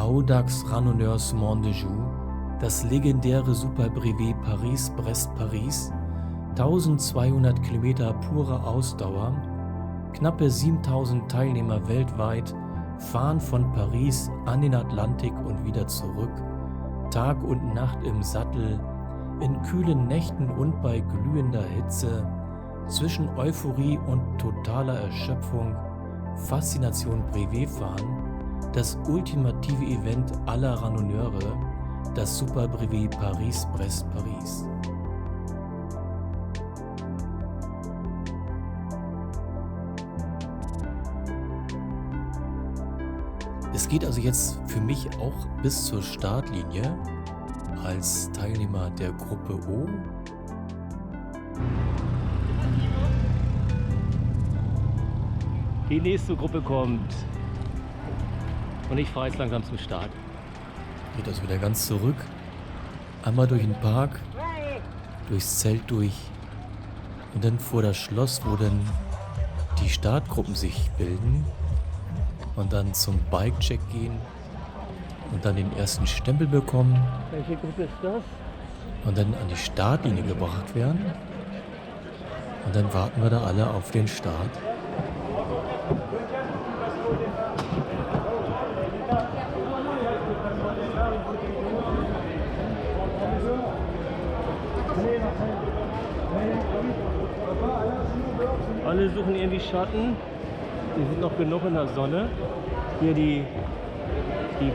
Audax Randonneurs Mondejoux, das legendäre Superbrevet Paris-Brest-Paris, 1200 Kilometer pure Ausdauer, knappe 7000 Teilnehmer weltweit, fahren von Paris an den Atlantik und wieder zurück, Tag und Nacht im Sattel, in kühlen Nächten und bei glühender Hitze, zwischen Euphorie und totaler Erschöpfung, Faszination Brevetfahren, das ultimative Event aller Randonneure, das Superbrevet Paris-Brest-Paris. Es geht also jetzt für mich auch bis zur Startlinie als Teilnehmer der Gruppe O. Die nächste Gruppe kommt und ich fahre jetzt langsam zum Start. Geht also wieder ganz zurück, einmal durch den Park, durchs Zelt durch und dann vor das Schloss, wo dann die Startgruppen sich bilden und dann zum Bike-Check gehen und dann den ersten Stempel bekommen. Welche Gruppe ist das? Und dann an die Startlinie gebracht werden. Und dann warten wir da alle auf den Start. Alle suchen irgendwie Schatten. Die sind noch genug in der Sonne. Hier die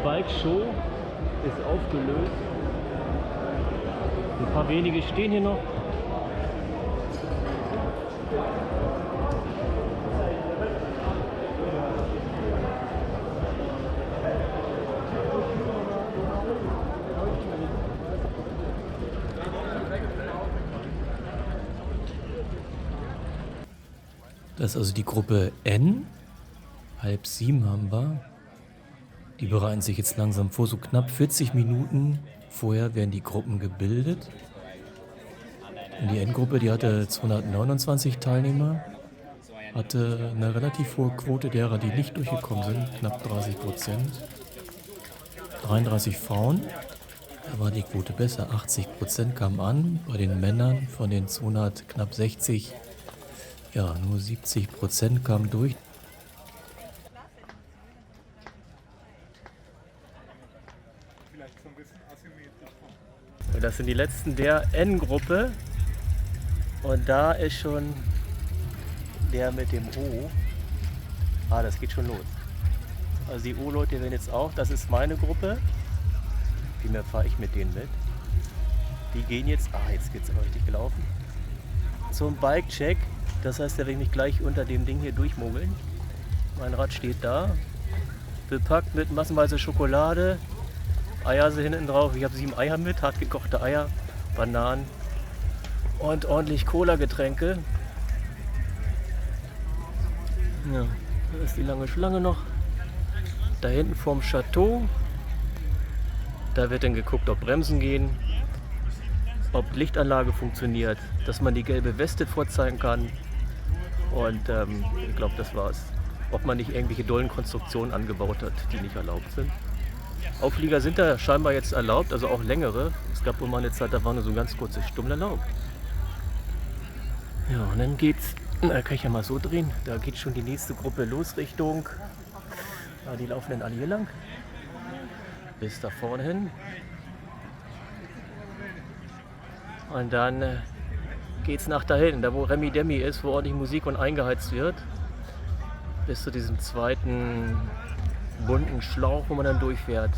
Bike-Show ist aufgelöst. Ein paar wenige stehen hier noch. Das ist also die Gruppe N. 6:30 haben wir. Die bereiten sich jetzt langsam vor. So knapp 40 Minuten vorher werden die Gruppen gebildet. Und die N-Gruppe, die hatte 229 Teilnehmer. Hatte eine relativ hohe Quote derer, die nicht durchgekommen sind. Knapp 30%. 33 Frauen. Da war die Quote besser. 80% kamen an. Bei den Männern von den 200 knapp 60. Ja, nur 70% kamen durch. Und das sind die letzten der N-Gruppe. Und da ist schon der mit dem O. Das geht schon los. Also die O-Leute werden jetzt auch, das ist meine Gruppe. Vielmehr fahre ich mit denen mit. Die gehen jetzt, jetzt geht's aber richtig gelaufen, zum Bike-Check. Das heißt, da werde ich mich gleich unter dem Ding hier durchmogeln. Mein Rad steht da, bepackt mit massenweise Schokolade, Eier sind hinten drauf. Ich habe 7 Eier mit, hart gekochte Eier, Bananen und ordentlich Cola-Getränke. Ja, da ist die lange Schlange noch. Da hinten vorm Chateau. Da wird dann geguckt, ob Bremsen gehen, ob Lichtanlage funktioniert, dass man die gelbe Weste vorzeigen kann. Und ich glaube, das war's. Ob man nicht irgendwelche dollen Konstruktionen angebaut hat, die nicht erlaubt sind. Auflieger sind da scheinbar jetzt erlaubt, also auch längere. Es gab wohl mal eine Zeit, da war nur so ein ganz kurzes Stummel erlaubt. Ja, und dann geht's, da kann ich ja mal so drehen, da geht schon die nächste Gruppe los Richtung, die laufen dann alle hier lang, bis da vorne hin. Und dann geht's nach da hinten, da wo Remi Demi ist, wo ordentlich Musik und eingeheizt wird, bis zu diesem zweiten bunten Schlauch, wo man dann durchfährt.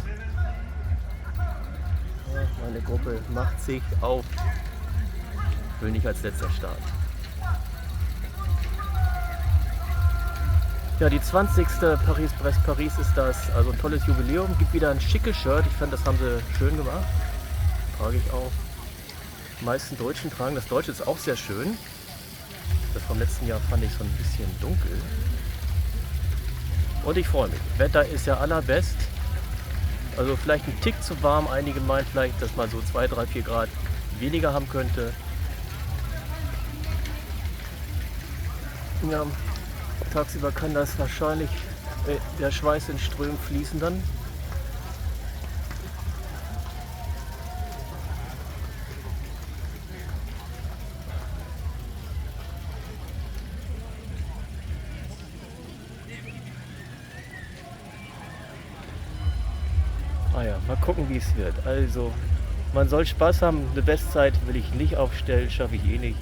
Ja, meine Gruppe macht sich auf. Will nicht als letzter Start. Ja, die 20. Paris-Brest-Paris ist das, also ein tolles Jubiläum. Gibt wieder ein schickes Shirt, ich fand, das haben sie schön gemacht. Trage ich auch. Die meisten Deutschen tragen das Deutsche, ist auch sehr schön. Das vom letzten Jahr fand ich so ein bisschen dunkel. Und ich freue mich. Wetter ist ja allerbest. Also vielleicht ein Tick zu warm. Einige meinen vielleicht, dass man so 2, 3, 4 Grad weniger haben könnte. Ja, tagsüber kann das wahrscheinlich der Schweiß in Strömen fließen dann. Ah ja, mal gucken, wie es wird. Also, man soll Spaß haben. Eine Bestzeit will ich nicht aufstellen, schaffe ich eh nicht.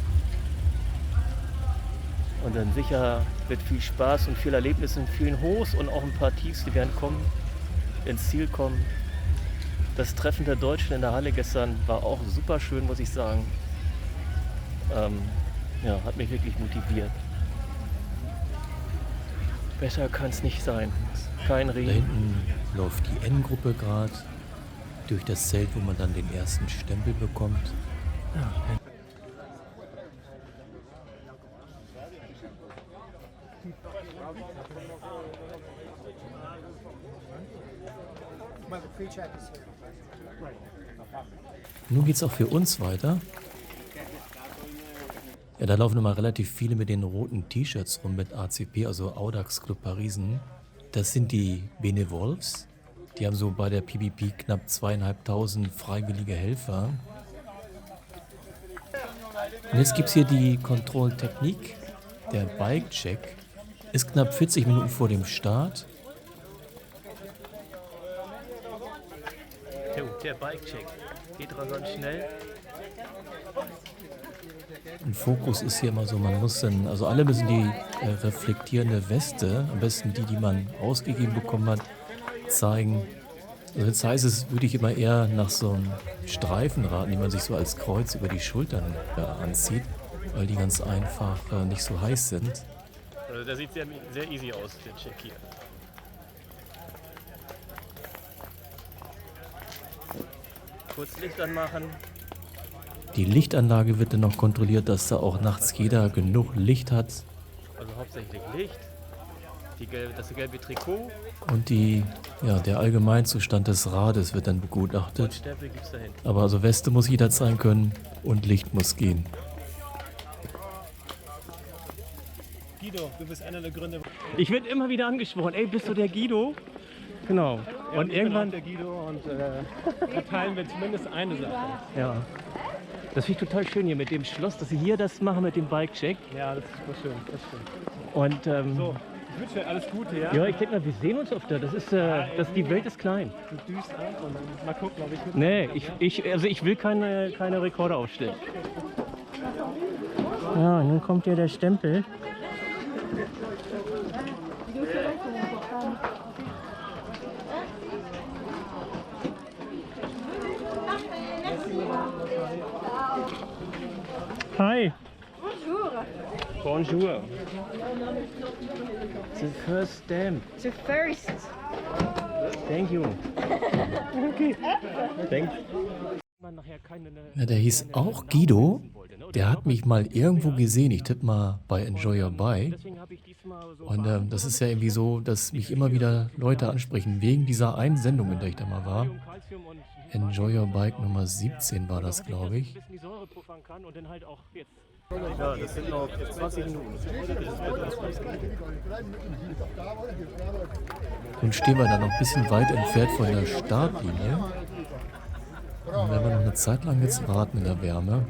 Und dann sicher wird viel Spaß und viel Erlebnis in vielen Hochs und auch ein paar Tiefs, die werden kommen, ins Ziel kommen. Das Treffen der Deutschen in der Halle gestern war auch super schön, muss ich sagen. Ja, hat mich wirklich motiviert. Besser kann es nicht sein. Kein Da Regen. hinten läuft die N-Gruppe gerade durch das Zelt, wo man dann den ersten Stempel bekommt. Nun geht's auch für uns weiter. Ja, da laufen immer relativ viele mit den roten T-Shirts rum mit ACP, also Audax Club Parisen. Das sind die Benevolves. Die haben so bei der PPP knapp 2500 freiwillige Helfer. Und jetzt gibt es hier die Kontrolltechnik. Der Bike-Check ist knapp 40 Minuten vor dem Start. Der Bike-Check. Geht rasant schnell. Ein Fokus ist hier immer so, man muss dann, also alle müssen die reflektierende Weste, am besten die man ausgegeben bekommen hat, zeigen. Also jetzt heißt es, würde ich immer eher nach so einem Streifen raten, die man sich so als Kreuz über die Schultern anzieht, weil die ganz einfach nicht so heiß sind. Also der sieht sehr, sehr easy aus, der Check hier. Kurz Licht anmachen. Die Lichtanlage wird dann noch kontrolliert, dass da auch nachts jeder genug Licht hat. Also hauptsächlich Licht. Das gelbe Trikot. Und der Allgemeinzustand des Rades wird dann begutachtet. Stempel gibt's da hinten. Aber also Weste muss jeder zeigen können und Licht muss gehen. Guido, du bist einer der Gründer. Ich werde immer wieder angesprochen. Ey, bist du der Guido? Genau. Ja, Und ich irgendwann. bin auch der Guido und da teilen wir zumindest eine Sache. Ja. Das finde ich total schön hier mit dem Schloss, dass sie hier das machen mit dem Bike-Check. Ja, das ist super schön, das stimmt. Und So, ich wünsche dir alles Gute, ja? ja, ich denke mal, wir sehen uns öfter. Die Welt ist klein. Du düst ab und dann mal gucken, ob ich mit. Nee, ich will keine Rekorde aufstellen. Ja, nun kommt hier der Stempel. Hi. Bonjour. The first stamp. The first. Thank you. Okay. Thank Ja, der hieß auch Guido. Der hat mich mal irgendwo gesehen. Ich tippe mal bei Enjoy Your Bike. Und das ist ja irgendwie so, dass mich immer wieder Leute ansprechen, wegen dieser einen Sendung, in der ich da mal war. Enjoy Your Bike Nummer 17 war das, glaube ich. Ja, das sind noch 20 Minuten. Nun stehen wir da noch ein bisschen weit entfernt von der Startlinie. Und werden wir noch eine Zeit lang jetzt warten in der Wärme.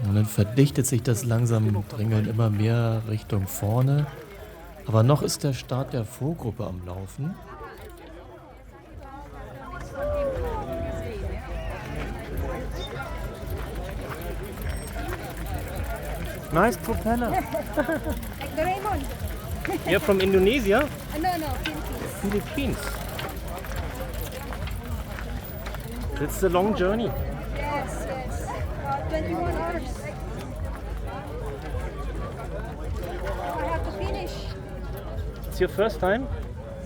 Und dann verdichtet sich das langsam Drängeln immer mehr Richtung vorne. Aber noch ist der Start der Vorgruppe am Laufen. Nice propeller. Like the Raymond. You're from Indonesia? No, Philippines. Philippines. It's a long journey. Yes. 21 hours. I have to finish. It's your first time?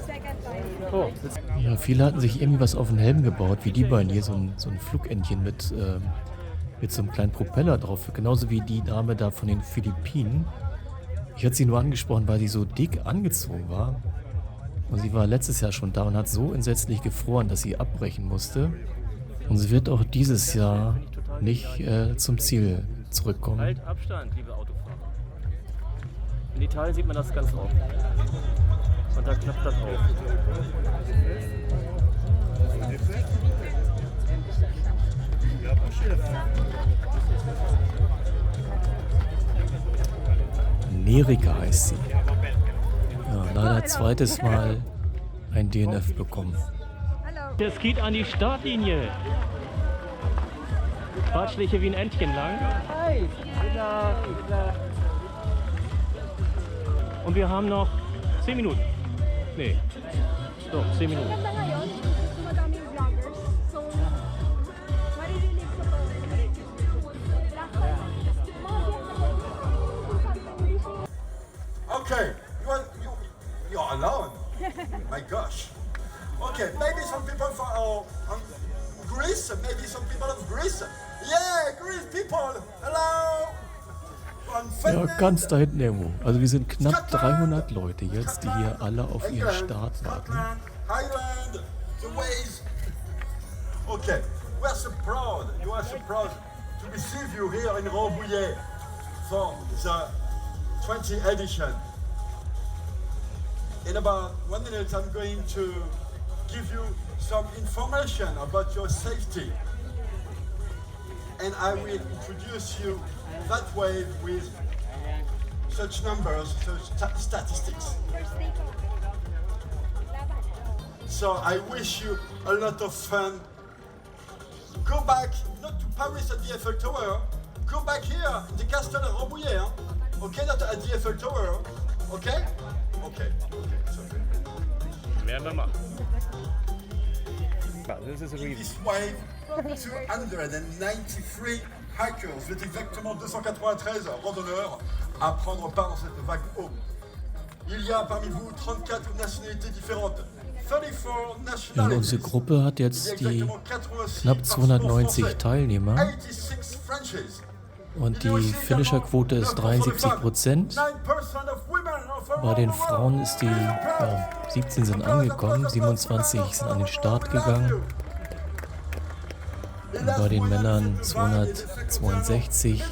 Second time. Oh, Ja, viele hatten sich irgendwie was auf den Helm gebaut, wie die beiden hier, so ein Flugentchen mit so einem kleinen Propeller drauf, genauso wie die Dame da von den Philippinen. Ich hatte sie nur angesprochen, weil sie so dick angezogen war. Und sie war letztes Jahr schon da und hat so entsetzlich gefroren, dass sie abbrechen musste. Und sie wird auch dieses Jahr nicht zum Ziel zurückkommen. halt Abstand, liebe Autofahrer. In Italien sieht man das ganz oft. Und da klappt das auch. Nerika heißt sie. Ja, leider zweites Mal ein DNF bekommen. Es geht an die Startlinie. Watschlich hier wie ein Entchen lang. Und wir haben noch 10 Minuten. Nee, doch, 10 Minuten. Maganda ngayon, gusto madaming vloggers. So, maririnig ko to. Okay, you're alone. My gosh. Okay, maybe some people from Greece, maybe some people of Greece. Yeah, Greece people. Hello. From Ja, Finland. ganz da hinten irgendwo. Also wir sind knapp 300 Leute jetzt, die hier alle auf ihren Start warten. Scotland, Ireland, the ways. Okay, we are so proud. You are so proud to receive you here in Rambouillet for the 20th edition. In about 1 minute, I'm going to give you some information about your safety. And I will introduce you that way with such numbers, such statistics. So I wish you a lot of fun. Go back, not to Paris at the Eiffel Tower, go back here in the castle of Rambouillet, hein? Okay, not at the Eiffel Tower, okay? Okay, it's okay. Werden wir machen. This is a In this wave, 293 hikers, vous êtes exactement 293 randonneurs à prendre part dans cette vague haut. Il y a parmi vous 34 nationalités différentes. 34 Ja, nationalities. unsere Gruppe hat Il y a jetzt die exactement 86 knapp 290 Français, Teilnehmer 86 Frenchies. und die Finisher-Quote ist 73%. 9% of women of Bei den around the world. Frauen ist die 17 sind angekommen, 27 sind an den Start gegangen. Und bei den Männern 262.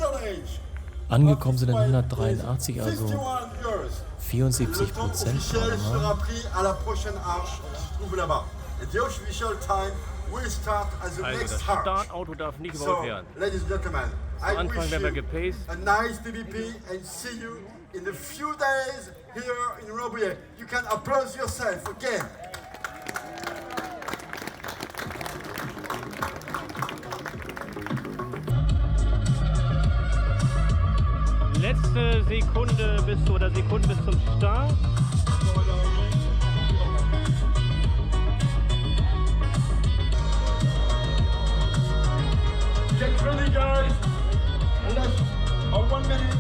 Angekommen sind dann 183, also 74% officiel waren sera wir. pris à la prochaine arche qui se trouve là-bas. And the official time will start at the Also das next arch. Startauto darf nicht So, überholt werden. ladies and gentlemen, I Am Anfang wish werden wir you gepaced. a nice PvP and see you in a few days here in Rambouillet. You can applaud yourself again. Letzte Sekunde Sekunden bis zum Start. Get ready, guys. Less of 1 minute.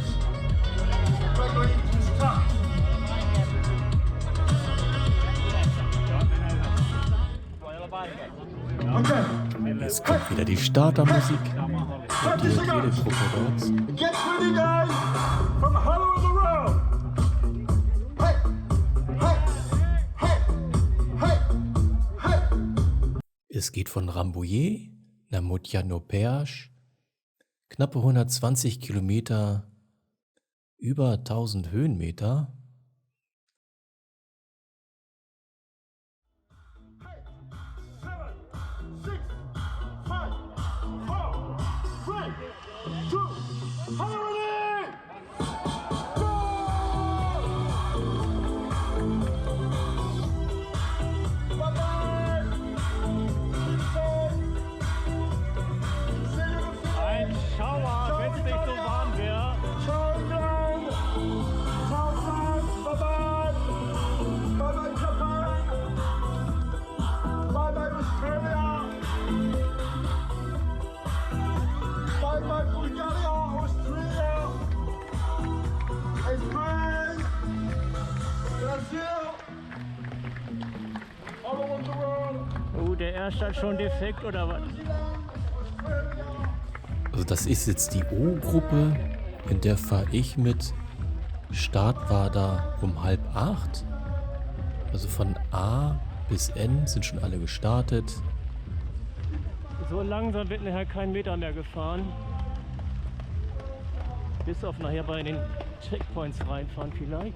We're going to start. Okay. Jetzt kommt wieder die Startermusik und die Athletikgruppe dort. Get ready, guys. From all over the world. Hey, hey, hey, hey, hey. Es geht von Rambouillet nach Moutier-Perche, knappe 120 Kilometer, über 1000 Höhenmeter. Ein Schauer, wenn es nicht so warm wäre. Oh, der erste hat schon defekt oder was? Also das ist jetzt die O-Gruppe, in der fahre ich mit. Start war da um 7:30. Also von A bis N sind schon alle gestartet. So langsam wird nachher kein Meter mehr gefahren. Bis auf nachher bei den Checkpoints reinfahren vielleicht.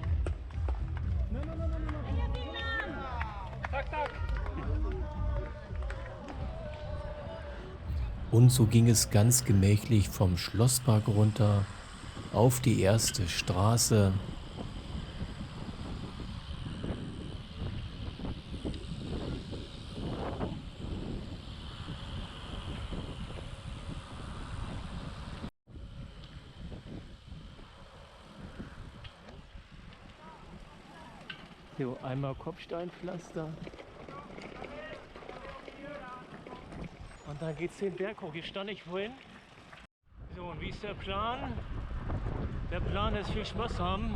Und so ging es ganz gemächlich vom Schlosspark runter auf die erste Straße. So, einmal Kopfsteinpflaster. Und dann geht's den Berg hoch. Hier stand ich vorhin. So, und wie ist der Plan? Der Plan ist viel Spaß haben.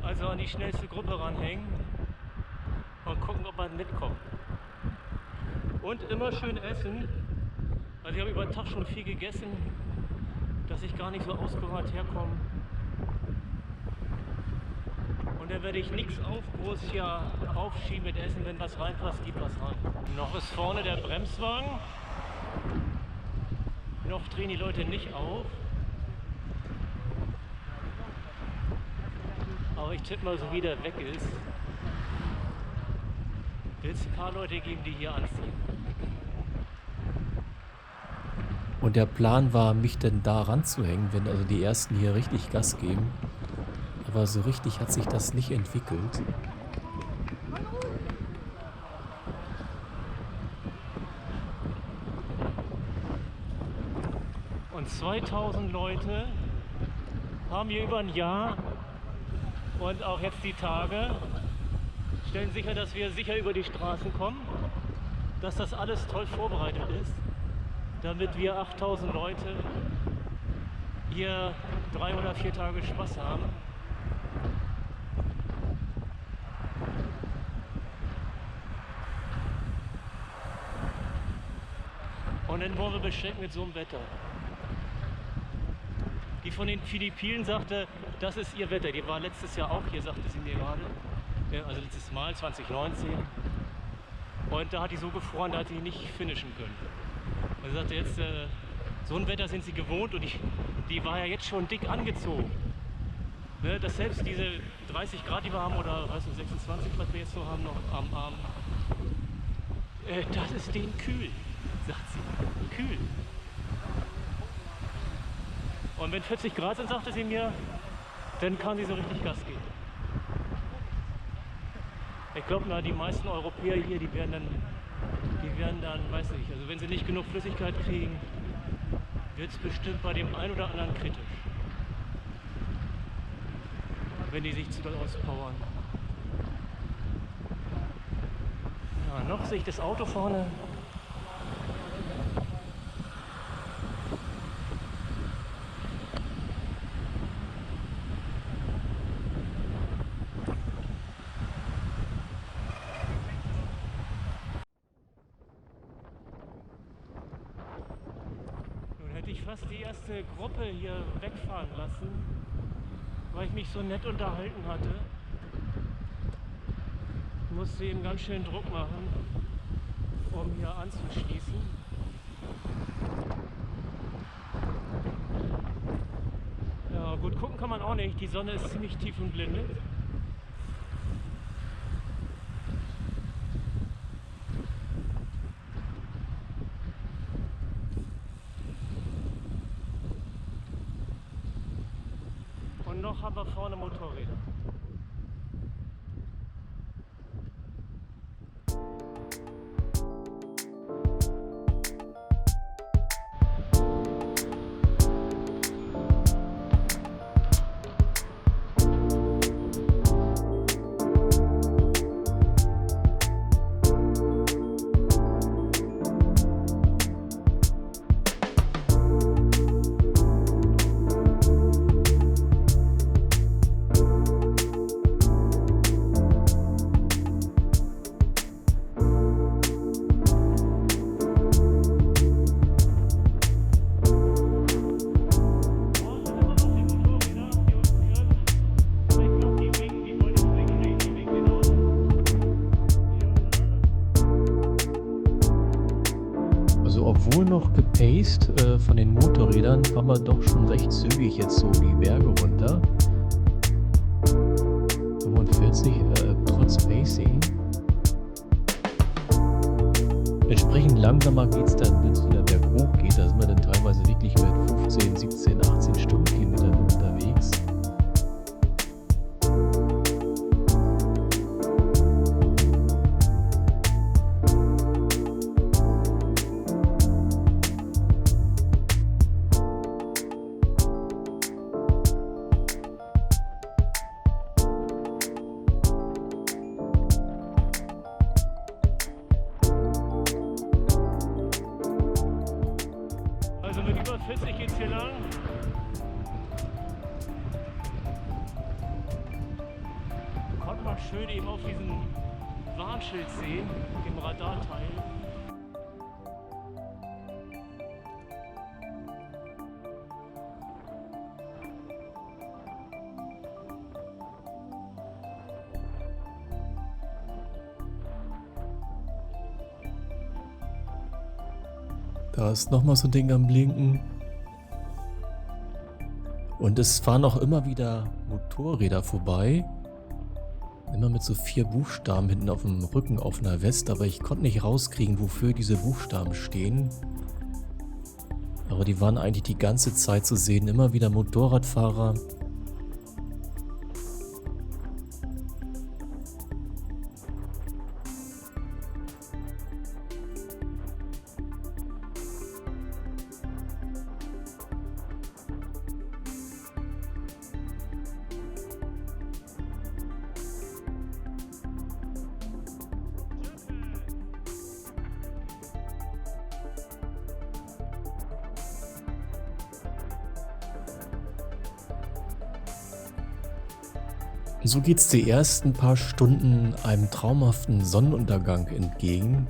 Also an die schnellste Gruppe ranhängen und gucken, ob man mitkommt. Und immer schön essen. Also ich habe über den Tag schon viel gegessen, dass ich gar nicht so ausgehungert herkomme. Und dann werde ich nichts groß hier aufschieben mit Essen, wenn was reinpasst, gibt was rein. Noch ist vorne der Bremswagen. Noch drehen die Leute nicht auf. Aber ich tippe mal, so wie der weg ist, wird es ein paar Leute geben, die hier anziehen. Und der Plan war, mich denn da ranzuhängen, wenn also die ersten hier richtig Gas geben. Aber so richtig hat sich das nicht entwickelt. Und 2000 Leute haben hier über ein Jahr und auch jetzt die Tage stellen sicher, dass wir sicher über die Straßen kommen, dass das alles toll vorbereitet ist, damit wir 8000 Leute hier 3 oder 4 Tage Spaß haben. Und dann wollen wir beschenken mit so einem Wetter. Die von den Philippinen sagte, das ist ihr Wetter. Die war letztes Jahr auch hier, sagte sie mir gerade. Also letztes Mal, 2019. Und da hat die so gefroren, da hat die nicht finishen können. Und sie sagte jetzt, so ein Wetter sind sie gewohnt und die war ja jetzt schon dick angezogen. Ne, dass selbst diese 30 Grad, die wir haben, oder weißt du, 26, was wir jetzt so haben, noch am Abend, das ist denen kühl, sagt sie. Kühl. Und wenn 40 Grad sind, sagte sie mir, dann kann sie so richtig Gas geben. Ich glaube, die meisten Europäer hier, die werden dann, weiß nicht, also wenn sie nicht genug Flüssigkeit kriegen, wird es bestimmt bei dem einen oder anderen kritisch. Wenn die sich zu doll auspowern. Ja, noch sehe ich das Auto vorne. Hätte ich fast die erste Gruppe hier wegfahren lassen, weil ich mich so nett unterhalten hatte. Ich musste eben ganz schön Druck machen, um hier anzuschließen. Ja, gut gucken kann man auch nicht, die Sonne ist ziemlich tief und blendet. Und noch haben wir vorne Motorräder. Obwohl noch gepaced von den Motorrädern, fahren wir doch schon recht zügig jetzt so die Berge runter. 45 trotz Pacing. Entsprechend langsamer geht es dann, wenn es wieder berghoch geht. Da sind wir dann teilweise wirklich mit 15, 17, 18 Stundenkilometern unterwegs. 1,20 geht's hier lang. Konnte man schön eben auf diesem Warnschild sehen, dem Radarteil. Da ist nochmal so ein Ding am Blinken. Und es fahren auch immer wieder Motorräder vorbei. Immer mit so 4 Buchstaben hinten auf dem Rücken auf einer Weste, aber ich konnte nicht rauskriegen, wofür diese Buchstaben stehen. Aber die waren eigentlich die ganze Zeit zu sehen, immer wieder Motorradfahrer. So geht's die ersten paar Stunden einem traumhaften Sonnenuntergang entgegen.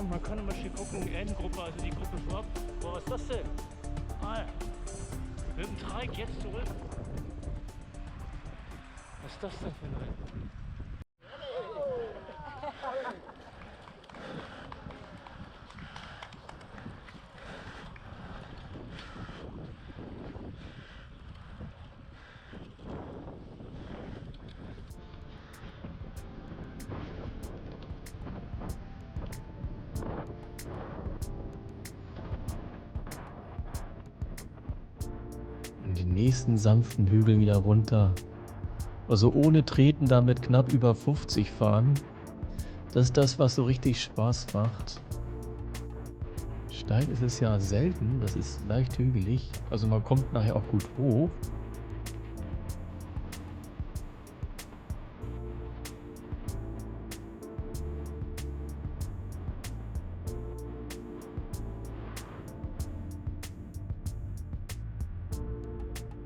Man kann immer schön gucken, N-Gruppe, also die Gruppe vorab. Boah, was ist das denn? Ah, mit dem Dreieck jetzt zurück. Was ist das denn für ein? Den nächsten sanften Hügel wieder runter. Also ohne Treten damit knapp über 50 fahren. Das ist das, was so richtig Spaß macht. Steil ist es ja selten, das ist leicht hügelig. Also man kommt nachher auch gut hoch.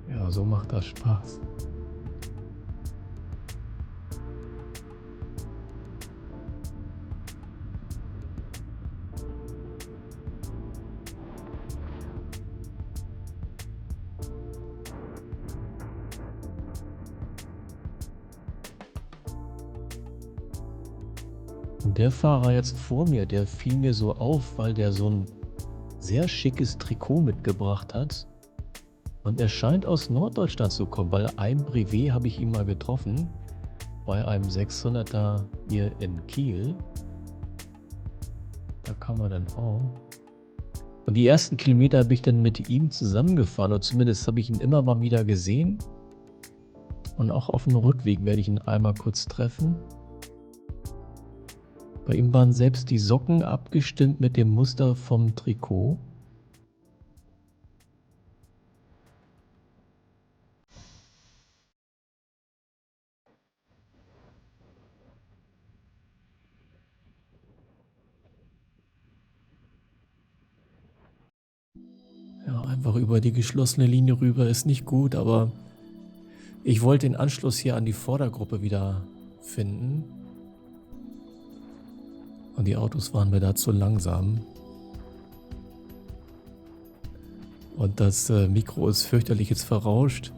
Ja, so macht das Spaß. Und der Fahrer jetzt vor mir, der fiel mir so auf, weil der so ein sehr schickes Trikot mitgebracht hat. Und er scheint aus Norddeutschland zu kommen, weil ein Brevet habe ich ihn mal getroffen. Bei einem 600er hier in Kiel. Da kam er dann auch. Und die ersten Kilometer habe ich dann mit ihm zusammengefahren. Oder zumindest habe ich ihn immer mal wieder gesehen. Und auch auf dem Rückweg werde ich ihn einmal kurz treffen. Bei ihm waren selbst die Socken abgestimmt mit dem Muster vom Trikot. Ja, einfach über die geschlossene Linie rüber ist nicht gut, aber ich wollte den Anschluss hier an die Vordergruppe wieder finden. Und die Autos waren mir da zu langsam. Und das Mikro ist fürchterlich jetzt verrauscht.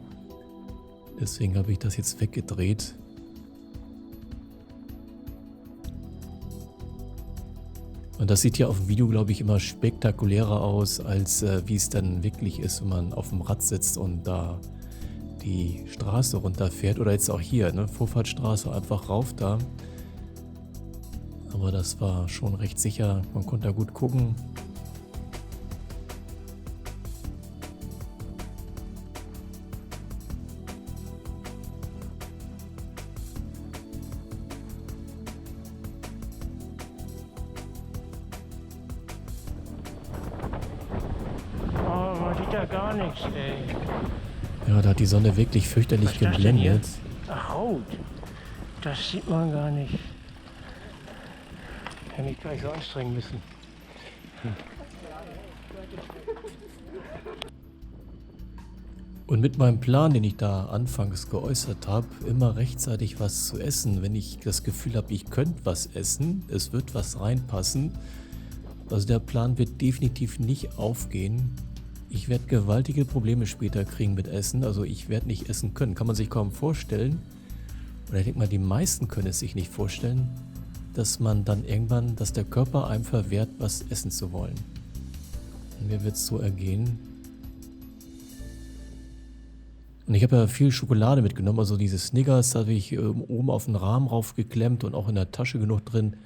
Deswegen habe ich das jetzt weggedreht. Und das sieht ja auf dem Video, glaube ich, immer spektakulärer aus, als wie es dann wirklich ist, wenn man auf dem Rad sitzt und da die Straße runterfährt. Oder jetzt auch hier, ne? Vorfahrtstraße, einfach rauf da. Aber das war schon recht sicher, man konnte da gut gucken. ja gar nichts, ey. Ja, da hat die Sonne wirklich fürchterlich Was ist das denn hier? geblendet. Ach, rot. Das sieht man gar nicht. Hätte mich gleich so anstrengen müssen. Und mit meinem Plan, den ich da anfangs geäußert habe, immer rechtzeitig was zu essen, wenn ich das Gefühl habe, ich könnte was essen, es wird was reinpassen. Also der Plan wird definitiv nicht aufgehen. Ich werde gewaltige Probleme später kriegen mit Essen, also ich werde nicht essen können. Kann man sich kaum vorstellen, oder ich denke mal, die meisten können es sich nicht vorstellen, dass man dann irgendwann, dass der Körper einem verwehrt, was essen zu wollen. Und mir wird es so ergehen. Und ich habe ja viel Schokolade mitgenommen, also diese Snickers habe ich oben auf den Rahmen raufgeklemmt und auch in der Tasche genug drin.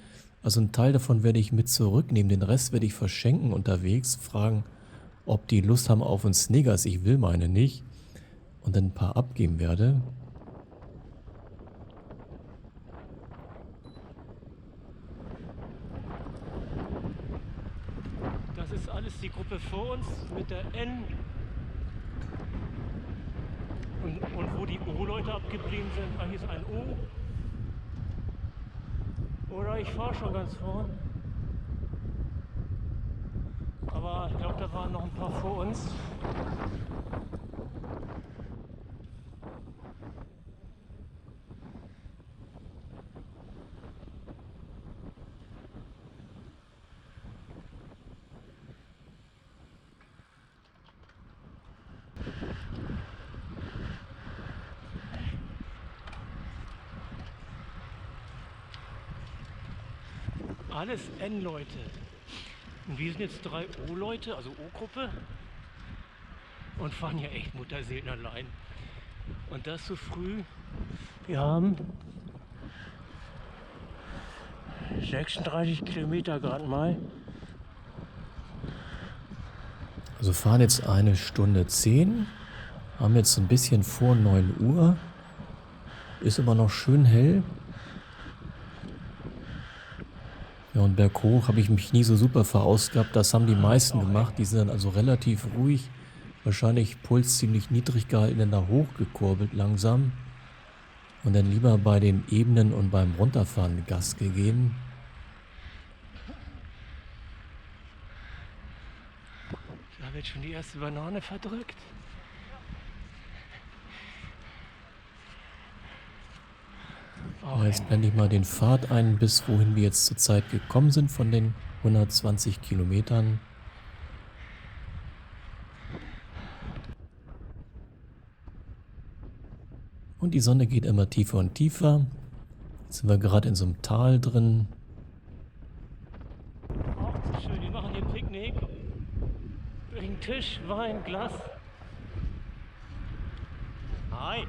Also einen Teil davon werde ich mit zurücknehmen, den Rest werde ich verschenken unterwegs, fragen, ob die Lust haben auf einen Snickers, ich will meine nicht, und dann ein paar abgeben werde. Das ist alles die Gruppe vor uns mit der N. Und wo die O-Leute abgeblieben sind, hier ist ein O. Oder ich fahre schon ganz vorn. Aber ich glaube, da waren noch ein paar vor uns. Alles N-Leute. Und wir sind jetzt 3 O-Leute, also O-Gruppe. Und fahren hier echt Mutterseelen allein. Und das so früh. Wir haben 36 Kilometer gerade mal. Also fahren jetzt 1 Stunde 10, haben jetzt ein bisschen vor 9 Uhr, ist aber noch schön hell. Ja, und berghoch habe ich mich nie so super verausgabt, das haben die meisten gemacht, die sind dann also relativ ruhig, wahrscheinlich Puls ziemlich niedrig gehalten, dann da hochgekurbelt langsam und dann lieber bei den Ebenen und beim Runterfahren Gas gegeben. Da wird schon die erste Banane verdrückt. Ja, jetzt blende ich mal den Pfad ein, bis wohin wir jetzt zurzeit gekommen sind von den 120 Kilometern. Und die Sonne geht immer tiefer und tiefer. Jetzt sind wir gerade in so einem Tal drin. Auch so schön, die machen hier Picknick. Bringen Tisch, Wein, Glas. Hi.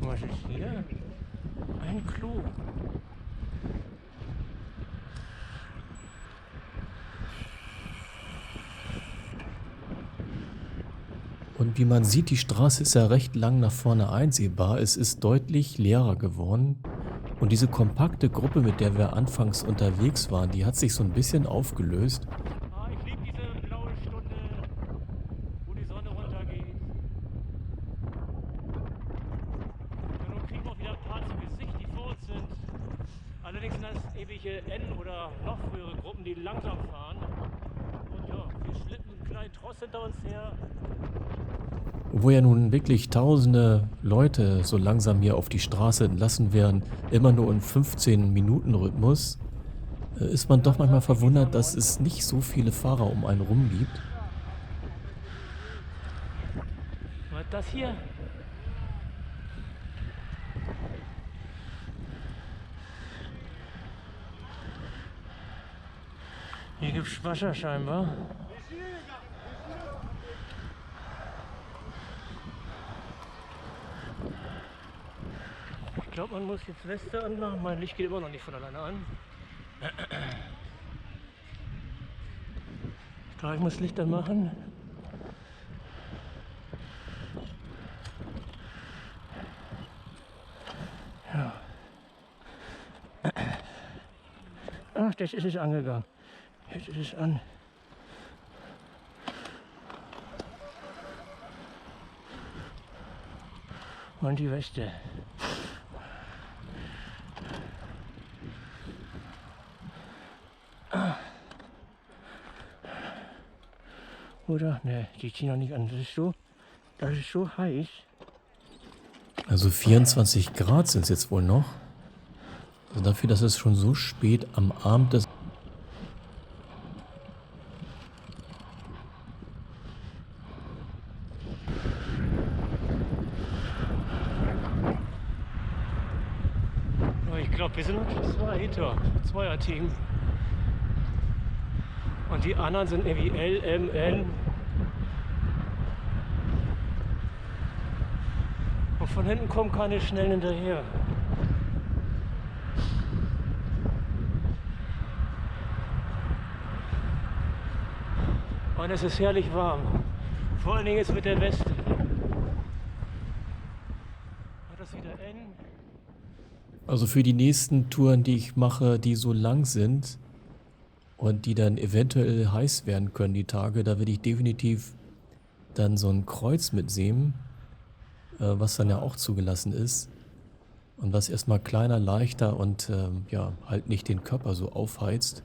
Was ist hier? Ein Klo. Und wie man sieht, die Straße ist ja recht lang nach vorne einsehbar. Es ist deutlich leerer geworden. Und diese kompakte Gruppe, mit der wir anfangs unterwegs waren, die hat sich so ein bisschen aufgelöst. Ah, ich liebe diese blaue Stunde, wo die Sonne runtergeht. Und nun kriegen wir auch wieder ein paar zu Gesicht, die vor uns sind. Allerdings sind das ewige N- oder noch frühere Gruppen, die langsam fahren. Und ja, wir schleppen einen kleinen Tross hinter uns her. Wo ja nun wirklich tausende Leute so langsam hier auf die Straße entlassen werden, immer nur im 15-Minuten-Rhythmus, ist man doch manchmal verwundert, dass es nicht so viele Fahrer um einen rum gibt. Was ist das hier? Hier gibt es Wasser scheinbar. Ich glaube, man muss jetzt Weste anmachen. Mein Licht geht immer noch nicht von alleine an. Ich glaube, ich muss Licht anmachen. Ja. Ach, jetzt ist es angegangen. Jetzt ist es an. Und die Weste. Oder? Ne, die ziehen noch nicht an. Das ist so heiß. Also 24 Grad sind es jetzt wohl noch. Also dafür, dass es schon so spät am Abend ist. Aber ich glaube, wir sind noch Zweier-Team. Und die anderen sind irgendwie L, M, N. Und von hinten kommen keine schnell hinterher. Und es ist herrlich warm. Vor allen Dingen jetzt mit der Weste. War das wieder N? Also für die nächsten Touren, die ich mache, die so lang sind und die dann eventuell heiß werden können, die Tage, da werde ich definitiv dann so ein Kreuz mitnehmen, was dann ja auch zugelassen ist und was erstmal kleiner, leichter und ja, halt nicht den Körper so aufheizt.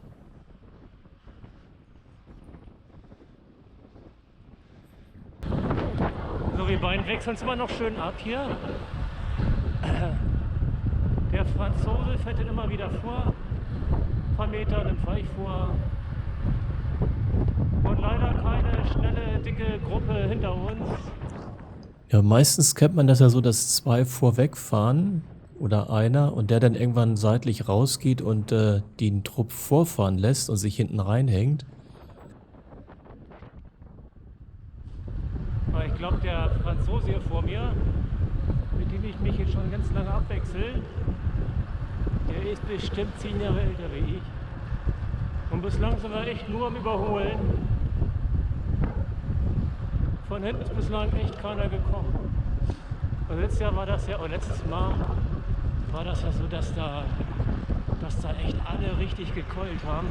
So, wir beiden wechseln es immer noch schön ab hier. Der Franzose fährt dann immer wieder vor. Ein paar Meter, dann fahre ich vor. Und leider keine schnelle, dicke Gruppe hinter uns. Ja, meistens kennt man das ja so, dass zwei vorweg fahren oder einer und der dann irgendwann seitlich rausgeht und den Trupp vorfahren lässt und sich hinten reinhängt. Aber ich glaube, der Franzose hier vor mir, mit dem ich mich jetzt schon ganz lange abwechsel, der ist bestimmt 10 Jahre älter wie ich. Und bislang sind wir echt nur am Überholen. Von hinten ist bislang echt keiner gekommen. Und letztes Jahr war das ja, oder letztes Mal war das ja so, dass da echt alle richtig gekeult haben.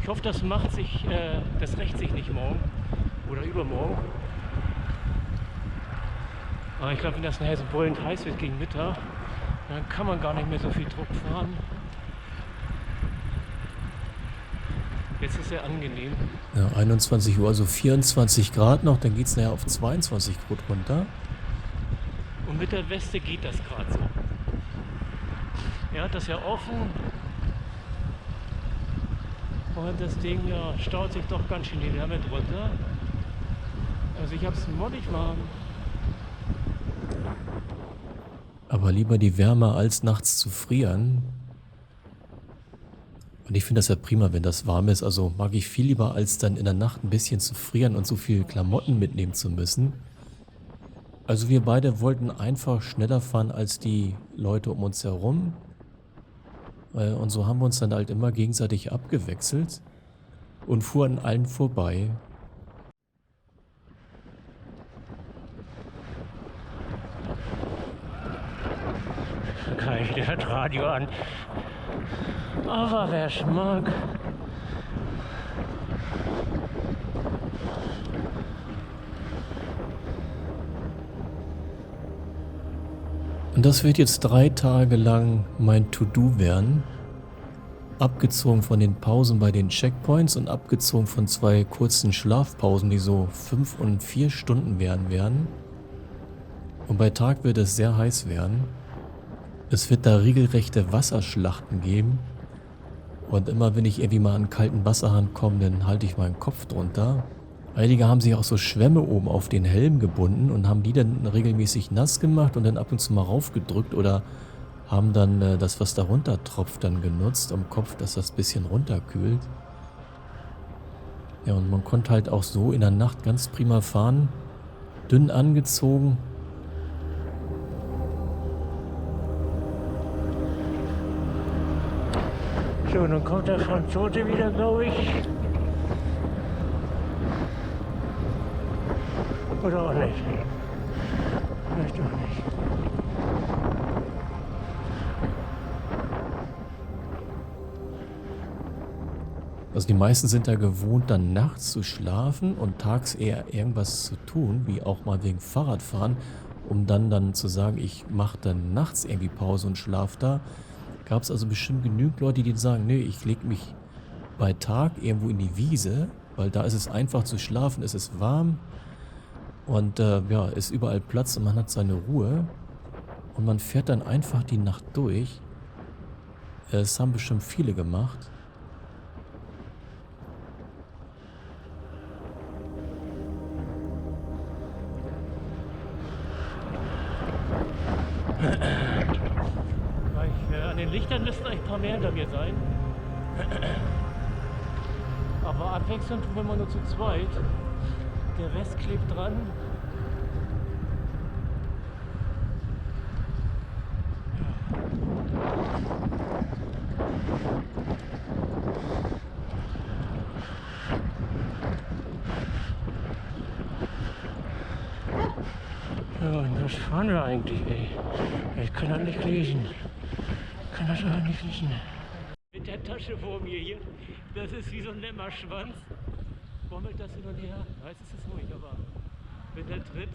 Ich hoffe, das rächt sich nicht morgen oder übermorgen. Aber ich glaube, wenn das nachher so brüllend heiß wird gegen Mittag, dann kann man gar nicht mehr so viel Druck fahren. Jetzt ist er angenehm. Ja, 21 Uhr, also 24 Grad noch, dann geht es nachher auf 22 Grad runter. Und mit der Weste geht das gerade so. Er hat das ja offen. Und das Ding ja, staut sich doch ganz schön die Wärme drunter. Also ich habe es mollig warm. Aber lieber die Wärme als nachts zu frieren. Und ich finde das ja prima, wenn das warm ist. Also mag ich viel lieber, als dann in der Nacht ein bisschen zu frieren und so viel Klamotten mitnehmen zu müssen. Also wir beide wollten einfach schneller fahren als die Leute um uns herum. Und so haben wir uns dann halt immer gegenseitig abgewechselt und fuhren an allen vorbei. Kann ich das Radio an. Aber wer mag. Und das wird jetzt 3 Tage lang mein To-Do werden. Abgezogen von den Pausen bei den Checkpoints und abgezogen von 2 kurzen Schlafpausen, die so 5 und 4 Stunden werden. Und bei Tag wird es sehr heiß werden. Es wird da regelrechte Wasserschlachten geben. Und immer wenn ich irgendwie mal an einen kalten Wasserhahn komme, dann halte ich meinen Kopf drunter. Einige haben sich auch so Schwämme oben auf den Helm gebunden und haben die dann regelmäßig nass gemacht und dann ab und zu mal raufgedrückt oder haben dann das, was da runter tropft, dann genutzt am Kopf, dass das ein bisschen runterkühlt. Ja, und man konnte halt auch so in der Nacht ganz prima fahren, dünn angezogen. So, nun kommt der Franzose wieder, glaube ich. Oder auch nicht. Vielleicht auch nicht. Also die meisten sind da gewohnt, dann nachts zu schlafen und tags eher irgendwas zu tun, wie auch mal wegen Fahrradfahren um dann zu sagen, ich mache dann nachts irgendwie Pause und schlaf da, gab es also bestimmt genügend Leute, die sagen, nee, ich lege mich bei Tag irgendwo in die Wiese, weil da ist es einfach zu schlafen, es ist warm und ja, ist überall Platz und man hat seine Ruhe und man fährt dann einfach die Nacht durch. Es haben bestimmt viele gemacht. An den Lichtern müssten ein paar mehr hinter mir sein. Aber abwechselnd tun wir immer nur zu zweit. Der Rest klebt dran. Ja, und was fahren wir eigentlich, ey? Ich kann das nicht lesen. Ich kann das auch nicht lesen. Mit der Tasche vor mir hier, das ist wie so ein Lämmerschwanz. Bommelt das hin und her? Meistens ist es ruhig, aber wenn der tritt...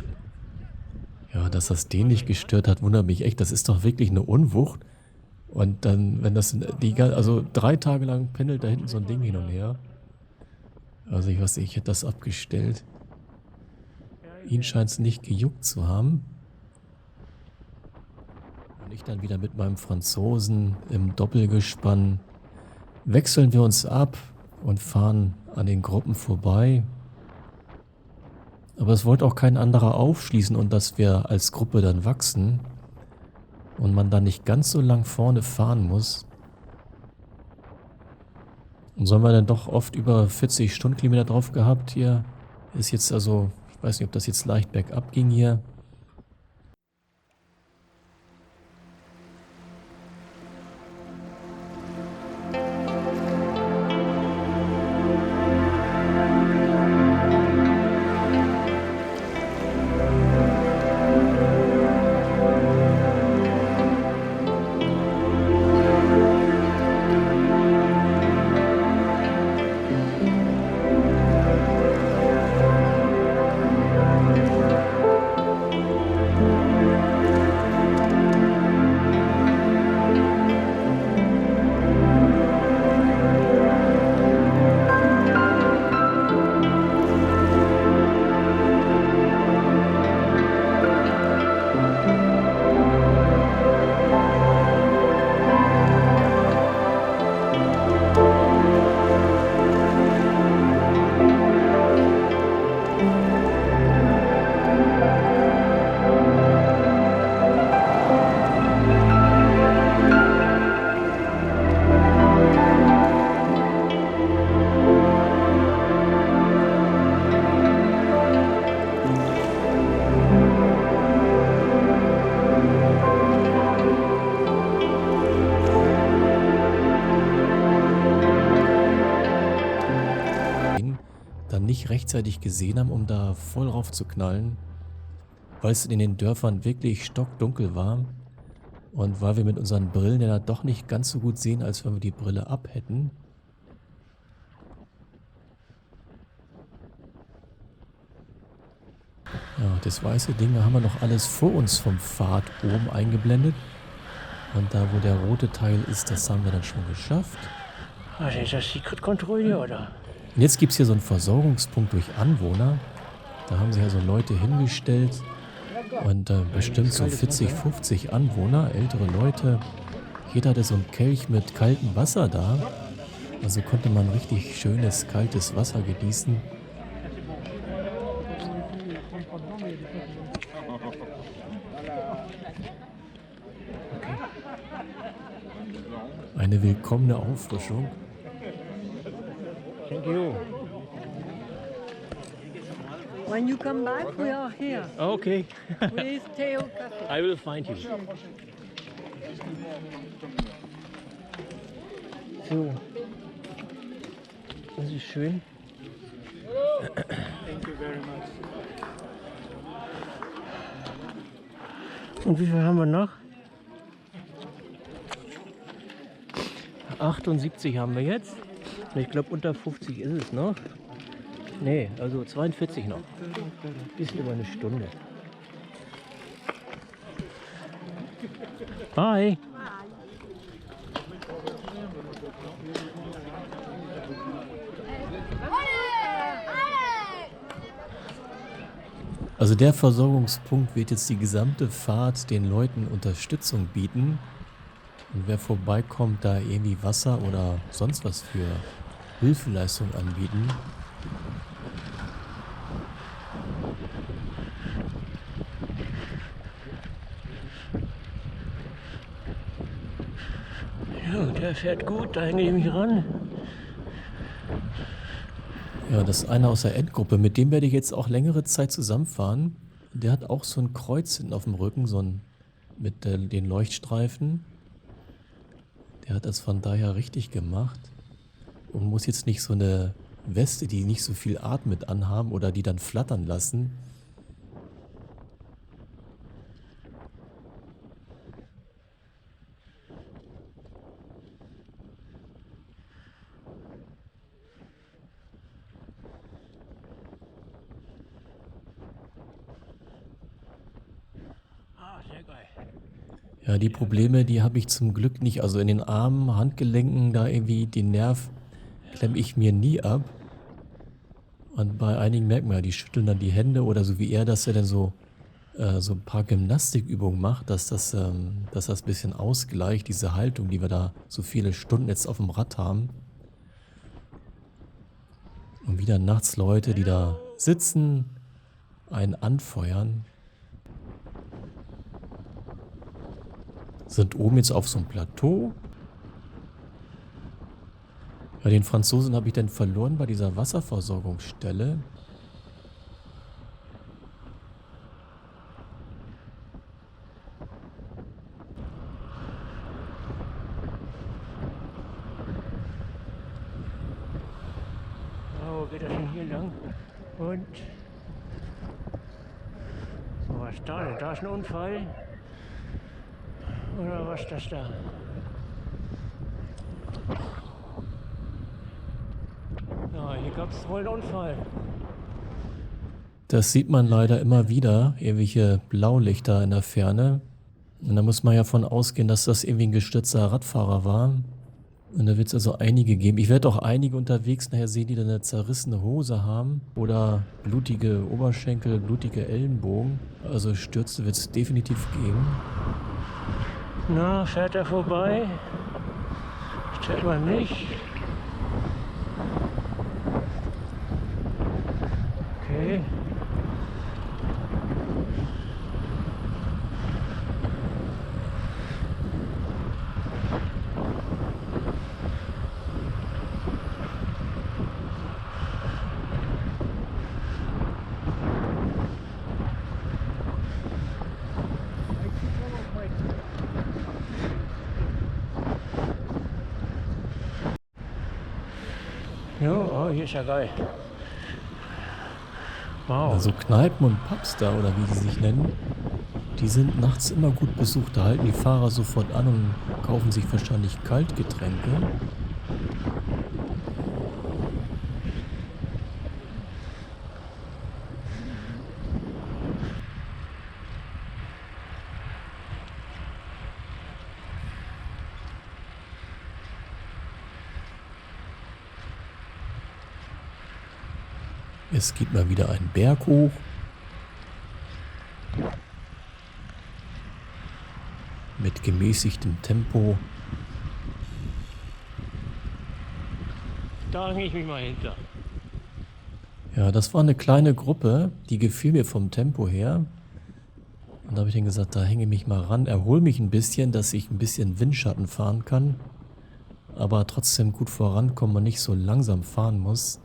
Ja, dass das den nicht gestört hat, wundert mich echt. Das ist doch wirklich eine Unwucht. Und dann, wenn das also 3 Tage lang pendelt da hinten so ein Ding hin und her. Also ich weiß nicht, ich hätte das abgestellt. Ihn scheint es nicht gejuckt zu haben. Und ich dann wieder mit meinem Franzosen im Doppelgespann. Wechseln wir uns ab und fahren an den Gruppen vorbei. Aber es wollte auch kein anderer aufschließen und dass wir als Gruppe dann wachsen und man dann nicht ganz so lang vorne fahren muss. Und so haben wir dann doch oft über 40 Stundenkilometer drauf gehabt hier. Ist jetzt also, ich weiß nicht, ob das jetzt leicht bergab ging hier. Nicht rechtzeitig gesehen haben, um da voll rauf zu knallen, weil es in den Dörfern wirklich stockdunkel war und weil wir mit unseren Brillen ja doch nicht ganz so gut sehen, als wenn wir die Brille ab hätten. Ja, das weiße Ding, da haben wir noch alles vor uns vom Pfad oben eingeblendet und da, wo der rote Teil ist, das haben wir dann schon geschafft. Also ist das Secret Control hier, oder? Und jetzt gibt es hier so einen Versorgungspunkt durch Anwohner. Da haben sich also Leute hingestellt und bestimmt so 40, 50 Anwohner, ältere Leute. Jeder hatte so einen Kelch mit kaltem Wasser da. Also konnte man richtig schönes, kaltes Wasser genießen. Eine willkommene Auffrischung. Thank you. When you come back, we are here. Okay. With Theo Cafe. I will find you. So. Das ist schön. Thank you very much. Und wie viel haben wir noch? 78 haben wir jetzt. Ich glaube unter 50 ist es noch. Nee, also 42 noch. Bisschen über eine Stunde. Bye. Also der Versorgungspunkt wird jetzt die gesamte Fahrt den Leuten Unterstützung bieten. Und wer vorbeikommt, da irgendwie Wasser oder sonst was für Hilfeleistung anbieten. Ja, der fährt gut, da hänge ich mich ran. Ja, das ist einer aus der Endgruppe, mit dem werde ich jetzt auch längere Zeit zusammenfahren. Der hat auch so ein Kreuz hinten auf dem Rücken, so ein mit den Leuchtstreifen. Der hat das von daher richtig gemacht und muss jetzt nicht so eine Weste, die nicht so viel atmet, anhaben oder die dann flattern lassen. Ah, sehr geil. Ja, die Probleme, die habe ich zum Glück nicht. Also in den Armen, Handgelenken, da irgendwie den Nerv klemme ich mir nie ab. Und bei einigen merkt man ja, die schütteln dann die Hände oder so wie er, dass er dann so ein paar Gymnastikübungen macht, dass das ein bisschen ausgleicht, diese Haltung, die wir da so viele Stunden jetzt auf dem Rad haben. Und wieder nachts Leute, die da sitzen, einen anfeuern. Sind oben jetzt auf so einem Plateau. Ja, den Franzosen habe ich dann verloren bei dieser Wasserversorgungsstelle. Oh, geht das denn hier lang? Und. Oh, was ist da denn? Da ist ein Unfall. Oder was ist das da? Ja, hier gab es wohl einen Unfall. Das sieht man leider immer wieder, irgendwelche Blaulichter in der Ferne. Und da muss man ja von ausgehen, dass das irgendwie ein gestürzter Radfahrer war. Und da wird es also einige geben. Ich werde auch einige unterwegs nachher sehen, die dann eine zerrissene Hose haben oder blutige Oberschenkel, blutige Ellenbogen. Also Stürze wird es definitiv geben. Na, fährt er vorbei? Fährt man nicht. Okay. Jo, oh, hier ist ja geil. Wow. Also Kneipen und Pubs da, oder wie die sich nennen, die sind nachts immer gut besucht. Da halten die Fahrer sofort an und kaufen sich wahrscheinlich Kaltgetränke. Es geht mal wieder einen Berg hoch. Mit gemäßigtem Tempo. Da hänge ich mich mal hinter. Ja, das war eine kleine Gruppe, die gefiel mir vom Tempo her. Und da habe ich dann gesagt, da hänge ich mich mal ran, erhole mich ein bisschen, dass ich ein bisschen Windschatten fahren kann. Aber trotzdem gut vorankommen und nicht so langsam fahren muss.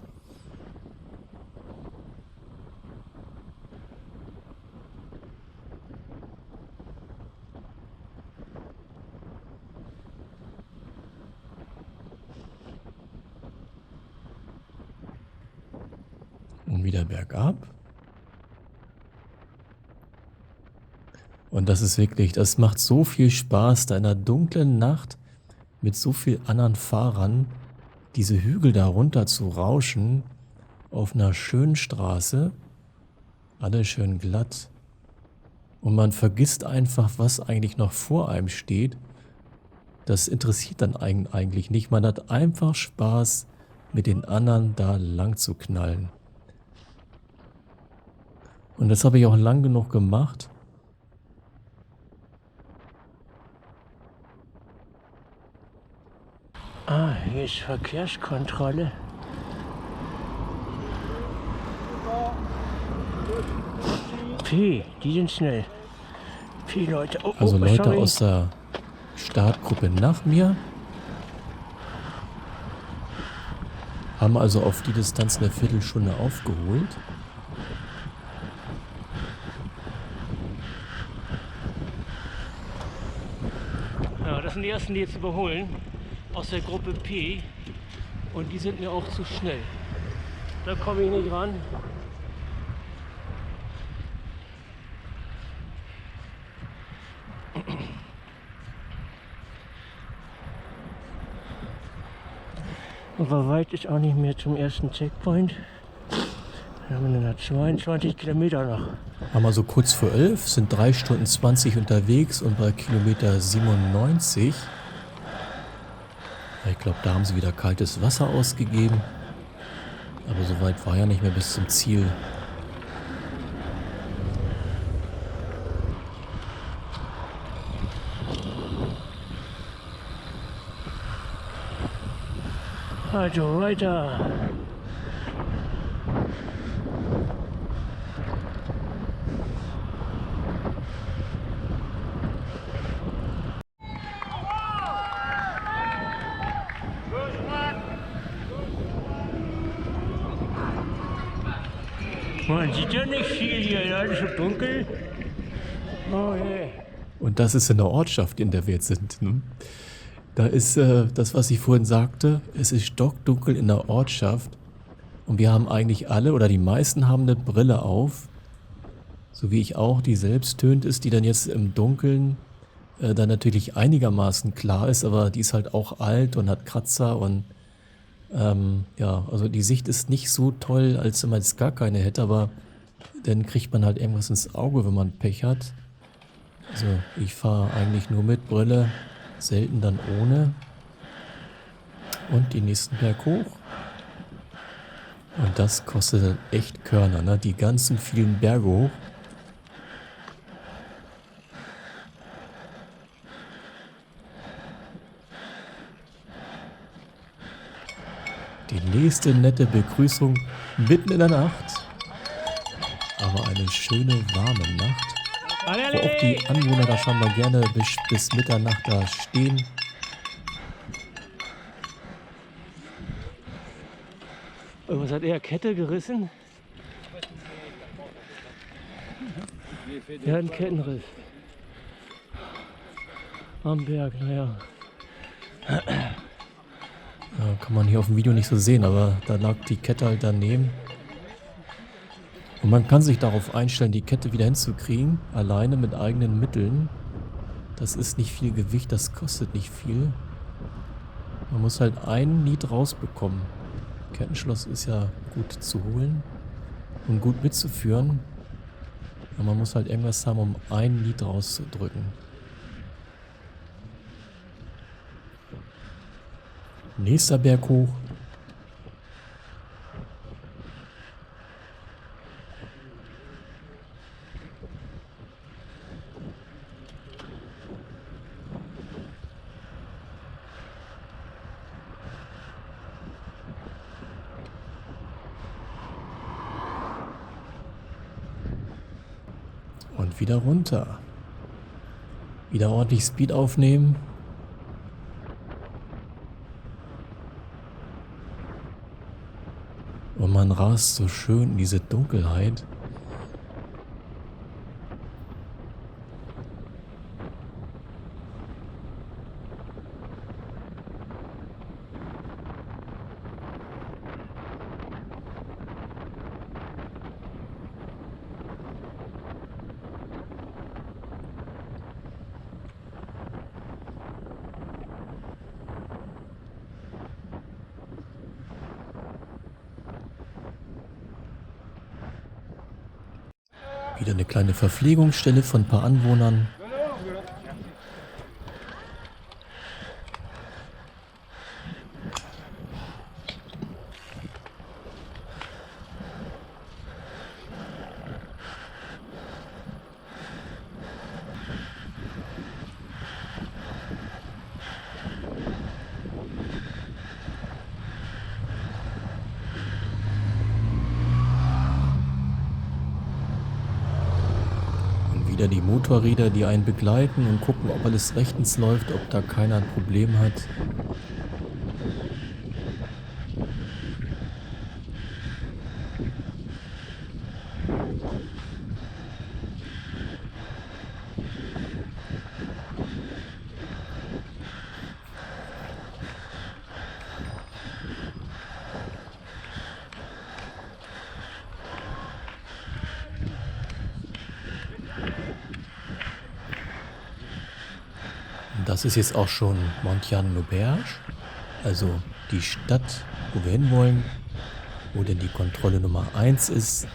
Und wieder bergab. Und das ist wirklich, das macht so viel Spaß, da in einer dunklen Nacht mit so vielen anderen Fahrern diese Hügel da runter zu rauschen auf einer schönen Straße. Alles schön glatt. Und man vergisst einfach, was eigentlich noch vor einem steht. Das interessiert dann eigentlich nicht. Man hat einfach Spaß, mit den anderen da lang zu knallen. Und das habe ich auch lang genug gemacht. Ah, hier ist Verkehrskontrolle. P, die sind schnell. P, Leute. Oh, Also Leute sorry. aus der Startgruppe nach mir haben also auf die Distanz eine Viertelstunde aufgeholt. Ja, das sind die ersten, die jetzt überholen. Aus der Gruppe P. Und die sind mir auch zu schnell. Da komme ich nicht ran. Aber weit ist auch nicht mehr zum ersten Checkpoint. Wir haben nur noch 22 Kilometer noch. Haben also kurz vor 11, sind 3 Stunden 20 unterwegs und bei Kilometer 97. Ich glaube, da haben sie wieder kaltes Wasser ausgegeben. Aber so weit war ja nicht mehr bis zum Ziel. Also weiter. Man sieht ja nicht viel hier, ja, ist so dunkel. Oh je. Und das ist in der Ortschaft, in der wir jetzt sind. Ne? Da ist das, was ich vorhin sagte, es ist stockdunkel in der Ortschaft und wir haben eigentlich alle oder die meisten haben eine Brille auf, so wie ich auch, die selbst tönt ist, die dann jetzt im Dunkeln dann natürlich einigermaßen klar ist, aber die ist halt auch alt und hat Kratzer und ja, also die Sicht ist nicht so toll, als wenn man jetzt gar keine hätte, aber dann kriegt man halt irgendwas ins Auge, wenn man Pech hat. Also ich fahre eigentlich nur mit Brille, selten dann ohne. Und den nächsten Berg hoch. Und das kostet dann echt Körner, ne? Die ganzen vielen Berge hoch. Die nächste nette Begrüßung mitten in der Nacht. Aber eine schöne, warme Nacht. Wo auch die Anwohner da scheinbar gerne bis Mitternacht da stehen. Was hat er? Kette gerissen? Er hat einen Kettenriss. Am Berg, naja. Ja, kann man hier auf dem Video nicht so sehen, aber da lag die Kette halt daneben. Und man kann sich darauf einstellen, die Kette wieder hinzukriegen, alleine mit eigenen Mitteln. Das ist nicht viel Gewicht, das kostet nicht viel. Man muss halt ein Niet rausbekommen. Kettenschloss ist ja gut zu holen und gut mitzuführen. Aber man muss halt irgendwas haben, um ein Niet rauszudrücken. Nächster Berg hoch. Und wieder runter. Wieder ordentlich Speed aufnehmen. Und man rast so schön in diese Dunkelheit. Wieder eine kleine Verpflegungsstelle von ein paar Anwohnern. Wieder die Motorräder, die einen begleiten und gucken, ob alles rechtens läuft, ob da keiner ein Problem hat. Das ist jetzt auch schon Montiano-l'Auberge, also die Stadt, wo wir hinwollen, wo denn die Kontrolle Nummer 1 ist.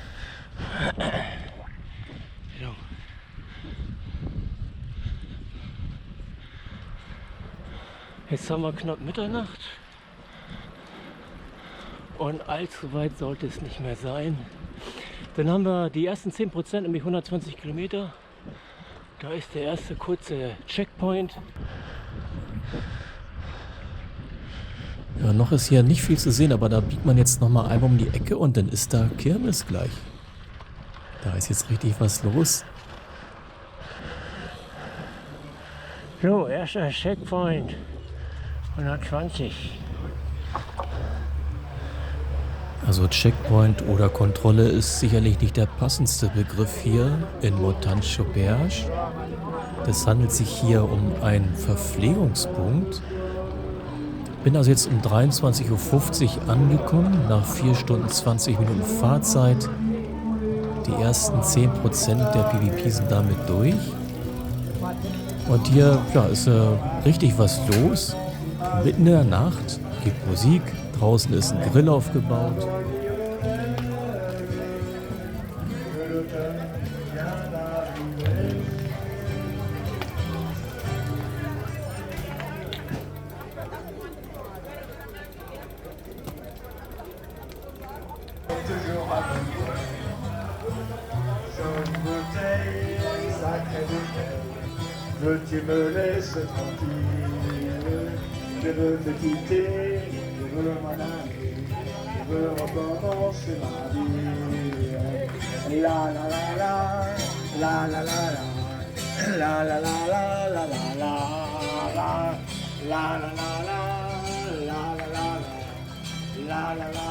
Jetzt haben wir knapp Mitternacht und allzu weit sollte es nicht mehr sein. Dann haben wir die ersten 10%, nämlich 120 Kilometer. Da ist der erste kurze Checkpoint. Ja, noch ist hier nicht viel zu sehen, aber da biegt man jetzt nochmal einmal um die Ecke und dann ist da Kirmes gleich. Da ist jetzt richtig was los. So, erster Checkpoint. 120. Also Checkpoint oder Kontrolle ist sicherlich nicht der passendste Begriff hier in Montagne-l'Auberge. Es handelt sich hier um einen Verpflegungspunkt. Bin also jetzt um 23:50 Uhr angekommen, nach 4 Stunden 20 Minuten Fahrzeit. Die ersten 10% der PvP sind damit durch. Und hier ja, ist richtig was los. Mitten in der Nacht gibt Musik, draußen ist ein Grill aufgebaut. Tu me laisses tranquille, je veux te quitter, je veux m'en aller, je veux recommencer ma vie. La la la la, la la la la, la la la la la la la, la la la la, la la la la, la la la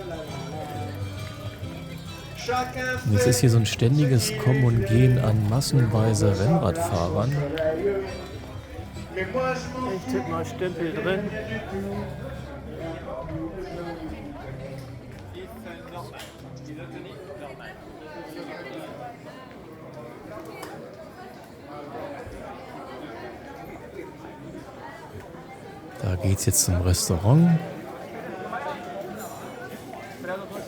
la. Es ist hier so ein ständiges Kommen und Gehen an massenweise Rennradfahrern. Ich tippe mal Stempel drin. Da geht's jetzt zum Restaurant.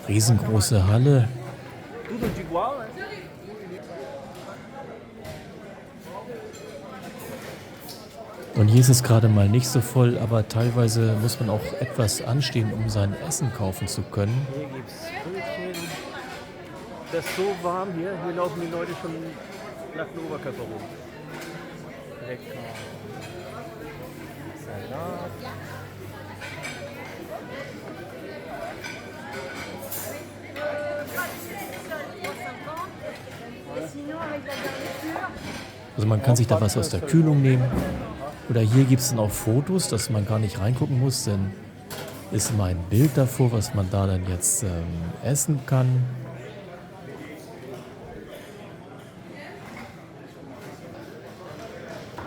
Riesengroße Halle. Und hier ist es gerade mal nicht so voll, aber teilweise muss man auch etwas anstehen, um sein Essen kaufen zu können. Hier gibt es Brötchen. Das ist so warm hier. Hier laufen die Leute schon nackten Oberkörper rum. Lecker. Salat. Also man kann sich da was aus der Kühlung nehmen. Oder hier gibt es dann auch Fotos, dass man gar nicht reingucken muss, denn ist immer ein Bild davor, was man da dann jetzt essen kann.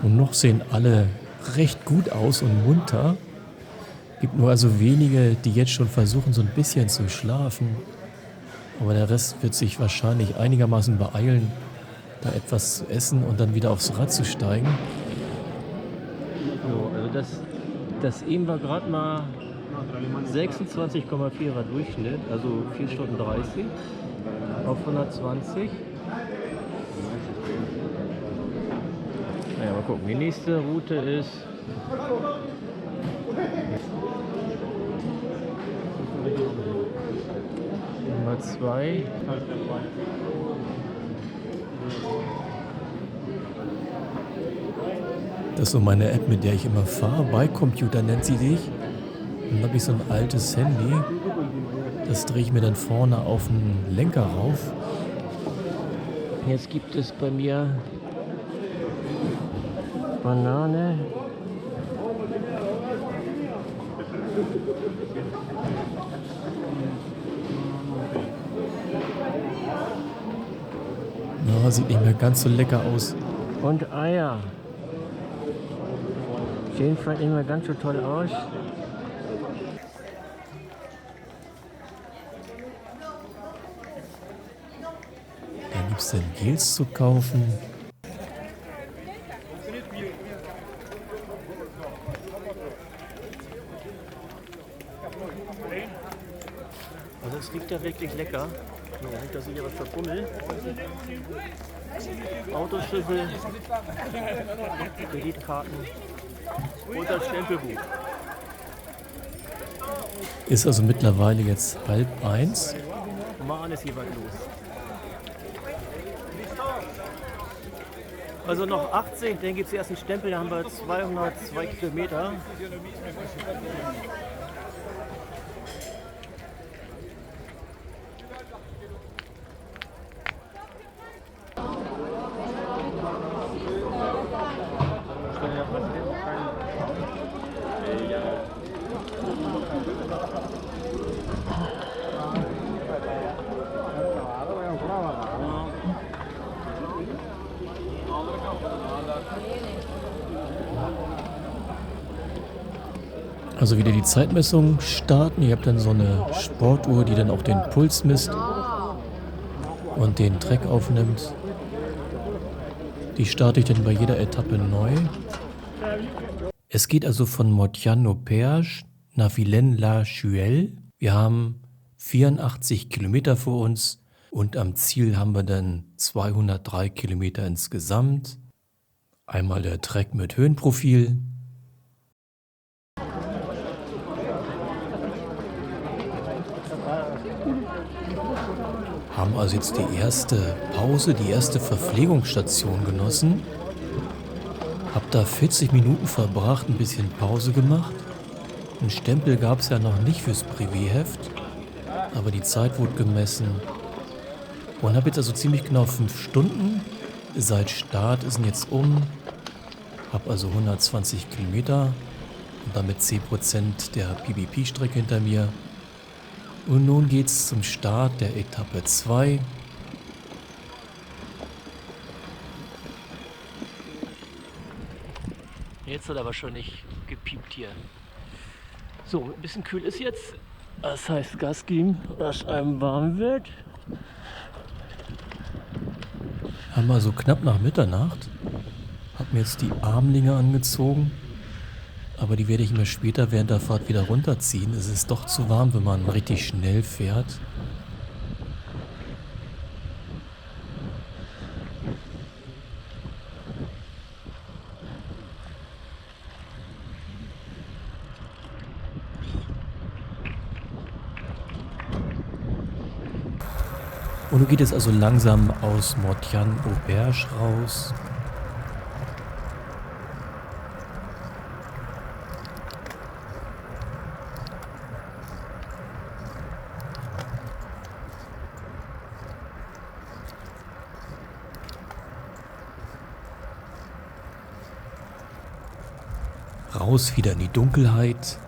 Und noch sehen alle recht gut aus und munter. Gibt nur also wenige, die jetzt schon versuchen, so ein bisschen zu schlafen. Aber der Rest wird sich wahrscheinlich einigermaßen beeilen, da etwas zu essen und dann wieder aufs Rad zu steigen. So, also das eben war gerade mal 26,4er Durchschnitt, also 4 Stunden 30 auf 120. gucken. Die nächste Route ist Nummer 2. Das ist so meine App, mit der ich immer fahre. Bike-Computer nennt sie sich. Dann habe ich so ein altes Handy. Das drehe ich mir dann vorne auf den Lenker rauf. Jetzt gibt es bei mir Banane. Na, sieht nicht mehr ganz so lecker aus. Und Eier. Sehen vielleicht nicht mehr ganz so toll aus. Da gibt es dann Gels zu kaufen. Also es riecht ja wirklich lecker. So, nicht, dass ich hier was verbummel. Autoschlüssel, Kreditkarten und das Stempelbuch. Ist also mittlerweile jetzt 12:30. Mann, ist hier was los. Also noch 18, dann gibt es erst einen Stempel, da haben wir 202 Kilometer. Also wieder die Zeitmessung starten. Ihr habt dann so eine Sportuhr, die dann auch den Puls misst und den Track aufnimmt. Die starte ich dann bei jeder Etappe neu. Es geht also von Mortian-au-Perche nach Vilaine-la-Juelle. Wir haben 84 Kilometer vor uns und am Ziel haben wir dann 203 Kilometer insgesamt. Einmal der Track mit Höhenprofil. Haben also jetzt die erste Pause, die erste Verpflegungsstation genossen. Hab da 40 Minuten verbracht, ein bisschen Pause gemacht. Einen Stempel gab es ja noch nicht fürs Privéheft, aber die Zeit wurde gemessen. Und habe jetzt also ziemlich genau 5 Stunden. Seit Start ist jetzt Hab also 120 Kilometer und damit 10% der PBP-Strecke hinter mir. Und nun geht's zum Start der Etappe 2. Jetzt hat aber schon nicht gepiept hier. So, ein bisschen kühl ist jetzt. Das heißt Gas geben, dass einem warm wird. Haben wir so knapp nach Mitternacht. Hab mir jetzt die Armlinge angezogen. Aber die werde ich mir später während der Fahrt wieder runterziehen. Es ist doch zu warm, wenn man richtig schnell fährt. Und nun geht es also langsam aus Mortian-au-Perche raus. Raus wieder in die Dunkelheit.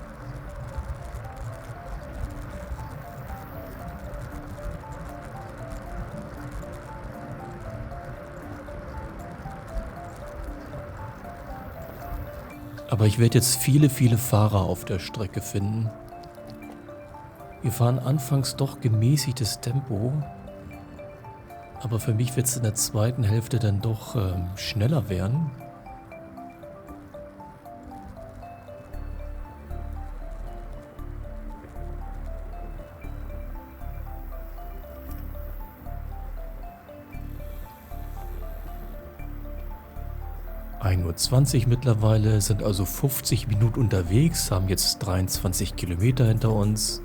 Aber ich werde jetzt viele, viele Fahrer auf der Strecke finden. Wir fahren anfangs doch gemäßigtes Tempo. Aber für mich wird es in der zweiten Hälfte dann doch schneller werden. 1:20 Uhr mittlerweile, sind also 50 Minuten unterwegs, haben jetzt 23 Kilometer hinter uns.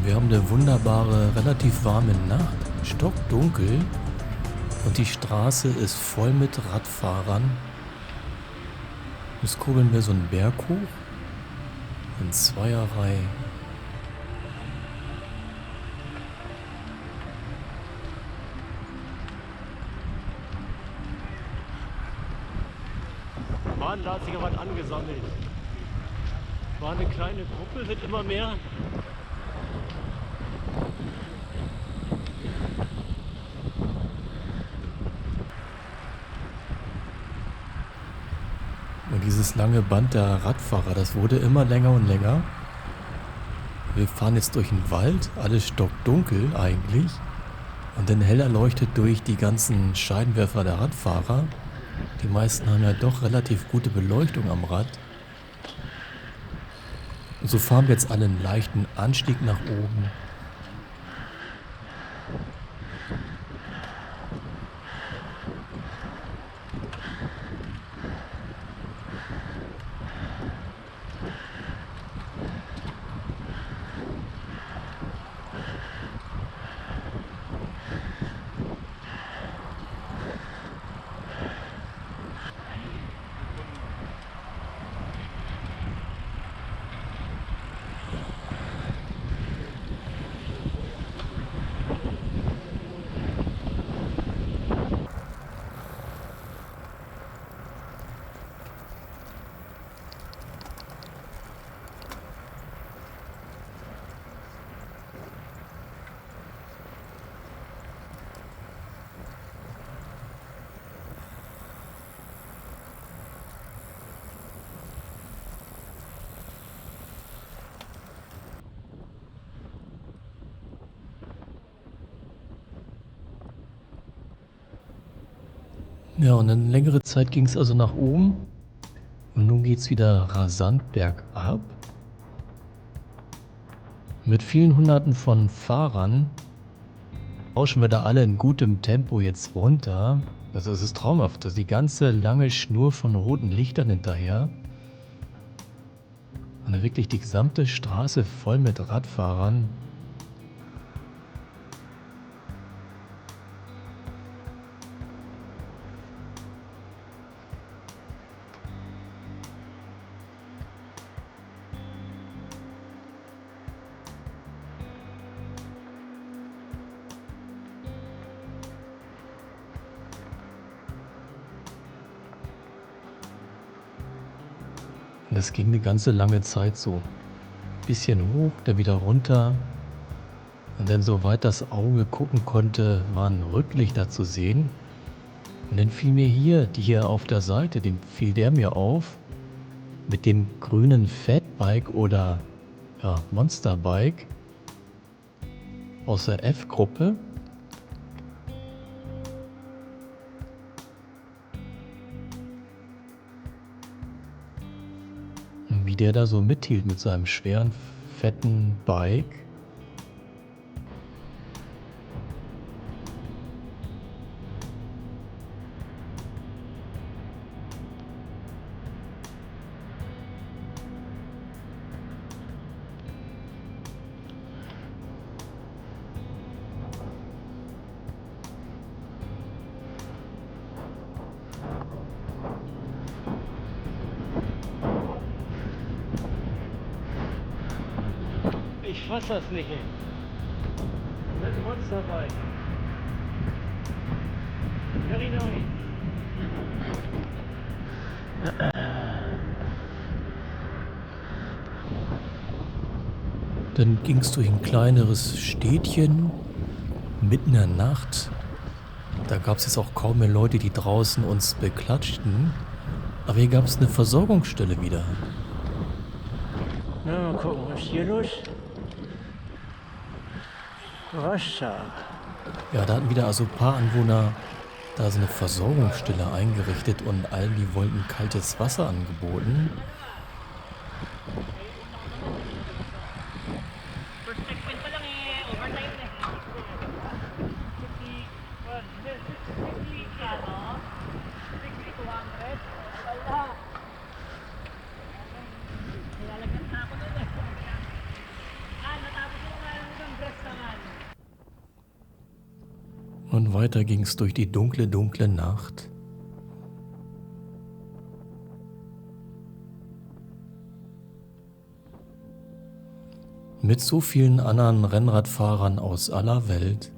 Wir haben eine wunderbare, relativ warme Nacht, stockdunkel und die Straße ist voll mit Radfahrern. Jetzt kurbeln wir so einen Berg hoch in Zweierreihe. Mann, da hat sich ja was angesammelt. War eine kleine Gruppe, wird immer mehr. Und dieses lange Band der Radfahrer, das wurde immer länger und länger. Wir fahren jetzt durch den Wald, alles stockdunkel eigentlich. Und dann hell erleuchtet durch die ganzen Scheinwerfer der Radfahrer. Die meisten haben ja doch relativ gute Beleuchtung am Rad. Und so fahren wir jetzt alle einen leichten Anstieg nach oben. Ja, und dann längere Zeit ging es also nach oben. Und nun geht es wieder rasant bergab. Mit vielen Hunderten von Fahrern rauschen wir da alle in gutem Tempo jetzt runter. Also es ist traumhaft. Also die ganze lange Schnur von roten Lichtern hinterher. Und dann wirklich die gesamte Straße voll mit Radfahrern. Und das ging eine ganze lange Zeit so. Bisschen hoch, dann wieder runter. Und dann, soweit das Auge gucken konnte, waren Rücklichter zu sehen. Und dann fiel mir hier auf der Seite, fiel der mir auf, mit dem grünen Fatbike oder ja, Monsterbike aus der F-Gruppe. Und wie der da so mithielt mit seinem schweren, fetten Bike. Ich fass das nicht hin. Mit dem Monsterbike. Very nice. Dann ging es durch ein kleineres Städtchen mitten in der Nacht. Da gab es jetzt auch kaum mehr Leute, die draußen uns beklatschten. Aber hier gab es eine Versorgungsstelle wieder. Na, mal gucken, was ist hier los? Wasser. Ja, da hatten wieder also ein paar Anwohner da so eine Versorgungsstelle eingerichtet und allen, die wollten, kaltes Wasser angeboten. Und weiter ging es durch die dunkle, dunkle Nacht. Mit so vielen anderen Rennradfahrern aus aller Welt.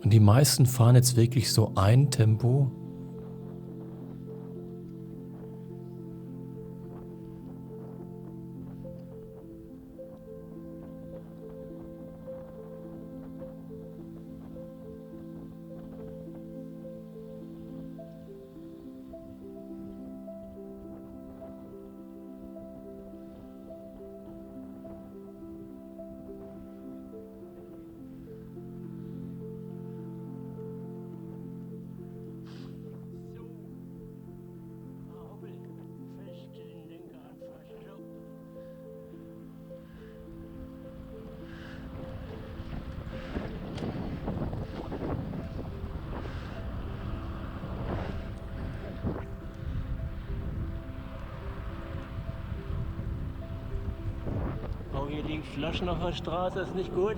Und die meisten fahren jetzt wirklich so ein Tempo. Oh, hier liegen Flaschen auf der Straße, ist nicht gut.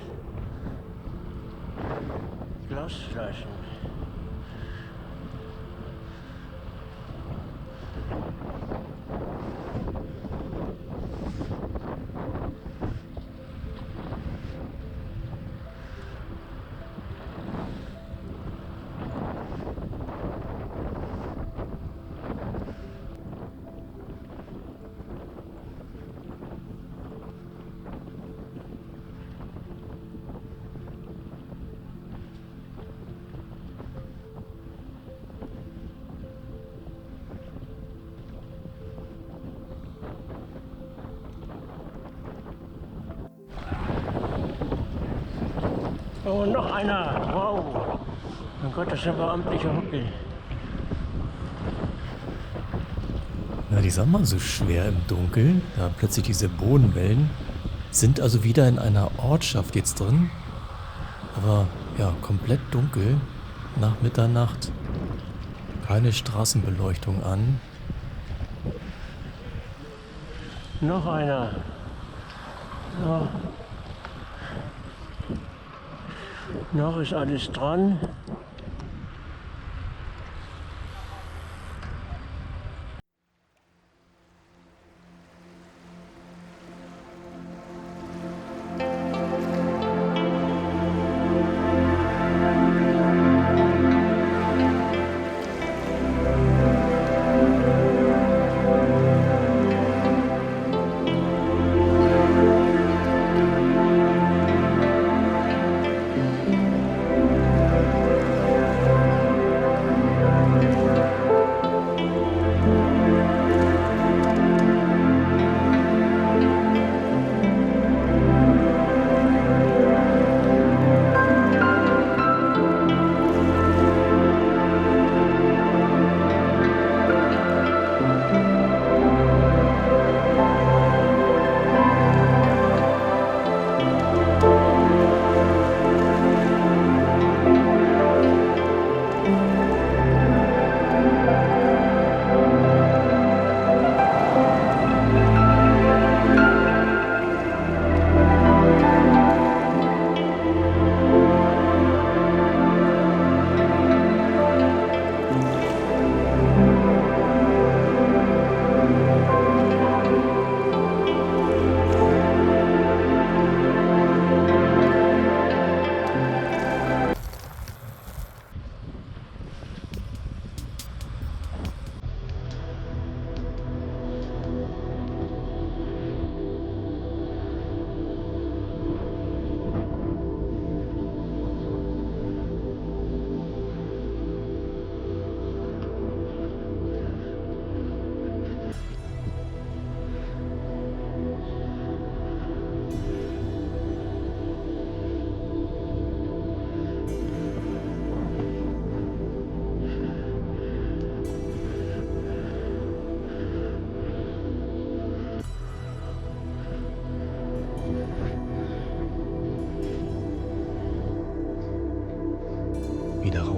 Glasflaschen. Oh, noch einer. Wow. Mein Gott, das ist aber amtlicher Huckel. Na, die sind mal so schwer im Dunkeln. Da plötzlich diese Bodenwellen. Sind also wieder in einer Ortschaft jetzt drin. Aber ja, komplett dunkel. Nach Mitternacht. Keine Straßenbeleuchtung an. Noch einer. Ja. Noch ist alles dran.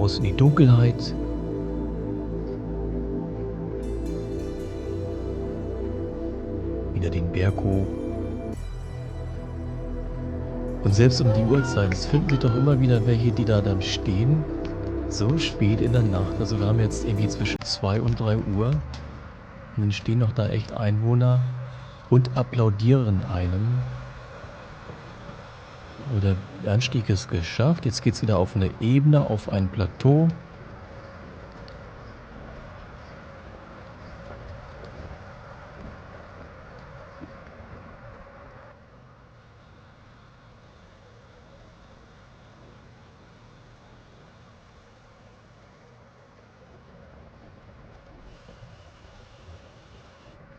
raus in die Dunkelheit. Wieder den Berg hoch. Und selbst um die Uhrzeit, es finden sich doch immer wieder welche, die da dann stehen, so spät in der Nacht. Also wir haben jetzt irgendwie zwischen 2 und 3 Uhr. Und dann stehen noch da echt Einwohner und applaudieren einem. Der Anstieg ist geschafft. Jetzt geht es wieder auf eine Ebene, auf ein Plateau.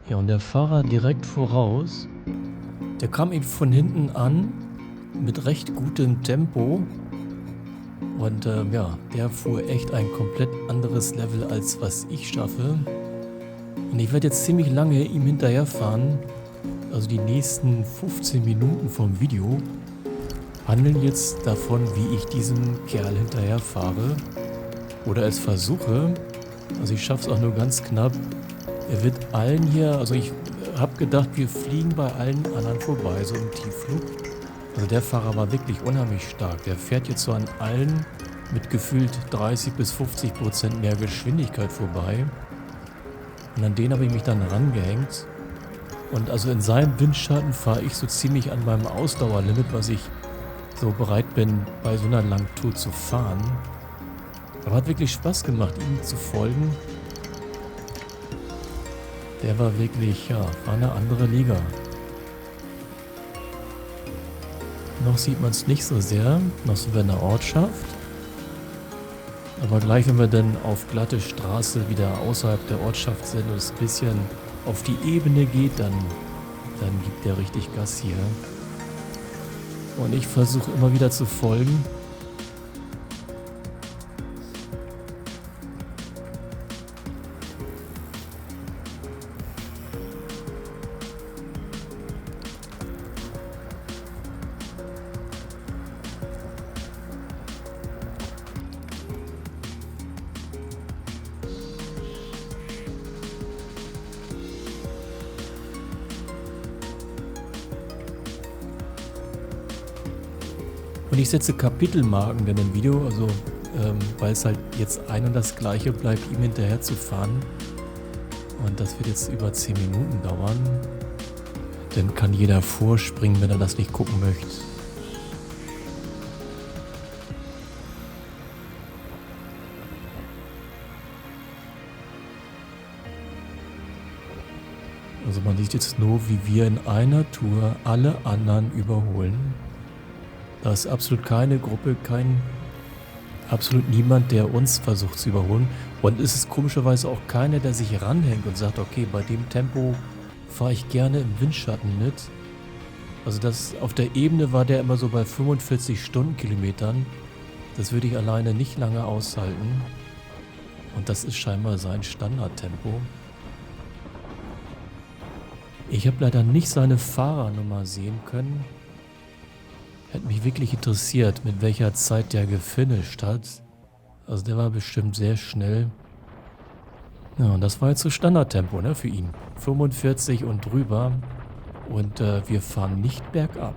Ja, und der Fahrer direkt voraus, der kam eben von hinten an mit recht gutem Tempo und ja, der fuhr echt ein komplett anderes Level als was ich schaffe. Und ich werde jetzt ziemlich lange ihm hinterherfahren, also die nächsten 15 Minuten vom Video handeln jetzt davon, wie ich diesem Kerl hinterherfahre oder es versuche. Also ich schaffe es auch nur ganz knapp. Er wird allen hier, also ich habe gedacht, wir fliegen bei allen anderen vorbei, so im Tiefflug. Also der Fahrer war wirklich unheimlich stark. Der fährt jetzt so an allen mit gefühlt 30 bis 50% mehr Geschwindigkeit vorbei. Und an den habe ich mich dann rangehängt. Und also in seinem Windschatten fahre ich so ziemlich an meinem Ausdauerlimit, was ich so bereit bin, bei so einer langen Tour zu fahren. Aber hat wirklich Spaß gemacht, ihm zu folgen. Der war wirklich, ja, war eine andere Liga. Noch sieht man es nicht so sehr, noch sind wir in der Ortschaft. Aber gleich, wenn wir dann auf glatte Straße wieder außerhalb der Ortschaft sind und es ein bisschen auf die Ebene geht, dann gibt der richtig Gas hier. Und ich versuche immer wieder zu folgen. Und ich setze Kapitelmarken in dem Video, also weil es halt jetzt ein und das gleiche bleibt, ihm hinterher zu fahren. Und das wird jetzt über 10 Minuten dauern. Dann kann jeder vorspringen, wenn er das nicht gucken möchte. Also man sieht jetzt nur, wie wir in einer Tour alle anderen überholen. Da ist absolut keine Gruppe, absolut niemand, der uns versucht zu überholen. Und es ist komischerweise auch keiner, der sich ranhängt und sagt, okay, bei dem Tempo fahre ich gerne im Windschatten mit. Also das auf der Ebene war der immer so bei 45 Stundenkilometern. Das würde ich alleine nicht lange aushalten. Und das ist scheinbar sein Standardtempo. Ich habe leider nicht seine Fahrernummer sehen können. Hätte mich wirklich interessiert, mit welcher Zeit der gefinisht hat. Also der war bestimmt sehr schnell. Ja, und das war jetzt so Standardtempo, ne, für ihn. 45 und drüber. Und wir fahren nicht bergab.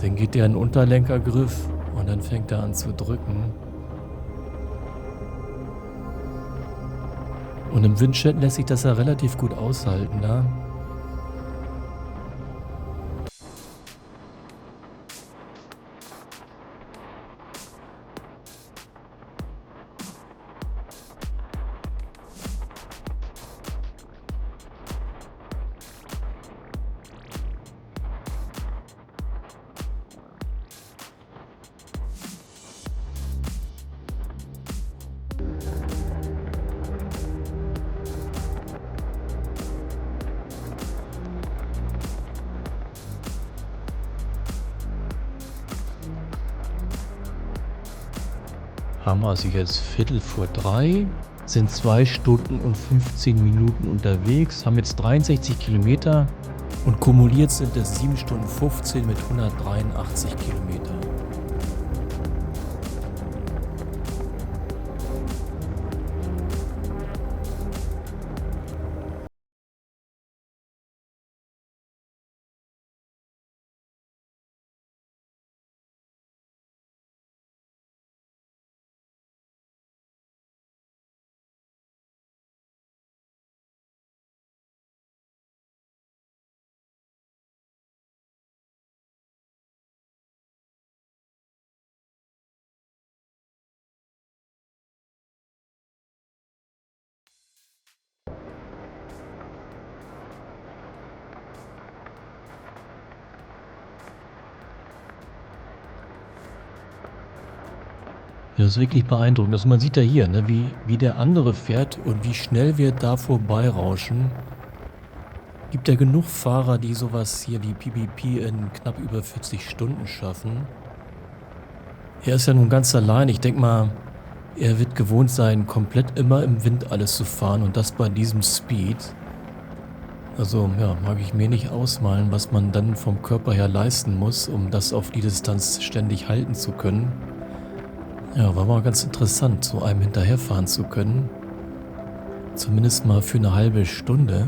Dann geht der in den Unterlenkergriff und dann fängt er an zu drücken. Und im Windschatten lässt sich das ja relativ gut aushalten, da. Haben also jetzt 2:15, sind 2 Stunden und 15 Minuten unterwegs, haben jetzt 63 Kilometer Und kumuliert sind es 7 Stunden 15 mit 183 Kilometer. Ja, das ist wirklich beeindruckend. Also man sieht ja hier, ne, wie der andere fährt und wie schnell wir da vorbeirauschen. Gibt ja genug Fahrer, die sowas hier wie PPP in knapp über 40 Stunden schaffen. Er ist ja nun ganz allein. Ich denke mal, er wird gewohnt sein, komplett immer im Wind alles zu fahren und das bei diesem Speed. Also, ja, mag ich mir nicht ausmalen, was man dann vom Körper her leisten muss, um das auf die Distanz ständig halten zu können. Ja, war mal ganz interessant, so einem hinterherfahren zu können. Zumindest mal für eine halbe Stunde.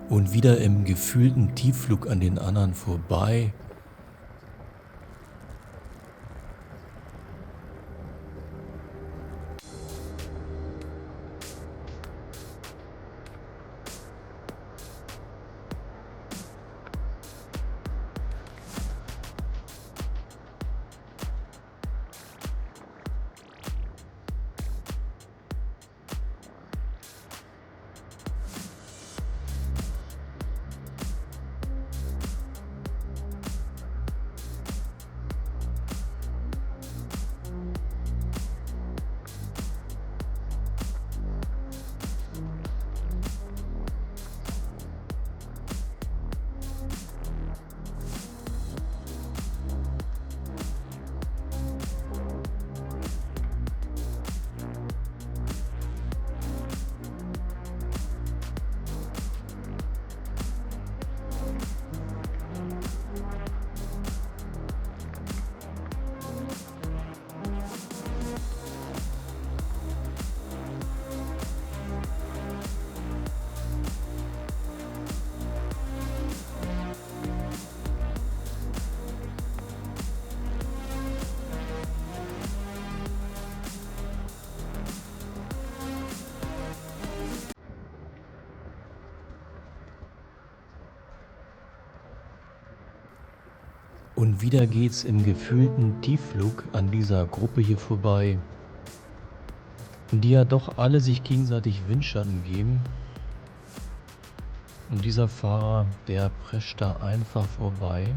Und wieder im gefühlten Tiefflug an den anderen vorbei. Und wieder geht's im gefühlten Tiefflug an dieser Gruppe hier vorbei, die ja doch alle sich gegenseitig Windschatten geben. Und dieser Fahrer, der prescht da einfach vorbei.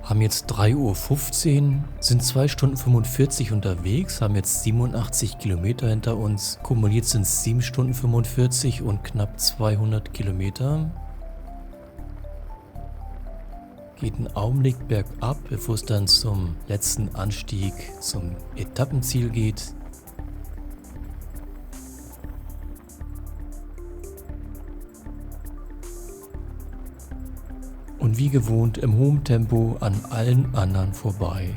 Haben jetzt 3:15 Uhr, sind 2 Stunden 45 unterwegs, haben jetzt 87 Kilometer hinter uns. Kumuliert sind es 7 Stunden 45 und knapp 200 Kilometer. Geht einen Augenblick bergab, bevor es dann zum letzten Anstieg zum Etappenziel geht. Und wie gewohnt im hohen Tempo an allen anderen vorbei.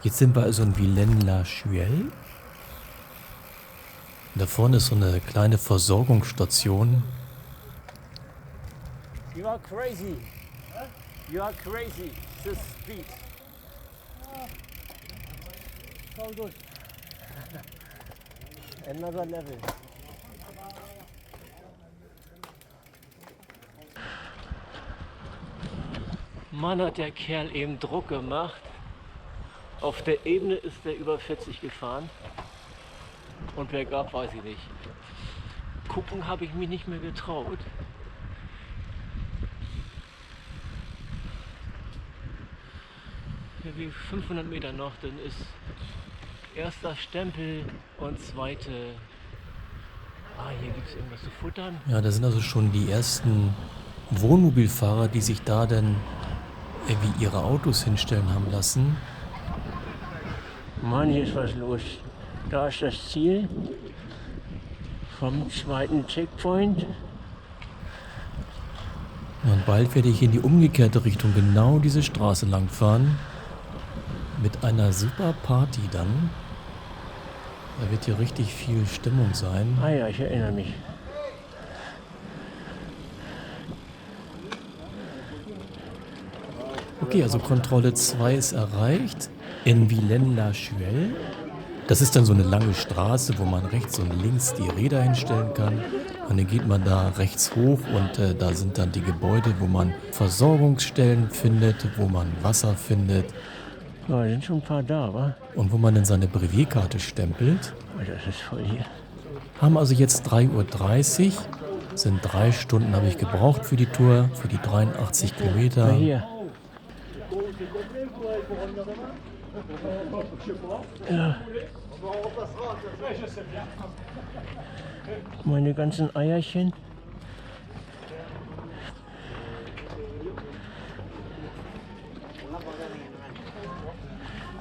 Jetzt sind wir also in Vilaine-la-Chuelle. Da vorne ist so eine kleine Versorgungsstation. You are crazy. You are crazy. This speed. So good. Another level. Mann, hat der Kerl eben Druck gemacht. Auf der Ebene ist der über 40 gefahren. Und bergab weiß ich nicht. Gucken habe ich mich nicht mehr getraut. Ja, wie 500 Meter noch, dann ist erster Stempel und zweite. Hier gibt es irgendwas zu futtern. Ja, da sind also schon die ersten Wohnmobilfahrer, die sich da dann irgendwie ihre Autos hinstellen haben lassen. Mann, hier ist was los. Da ist das Ziel vom zweiten Checkpoint. Und bald werde ich in die umgekehrte Richtung genau diese Straße lang fahren. Mit einer super Party dann. Da wird hier richtig viel Stimmung sein. Ah ja, ich erinnere mich. Okay, also Kontrolle 2 ist erreicht. In Vilaine-la-Chuelle. Das ist dann so eine lange Straße, wo man rechts und links die Räder hinstellen kann. Und dann geht man da rechts hoch und da sind dann die Gebäude, wo man Versorgungsstellen findet, wo man Wasser findet Ja, sind schon ein paar da, wa? und wo man dann seine Brevetkarte stempelt. Oh, das ist voll hier. Haben also jetzt 3:30 Uhr. Sind 3 Stunden habe ich gebraucht für die Tour, für die 83 Kilometer. Hier. Ja. Meine ganzen Eierchen.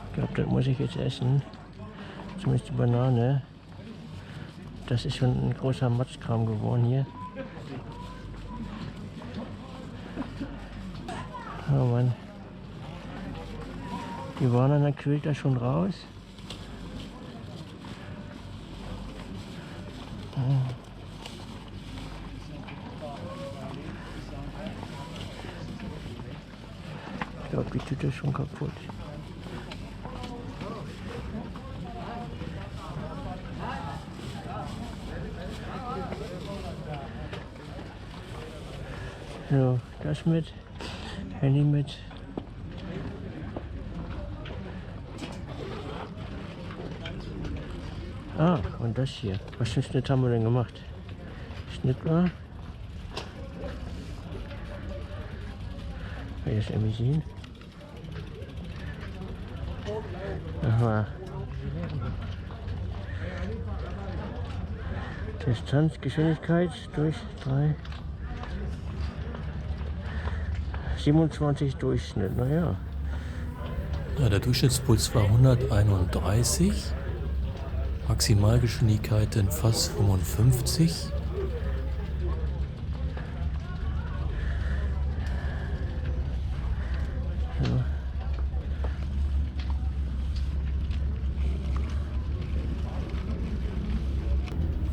Ich glaube, das muss ich jetzt essen. Zumindest die Banane. Das ist schon ein großer Matschkram geworden hier. Oh Mann. Die Banane quillt da schon raus. Ich glaube, die Tüte ist schon kaputt. So, das mit, Handy mit. Ah, und das hier. Was für einen Schnitt haben wir denn gemacht? Schnitt war. Kann ich das irgendwie sehen? Aha. Distanz, Geschwindigkeit durch 3. 27 Durchschnitt, naja. Ja, der Durchschnittspuls war 131. Maximalgeschwindigkeit in fast 55. Ja.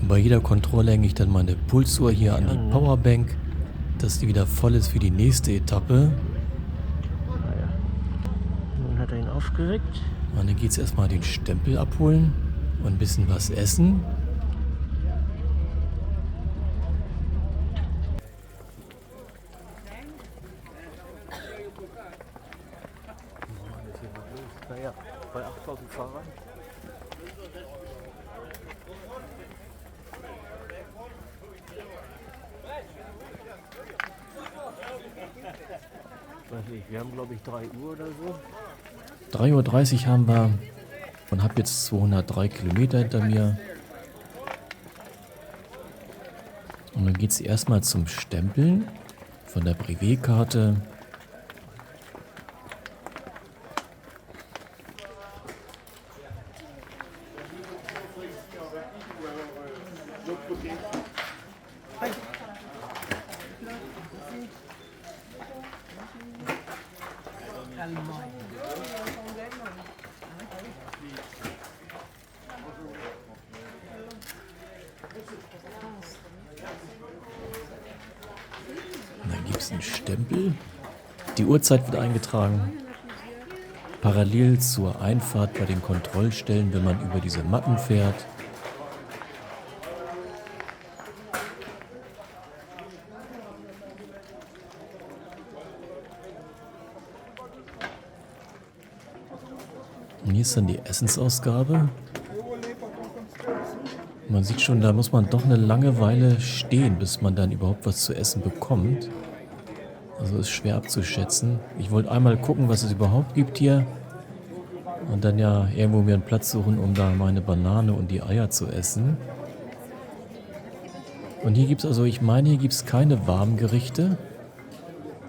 Bei jeder Kontrolle hänge ich dann meine Pulsuhr hier an die Powerbank, dass die wieder voll ist für die nächste Etappe. Naja. Nun hat er ihn aufgeregt. Und dann geht es erstmal den Stempel abholen und ein bisschen was essen. Naja, bei 8000 Fahrern. Weiß nicht, wir haben glaube ich 3 Uhr oder so. 3:30 Uhr haben wir und habe jetzt 203 Kilometer hinter mir. Und dann geht es erstmal zum Stempeln von der Brevetkarte. Und dann gibt es einen Stempel. Die Uhrzeit wird eingetragen. Parallel zur Einfahrt bei den Kontrollstellen, wenn man über diese Matten fährt. hier ist dann die Essensausgabe. Man sieht schon, da muss man doch eine lange Weile stehen, bis man dann überhaupt was zu essen bekommt. Also ist schwer abzuschätzen. Ich wollte einmal gucken, was es überhaupt gibt hier. Und dann ja irgendwo mir einen Platz suchen, um da meine Banane und die Eier zu essen. Und hier gibt es, also ich meine, hier gibt es keine warmen Gerichte.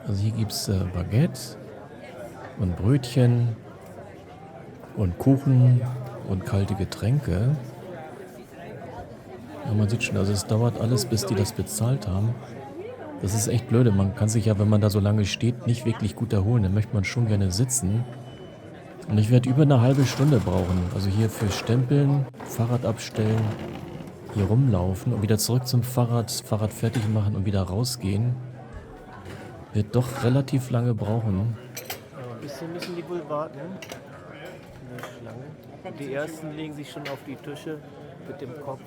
Also hier gibt es Baguette und Brötchen und Kuchen und kalte Getränke. Ja, man sieht schon, also es dauert alles, bis die das bezahlt haben. Das ist echt blöde. Man kann sich ja, wenn man da so lange steht, nicht wirklich gut erholen. Dann möchte man schon gerne sitzen. Und ich werde über eine halbe Stunde brauchen. Also hier für Stempeln, Fahrrad abstellen, hier rumlaufen und wieder zurück zum Fahrrad fertig machen und wieder rausgehen. Wird doch relativ lange brauchen. Ja, ein bisschen müssen die wohl warten. In der Schlange. Die ersten legen sich schon auf die Tische mit dem Kopf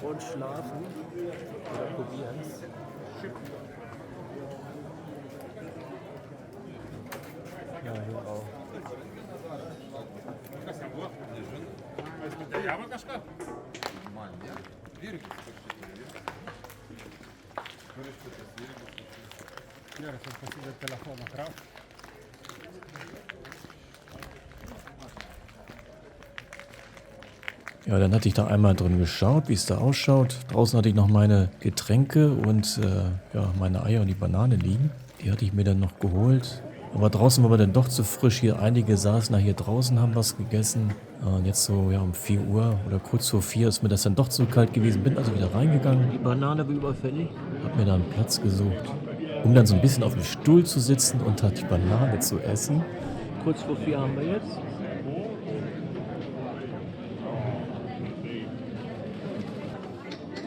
und schlafen. Oder probieren es. Ja, hier auch. Ja, dann hatte ich da einmal drin geschaut, wie es da ausschaut. Draußen hatte ich noch meine Getränke und ja, meine Eier und die Banane liegen. Die hatte ich mir dann noch geholt. Aber draußen war mir dann doch zu frisch. Hier einige saßen da hier draußen, haben was gegessen. Und jetzt so ja um 4 Uhr oder kurz vor 4 ist mir das dann doch zu kalt gewesen. Bin also wieder reingegangen. Die Banane war überfällig. Hab mir da einen Platz gesucht, um dann so ein bisschen auf dem Stuhl zu sitzen und halt die Banane zu essen. Kurz vor 4 haben wir jetzt.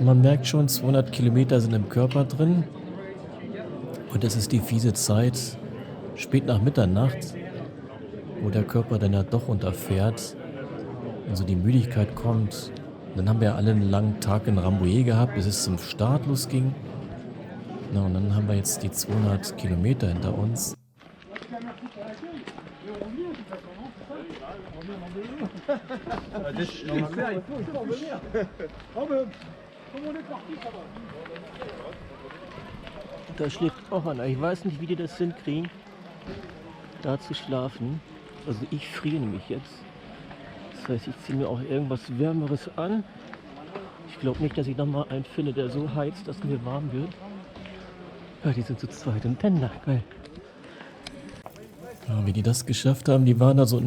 Man merkt schon, 200 Kilometer sind im Körper drin. Und es ist die fiese Zeit, spät nach Mitternacht, wo der Körper dann ja doch runterfährt und so die Müdigkeit kommt. Und dann haben wir ja alle einen langen Tag in Rambouillet gehabt, bis es zum Start losging. Na, und dann haben wir jetzt die 200 Kilometer hinter uns. Da schläft auch einer. Ich weiß nicht, wie die das hinkriegen, da zu schlafen. Also ich friere nämlich jetzt. Das heißt, ich ziehe mir auch irgendwas Wärmeres an. Ich glaube nicht, dass ich nochmal einen finde, der so heizt, dass mir warm wird. Ja, die sind zu zweit im Tender. Geil. Ja, wie die das geschafft haben, die waren da so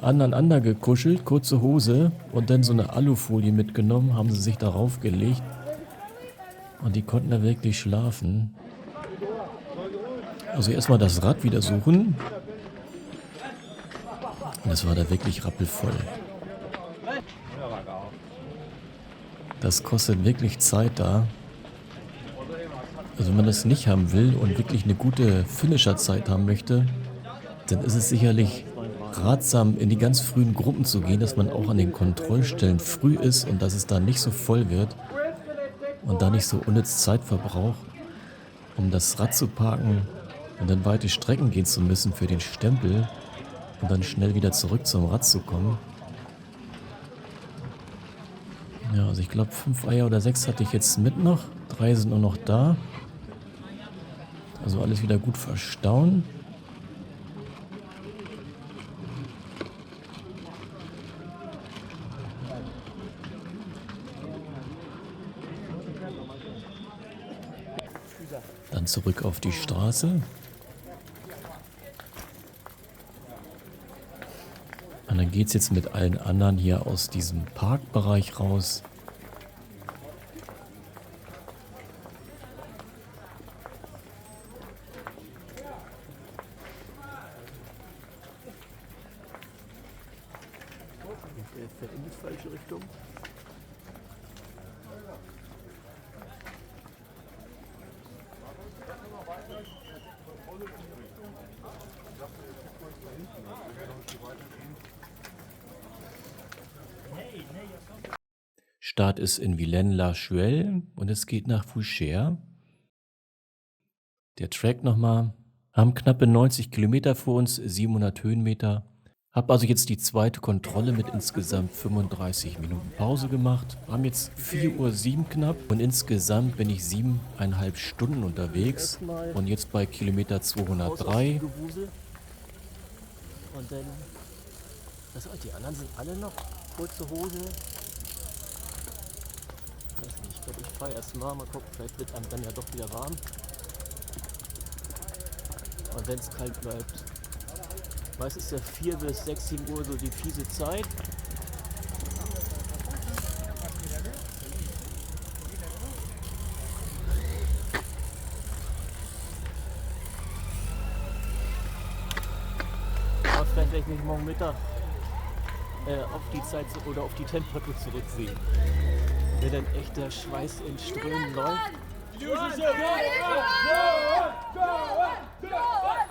aneinander gekuschelt, kurze Hose und dann so eine Alufolie mitgenommen, haben sie sich darauf gelegt und die konnten da wirklich schlafen. Also erstmal das Rad wieder suchen und es war da wirklich rappelvoll. Das kostet wirklich Zeit da. Also wenn man das nicht haben will und wirklich eine gute Finisher-Zeit haben möchte, dann ist es sicherlich ratsam, in die ganz frühen Gruppen zu gehen, dass man auch an den Kontrollstellen früh ist und dass es da nicht so voll wird und da nicht so unnütz Zeit verbraucht, um das Rad zu parken und dann weite Strecken gehen zu müssen für den Stempel und dann schnell wieder zurück zum Rad zu kommen. Ja, also ich glaube 5 Eier oder 6 hatte ich jetzt mit noch, 3 sind nur noch da. Also alles wieder gut verstauen. Dann zurück auf die Straße. Und dann geht es jetzt mit allen anderen hier aus diesem Parkbereich raus. Der fährt in die falsche Richtung. Start ist in Vilaine-la-Juelle und es geht nach Foucher. Der Track nochmal. Haben knappe 90 Kilometer vor uns, 700 Höhenmeter. Hab also jetzt die zweite Kontrolle mit insgesamt 35 Minuten Pause gemacht. Haben jetzt 4:07 Uhr knapp und insgesamt bin ich 7,5 Stunden unterwegs. Erstmal Und jetzt bei Kilometer raus aus dem 203. Gewusel. Und dann. Die anderen sind alle noch kurze Hose. Ich weiß nicht, ich glaube, ich fahre erst mal gucken, vielleicht wird einem dann ja doch wieder warm. Und wenn es kalt bleibt. Meistens ist ja 4 bis 6, 7 Uhr so die fiese Zeit. Aber vielleicht werde ich mich morgen Mittag auf die Zeit oder auf die Temperatur zurücksehen. Wenn dann echt der Schweiß in Strömen läuft.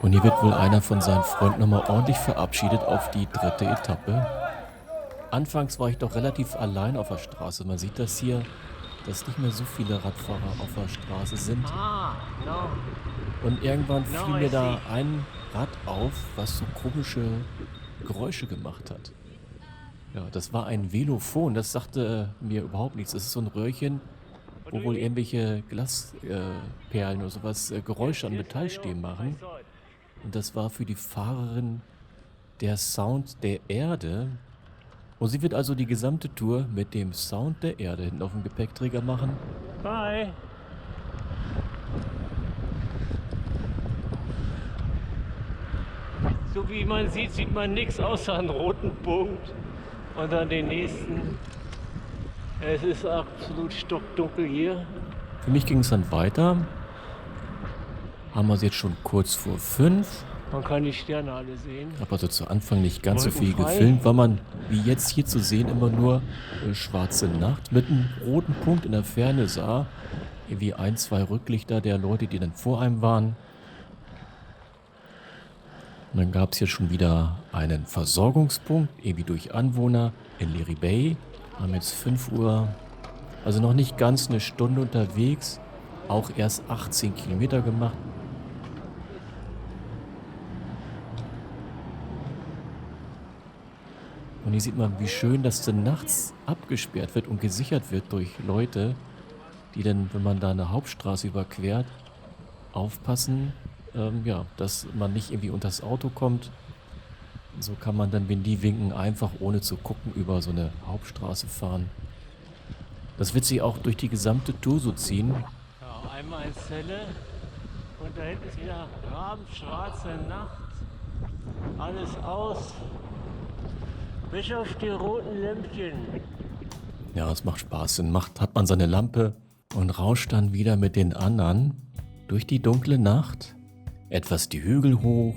Und hier wird wohl einer von seinen Freunden nochmal ordentlich verabschiedet auf die dritte Etappe. Anfangs war ich doch relativ allein auf der Straße. Man sieht das hier, dass nicht mehr so viele Radfahrer auf der Straße sind. Ah, genau. Und irgendwann No, fiel I mir da see. ein Rad auf, was so komische Geräusche gemacht hat. Ja, das war ein Velophon, das sagte mir überhaupt nichts. Das ist so ein Röhrchen, wo wohl irgendwelche Glasperlen oder sowas Geräusche an Metallstäben machen. Und das war für die Fahrerin der Sound der Erde. Und sie wird also die gesamte Tour mit dem Sound der Erde hinten auf dem Gepäckträger machen. Hi. So wie man sieht, sieht man nichts außer einen roten Punkt und dann den nächsten. Es ist absolut stockdunkel hier. Für mich ging es dann weiter. Haben wir es jetzt schon kurz vor 5. Man kann die Sterne alle sehen. Habe also zu Anfang nicht ganz so viel Wolkenfrei. gefilmt, weil man, wie jetzt hier zu sehen, immer nur schwarze Nacht mit einem roten Punkt in der Ferne sah. Irgendwie 1, 2 Rücklichter der Leute, die dann vor einem waren. Und dann gab es hier schon wieder einen Versorgungspunkt, irgendwie durch Anwohner in Leary Bay. Haben jetzt 5 Uhr, also noch nicht ganz eine Stunde unterwegs. Auch erst 18 Kilometer gemacht. Und hier sieht man, wie schön das dann nachts abgesperrt wird und gesichert wird durch Leute, die dann, wenn man da eine Hauptstraße überquert, aufpassen, dass man nicht irgendwie unter das Auto kommt. So kann man dann, wenn die winken, einfach ohne zu gucken über so eine Hauptstraße fahren. Das wird sich auch durch die gesamte Tour so ziehen. Ja, einmal in Celle und da hinten ist wieder rabenschwarze Nacht. Alles aus. Bis auf die roten Lämpchen. Ja, es macht Spaß. Dann hat man seine Lampe und rauscht dann wieder mit den anderen durch die dunkle Nacht, etwas die Hügel hoch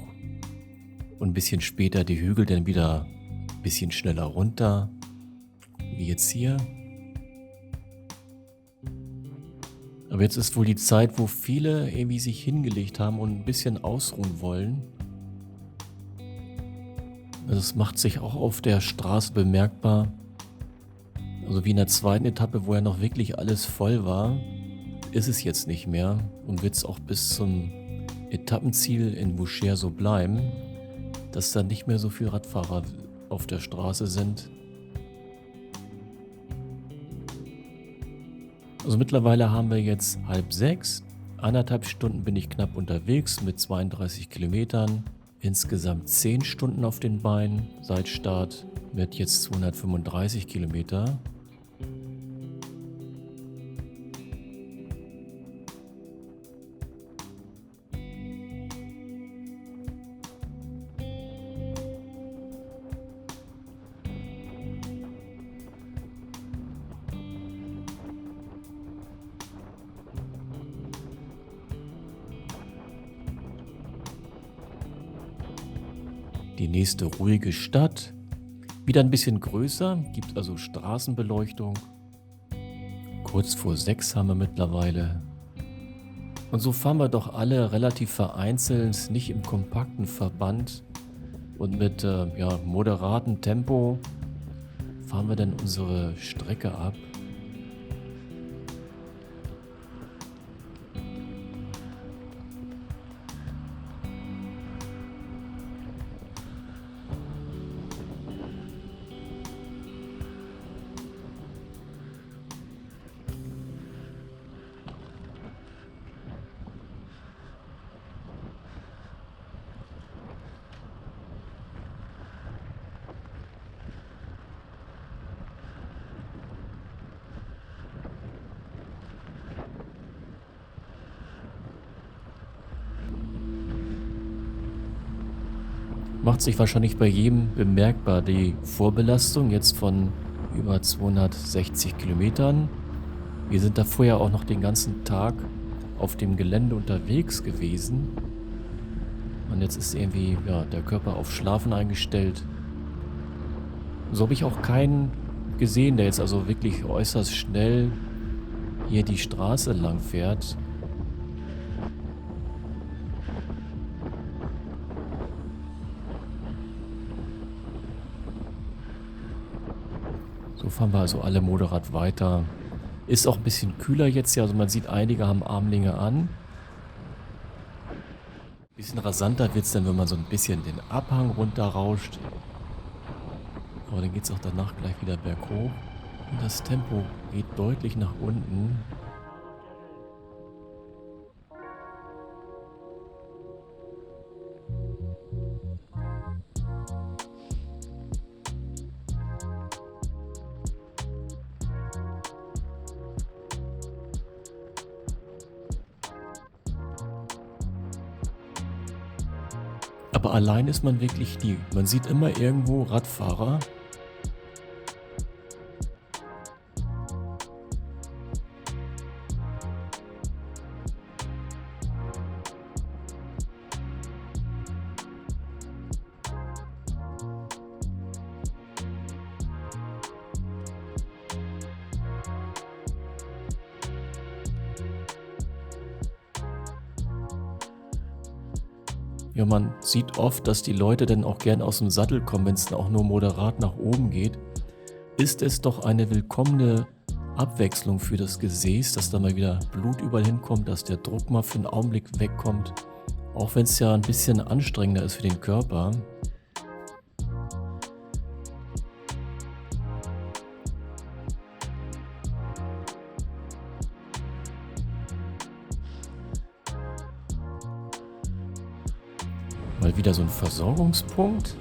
und ein bisschen später die Hügel dann wieder ein bisschen schneller runter, wie jetzt hier. Aber jetzt ist wohl die Zeit, wo viele irgendwie sich hingelegt haben und ein bisschen ausruhen wollen. Also es macht sich auch auf der Straße bemerkbar. Also wie in der zweiten Etappe, wo ja noch wirklich alles voll war, ist es jetzt nicht mehr und wird es auch bis zum Etappenziel in Voucher so bleiben, dass da nicht mehr so viele Radfahrer auf der Straße sind. Also mittlerweile haben wir jetzt 5:30. 1,5 Stunden bin ich knapp unterwegs mit 32 Kilometern. Insgesamt 10 Stunden auf den Beinen seit Start mit jetzt 235 Kilometer. Die nächste ruhige Stadt, wieder ein bisschen größer, gibt also Straßenbeleuchtung. Kurz vor 6 haben wir mittlerweile. Und so fahren wir doch alle relativ vereinzelt, nicht im kompakten Verband und mit moderatem Tempo fahren wir dann unsere Strecke ab. Macht sich wahrscheinlich bei jedem bemerkbar die Vorbelastung jetzt von über 260 Kilometern. Wir sind da vorher auch noch den ganzen Tag auf dem Gelände unterwegs gewesen. Und jetzt ist irgendwie ja, der Körper auf Schlafen eingestellt. So habe ich auch keinen gesehen, der jetzt also wirklich äußerst schnell hier die Straße lang fährt. So fahren wir also alle moderat weiter. Ist auch ein bisschen kühler jetzt hier, also man sieht, einige haben Armlinge an. Ein bisschen rasanter wird es dann, wenn man so ein bisschen den Abhang runterrauscht. Aber dann geht es auch danach gleich wieder berghoch. Und das Tempo geht deutlich nach unten. Aber allein ist man wirklich nie. Man sieht immer irgendwo Radfahrer. Ja, man sieht oft, dass die Leute dann auch gern aus dem Sattel kommen, wenn es dann auch nur moderat nach oben geht. Ist es doch eine willkommene Abwechslung für das Gesäß, dass da mal wieder Blut überall hinkommt, dass der Druck mal für einen Augenblick wegkommt. Auch wenn es ja ein bisschen anstrengender ist für den Körper. Mal wieder so ein Versorgungspunkt.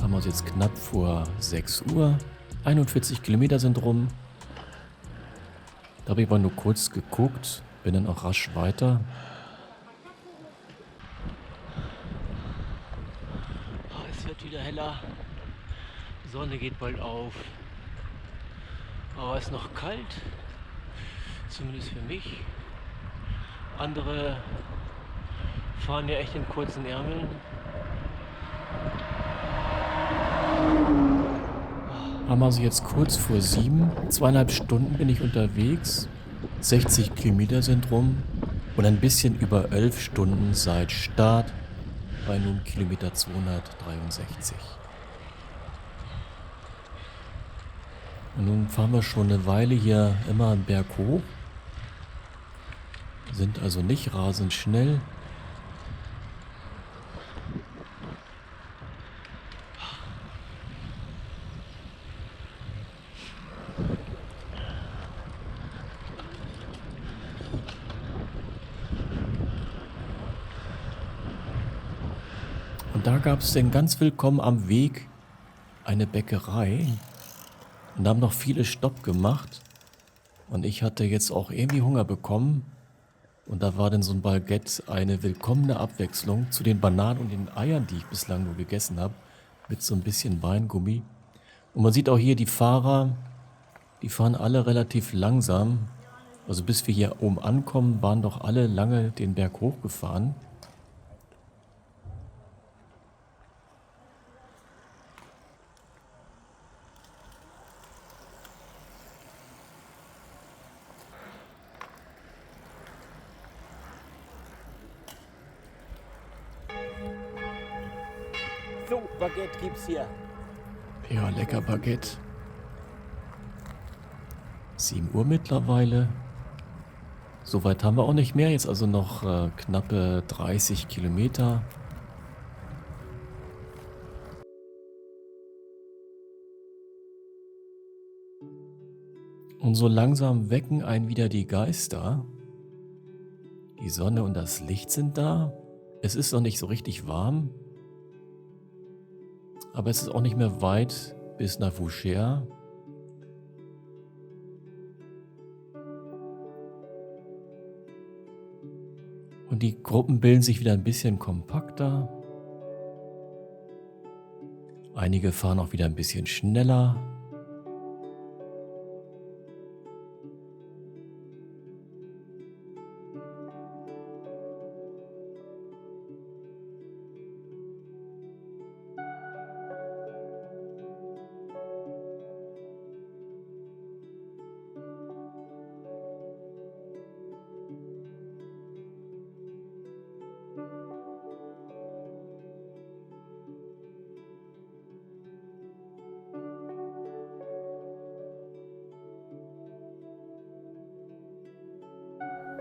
Haben wir uns jetzt knapp vor 6 Uhr. 41 Kilometer sind rum. Da habe ich aber nur kurz geguckt, bin dann auch rasch weiter. Es wird wieder heller. Die Sonne geht bald auf. Aber es ist noch kalt. Zumindest für mich. Andere fahren ja echt in kurzen Ärmeln. Haben wir also jetzt kurz vor 7. 2,5 Stunden bin ich unterwegs. 60 Kilometer sind rum. Und ein bisschen über 11 Stunden seit Start bei nun Kilometer 263. Und nun fahren wir schon eine Weile hier immer einen Berg hoch. Sind also nicht rasend schnell. Und da gab es denn ganz willkommen am Weg eine Bäckerei. Und da haben noch viele Stopp gemacht. Und ich hatte jetzt auch irgendwie Hunger bekommen. Und da war dann so ein Baguette eine willkommene Abwechslung zu den Bananen und den Eiern, die ich bislang nur gegessen habe. Mit so ein bisschen Weingummi. Und man sieht auch hier die Fahrer, die fahren alle relativ langsam. Also bis wir hier oben ankommen, waren doch alle lange den Berg hochgefahren. So, Baguette gibt's hier. Ja, lecker Baguette. 7 Uhr mittlerweile. Soweit haben wir auch nicht mehr. Jetzt also noch knappe 30 Kilometer. Und so langsam wecken einen wieder die Geister. Die Sonne und das Licht sind da. Es ist noch nicht so richtig warm. Aber es ist auch nicht mehr weit bis nach Voucher. Und die Gruppen bilden sich wieder ein bisschen kompakter. Einige fahren auch wieder ein bisschen schneller.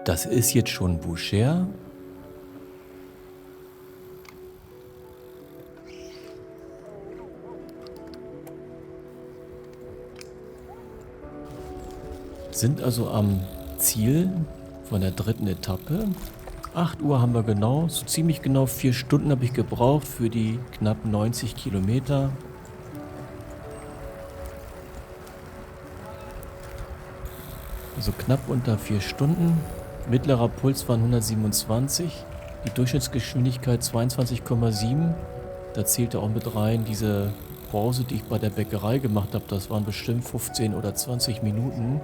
Das ist jetzt schon Boucher. Sind also am Ziel von der dritten Etappe. 8 Uhr haben wir genau, so ziemlich genau 4 Stunden habe ich gebraucht für die knapp 90 Kilometer. Also knapp unter 4 Stunden. Mittlerer Puls waren 127, die Durchschnittsgeschwindigkeit 22,7. Da zählte auch mit rein diese Pause, die ich bei der Bäckerei gemacht habe. Das waren bestimmt 15 oder 20 Minuten.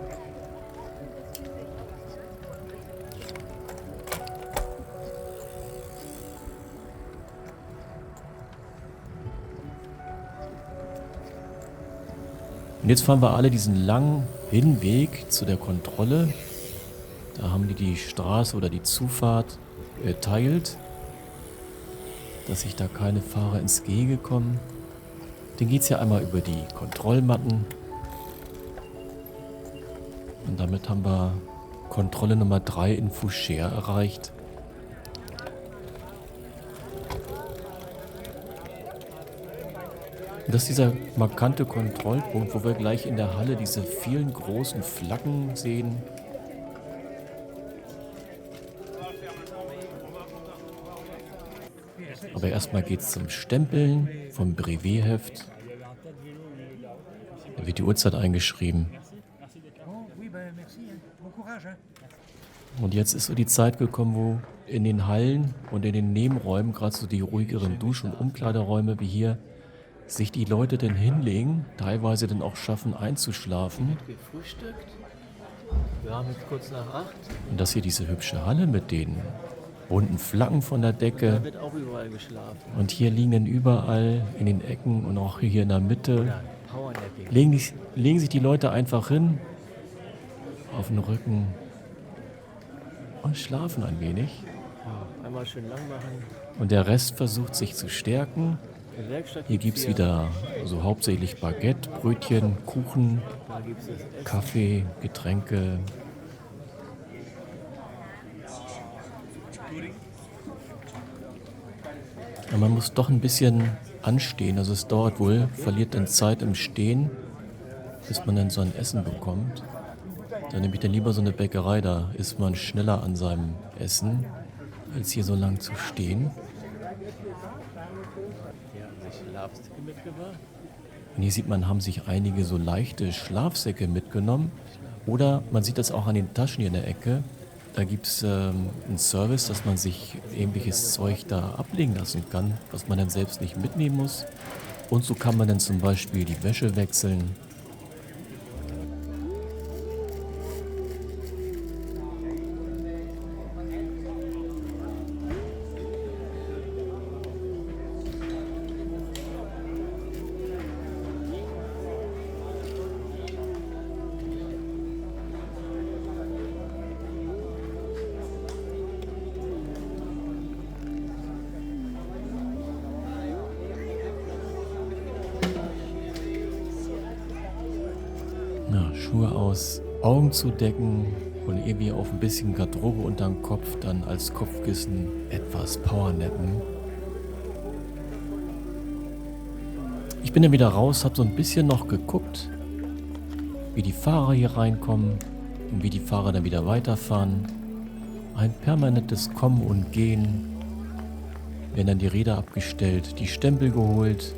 Und jetzt fahren wir alle diesen langen Hinweg zu der Kontrolle. Da haben die Straße oder die Zufahrt erteilt, dass sich da keine Fahrer ins Gehege kommen. Dann geht es ja einmal über die Kontrollmatten. Und damit haben wir Kontrolle Nummer 3 in Foucher erreicht. Und das ist dieser markante Kontrollpunkt, wo wir gleich in der Halle diese vielen großen Flaggen sehen. Aber erstmal geht es zum Stempeln vom Brevet-Heft. Da wird die Uhrzeit eingeschrieben. Und jetzt ist so die Zeit gekommen, wo in den Hallen und in den Nebenräumen, gerade so die ruhigeren Dusch- und Umkleideräume wie hier, sich die Leute dann hinlegen, teilweise dann auch schaffen einzuschlafen. Gefrühstückt. Wir haben jetzt kurz nach 8. Und das hier diese hübsche Halle mit den bunten Flaggen von der Decke. Da wird auch überall geschlafen. Und hier liegen dann überall in den Ecken und auch hier in der Mitte, Oder Powernapping. legen sich die Leute einfach hin, auf den Rücken und schlafen ein wenig. Ja, einmal schön lang machen. Und der Rest versucht sich zu stärken. In der Werkstatt Hier gibt es wieder so hauptsächlich Baguette, Brötchen, Kuchen, Da gibt's das Essen. Kaffee, Getränke. Ja, man muss doch ein bisschen anstehen, also es dauert wohl, verliert dann Zeit im Stehen, bis man dann so ein Essen bekommt. Dann nehme ich dann lieber so eine Bäckerei, da ist man schneller an seinem Essen, als hier so lang zu stehen. Hier haben sich Schlafsäcke mitgebracht. Und hier sieht man, haben sich einige so leichte Schlafsäcke mitgenommen. Oder man sieht das auch an den Taschen hier in der Ecke. Da gibt es einen Service, dass man sich ähnliches Zeug da ablegen lassen kann, was man dann selbst nicht mitnehmen muss. Und so kann man dann zum Beispiel die Wäsche wechseln. Ja, Schuhe aus, Augen zu decken und irgendwie auf ein bisschen Garderobe unterm Kopf, dann als Kopfkissen etwas Powernappen. Ich bin dann wieder raus, habe so ein bisschen noch geguckt, wie die Fahrer hier reinkommen und wie die Fahrer dann wieder weiterfahren. Ein permanentes Kommen und Gehen. Werden dann die Räder abgestellt, die Stempel geholt,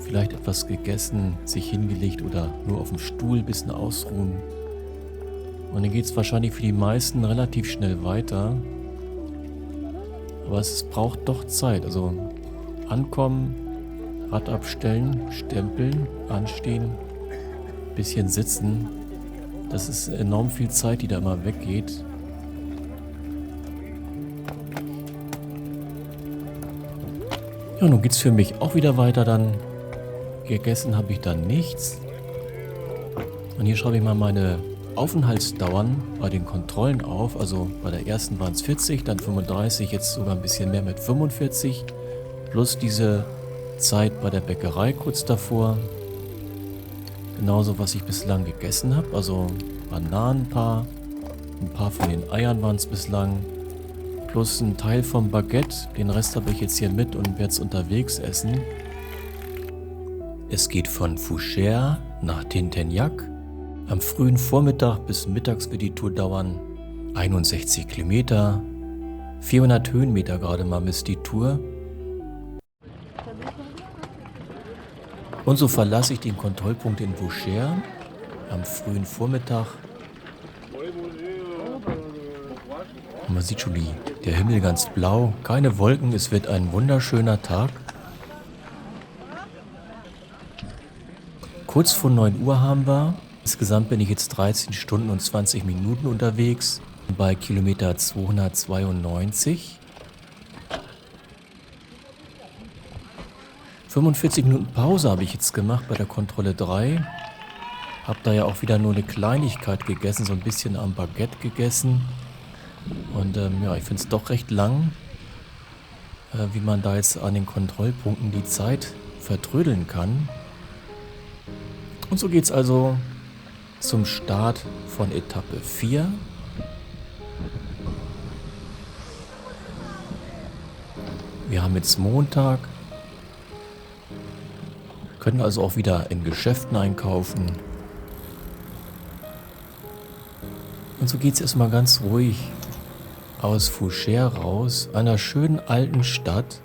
vielleicht etwas gegessen, sich hingelegt oder nur auf dem Stuhl ein bisschen ausruhen. Und dann geht es wahrscheinlich für die meisten relativ schnell weiter. Aber es braucht doch Zeit. Also ankommen, Rad abstellen, stempeln, anstehen, bisschen sitzen. Das ist enorm viel Zeit, die da immer weggeht. Ja, nun geht's für mich auch wieder weiter dann. Gegessen habe ich dann nichts. Und hier schreibe ich mal meine Aufenthaltsdauern bei den Kontrollen auf. Also bei der ersten waren es 40, dann 35, jetzt sogar ein bisschen mehr mit 45. Plus diese Zeit bei der Bäckerei kurz davor. Genauso, was ich bislang gegessen habe. Also Bananen ein paar von den Eiern waren es bislang. Plus ein Teil vom Baguette. Den Rest habe ich jetzt hier mit und werde es unterwegs essen. Es geht von Foucher nach Tintignac. Am frühen Vormittag bis mittags wird die Tour dauern. 61 Kilometer. 400 Höhenmeter gerade mal misst die Tour. Und so verlasse ich den Kontrollpunkt in Foucher am frühen Vormittag. Und man sieht schon der Himmel ganz blau, keine Wolken, es wird ein wunderschöner Tag. Kurz vor 9 Uhr haben wir. Insgesamt bin ich jetzt 13 Stunden und 20 Minuten unterwegs bei Kilometer 292. 45 Minuten Pause habe ich jetzt gemacht bei der Kontrolle 3. Habe da ja auch wieder nur eine Kleinigkeit gegessen, so ein bisschen am Baguette gegessen. Und ja, ich finde es doch recht lang, wie man da jetzt an den Kontrollpunkten die Zeit vertrödeln kann. Und so geht es also zum Start von Etappe 4. Wir haben jetzt Montag, können also auch wieder in Geschäften einkaufen. Und so geht es erstmal ganz ruhig aus Foucher raus, einer schönen alten Stadt,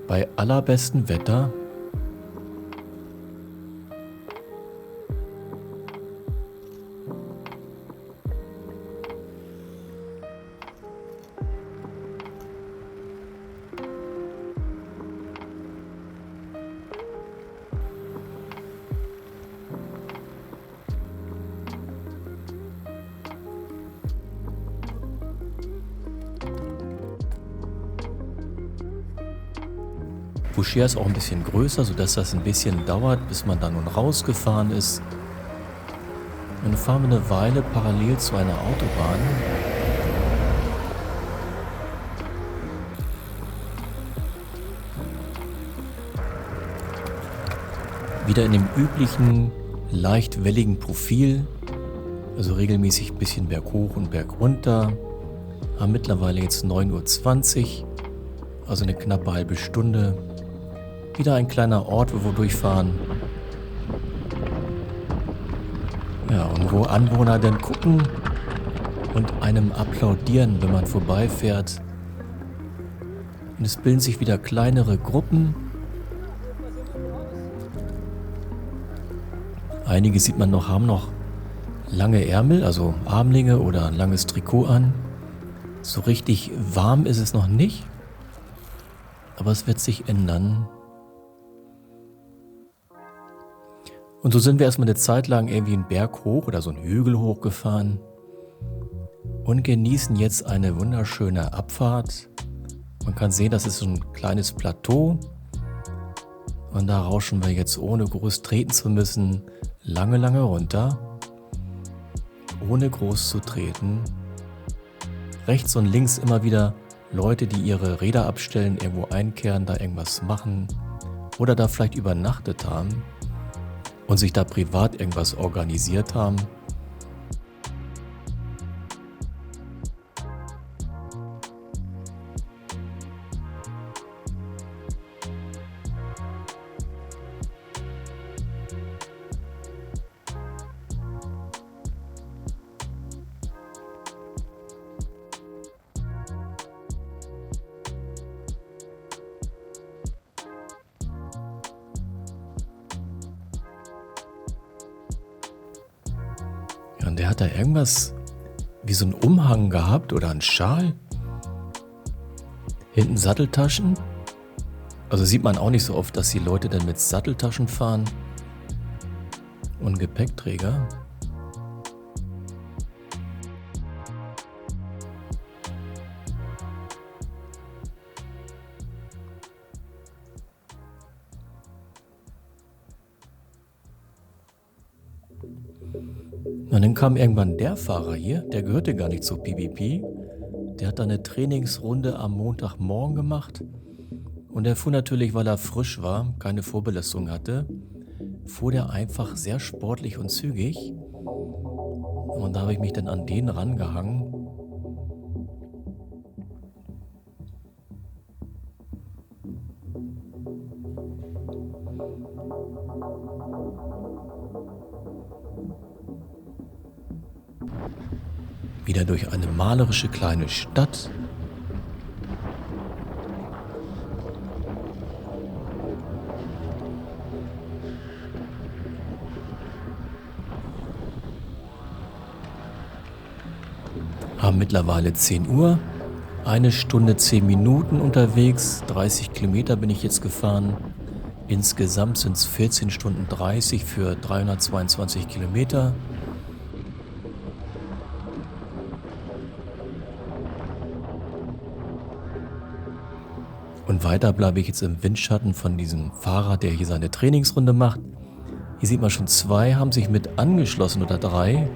bei allerbestem Wetter. Foucher ist auch ein bisschen größer, sodass das ein bisschen dauert, bis man da nun rausgefahren ist. Und dann fahren wir eine Weile parallel zu einer Autobahn. Wieder in dem üblichen, leicht welligen Profil, also regelmäßig ein bisschen berghoch und bergunter. Haben mittlerweile jetzt 9:20 Uhr, also eine knappe halbe Stunde. Wieder ein kleiner Ort, wo wir durchfahren. Ja, und wo Anwohner dann gucken und einem applaudieren, wenn man vorbeifährt. Und es bilden sich wieder kleinere Gruppen. Einige sieht man noch, haben noch lange Ärmel, also Armlinge oder ein langes Trikot an. So richtig warm ist es noch nicht. Aber es wird sich ändern. Und so sind wir erstmal eine Zeit lang irgendwie einen Berg hoch oder so einen Hügel hochgefahren und genießen jetzt eine wunderschöne Abfahrt. Man kann sehen, das ist so ein kleines Plateau und da rauschen wir jetzt, ohne groß treten zu müssen, lange, lange runter, ohne groß zu treten. Rechts und links immer wieder Leute, die ihre Räder abstellen, irgendwo einkehren, da irgendwas machen oder da vielleicht übernachtet haben und sich da privat irgendwas organisiert haben. Ja, und der hat da irgendwas wie so einen Umhang gehabt oder einen Schal. Hinten Satteltaschen Also sieht man auch nicht so oft, dass die Leute dann mit Satteltaschen fahren und Gepäckträger. Und dann kam irgendwann der Fahrer hier, der gehörte gar nicht zur PBP. Der hat dann eine Trainingsrunde am Montagmorgen gemacht. Und er fuhr natürlich, weil er frisch war, keine Vorbelastung hatte, fuhr der einfach sehr sportlich und zügig. Und da habe ich mich dann an den rangehangen. Wieder durch eine malerische kleine Stadt. Haben mittlerweile 10 Uhr, 1 Stunde 10 Minuten unterwegs, 30 Kilometer bin ich jetzt gefahren. Insgesamt sind es 14 Stunden 30 für 322 Kilometer. Und weiter bleibe ich jetzt im Windschatten von diesem Fahrer, der hier seine Trainingsrunde macht. Hier sieht man schon 2, haben sich mit angeschlossen oder 3.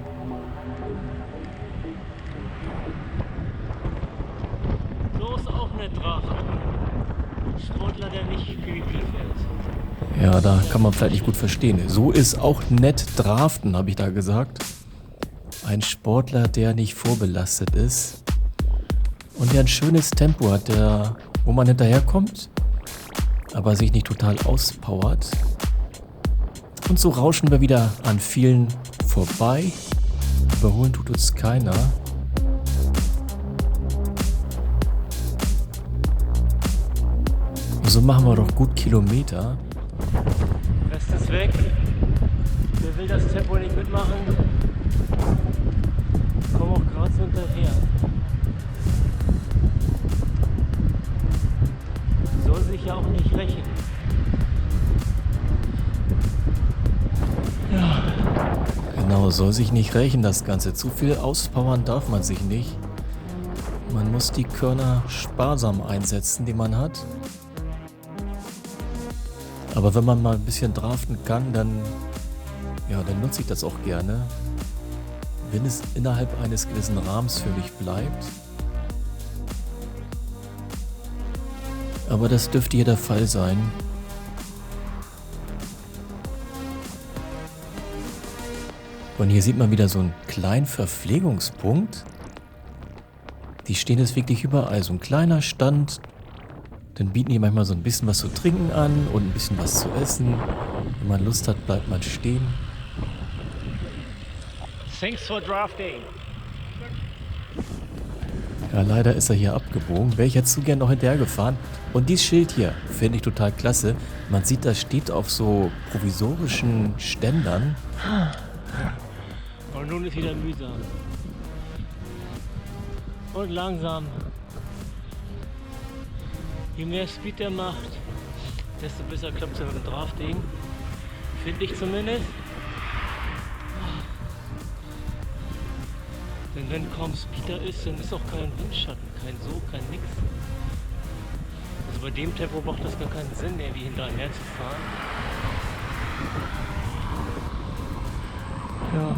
So ist auch nicht Drachen. Sportler, der nicht PvP fährt. Ja, da kann man vielleicht nicht gut verstehen. So ist auch nett Draften, habe ich da gesagt. Ein Sportler, der nicht vorbelastet ist und der ein schönes Tempo hat, wo man hinterherkommt, aber sich nicht total auspowert. Und so rauschen wir wieder an vielen vorbei. Überholen tut uns keiner. So machen wir doch gut Kilometer. Rest ist weg. Wer will das Tempo nicht mitmachen? Komm auch gerade so hinterher. Soll sich ja auch nicht rächen. Ja. Genau, soll sich nicht rächen das Ganze. Zu viel auspowern darf man sich nicht. Man muss die Körner sparsam einsetzen, die man hat. Aber wenn man mal ein bisschen draften kann, dann nutze ich das auch gerne. Wenn es innerhalb eines gewissen Rahmens für mich bleibt. Aber das dürfte hier der Fall sein. Und hier sieht man wieder so einen kleinen Verpflegungspunkt. Die stehen jetzt wirklich überall. So ein kleiner Stand. Dann bieten die manchmal so ein bisschen was zu trinken an und ein bisschen was zu essen. Wenn man Lust hat, bleibt man stehen. Thanks for drafting. Ja, leider ist er hier abgebogen. Wäre ich jetzt zu gern noch hinterher gefahren. Und dieses Schild hier finde ich total klasse. Man sieht, das steht auf so provisorischen Ständern. Und nun ist wieder mühsam. Und langsam. Je mehr Speed der macht, desto besser klappt es ja mit dem Drafting. Finde ich zumindest. Denn wenn kaum Speeder ist, dann ist auch kein Windschatten, kein so, kein nix. Also bei dem Tempo macht das gar keinen Sinn, irgendwie hinterher zu fahren. Ja.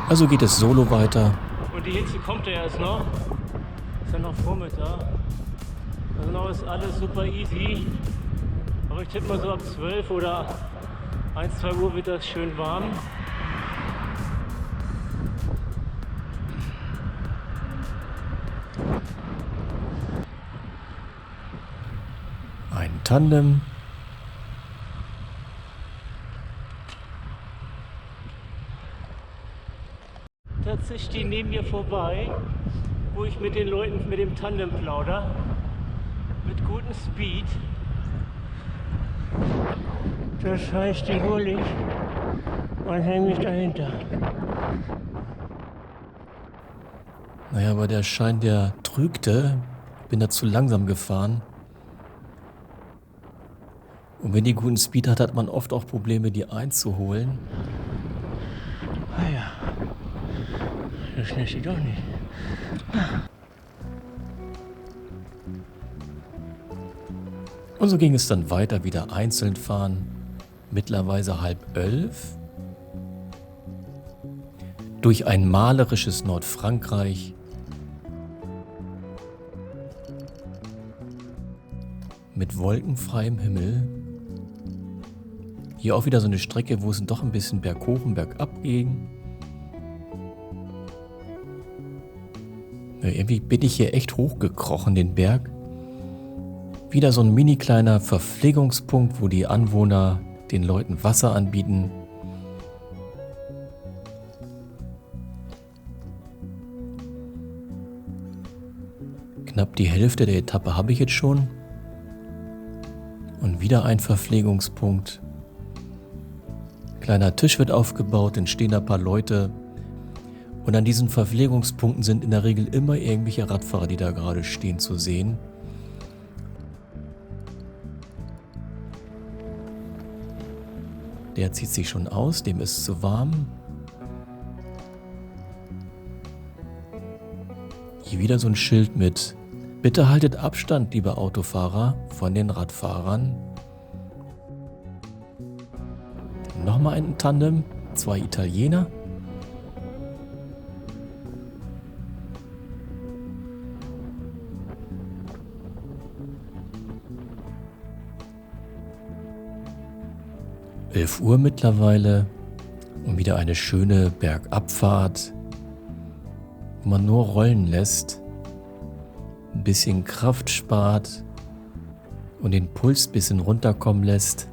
Also geht es solo weiter. Und die Hitze kommt ja erst noch. Ist ja noch Vormittag. Also noch ist alles super easy. Aber ich tippe mal so ab 12 oder 1, 2 Uhr wird das schön warm. Ein Tandem. Tatsächlich stehen neben mir vorbei, wo ich mit den Leuten mit dem Tandem plauder. Mit gutem Speed. Das heißt, die hole ich und hänge mich dahinter. Naja, aber der Schein, der trügte. bin da zu langsam gefahren. Und wenn die guten Speed hat man oft auch Probleme, die einzuholen. Ah ja. So schnell ist sie doch nicht. Und so ging es dann weiter, wieder einzeln fahren. Mittlerweile 10:30. Durch ein malerisches Nordfrankreich. Mit wolkenfreiem Himmel. Hier auch wieder so eine Strecke, wo es doch ein bisschen berghoch und bergab ging. Ja, irgendwie bin ich hier echt hochgekrochen, den Berg. Wieder so ein mini kleiner Verpflegungspunkt, wo die Anwohner den Leuten Wasser anbieten. Knapp die Hälfte der Etappe habe ich jetzt schon. Und wieder ein Verpflegungspunkt. Kleiner Tisch wird aufgebaut, dann stehen da ein paar Leute. Und an diesen Verpflegungspunkten sind in der Regel immer irgendwelche Radfahrer, die da gerade stehen, zu sehen. Der zieht sich schon aus, dem ist zu warm. Hier wieder so ein Schild mit: Bitte haltet Abstand, liebe Autofahrer, von den Radfahrern. Nochmal ein Tandem, 2 Italiener. Uhr mittlerweile und wieder eine schöne Bergabfahrt, wo man nur rollen lässt, ein bisschen Kraft spart und den Puls ein bisschen runterkommen lässt.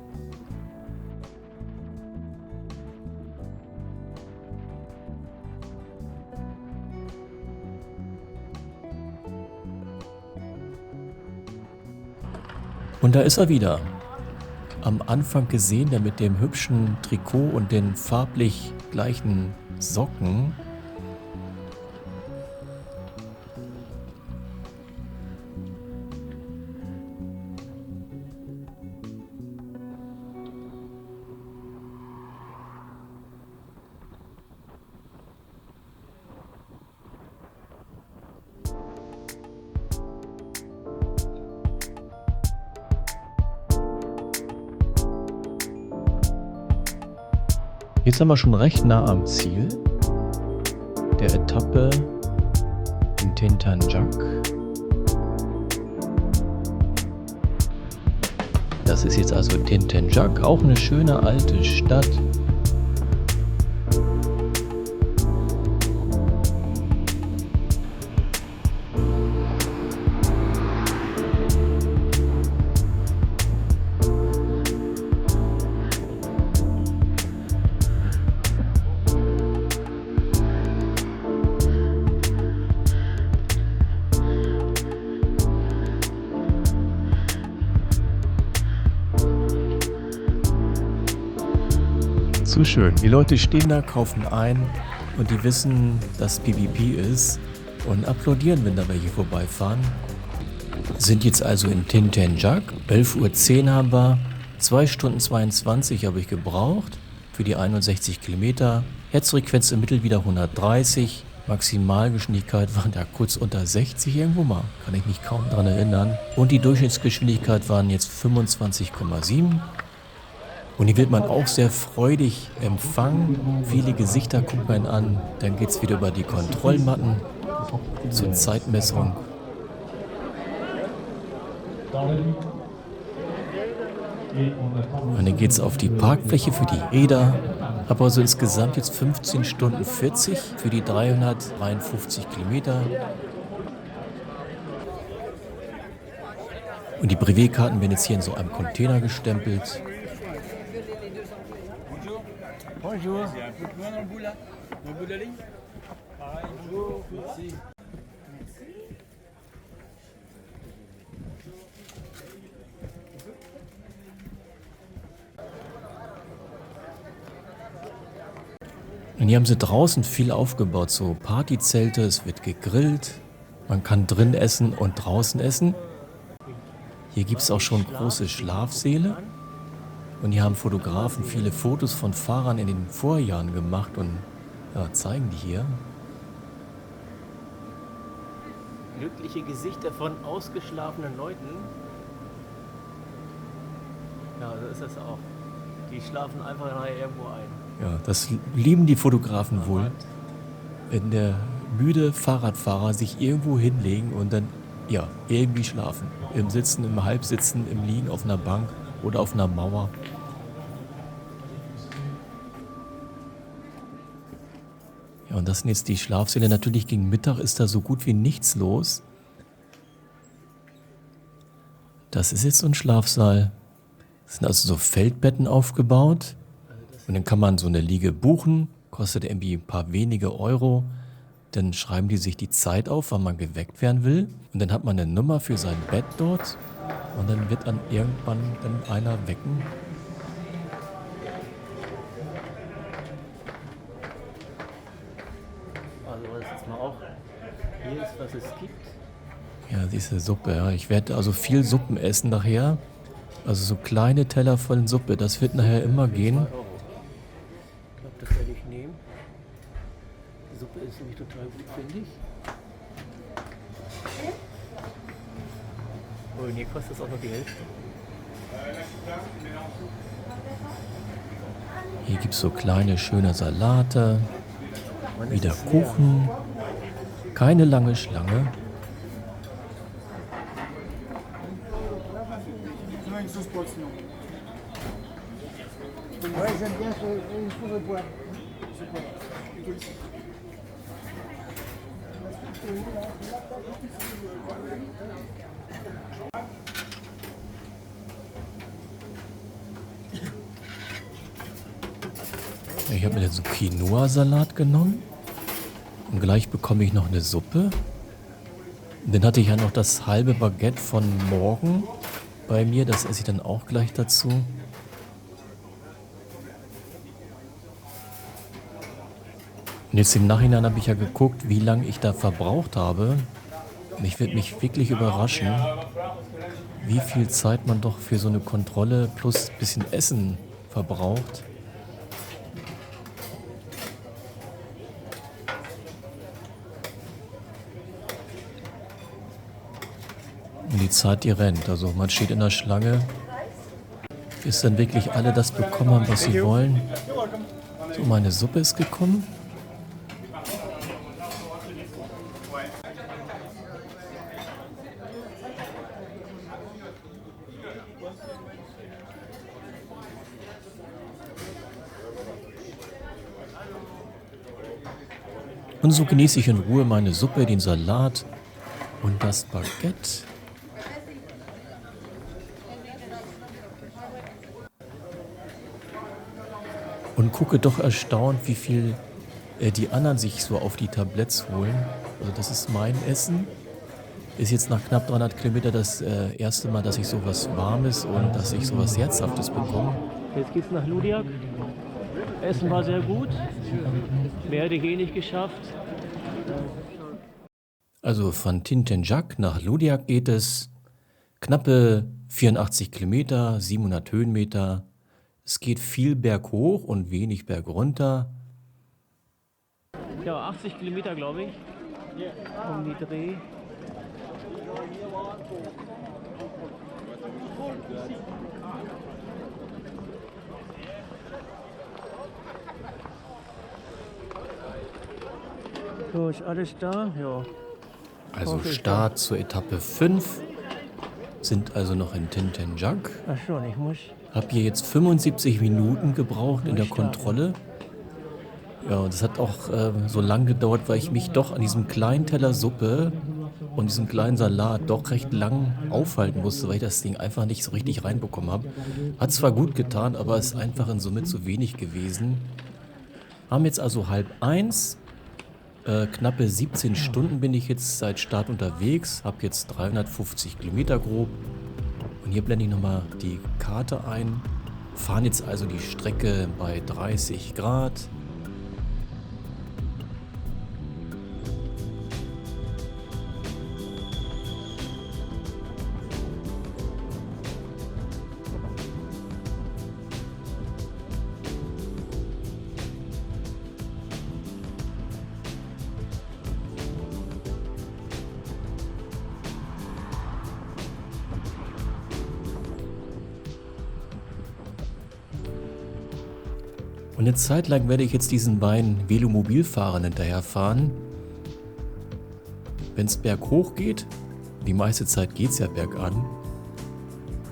Und da ist er wieder. Am Anfang gesehen, der mit dem hübschen Trikot und den farblich gleichen Socken. Jetzt sind wir schon recht nah am Ziel der Etappe in Tintanjak. Das ist jetzt also Tintanjak, auch eine schöne alte Stadt. Zu schön. Die Leute stehen da, kaufen ein und die wissen, dass PvP ist und applaudieren, wenn da welche vorbeifahren. Sind jetzt also in Tintanjak. 11:10 Uhr haben wir. 2 Stunden 22 habe ich gebraucht für die 61 Kilometer. Herzfrequenz im Mittel wieder 130. Maximalgeschwindigkeit waren da kurz unter 60 irgendwo mal. Kann ich mich kaum dran erinnern. Und die Durchschnittsgeschwindigkeit waren jetzt 25,7. Und hier wird man auch sehr freudig empfangen. Viele Gesichter guckt man an. Dann geht es wieder über die Kontrollmatten zur Zeitmessung. Und dann geht es auf die Parkfläche für die Räder. Habe also insgesamt jetzt 15 Stunden 40 für die 353 Kilometer. Und die Brevetkarten werden jetzt hier in so einem Container gestempelt. Bonjour. Und hier haben sie draußen viel aufgebaut, so Partyzelte, es wird gegrillt. Man kann drin essen und draußen essen. Hier gibt es auch schon große Schlafsäle. Und hier haben Fotografen viele Fotos von Fahrern in den Vorjahren gemacht und ja, zeigen die hier. Glückliche Gesichter von ausgeschlafenen Leuten. Ja, so ist das auch. Die schlafen einfach nachher irgendwo ein. Ja, das lieben die Fotografen wohl. Wenn der müde Fahrradfahrer sich irgendwo hinlegen und dann, ja, irgendwie schlafen. Im Sitzen, im Halbsitzen, im Liegen auf einer Bank oder auf einer Mauer. Ja, und das sind jetzt die Schlafsäle. Natürlich gegen Mittag ist da so gut wie nichts los. Das ist jetzt so ein Schlafsaal. Es sind also so Feldbetten aufgebaut. Und dann kann man so eine Liege buchen. Kostet irgendwie ein paar wenige Euro. Dann schreiben die sich die Zeit auf, wann man geweckt werden will. Und dann hat man eine Nummer für sein Bett dort. Und dann wird dann irgendwann dann einer wecken. Also das ist mal auch. Hier ist, was es gibt. Ja, diese Suppe. Ja. Ich werde also viel Suppen essen nachher. Also so kleine Teller voll Suppe. Das wird nachher immer gehen. 2 Euro. Ich glaube, das werde ich nehmen. Die Suppe ist nämlich total gut, finde ich. Oh, und hier kostet es auch noch die Hälfte. Hier gibt es so kleine, schöne Salate. Mann, ist Wieder das leer. Kuchen. Keine lange Schlange. Ich habe mir jetzt so Quinoa-Salat genommen. Und gleich bekomme ich noch eine Suppe. Und dann hatte ich ja noch das halbe Baguette von morgen bei mir. Das esse ich dann auch gleich dazu. Und jetzt im Nachhinein habe ich ja geguckt, wie lange ich da verbraucht habe. Und ich werde mich wirklich überraschen, wie viel Zeit man doch für so eine Kontrolle plus ein bisschen Essen verbraucht. Und die Zeit, die rennt. Also man steht in der Schlange, bis dann wirklich alle das bekommen haben, was sie wollen. So, meine Suppe ist gekommen. Und so genieße ich in Ruhe meine Suppe, den Salat und das Baguette. Und gucke doch erstaunt, wie viel die anderen sich so auf die Tabletts holen. Also das ist mein Essen. Ist jetzt nach knapp 300 Kilometern das erste Mal, dass ich sowas Warmes und dass ich sowas Herzhaftes bekomme. Jetzt geht's nach Ludiak. Essen war sehr gut. Mehr hätte ich eh nicht geschafft. Also von Tintenjak nach Ludiak geht es knappe 84 Kilometer, 700 Höhenmeter. Es geht viel berghoch und wenig bergunter. Ja, 80 Kilometer, glaube ich. Um die Dreh. So, ist alles da? Ja. Also Start zur Etappe 5. Sind also noch in Tintenjak. Ach schon, ich muss. Habe hier jetzt 75 Minuten gebraucht in der Kontrolle. Ja, und das hat auch so lang gedauert, weil ich mich doch an diesem kleinen Teller Suppe und diesem kleinen Salat doch recht lang aufhalten musste, weil ich das Ding einfach nicht so richtig reinbekommen habe. Hat zwar gut getan, aber ist einfach in Summe zu wenig gewesen. Haben jetzt also 12:30. Knappe 17 Stunden bin ich jetzt seit Start unterwegs. Habe jetzt 350 Kilometer grob. Und hier blende ich nochmal die Karte ein. Fahren jetzt also die Strecke bei 30 Grad. Und eine Zeit lang werde ich jetzt diesen beiden Velomobilfahrern hinterherfahren. Wenn es berghoch geht, die meiste Zeit geht es ja bergan,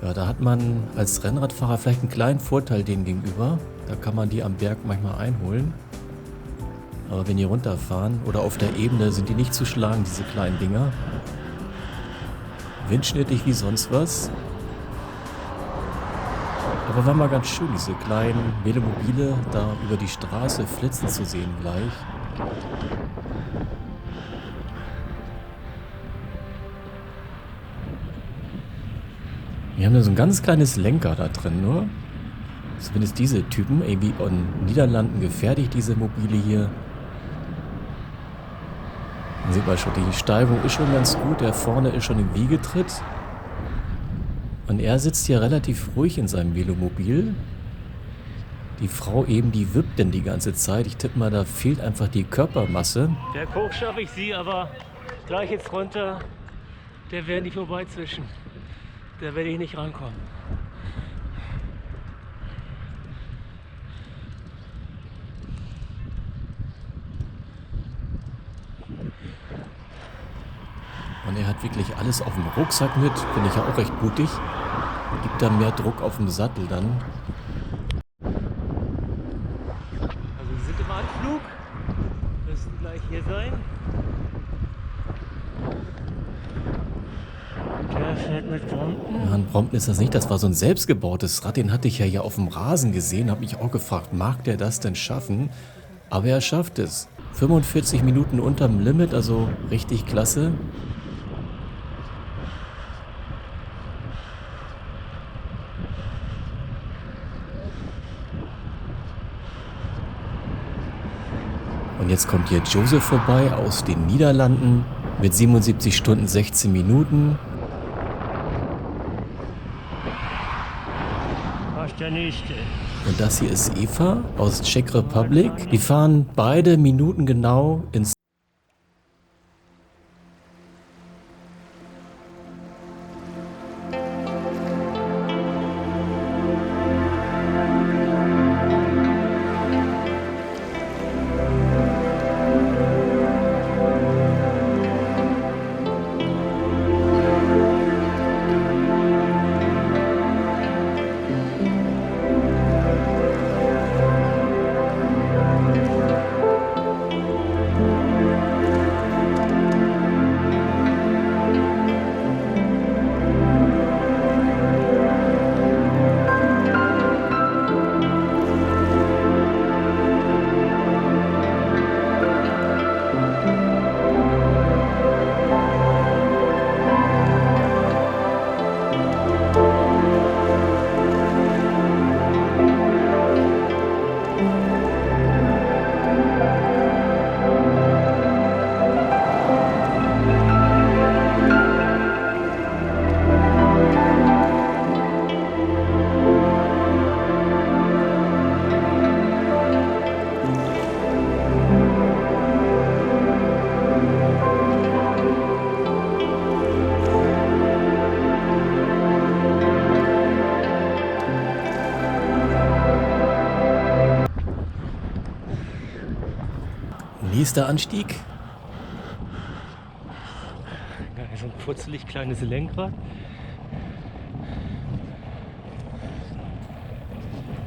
ja, da hat man als Rennradfahrer vielleicht einen kleinen Vorteil denen gegenüber. Da kann man die am Berg manchmal einholen. Aber wenn die runterfahren oder auf der Ebene, sind die nicht zu schlagen, diese kleinen Dinger. Windschnittig wie sonst was. Aber war mal ganz schön, diese kleinen Velomobile da über die Straße flitzen zu sehen gleich. Wir haben da so ein ganz kleines Lenker da drin nur. Zumindest diese Typen, irgendwie in Niederlanden gefertigt, diese Mobile hier. Dann sieht man schon, die Steigung ist schon ganz gut, der vorne ist schon im Wiegetritt. Und er sitzt hier relativ ruhig in seinem Velomobil. Die Frau eben, die wippt denn die ganze Zeit. Ich tippe mal, da fehlt einfach die Körpermasse. Berghoch schaffe ich sie, aber gleich jetzt runter, der werden die vorbeizwischen. Da werde ich nicht rankommen. Und er hat wirklich alles auf dem Rucksack mit. Finde ich ja auch recht mutig. Gibt da mehr Druck auf dem Sattel dann. Also wir sind im Anflug, müssen gleich hier sein. Der fährt mit Brompton. Ja, ein Brompton ist das nicht. Das war so ein selbstgebautes Rad. Den hatte ich ja hier auf dem Rasen gesehen. Habe mich auch gefragt, mag der das denn schaffen? Aber er schafft es. 45 Minuten unterm Limit, also richtig klasse. Und jetzt kommt hier Joseph vorbei aus den Niederlanden mit 77 Stunden 16 Minuten. Was der nächste? Und das hier ist Eva aus Czech Republic. Die fahren beide minutengenau ins nächster Anstieg. Ja, so ein putzelig kleines Lenkrad.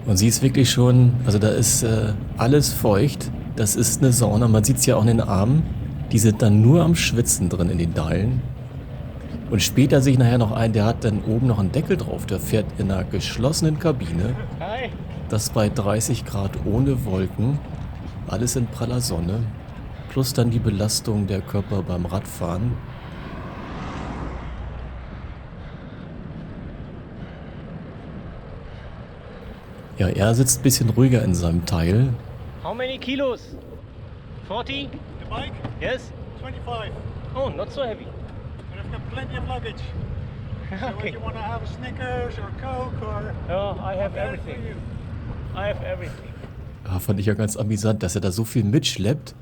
Und sie ist wirklich schon, also da ist alles feucht. Das ist eine Sauna, man sieht es ja auch in den Armen. Die sind dann nur am Schwitzen drin in den Deilen. Und später sehe ich nachher noch einen, der hat dann oben noch einen Deckel drauf. Der fährt in einer geschlossenen Kabine. Hi. Das bei 30 Grad ohne Wolken. Alles in praller Sonne. Plus dann die Belastung der Körper beim Radfahren. Ja, er sitzt ein bisschen ruhiger in seinem Teil. How many kilos? 40? The bike, Yes? 25. Oh, not so heavy. But I've got plenty of luggage. So Okay. if you want to have a Snickers or Coke or... Oh, I have whatever everything. for you. I have everything. Ja, fand ich ja ganz amüsant, dass er da so viel mitschleppt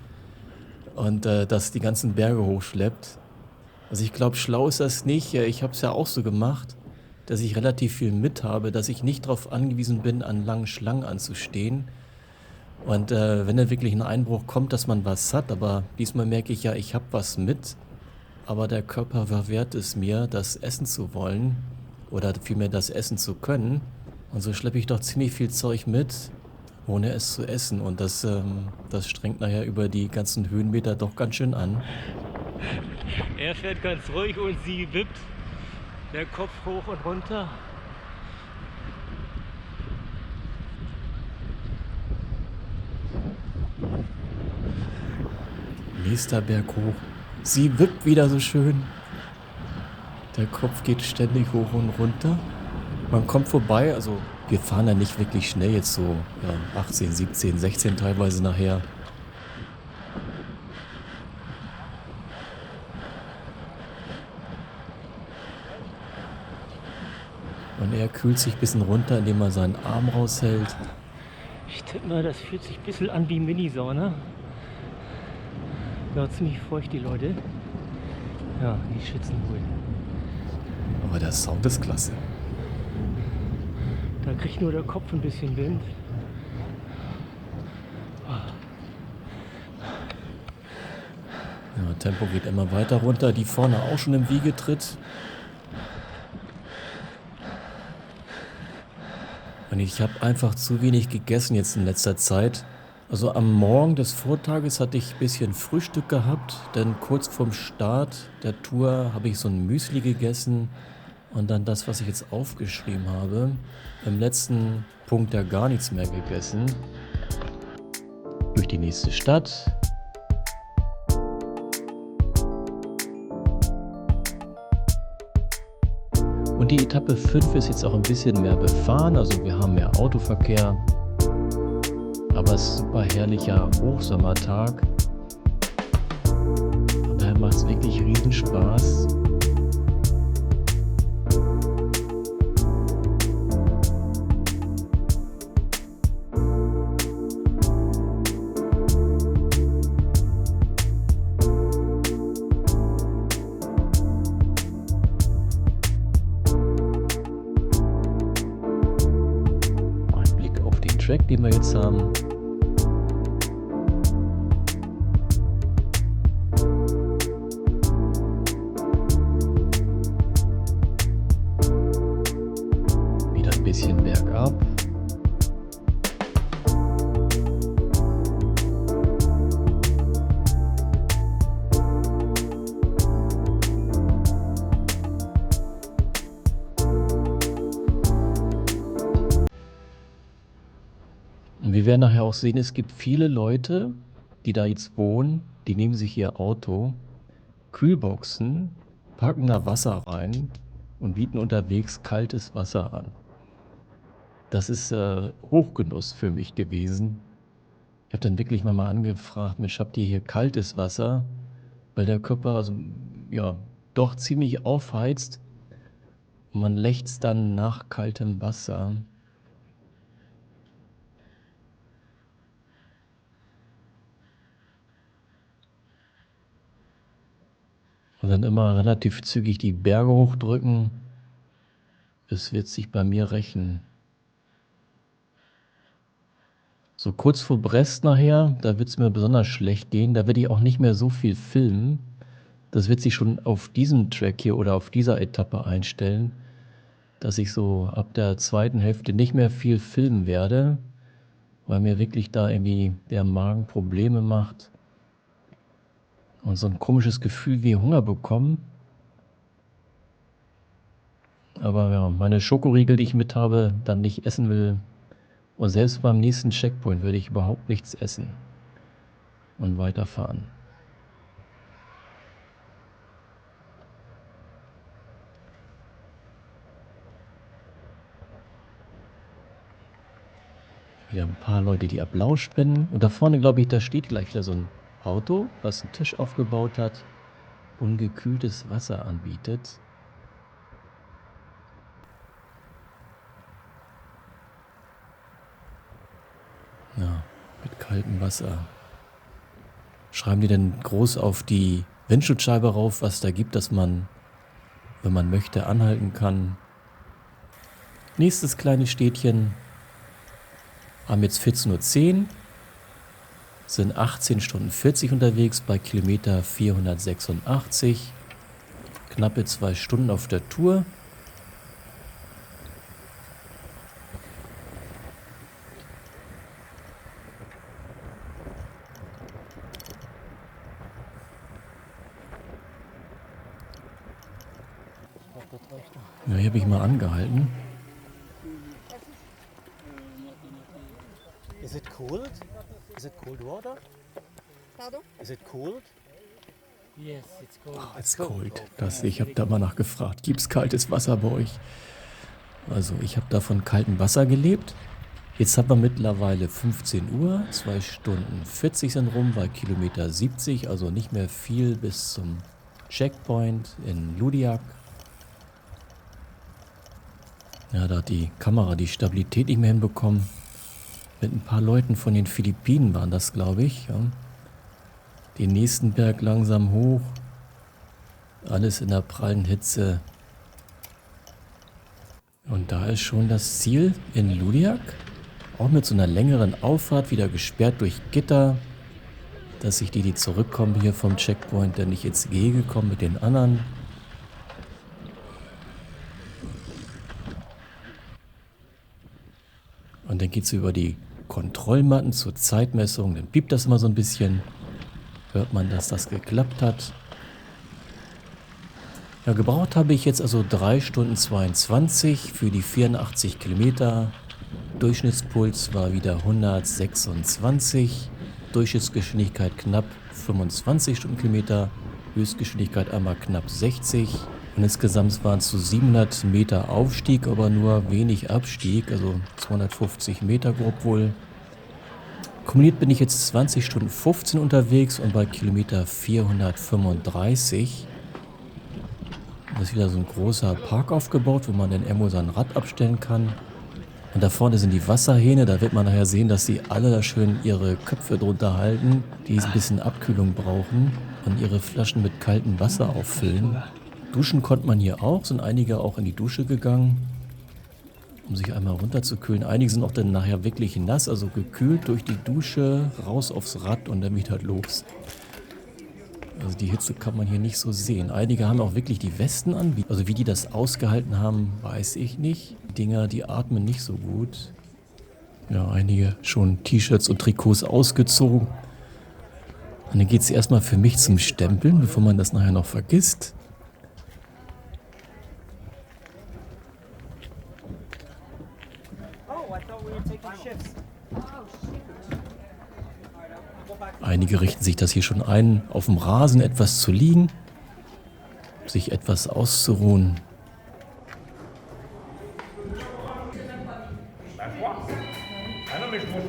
und das die ganzen Berge hochschleppt. Also ich glaube, schlau ist das nicht. Ich habe es ja auch so gemacht, dass ich relativ viel mit habe, dass ich nicht darauf angewiesen bin, an langen Schlangen anzustehen. Und wenn dann wirklich ein Einbruch kommt, dass man was hat, aber diesmal merke ich ja, ich habe was mit, aber der Körper verwehrt es mir, das essen zu wollen oder vielmehr das essen zu können. Und so schleppe ich doch ziemlich viel Zeug mit, ohne es zu essen. Und das strengt nachher über die ganzen Höhenmeter doch ganz schön an. Er fährt ganz ruhig und sie wippt der Kopf hoch und runter. Nächster Berg hoch. Sie wippt wieder so schön. Der Kopf geht ständig hoch und runter. Man kommt vorbei, also wir fahren ja nicht wirklich schnell, jetzt so 18, 17, 16 teilweise nachher. Und er kühlt sich ein bisschen runter, indem er seinen Arm raushält. Ich tippe mal, das fühlt sich ein bisschen an wie Minisauna. Ja, ziemlich feucht die Leute. Ja, die schwitzen wohl. Aber der Sound ist klasse. Da kriegt nur der Kopf ein bisschen Wind. Ja, Tempo geht immer weiter runter, die vorne auch schon im Wiegetritt. Und ich habe einfach zu wenig gegessen jetzt in letzter Zeit. Also am Morgen des Vortages hatte ich ein bisschen Frühstück gehabt, denn kurz vorm Start der Tour habe ich so ein Müsli gegessen und dann das, was ich jetzt aufgeschrieben habe. Im letzten Punkt ja gar nichts mehr gegessen. Durch die nächste Stadt. Und die Etappe 5 ist jetzt auch ein bisschen mehr befahren, also wir haben mehr Autoverkehr. Aber es ist ein super herrlicher Hochsommertag. Von daher macht es wirklich riesen Spaß. Ein Blick auf den Track, den wir jetzt haben. Bisschen bergab. Und wir werden nachher auch sehen, es gibt viele Leute, die da jetzt wohnen, die nehmen sich ihr Auto, Kühlboxen, packen da Wasser rein und bieten unterwegs kaltes Wasser an. Das ist Hochgenuss für mich gewesen. Ich habe dann wirklich mal angefragt, Mensch, habt ihr hier kaltes Wasser? Weil der Körper also, ja, doch ziemlich aufheizt und man lechzt dann nach kaltem Wasser. Und dann immer relativ zügig die Berge hochdrücken. Es wird sich bei mir rächen. So kurz vor Brest nachher, da wird es mir besonders schlecht gehen. Da werde ich auch nicht mehr so viel filmen. Das wird sich schon auf diesem Track hier oder auf dieser Etappe einstellen, dass ich so ab der zweiten Hälfte nicht mehr viel filmen werde, weil mir wirklich da irgendwie der Magen Probleme macht und so ein komisches Gefühl wie Hunger bekommen. Aber ja, meine Schokoriegel, die ich mit habe, dann nicht essen will. Und selbst beim nächsten Checkpoint würde ich überhaupt nichts essen und weiterfahren. Wieder ein paar Leute, die Applaus spenden. Und da vorne, glaube ich, da steht gleich wieder so ein Auto, was einen Tisch aufgebaut hat und gekühltes Wasser anbietet. Ja, mit kaltem Wasser. Schreiben die denn groß auf die Windschutzscheibe rauf, was da gibt, dass man, wenn man möchte, anhalten kann. Nächstes kleine Städtchen. Haben jetzt 14:10 Uhr. sind 18 Stunden 40 unterwegs bei Kilometer 486. Knappe 2 Stunden auf der Tour. Ja, hier habe ich mal angehalten. Is it cold? Is it cold water? Pardon? Is it cold? Yes, it's cold. It's cold. Ich habe da mal nachgefragt. Gibt's kaltes Wasser bei euch? Also ich habe da von kaltem Wasser gelebt. Jetzt haben wir mittlerweile 15 Uhr, 2 Stunden 40 sind rum bei Kilometer 70, also nicht mehr viel bis zum Checkpoint in Ludiak. Ja, da hat die Kamera die Stabilität nicht mehr hinbekommen. Mit ein paar Leuten von den Philippinen waren das, glaube ich. Ja. Den nächsten Berg langsam hoch. Alles in der prallen Hitze. Und da ist schon das Ziel in Ludiak. Auch mit so einer längeren Auffahrt, wieder gesperrt durch Gitter. Dass sich die zurückkommen hier vom Checkpoint, dann nicht ins Gehege kommen mit den anderen. Und dann geht es über die Kontrollmatten zur Zeitmessung. Dann piept das immer so ein bisschen. Hört man, dass das geklappt hat. Ja, gebraucht habe ich jetzt also 3 Stunden 22 für die 84 Kilometer. Durchschnittspuls war wieder 126. Durchschnittsgeschwindigkeit knapp 25 Stundenkilometer. Höchstgeschwindigkeit einmal knapp 60. Und insgesamt waren es so 700 Meter Aufstieg, aber nur wenig Abstieg, also 250 Meter grob wohl. Kumuliert bin ich jetzt 20 Stunden 15 unterwegs und bei Kilometer 435. Da ist wieder so ein großer Park aufgebaut, wo man dann irgendwo sein Rad abstellen kann. Und da vorne sind die Wasserhähne, da wird man nachher sehen, dass sie alle da schön ihre Köpfe drunter halten, die ein bisschen Abkühlung brauchen und ihre Flaschen mit kaltem Wasser auffüllen. Duschen konnte man hier auch, sind einige auch in die Dusche gegangen, um sich einmal runterzukühlen. Einige sind auch dann nachher wirklich nass, also gekühlt durch die Dusche, raus aufs Rad und dann wieder los. Also die Hitze kann man hier nicht so sehen. Einige haben auch wirklich die Westen an. Also wie die das ausgehalten haben, weiß ich nicht. Die Dinger, die atmen nicht so gut. Ja, einige schon T-Shirts und Trikots ausgezogen. Und dann geht es erstmal für mich zum Stempeln, bevor man das nachher noch vergisst. Einige richten sich das hier schon ein, auf dem Rasen etwas zu liegen, sich etwas auszuruhen.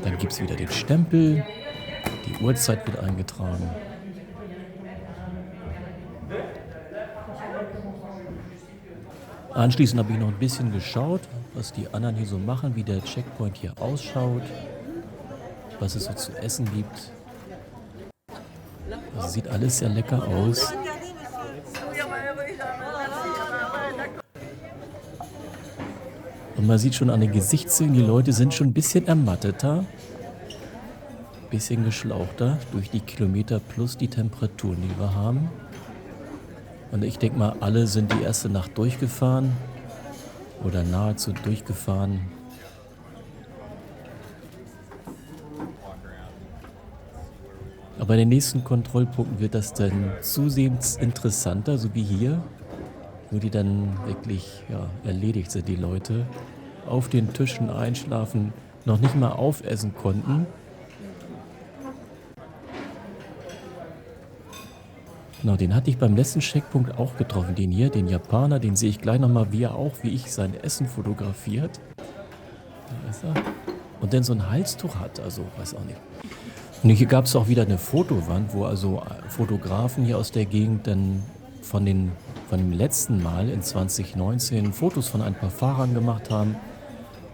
Dann gibt es wieder den Stempel, die Uhrzeit wird eingetragen. Anschließend habe ich noch ein bisschen geschaut, was die anderen hier so machen, wie der Checkpoint hier ausschaut, was es so zu essen gibt. Also sieht alles sehr lecker aus. Und man sieht schon an den Gesichtszügen, die Leute sind schon ein bisschen ermatteter, ein bisschen geschlauchter durch die Kilometer plus die Temperaturen, die wir haben. Und ich denke mal, alle sind die erste Nacht durchgefahren oder nahezu durchgefahren. Aber bei den nächsten Kontrollpunkten wird das dann zusehends interessanter, so wie hier, wo die dann wirklich erledigt sind, die Leute, auf den Tischen einschlafen, noch nicht mal aufessen konnten. Genau, den hatte ich beim letzten Checkpunkt auch getroffen, den hier, den Japaner, den sehe ich gleich nochmal, wie er auch, wie ich, sein Essen fotografiert. Da ist er. Und dann so ein Halstuch hat, also weiß auch nicht. Und hier gab es auch wieder eine Fotowand, wo also Fotografen hier aus der Gegend dann von dem letzten Mal in 2019 Fotos von ein paar Fahrern gemacht haben.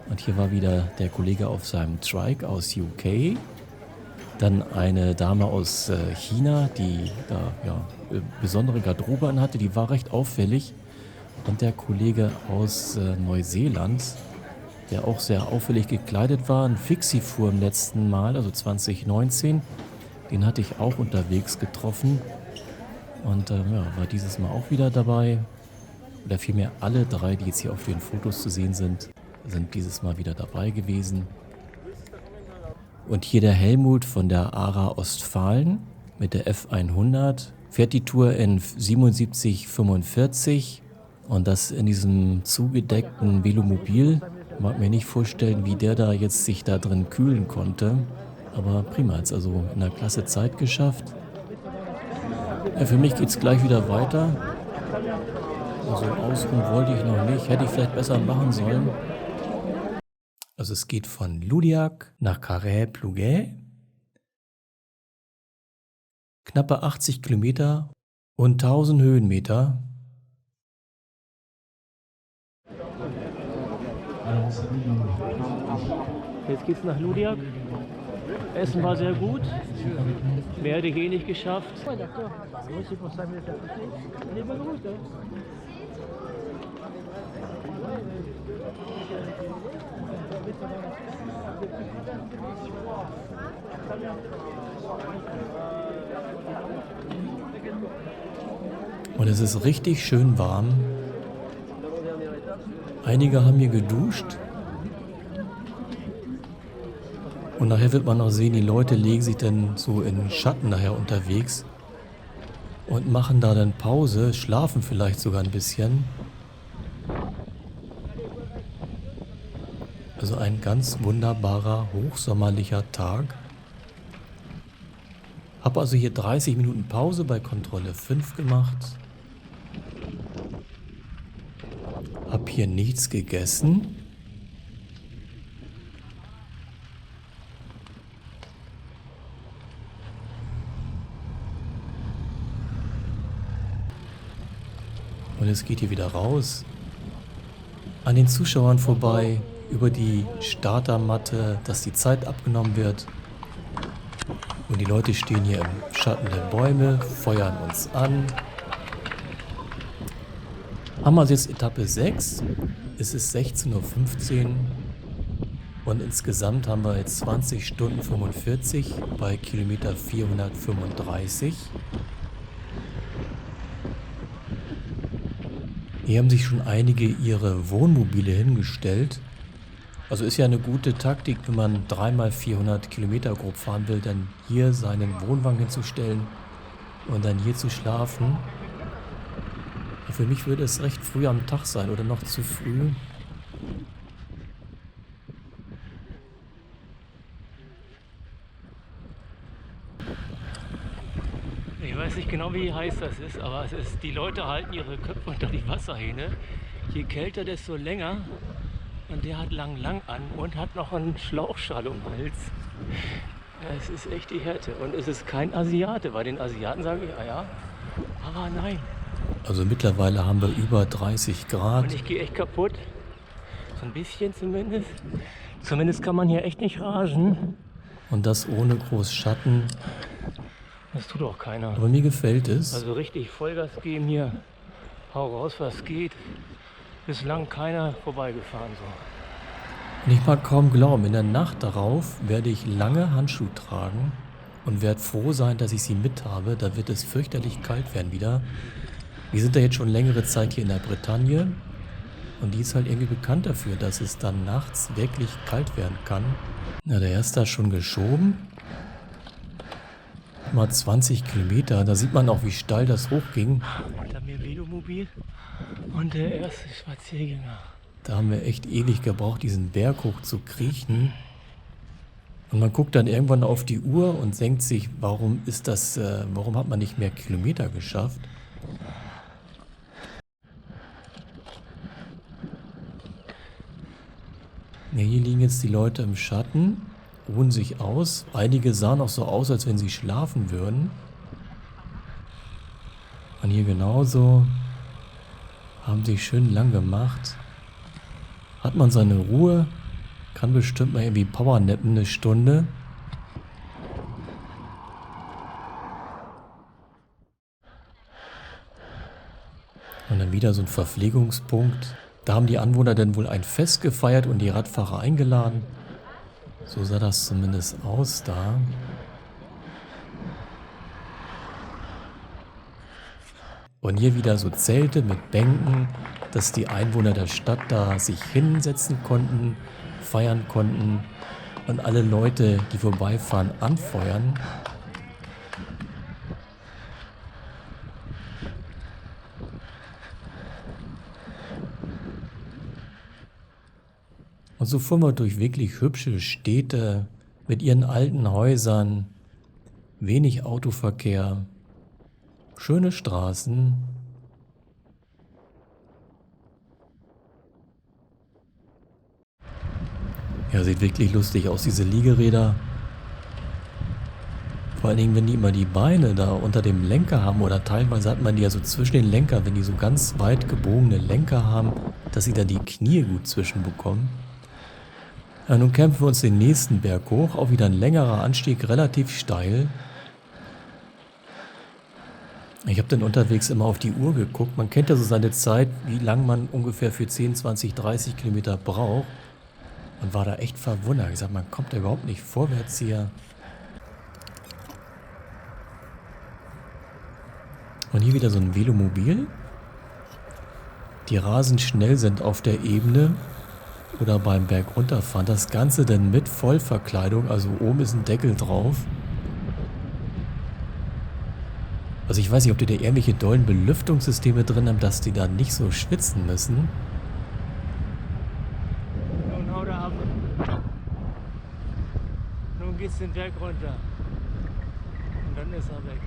Und hier war wieder der Kollege auf seinem Trike aus UK. Dann eine Dame aus China, die da besondere Garderobe anhatte, die war recht auffällig. Und der Kollege aus Neuseeland, der auch sehr auffällig gekleidet war, ein Fixie fuhr im letzten Mal, also 2019. Den hatte ich auch unterwegs getroffen und ja, war dieses Mal auch wieder dabei. Oder vielmehr alle drei, die jetzt hier auf den Fotos zu sehen sind dieses Mal wieder dabei gewesen. Und hier der Helmut von der ARA Ostfalen mit der F100 fährt die Tour in 7745 und das in diesem zugedeckten Velomobil. Mag mir nicht vorstellen, wie der da jetzt sich da drin kühlen konnte. Aber prima, jetzt also in der Klasse Zeit geschafft. Ja, für mich geht's gleich wieder weiter. Also ausruhen wollte ich noch nicht, hätte ich vielleicht besser machen sollen. Also es geht von Loudiac nach Carhaix-Plouguer. Knappe 80 Kilometer und 1000 Höhenmeter. Jetzt geht's nach Loudiac. Essen war sehr gut. Mehr hätte ich eh nicht geschafft. Und es ist richtig schön warm. Einige haben hier geduscht. Und nachher wird man noch sehen, die Leute legen sich dann so in Schatten nachher unterwegs und machen da dann Pause, schlafen vielleicht sogar ein bisschen. Also ein ganz wunderbarer, hochsommerlicher Tag. Habe also hier 30 Minuten Pause bei Kontrolle 5 gemacht. Habe hier nichts gegessen. Und es geht hier wieder raus, an den Zuschauern vorbei, über die Startermatte, dass die Zeit abgenommen wird. Und die Leute stehen hier im Schatten der Bäume, feuern uns an. Haben wir jetzt Etappe 6, es ist 16:15 Uhr und insgesamt haben wir jetzt 20 Stunden 45 bei Kilometer 435. Hier haben sich schon einige ihre Wohnmobile hingestellt. Also ist ja eine gute Taktik, wenn man 3x 400 Kilometer grob fahren will, dann hier seinen Wohnwagen hinzustellen und dann hier zu schlafen. Für mich würde es recht früh am Tag sein oder noch zu früh. Ich weiß nicht genau, wie heiß das ist, aber es ist, die Leute halten ihre Köpfe unter die Wasserhähne. Je kälter, desto länger. Und der hat lang an und hat noch einen Schlauchschal um den Hals. Es ist echt die Härte. Und es ist kein Asiate. Bei den Asiaten sage ich, ja, aber nein. Also mittlerweile haben wir über 30 Grad. Und ich gehe echt kaputt. So ein bisschen zumindest. Zumindest kann man hier echt nicht rasen. Und das ohne groß Schatten. Das tut auch keiner. Aber mir gefällt es. Also richtig Vollgas geben hier. Hau raus, was geht. Bislang keiner vorbeigefahren so. Und ich mag kaum glauben, in der Nacht darauf werde ich lange Handschuhe tragen und werde froh sein, dass ich sie mit habe. Da wird es fürchterlich kalt werden wieder. Wir sind da jetzt schon längere Zeit hier in der Bretagne und die ist halt irgendwie bekannt dafür, dass es dann nachts wirklich kalt werden kann. Na, der erste hat schon geschoben. Mal 20 Kilometer, da sieht man auch, wie steil das hochging. Hinter mir Velomobil und der erste Spaziergänger. Da haben wir echt ewig gebraucht, diesen Berg hoch zu kriechen. Und man guckt dann irgendwann auf die Uhr und denkt sich, warum hat man nicht mehr Kilometer geschafft? Ja, hier liegen jetzt die Leute im Schatten, ruhen sich aus. Einige sahen auch so aus, als wenn sie schlafen würden. Und hier genauso, haben sich schön lang gemacht. Hat man seine Ruhe, kann bestimmt mal irgendwie powernappen eine Stunde. Und dann wieder so ein Verpflegungspunkt. Da haben die Anwohner dann wohl ein Fest gefeiert und die Radfahrer eingeladen. So sah das zumindest aus da. Und hier wieder so Zelte mit Bänken, dass die Einwohner der Stadt da sich hinsetzen konnten, feiern konnten und alle Leute, die vorbeifahren, anfeuern. Und so fuhren wir durch wirklich hübsche Städte mit ihren alten Häusern, wenig Autoverkehr, schöne Straßen. Ja, sieht wirklich lustig aus, diese Liegeräder. Vor allen Dingen, wenn die immer die Beine da unter dem Lenker haben oder teilweise hat man die ja so zwischen den Lenker, wenn die so ganz weit gebogene Lenker haben, dass sie da die Knie gut zwischenbekommen. Ja, nun kämpfen wir uns den nächsten Berg hoch, auch wieder ein längerer Anstieg, relativ steil. Ich habe dann unterwegs immer auf die Uhr geguckt. Man kennt ja so seine Zeit, wie lang man ungefähr für 10, 20, 30 Kilometer braucht. Und war da echt verwundert. Ich sag, man kommt da überhaupt nicht vorwärts hier. Und hier wieder so ein Velomobil. Die rasend schnell sind auf der Ebene oder beim Berg runterfahren. Das Ganze dann mit Vollverkleidung, also oben ist ein Deckel drauf. Also ich weiß nicht, ob die da irgendwelche dollen Belüftungssysteme drin haben, dass die da nicht so schwitzen müssen. Nun haut er ab. Nun geht's den Berg runter. Und dann ist er weg.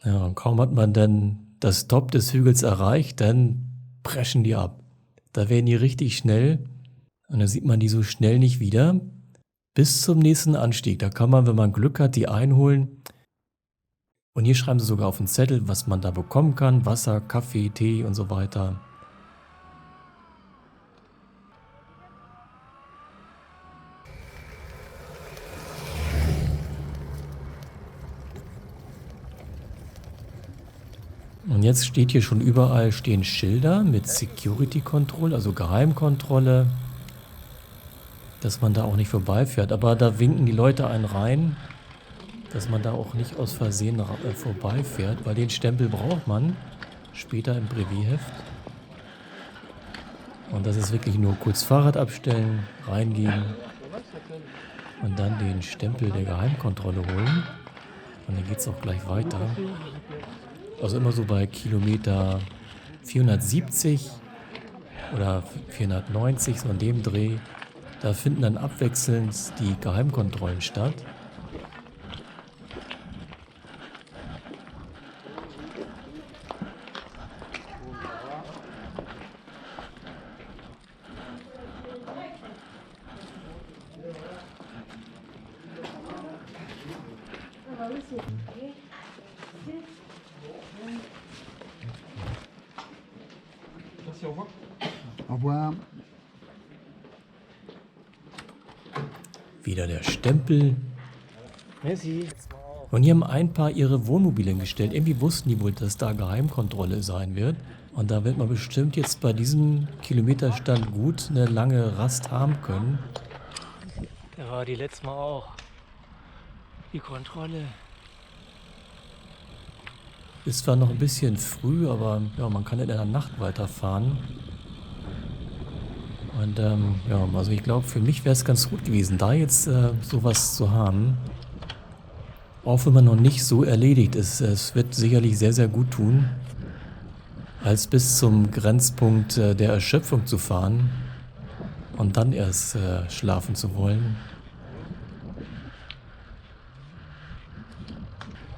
Ja, und kaum hat man dann das Top des Hügels erreicht, dann preschen die ab. Da werden die richtig schnell und dann sieht man die so schnell nicht wieder. Bis zum nächsten Anstieg. Da kann man, wenn man Glück hat, die einholen. Und hier schreiben sie sogar auf den Zettel, was man da bekommen kann. Wasser, Kaffee, Tee und so weiter. Und jetzt steht hier schon überall stehen Schilder mit Security Control, also Geheimkontrolle, dass man da auch nicht vorbeifährt. Aber da winken die Leute einen rein, dass man da auch nicht aus Versehen vorbeifährt, weil den Stempel braucht man später im Brevetheft. Und das ist wirklich nur kurz Fahrrad abstellen, reingehen und dann den Stempel der Geheimkontrolle holen. Und dann geht es auch gleich weiter. Also immer so bei Kilometer 470 oder 490, so in dem Dreh, da finden dann abwechselnd die Geheimkontrollen statt. Au revoir. Wieder der Stempel. Messi. Und hier haben ein paar ihre Wohnmobile hingestellt. Irgendwie wussten die wohl, dass da Geheimkontrolle sein wird. Und da wird man bestimmt jetzt bei diesem Kilometerstand gut eine lange Rast haben können. Der war die letzte Mal auch. Die Kontrolle. Ist zwar noch ein bisschen früh, aber ja, man kann in der Nacht weiterfahren. Und ja, also ich glaube, für mich wäre es ganz gut gewesen, da jetzt sowas zu haben. Auch wenn man noch nicht so erledigt ist. Es wird sicherlich sehr, sehr gut tun, als bis zum Grenzpunkt der Erschöpfung zu fahren und dann erst schlafen zu wollen.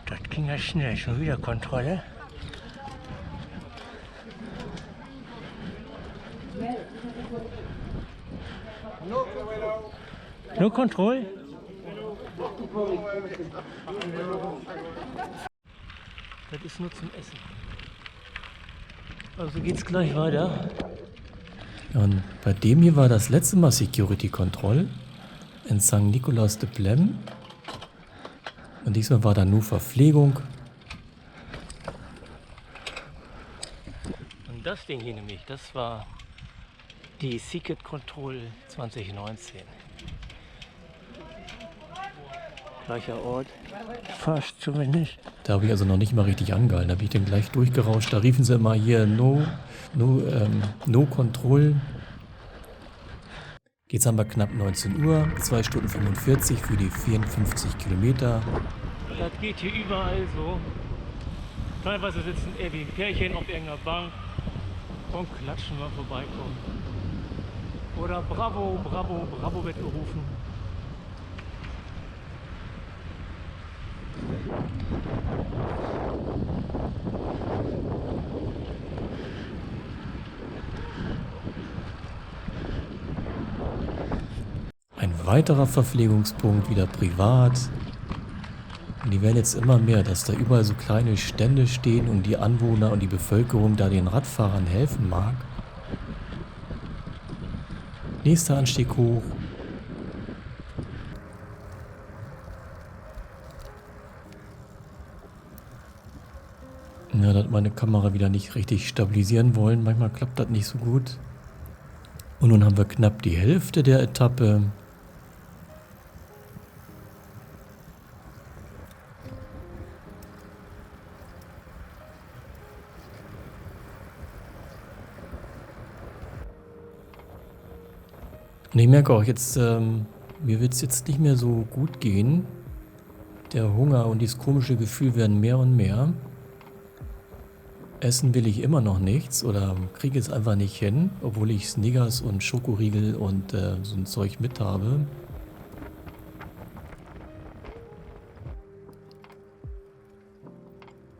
Das ging ja schnell. Schon wieder Kontrolle. No Kontrolle? Das ist nur zum Essen. Also geht's gleich weiter. Und bei dem hier war das letzte Mal Security Control in St. Nicolas de Plem. Und diesmal war da nur Verpflegung. Und das Ding hier nämlich, das war die Secret Control 2019. Gleicher Ort. Fast zumindest. Da habe ich also noch nicht mal richtig angehalten. Da bin ich dann gleich durchgerauscht. Da riefen sie immer hier no Control. Jetzt haben wir knapp 19 Uhr, 2 Stunden 45 für die 54 Kilometer. Das geht hier überall so. Teilweise sitzen irgendwie Pärchen auf irgendeiner Bank und klatschen, mal vorbeikommen. Oder Bravo, Bravo, Bravo wird gerufen. Ein weiterer Verpflegungspunkt, wieder privat. Und die werden jetzt immer mehr, dass da überall so kleine Stände stehen und die Anwohner und die Bevölkerung da den Radfahrern helfen mag. Nächster Anstieg hoch. Ja, da hat meine Kamera wieder nicht richtig stabilisieren wollen. Manchmal klappt das nicht so gut. Und nun haben wir knapp die Hälfte der Etappe. Und ich merke auch jetzt, mir wird es jetzt nicht mehr so gut gehen. Der Hunger und dieses komische Gefühl werden mehr und mehr. Essen will ich immer noch nichts oder kriege es einfach nicht hin, obwohl ich Snickers und Schokoriegel und so ein Zeug mit habe.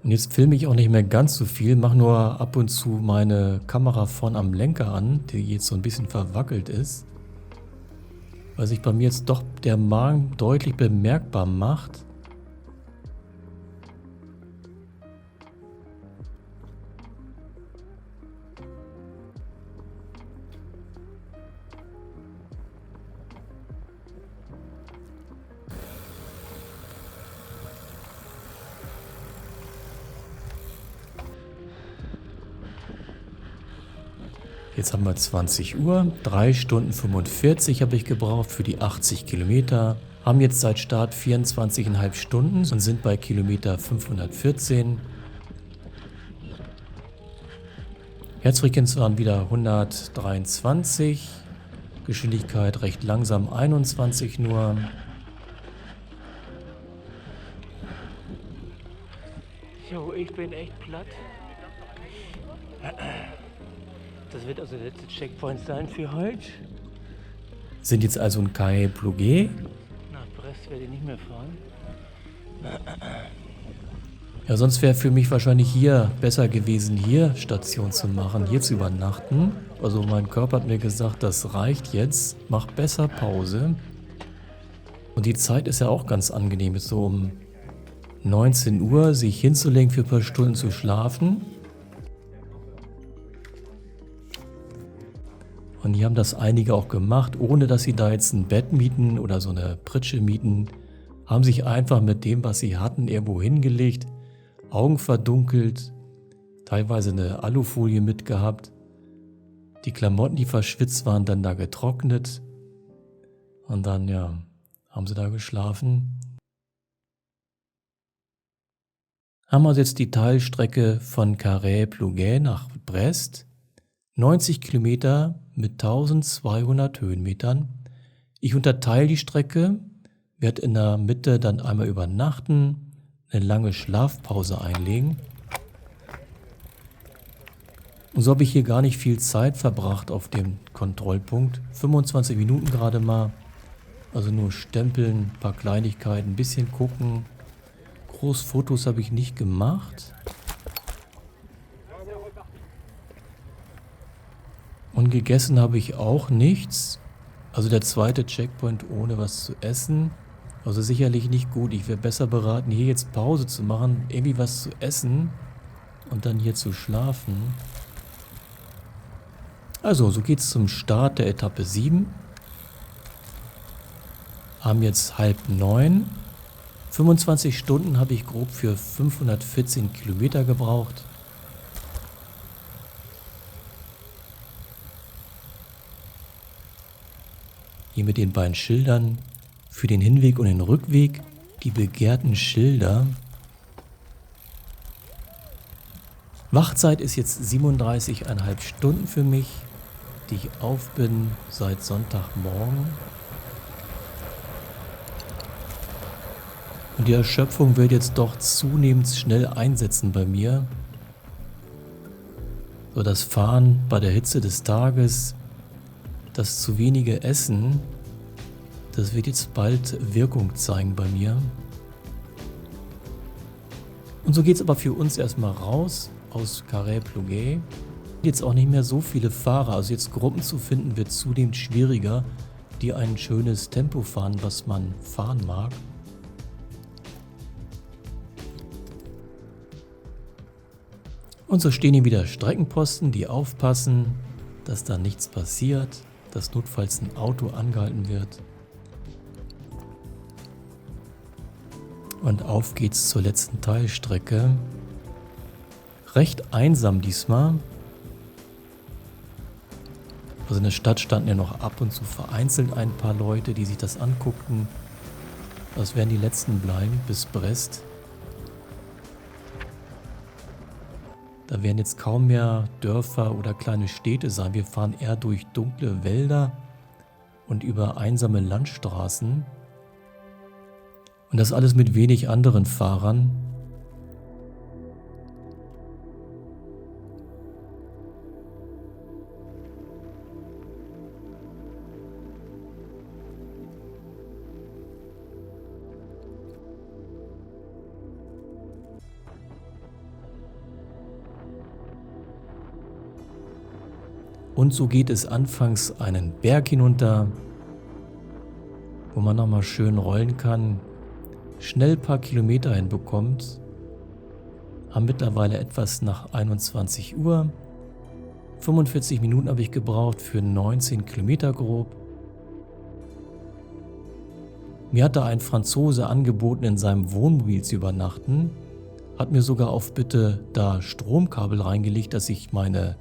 Und jetzt filme ich auch nicht mehr ganz so viel, mache nur ab und zu meine Kamera vorn am Lenker an, die jetzt so ein bisschen verwackelt ist. Weil sich bei mir jetzt doch der Magen deutlich bemerkbar macht. Jetzt haben wir 20 Uhr, 3 Stunden 45 habe ich gebraucht für die 80 Kilometer. Haben jetzt seit Start 24,5 Stunden und sind bei Kilometer 514. Herzfrequenz waren wieder 123. Geschwindigkeit recht langsam, 21 nur. Jo, ich bin echt platt. Das wird also der letzte Checkpoint sein für heute. Sind jetzt also in Cae Plouguer. Nach Brest werde ich nicht mehr fahren. Ja, sonst wäre für mich wahrscheinlich hier besser gewesen, hier Station zu machen, hier zu übernachten. Also mein Körper hat mir gesagt, das reicht jetzt, mach besser Pause. Und die Zeit ist ja auch ganz angenehm, ist so um 19 Uhr sich hinzulegen, für ein paar Stunden zu schlafen. Und die haben das einige auch gemacht, ohne dass sie da jetzt ein Bett mieten oder so eine Pritsche mieten. Haben sich einfach mit dem, was sie hatten, irgendwo hingelegt, Augen verdunkelt, teilweise eine Alufolie mitgehabt. Die Klamotten, die verschwitzt waren, dann da getrocknet. Und dann, ja, haben sie da geschlafen. Haben wir jetzt die Teilstrecke von Cae Plouguer nach Brest. 90 Kilometer mit 1200 Höhenmetern. Ich unterteile die Strecke, werde in der Mitte dann einmal übernachten, eine lange Schlafpause einlegen. Und so habe ich hier gar nicht viel Zeit verbracht auf dem Kontrollpunkt. 25 Minuten gerade mal. Also nur stempeln, ein paar Kleinigkeiten, ein bisschen gucken. Großfotos habe ich nicht gemacht. Und gegessen habe ich auch nichts. Also der zweite Checkpoint ohne was zu essen. Also sicherlich nicht gut. Ich wäre besser beraten, hier jetzt Pause zu machen, irgendwie was zu essen und dann hier zu schlafen. Also, so geht es zum Start der Etappe 7. Haben jetzt 8:30. 25 Stunden habe ich grob für 514 Kilometer gebraucht. Hier mit den beiden Schildern für den Hinweg und den Rückweg. die begehrten Schilder. Wachzeit ist jetzt 37,5 Stunden für mich, die ich auf bin seit Sonntagmorgen. Und die Erschöpfung wird jetzt doch zunehmend schnell einsetzen bei mir. So das Fahren bei der Hitze des Tages, das zu wenige Essen, das wird jetzt bald Wirkung zeigen bei mir. Und so geht es aber für uns erstmal raus aus Carhaix-Plouguer. Jetzt auch nicht mehr so viele Fahrer, also jetzt Gruppen zu finden wird zunehmend schwieriger, die ein schönes Tempo fahren, was man fahren mag. Und so stehen hier wieder Streckenposten, die aufpassen, dass da nichts passiert, dass notfalls ein Auto angehalten wird. Und auf geht's zur letzten Teilstrecke. Recht einsam diesmal. Also in der Stadt standen ja noch ab und zu vereinzelt ein paar Leute, die sich das anguckten. Das werden die letzten bleiben bis Brest. Da werden jetzt kaum mehr Dörfer oder kleine Städte sein. Wir fahren eher durch dunkle Wälder und über einsame Landstraßen. Und das alles mit wenig anderen Fahrern. Und so geht es anfangs einen Berg hinunter, wo man nochmal schön rollen kann, schnell ein paar Kilometer hinbekommt. Haben mittlerweile etwas nach 21 Uhr. 45 Minuten habe ich gebraucht für 19 Kilometer grob. Mir hatte ein Franzose angeboten, in seinem Wohnmobil zu übernachten. Hat mir sogar auf Bitte da Stromkabel reingelegt, dass ich meine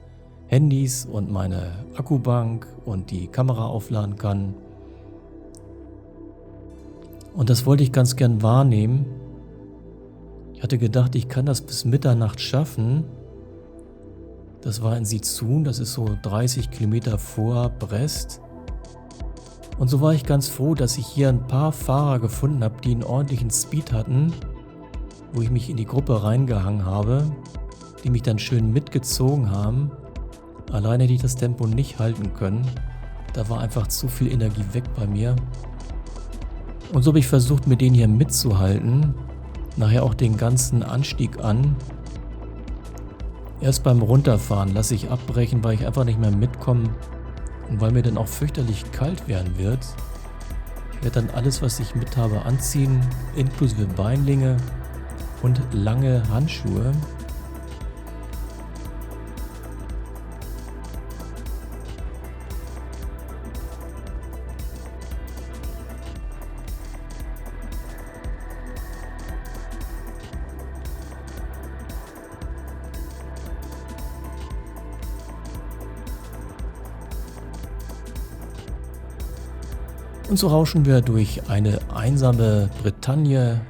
Handys und meine Akkubank und die Kamera aufladen kann. Und das wollte ich ganz gern wahrnehmen. Ich hatte gedacht, ich kann das bis Mitternacht schaffen. Das war in Sizun, das ist so 30 Kilometer vor Brest. Und so war ich ganz froh, dass ich hier ein paar Fahrer gefunden habe, die einen ordentlichen Speed hatten, wo ich mich in die Gruppe reingehangen habe, die mich dann schön mitgezogen haben. Alleine hätte ich das Tempo nicht halten können. Da war einfach zu viel Energie weg bei mir. Und so habe ich versucht, mit denen hier mitzuhalten. Nachher auch den ganzen Anstieg an. Erst beim Runterfahren lasse ich abbrechen, weil ich einfach nicht mehr mitkomme. Und weil mir dann auch fürchterlich kalt werden wird. Ich werde dann alles, was ich mit habe, anziehen, inklusive Beinlinge und lange Handschuhe. Und so rauschen wir durch eine einsame Bretagne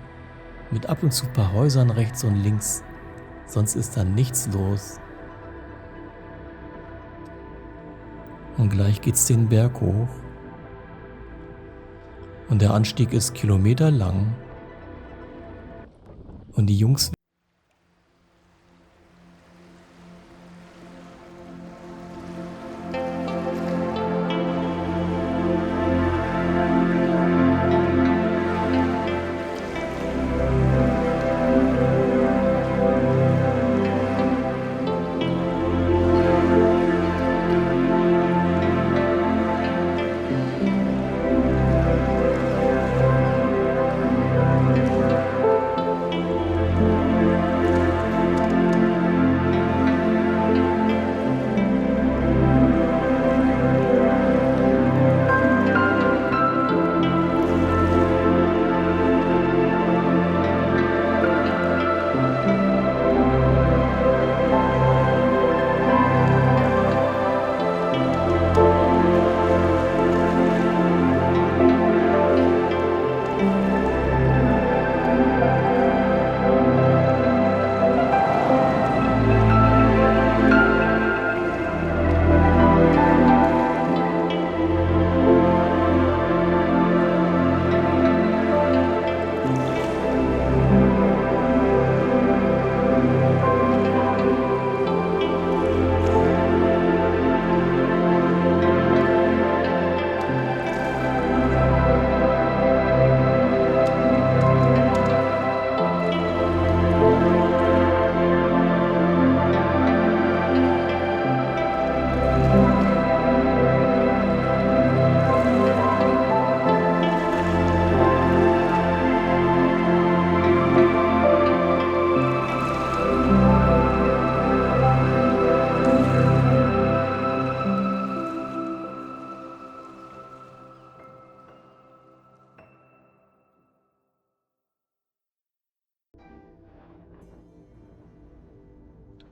mit ab und zu ein paar Häusern rechts und links. Sonst ist da nichts los. Und gleich geht's den Berg hoch. Und der Anstieg ist kilometerlang. Und die Jungs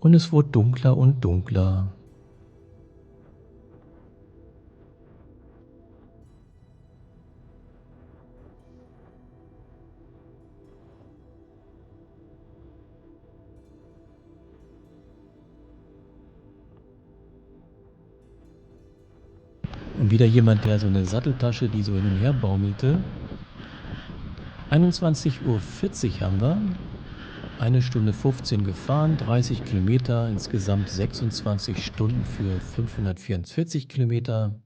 und es wurde dunkler und dunkler. Und wieder jemand, der so eine Satteltasche, die so hin und her baumelte. 21:40 Uhr haben wir. 1 Stunde 15 gefahren, 30 Kilometer, insgesamt 26 Stunden für 544 Kilometer.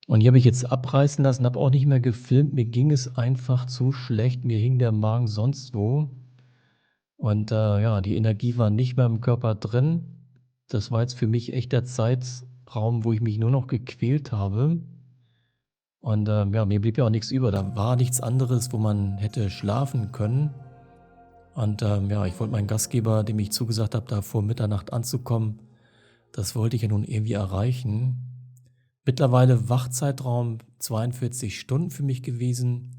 Und die habe ich jetzt abreißen lassen, habe auch nicht mehr gefilmt. Mir ging es einfach zu schlecht. Mir hing der Magen sonst wo. Und ja, die Energie war nicht mehr im Körper drin. Das war jetzt für mich echt der Zeitraum, wo ich mich nur noch gequält habe. Und ja, mir blieb ja auch nichts über. Da war nichts anderes, wo man hätte schlafen können. Und ja, ich wollte meinen Gastgeber, dem ich zugesagt habe, da vor Mitternacht anzukommen, das wollte ich ja nun irgendwie erreichen. Mittlerweile Wachzeitraum 42 Stunden für mich gewesen.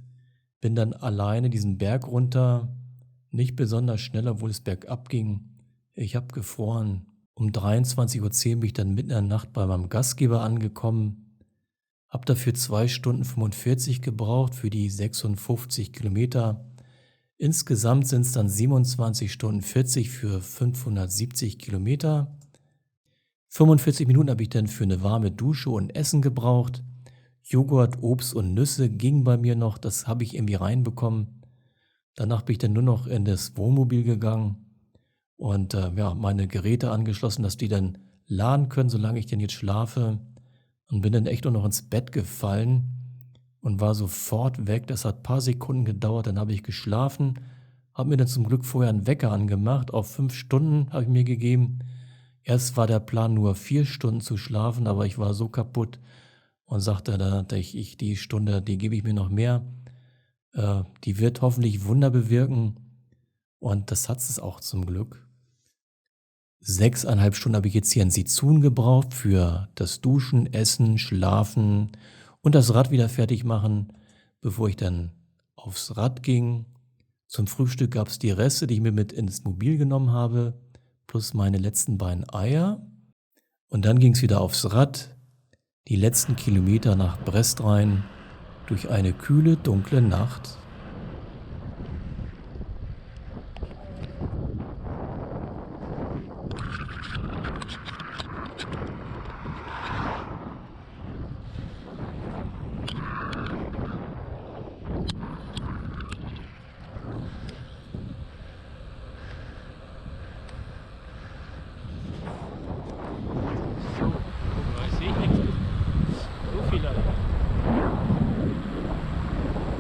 Bin dann alleine diesen Berg runter, nicht besonders schnell, obwohl es bergab ging. Ich habe gefroren. Um 23:10 Uhr bin ich dann mitten in der Nacht bei meinem Gastgeber angekommen. Habe dafür 2 Stunden 45 gebraucht für die 56 Kilometer. Insgesamt sind es dann 27 Stunden 40 für 570 Kilometer. 45 Minuten habe ich dann für eine warme Dusche und Essen gebraucht. Joghurt, Obst und Nüsse ging bei mir noch, das habe ich irgendwie reinbekommen. Danach bin ich dann nur noch in das Wohnmobil gegangen und ja, meine Geräte angeschlossen, dass die dann laden können, solange ich denn jetzt schlafe. Und bin dann echt nur noch ins Bett gefallen und war sofort weg. Das hat ein paar Sekunden gedauert, dann habe ich geschlafen, habe mir dann zum Glück vorher einen Wecker angemacht. Auf 5 Stunden habe ich mir gegeben. Erst war der Plan nur 4 Stunden zu schlafen, aber ich war so kaputt und sagte, die Stunde, die gebe ich mir noch mehr. Die wird hoffentlich Wunder bewirken und das hat es auch zum Glück. 6,5 Stunden habe ich jetzt hier in Sizun gebraucht für das Duschen, Essen, Schlafen und das Rad wieder fertig machen, bevor ich dann aufs Rad ging. Zum Frühstück gab es die Reste, die ich mir mit ins Mobil genommen habe, plus meine letzten beiden Eier. Und dann ging es wieder aufs Rad, die letzten Kilometer nach Brest rein, durch eine kühle, dunkle Nacht.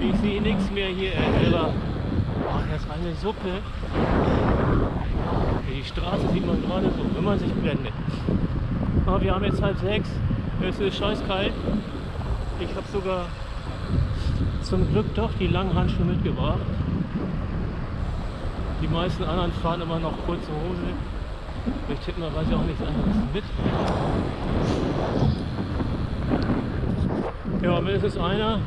Ich sehe nichts mehr hier, aber das ist eine Suppe. Die Straße sieht man gerade so, wenn man sich blendet. Aber wir haben jetzt 5:30, es ist scheißkalt. Ich habe sogar zum Glück doch die langen Handschuhe mitgebracht. Die meisten anderen fahren immer noch kurze Hose. Ich tippe mal, weil sie auch nichts anderes mit. Ja, mindestens einer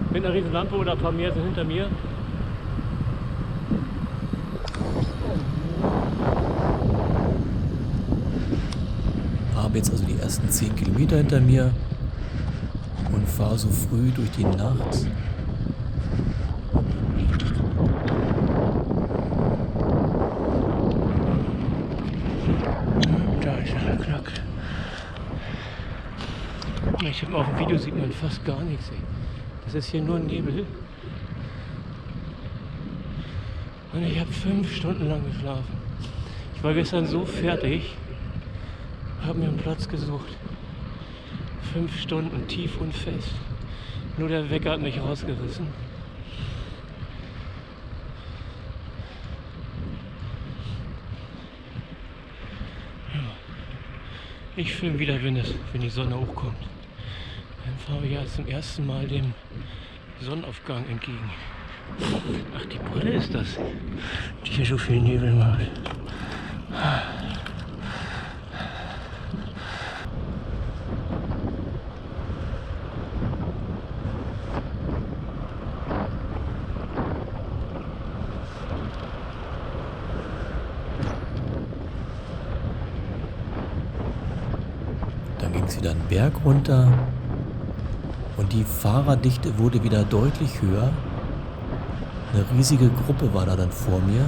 mit einer riesen Lampe oder ein paar mehr sind hinter mir. Habe jetzt also die ersten 10 Kilometer hinter mir und fahre so früh durch die Nacht. Da ist er, knack. Ich habe auf dem Video sieht man fast gar nichts. Das ist hier nur Nebel. Und ich habe 5 Stunden lang geschlafen. Ich war gestern so fertig, habe mir einen Platz gesucht. 5 Stunden tief und fest. Nur der Wecker hat mich rausgerissen. Ja. Ich filme wieder, wenn die Sonne hochkommt. Dann fahren wir ja zum ersten Mal dem Sonnenaufgang entgegen. Ach, die Brille ist das, die hier so viel Nebel macht. ging es wieder einen Berg runter und die Fahrerdichte wurde wieder deutlich höher. Eine riesige Gruppe war da dann vor mir.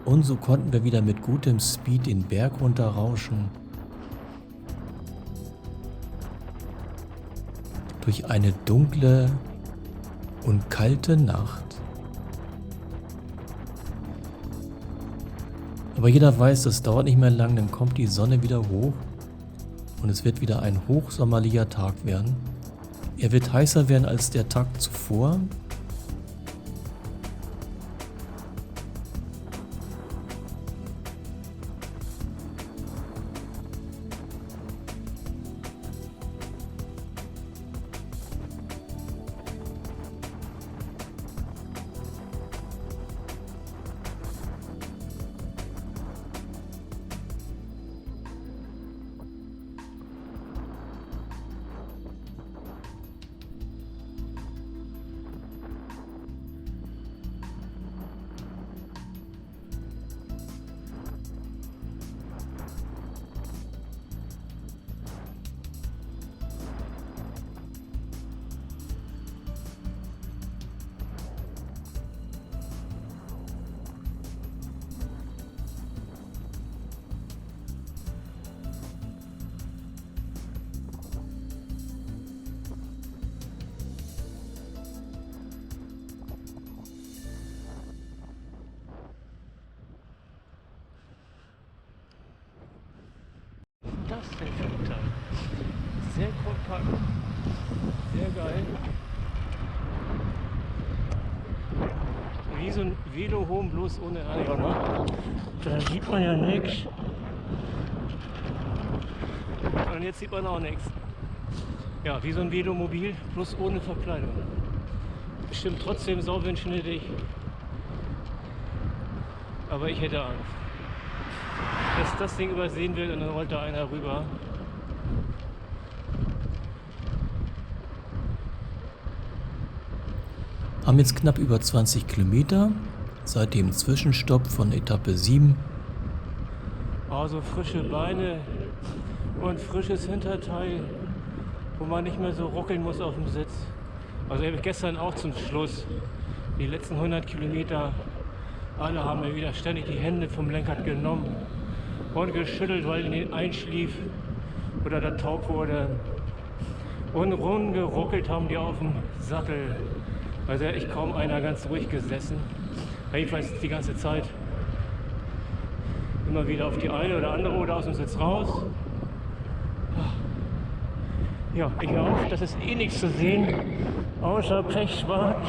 Und so konnten wir wieder mit gutem Speed den Berg runterrauschen. Durch eine dunkle und kalte Nacht. Aber jeder weiß, das dauert nicht mehr lang, dann kommt die Sonne wieder hoch und es wird wieder ein hochsommerlicher Tag werden. Er wird heißer werden als der Tag zuvor. Das denn für ein Teil? Sehr kompakt. Sehr geil. Wie so ein Velo-Home, bloß ohne Anhänger, ne? Da sieht man ja nichts. Und jetzt sieht man auch nichts. Ja, wie so ein Velomobil, bloß ohne Verkleidung. Bestimmt trotzdem sauwindschnittig. Aber ich hätte Angst, dass das Ding übersehen wird und dann rollt da einer rüber. Haben jetzt knapp über 20 Kilometer seit dem Zwischenstopp von Etappe 7. Also frische Beine und frisches Hinterteil, wo man nicht mehr so ruckeln muss auf dem Sitz. Also gestern auch zum Schluss, die letzten 100 Kilometer, alle haben mir wieder ständig die Hände vom Lenkrad genommen und geschüttelt, weil ihnen einschlief oder der taub wurde. Und rumgeruckelt haben die auf dem Sattel. Also ich kaum einer ganz ruhig gesessen. Jedenfalls die ganze Zeit. Immer wieder auf die eine oder andere oder aus dem Sitz raus. Ja, ich auch, das ist eh nichts zu sehen, außer pechschwarz.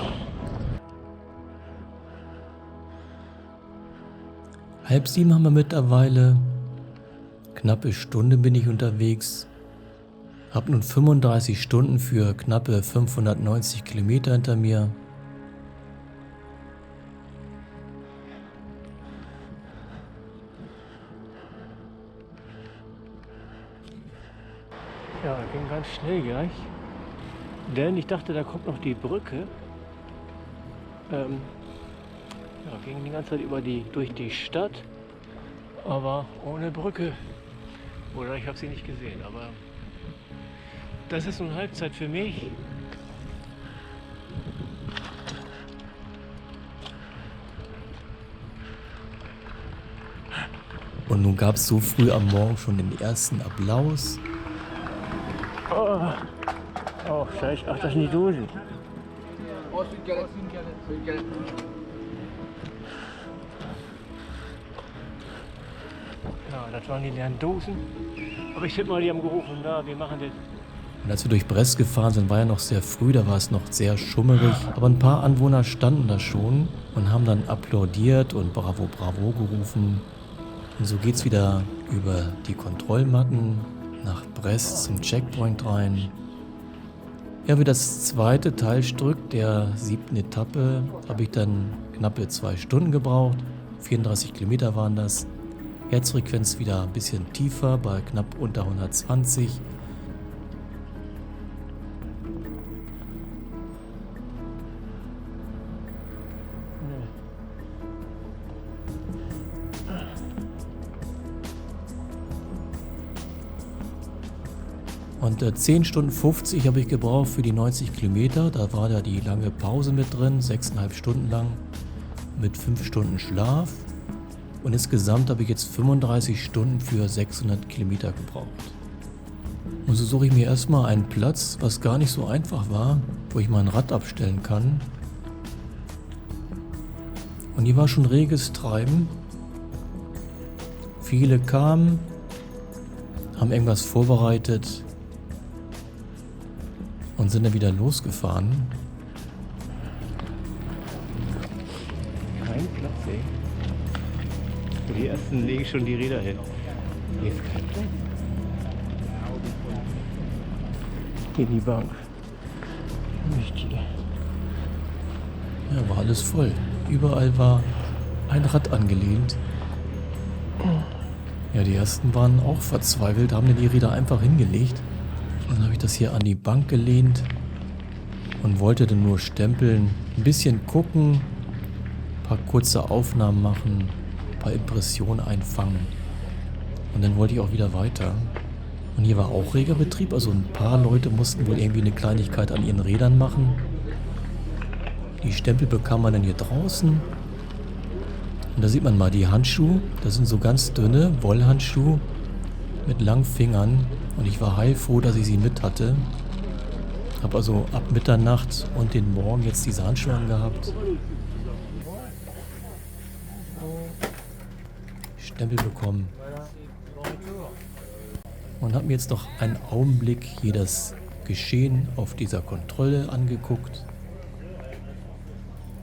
6:30 haben wir mittlerweile. Knappe Stunde bin ich unterwegs. Hab nun 35 Stunden für knappe 590 Kilometer hinter mir. Ja, ging ganz schnell gleich. Denn ich dachte, da kommt noch die Brücke. Ja, ging die ganze Zeit durch die Stadt, aber ohne Brücke. Oder ich habe sie nicht gesehen, aber das ist nun Halbzeit für mich. Und nun gab es so früh am Morgen schon den ersten Applaus. Oh, scheiße. Ach, das sind die Dosen. Ja, das waren die leeren Dosen. Aber ich tippe mal, die haben gerufen, da, wir machen das Und als wir durch Brest gefahren sind, war ja noch sehr früh, da war es noch sehr schummerig. Aber ein paar Anwohner standen da schon und haben dann applaudiert und Bravo, Bravo gerufen. Und so geht's wieder über die Kontrollmatten nach Brest zum Checkpoint rein. Ja, für das zweite Teilstück der 7. Etappe habe ich dann knappe 2 Stunden gebraucht. 34 Kilometer waren das. Herzfrequenz wieder ein bisschen tiefer, bei knapp unter 120. Und 10 Stunden 50 habe ich gebraucht für die 90 Kilometer. Da war da die lange Pause mit drin, 6,5 Stunden lang, mit 5 Stunden Schlaf. Und insgesamt habe ich jetzt 35 Stunden für 600 Kilometer gebraucht. Und so suche ich mir erstmal einen Platz, was gar nicht so einfach war, wo ich mein Rad abstellen kann. Und hier war schon reges Treiben. Viele kamen, haben irgendwas vorbereitet und sind dann wieder losgefahren. Kein Platz, ey. Die ersten legen schon die Räder hin. Hier ist kein Platz. In die Bank. Nicht hier. Ja, war alles voll. Überall war ein Rad angelehnt. Ja, die ersten waren auch verzweifelt, haben dann die Räder einfach hingelegt. Dann habe ich das hier an die Bank gelehnt und wollte dann nur stempeln, ein bisschen gucken, ein paar kurze Aufnahmen machen, ein paar Impressionen einfangen. Und dann wollte ich auch wieder weiter. Und hier war auch reger Betrieb, also ein paar Leute mussten wohl irgendwie eine Kleinigkeit an ihren Rädern machen. Die Stempel bekam man dann hier draußen. Und da sieht man mal die Handschuhe. Das sind so ganz dünne Wollhandschuhe mit langen Fingern. Und ich war heilfroh, dass ich sie mit hatte. Habe also ab Mitternacht und den Morgen jetzt diese Handschuhe angehabt. Stempel bekommen. Und habe mir jetzt noch einen Augenblick hier das Geschehen auf dieser Kontrolle angeguckt.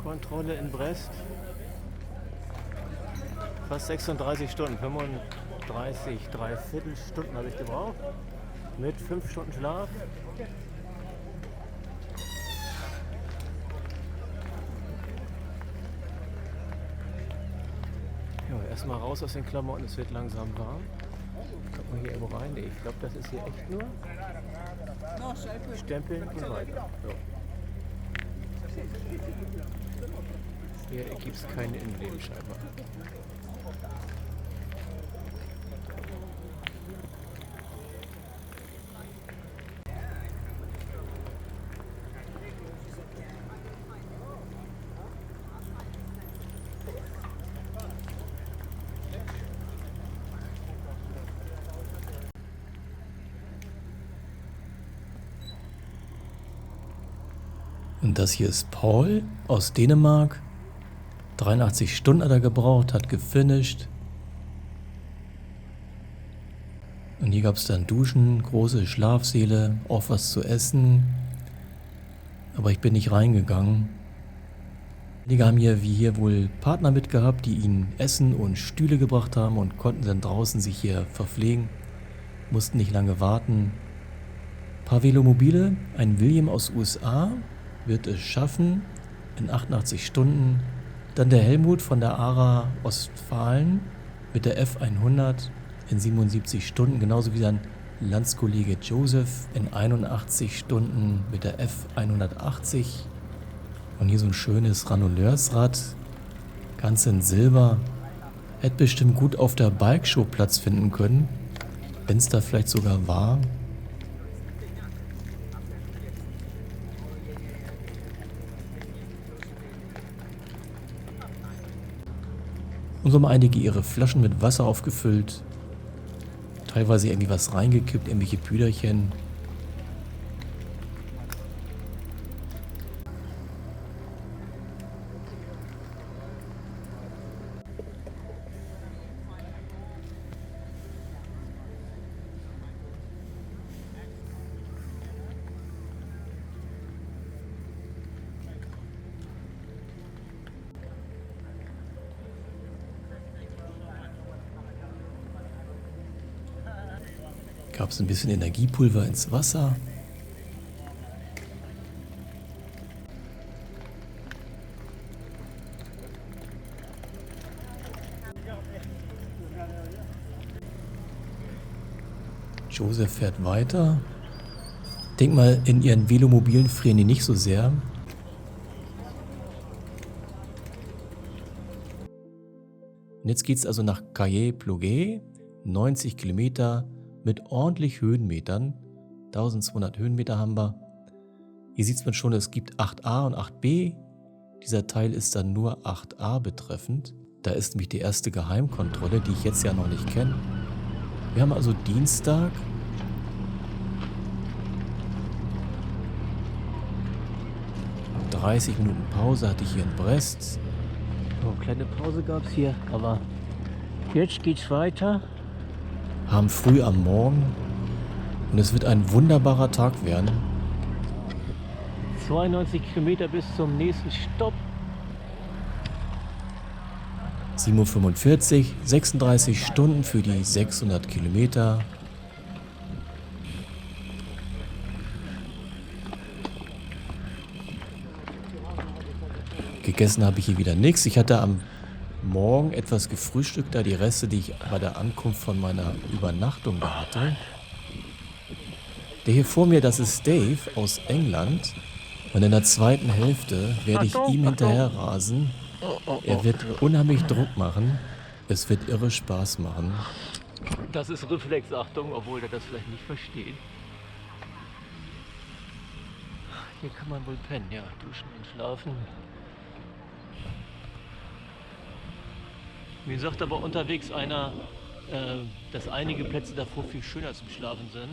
Kontrolle in Brest. Fast 36 Stunden, 35, 3/4 Stunden habe ich gebraucht. Mit 5 Stunden Schlaf. Ja, erstmal raus aus den Klamotten, es wird langsam warm. Kommt man hier irgendwo rein? Nee, ich glaube, das ist hier echt nur Stempeln und weiter. So. Hier gibt es keine Innenlebensscheibe. Und das hier ist Paul aus Dänemark. 83 Stunden hat er gebraucht, hat gefinisht. Und hier gab es dann Duschen, große Schlafsäle, auch was zu essen. Aber ich bin nicht reingegangen. Die haben hier wie hier wohl Partner mitgehabt, die ihnen Essen und Stühle gebracht haben und konnten dann draußen sich hier verpflegen. Mussten nicht lange warten. Ein paar Velomobile, ein William aus USA wird es schaffen in 88 Stunden. Dann der Helmut von der ARA Ostfalen mit der F100 in 77 Stunden, genauso wie sein Landskollege Joseph in 81 Stunden mit der F180. Und hier so ein schönes Ranuleursrad, ganz in Silber. Hätte bestimmt gut auf der Bike-Show Platz finden können, wenn es da vielleicht sogar war. Und so haben einige ihre Flaschen mit Wasser aufgefüllt. Teilweise irgendwie was reingekippt, irgendwelche Püderchen. Gab es ein bisschen Energiepulver ins Wasser. Joseph fährt weiter. Denk mal, in ihren Velomobilen frieren die nicht so sehr. Und jetzt geht es also nach Caillé-Plougué, 90 Kilometer mit ordentlich Höhenmetern. 1200 Höhenmeter haben wir. Hier sieht man schon, es gibt 8a und 8b. Dieser Teil ist dann nur 8a betreffend. Da ist nämlich die erste Geheimkontrolle, die ich jetzt ja noch nicht kenne. Wir haben also Dienstag. Und 30 Minuten Pause hatte ich hier in Brest. So, kleine Pause gab es hier, aber jetzt geht's weiter. Haben früh am Morgen. Und es wird ein wunderbarer Tag werden. 92 Kilometer bis zum nächsten Stopp. 7:45 Uhr, 36 Stunden für die 600 Kilometer. Gegessen habe ich hier wieder nichts. Ich hatte am Morgen etwas gefrühstückt, da die Reste, die ich bei der Ankunft von meiner Übernachtung da hatte. Der hier vor mir, das ist Dave aus England. Und in der zweiten Hälfte werde ich ihm hinterher rasen. Er wird unheimlich Druck machen. Es wird irre Spaß machen. Das ist Reflexachtung, obwohl er das vielleicht nicht versteht. Hier kann man wohl pennen, ja, duschen und schlafen. Mir sagt aber unterwegs einer, dass einige Plätze davor viel schöner zum Schlafen sind.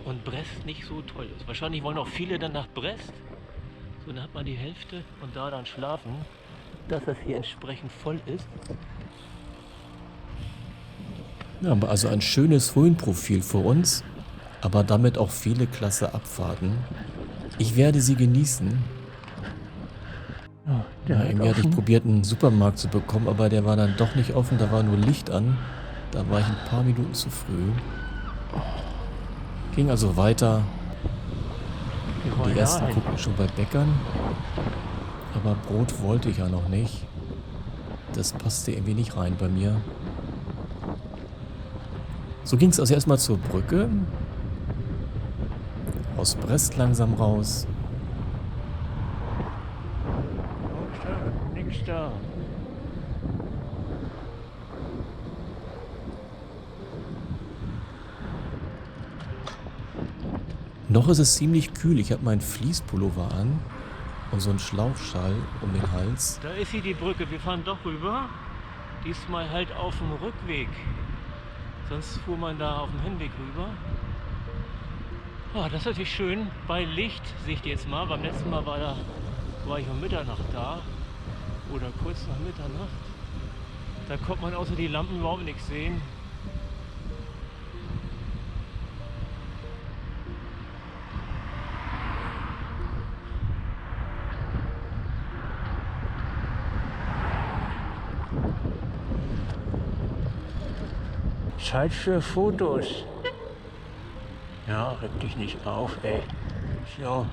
Und Brest nicht so toll ist. Wahrscheinlich wollen auch viele dann nach Brest. So, dann hat man die Hälfte und da dann schlafen, dass das hier entsprechend voll ist. Ja, also ein schönes Höhenprofil für uns, aber damit auch viele klasse Abfahrten. Ich werde sie genießen. Ja, irgendwie hatte ich probiert, einen Supermarkt zu bekommen, aber der war dann doch nicht offen, da war nur Licht an. Da war ich ein paar Minuten zu früh. Ging also weiter. Die ersten guckten schon bei Bäckern. Aber Brot wollte ich ja noch nicht. Das passte irgendwie nicht rein bei mir. So ging es also erstmal zur Brücke. Aus Brest langsam raus. Nix da. Noch ist es ziemlich kühl. Ich habe meinen Fließpullover an und so einen Schlauchschal um den Hals. Da ist sie, die Brücke. Wir fahren doch rüber. Diesmal halt auf dem Rückweg. Sonst fuhr man da auf dem Hinweg rüber. Oh, das ist natürlich schön. Bei Licht sehe ich die jetzt mal. Beim letzten Mal war ich um Mitternacht da. Oder kurz nach Mitternacht. Da konnte man außer die Lampen überhaupt nichts sehen. Zeit für Fotos. Ja, reg dich nicht auf, ey. So.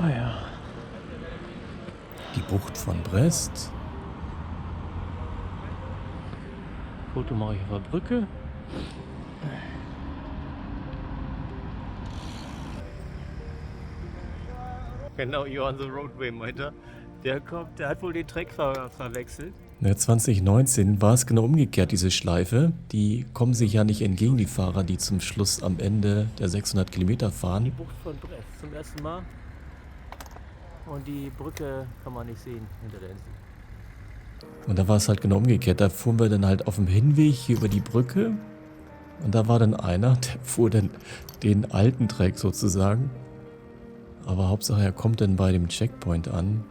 Ah ja. Die Bucht von Brest. Foto mache ich auf der Brücke. Genau, you're on the roadway, meint er. Der hat wohl den Treckfahrer verwechselt. Ja, 2019 war es genau umgekehrt, diese Schleife. Die kommen sich ja nicht entgegen, die Fahrer, die zum Schluss am Ende der 600 Kilometer Die fahren. Bucht von Brest zum ersten Mal. Und die Brücke kann man nicht sehen hinter der Insel. Und da war es halt genau umgekehrt. Da fuhren wir dann halt auf dem Hinweg hier über die Brücke. Und da war dann einer, der fuhr dann den alten Track sozusagen. Aber Hauptsache, er kommt dann bei dem Checkpoint an.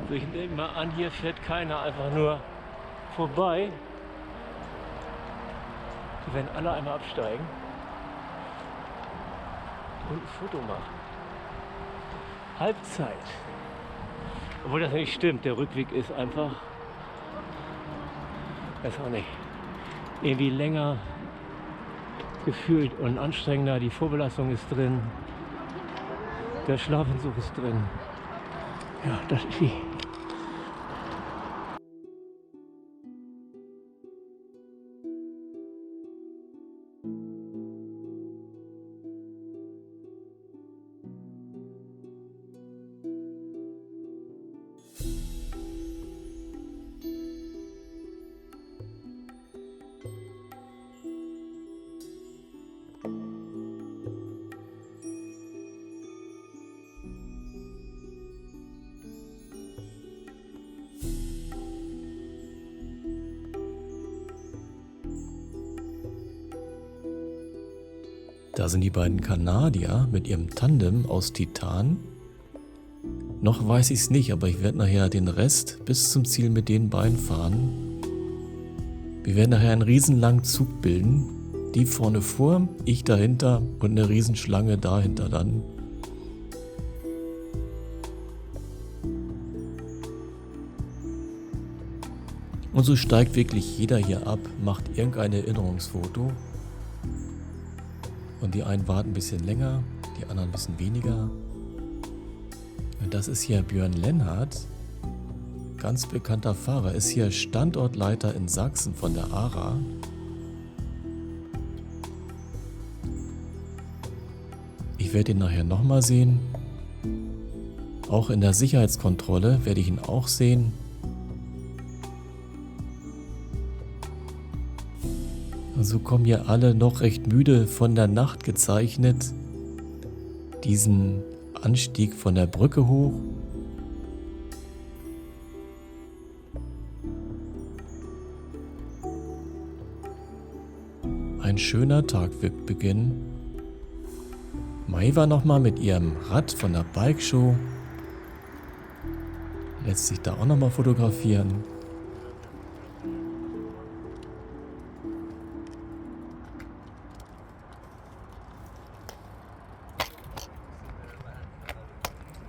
So, ich nehme mal an, hier fährt keiner einfach nur vorbei. Die werden alle einmal absteigen. und ein Foto machen. Halbzeit. Obwohl das nicht stimmt, der Rückweg ist einfach, weiß auch nicht, irgendwie länger gefühlt und anstrengender. Die Vorbelastung ist drin, der Schlafentzug ist drin. Ja, das ist die. Da sind die beiden Kanadier mit ihrem Tandem aus Titan. Noch weiß ich es nicht, aber ich werde nachher den Rest bis zum Ziel mit den beiden fahren. Wir werden nachher einen riesenlangen Zug bilden. Die vorne vor, ich dahinter und eine Riesenschlange dahinter dann. Und so steigt wirklich jeder hier ab, macht irgendein Erinnerungsfoto. Und die einen warten ein bisschen länger, die anderen ein bisschen weniger. Und das ist hier Björn Lennart, ganz bekannter Fahrer, ist hier Standortleiter in Sachsen von der ARA. Ich werde ihn nachher nochmal sehen. Auch in der Sicherheitskontrolle werde ich ihn auch sehen. Und so kommen hier alle noch recht müde von der Nacht gezeichnet diesen Anstieg von der Brücke hoch. Ein schöner Tag wird beginnen. Maeva nochmal mit ihrem Rad von der Bike Show. Lässt sich da auch nochmal fotografieren.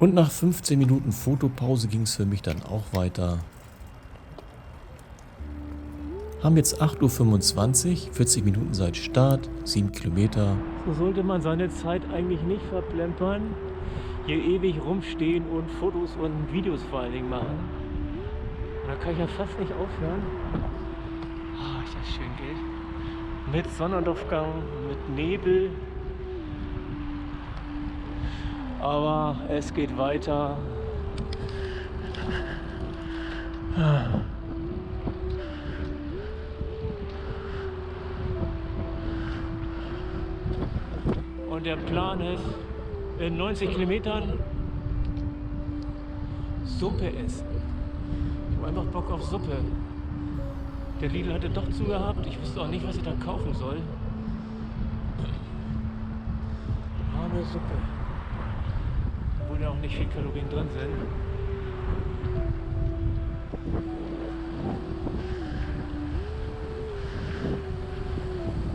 Und nach 15 Minuten Fotopause ging es für mich dann auch weiter. Haben jetzt 8:25 Uhr, 40 Minuten seit Start, 7 Kilometer. So sollte man seine Zeit eigentlich nicht verplempern, hier ewig rumstehen und Fotos und Videos vor allen Dingen machen. Und da kann ich ja fast nicht aufhören. Ah, ist das schön, gell? Mit Sonnenaufgang, mit Nebel. Aber es geht weiter. Und der Plan ist, in 90 Kilometern Suppe essen. Ich habe einfach Bock auf Suppe. Der Lidl hatte doch zugehabt. Ich wusste auch nicht, was ich da kaufen soll. Warme Suppe. Obwohl da auch nicht viel Kalorien drin sind.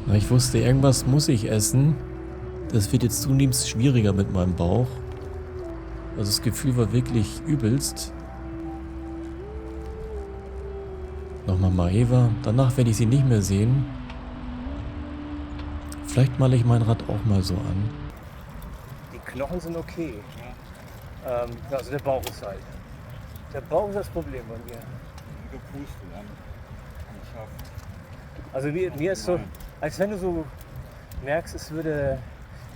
Na, ich wusste, irgendwas muss ich essen. Das wird jetzt zunehmend schwieriger mit meinem Bauch. Also das Gefühl war wirklich übelst. Nochmal Maeva. Danach werde ich sie nicht mehr sehen. Vielleicht male ich mein Rad auch mal so an. Die Knochen sind okay. Also der Bauch ist halt. Der Bauch ist das Problem bei mir. Also mir ist so, als wenn du so merkst, es würde,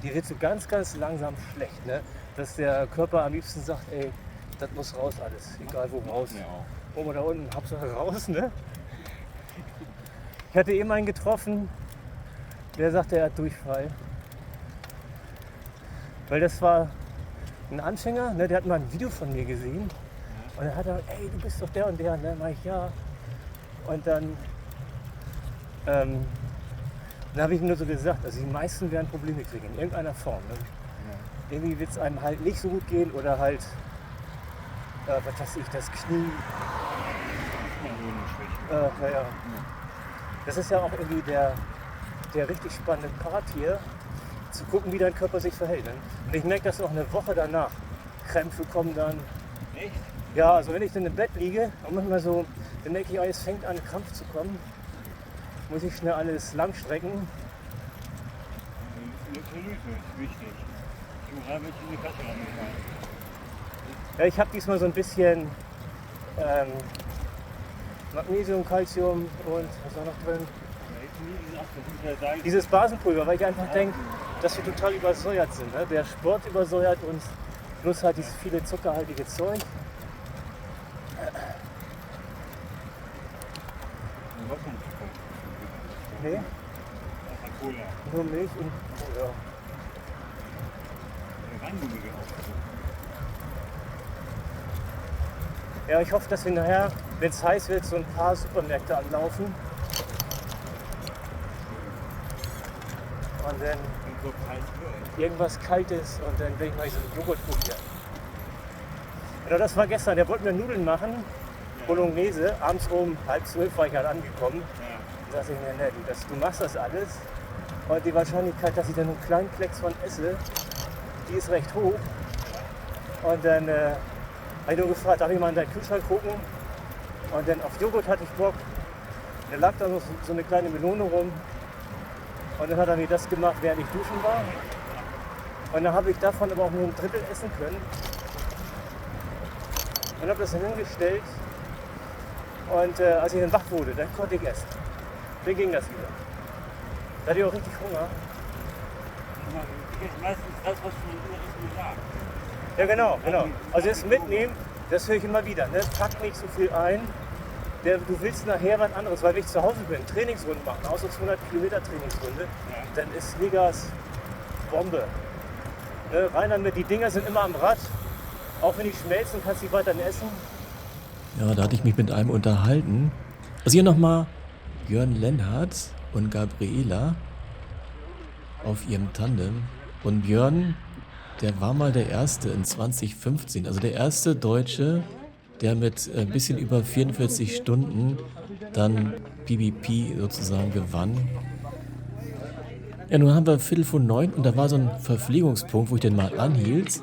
dir wird so ganz, ganz langsam schlecht, ne? Dass der Körper am liebsten sagt, ey, das muss raus alles, egal wo raus. Oben oder unten, Hauptsache raus, ne? Ich hatte eben einen getroffen, der sagte, er hat Durchfall. Weil das war ein Anfänger, ne? Der hat mal ein Video von mir gesehen. Und dann hat er, ey, du bist doch der und der, ne? Mach ich, ja. Und dann habe ich ihm nur so gesagt, also die meisten werden Probleme kriegen, in irgendeiner Form. Ne? Ja. Irgendwie wird es einem halt nicht so gut gehen oder halt, was weiß ich, das Knie. Das ist ja auch irgendwie der richtig spannende Part hier. zu gucken, wie dein Körper sich verhält. Ne? Und ich merke das auch eine Woche danach. Krämpfe kommen dann. Echt? Ja, also wenn ich dann im Bett liege und manchmal so, dann merke ich, oh, es fängt an, Krampf zu kommen. Muss ich schnell alles langstrecken. Elektrolyte ist wichtig. Du habe ich in die Kasse reingefallen. Ja, ich habe diesmal so ein bisschen Magnesium, Calcium und was war noch drin? Dieses Basenpulver, weil ich einfach denke, dass wir total übersäuert sind. Ne? Der Sport übersäuert uns, plus halt dieses viele zuckerhaltige Zeug. Nee, nur Milch und ja. Ja, ich hoffe, dass wir nachher, wenn es heiß wird, so ein paar Supermärkte anlaufen. Und dann irgendwas Kaltes und dann werde ich mal so einen Joghurt probieren. Ja, das war gestern, der wollte mir Nudeln machen, Bolognese. Abends um 11:30 war ich halt angekommen. Da dachte ich mir, nee, du machst das alles. Und die Wahrscheinlichkeit, dass ich dann einen kleinen Klecks von esse, die ist recht hoch. Und dann habe ich nur gefragt, darf ich mal in deinen Kühlschrank gucken? Und dann auf Joghurt hatte ich Bock. Da lag da noch so eine kleine Melone rum. Und dann hat er mir das gemacht, während ich duschen war. Und dann habe ich davon aber auch nur ein Drittel essen können. Und habe das dann hingestellt. Und als ich dann wach wurde, dann konnte ich essen. Dann ging das wieder. Da hatte ich auch richtig Hunger. Meistens das, was du in sagst. Ja, genau. Also das Mitnehmen, das höre ich immer wieder. Ne? Pack nicht so viel ein. Du willst nachher was anderes, weil wenn ich zu Hause bin, Trainingsrunden machen, außer 200 Kilometer Trainingsrunde, dann ist Ligas Bombe. Ne? Rein damit, die Dinger sind immer am Rad. Auch wenn die schmelzen, kannst du die weiterhin essen. Ja, da hatte ich mich mit einem unterhalten. Also hier nochmal Jörn Lenhardt und Gabriela auf ihrem Tandem. Und Björn, der war mal der Erste in 2015, also der erste Deutsche, der mit ein bisschen über 44 Stunden dann PBP sozusagen gewann. Ja, nun haben wir 8:45 und da war so ein Verpflegungspunkt, wo ich den mal anhielt.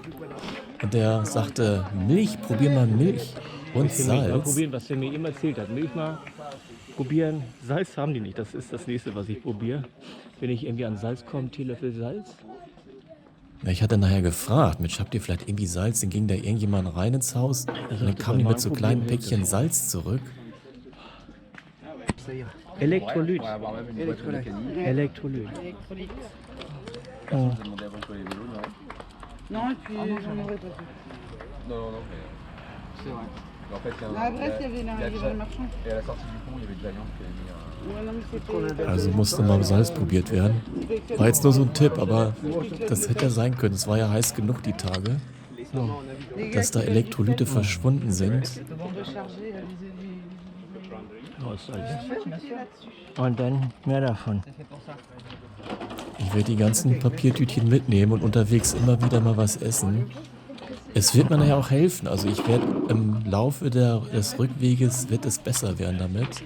Und der sagte, Milch, probier mal Milch und Ich will Milch mal Salz. probieren, was der mir eben erzählt hat. Milch mal probieren. Salz haben die nicht. Das ist das nächste, was ich probiere. Wenn ich irgendwie an Salz komme, Teelöffel Salz. Ja, ich hatte nachher gefragt, Mensch, habt ihr vielleicht irgendwie Salz? Dann ging da irgendjemand rein ins Haus und dann kam die mit so kleinen Päckchen Salz zurück. Elektrolyt. Elektrolyt. Oh. Non, et puis j'en aurais pas fait. Non, mais c'est vrai. Mais en fait, il y a À Brest, il y avait le marchand. Et à la sortie du pont, il y avait de l'Alliance qui avait mis un... Ouais, non, mais c'était... Also musste mal Salz probiert werden. War jetzt nur so ein Tipp, aber das hätte ja sein können. Es war ja heiß genug die Tage, dass da Elektrolyte verschwunden sind. Und dann mehr davon. Ich werde die ganzen Papiertütchen mitnehmen und unterwegs immer wieder mal was essen. Es wird mir nachher auch helfen. Also ich werde im Laufe des Rückweges wird es besser werden damit.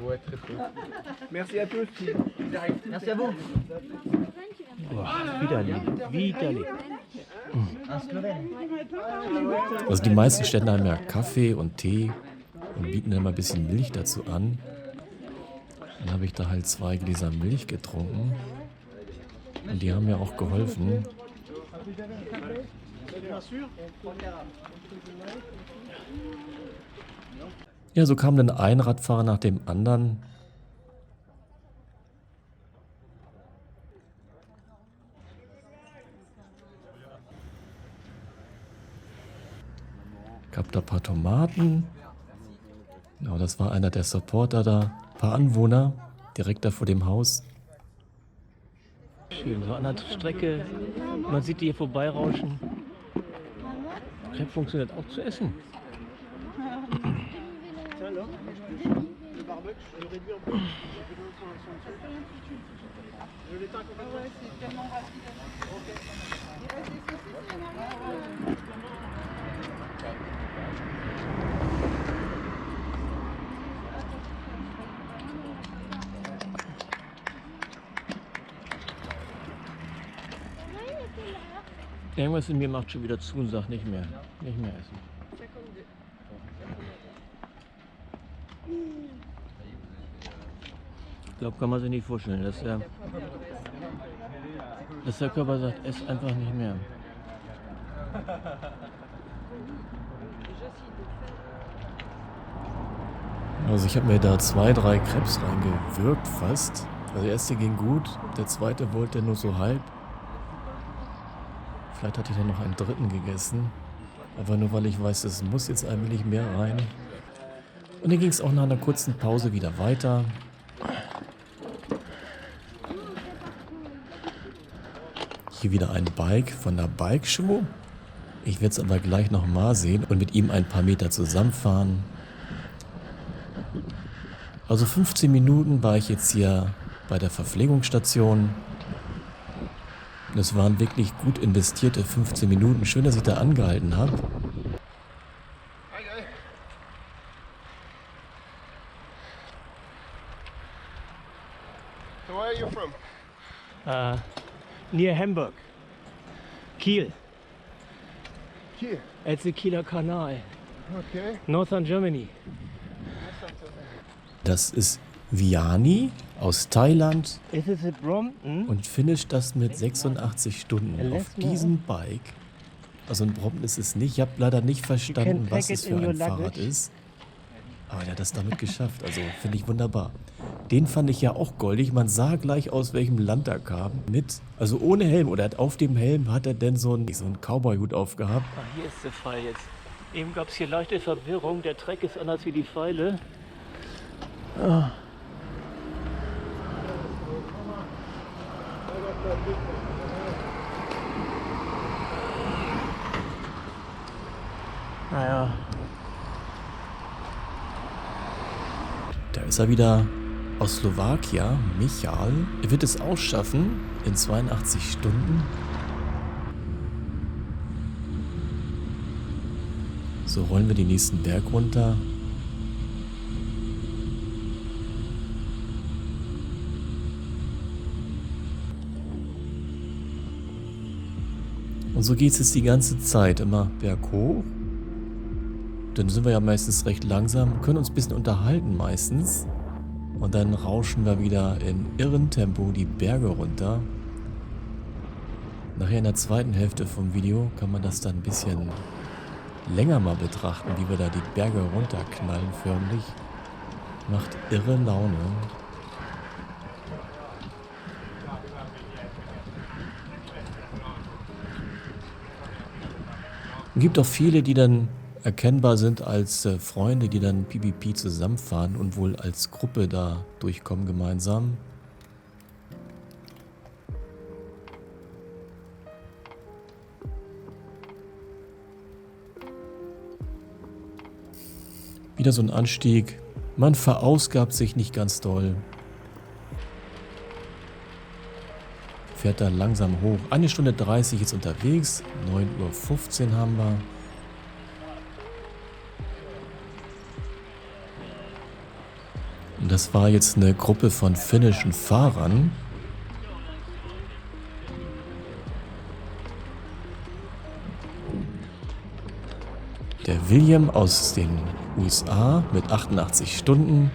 Ouais, très peu. Merci à tous. Merci à vous. Widerlich. Also die meisten Städte haben ja Kaffee und Tee und bieten dann mal ein bisschen Milch dazu an. Dann habe ich da halt 2 Gläser Milch getrunken. Und die haben mir auch geholfen. Ja, so kam dann ein Radfahrer nach dem anderen. Gab da ein paar Tomaten. Ja, das war einer der Supporter da. Ein paar Anwohner, direkt da vor dem Haus. Schön, so an der Strecke. Man sieht die hier vorbeirauschen. Crepe funktioniert auch zu essen. Irgendwas in mir macht schon wieder zu und sagt nicht mehr essen. Ich glaube, kann man sich nicht vorstellen, dass der Körper sagt, ess einfach nicht mehr. Also ich habe mir da 2, 3 Krebs reingewirkt fast. Also der erste ging gut, der zweite wollte nur so halb. Vielleicht hatte ich dann noch einen dritten gegessen. Einfach nur, weil ich weiß, es muss jetzt eigentlich mehr rein. Und dann ging es auch nach einer kurzen Pause wieder weiter. Hier wieder ein Bike von der Bike Show. Ich werde es aber gleich nochmal sehen und mit ihm ein paar Meter zusammenfahren. Also 15 Minuten war ich jetzt hier bei der Verpflegungsstation. Das waren wirklich gut investierte 15 Minuten. Schön, dass ich da angehalten habe. So where are you from? Near Hamburg. Kiel. Kiel. At the Kieler Kanal. Okay. Northern Germany. Das ist Vianney aus Thailand Is it at Brompton? und finisht das mit 86 Stunden auf diesem Bike. Also ein Brompton ist es nicht. Ich habe leider nicht verstanden, was es für ein Fahrrad ist. Aber er hat das damit geschafft. Also finde ich wunderbar. Den fand ich ja auch goldig. Man sah gleich, aus welchem Land er kam. Also ohne Helm. Oder auf dem Helm hat er denn so einen Cowboy-Hut aufgehabt. Ah, hier ist der Pfeil jetzt. Eben gab es hier leichte Verwirrung. Der Track ist anders wie die Pfeile. Ah. Naja. Da ist er wieder aus Slowakia, Michal. Er wird es auch schaffen in 82 Stunden. So rollen wir den nächsten Berg runter. Und so geht es jetzt die ganze Zeit immer berghoch. Dann sind wir ja meistens recht langsam, können uns ein bisschen unterhalten meistens. Und dann rauschen wir wieder in irrem Tempo die Berge runter. Nachher in der zweiten Hälfte vom Video kann man das dann ein bisschen länger mal betrachten, wie wir da die Berge runterknallen förmlich. Macht irre Laune. Es gibt auch viele, die dann erkennbar sind als Freunde, die dann PvP zusammenfahren und wohl als Gruppe da durchkommen gemeinsam. Wieder so ein Anstieg. Man verausgabt sich nicht ganz doll. Fährt da langsam hoch. 1 Stunde 30 jetzt unterwegs. 9:15 Uhr haben wir. Und das war jetzt eine Gruppe von finnischen Fahrern. Der William aus den USA mit 88 Stunden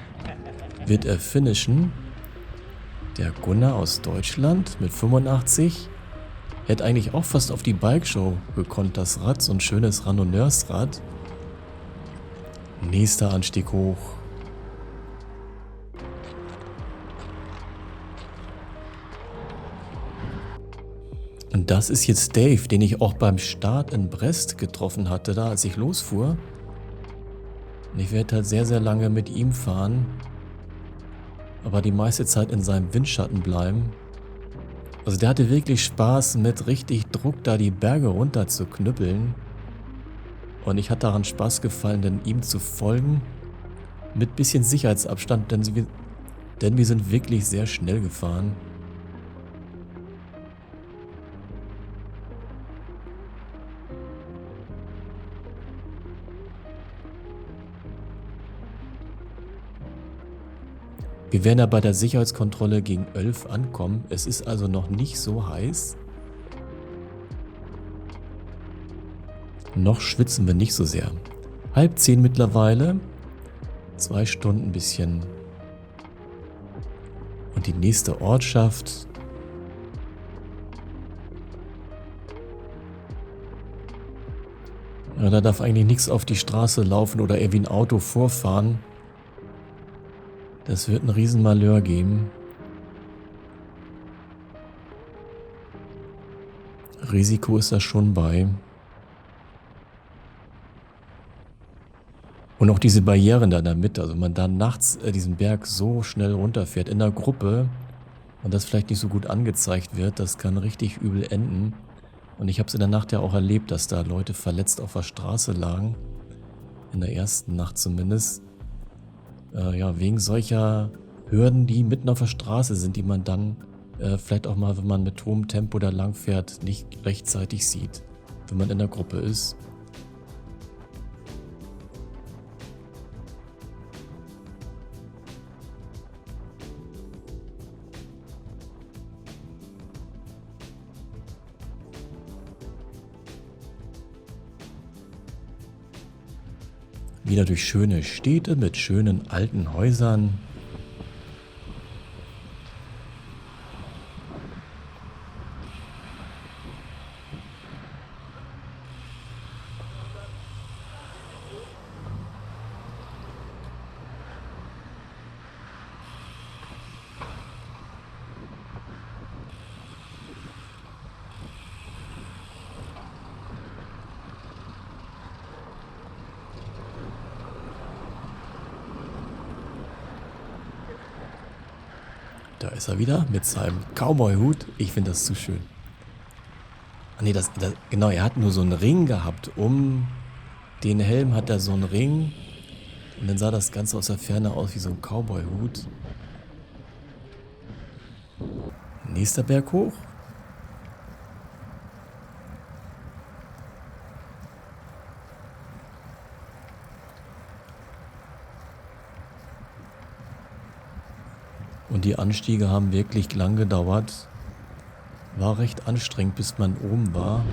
wird er finishen. Der Gunnar aus Deutschland mit 85. Er hat eigentlich auch fast auf die Bike Show gekonnt, das Rad, so ein schönes Randonneursrad. Nächster Anstieg hoch. Und das ist jetzt Dave, den ich auch beim Start in Brest getroffen hatte, da als ich losfuhr. Und ich werde halt sehr, sehr lange mit ihm fahren. Aber die meiste Zeit in seinem Windschatten bleiben. Also der hatte wirklich Spaß mit richtig Druck da die Berge runter zu knüppeln. Und ich hatte daran Spaß gefallen, denn ihm zu folgen. Mit bisschen Sicherheitsabstand, denn wir sind wirklich sehr schnell gefahren. Wir werden ja bei der Sicherheitskontrolle gegen 11 ankommen. Es ist also noch nicht so heiß. Noch schwitzen wir nicht so sehr. 9:30 mittlerweile. 2 Stunden ein bisschen. Und die nächste Ortschaft. Ja, da darf eigentlich nichts auf die Straße laufen oder irgendwie ein Auto vorfahren. Das wird ein Riesenmalheur geben. Risiko ist da schon bei. Und auch diese Barrieren da in der Mitte, also wenn man da nachts diesen Berg so schnell runterfährt in der Gruppe und das vielleicht nicht so gut angezeigt wird, das kann richtig übel enden. Und ich habe es in der Nacht ja auch erlebt, dass da Leute verletzt auf der Straße lagen. In der ersten Nacht zumindest. Ja, wegen solcher Hürden, die mitten auf der Straße sind, die man dann vielleicht auch mal, wenn man mit hohem Tempo da lang fährt, nicht rechtzeitig sieht, wenn man in der Gruppe ist. Wieder durch schöne Städte mit schönen alten Häusern. Da ist er wieder mit seinem Cowboy-Hut. Ich finde das zu schön. Ah nee, genau, er hat nur so einen Ring gehabt. Um den Helm hat er so einen Ring. Und dann sah das Ganze aus der Ferne aus wie so ein Cowboy-Hut. Nächster Berg hoch. Und die Anstiege haben wirklich lang gedauert. War recht anstrengend, bis man oben war.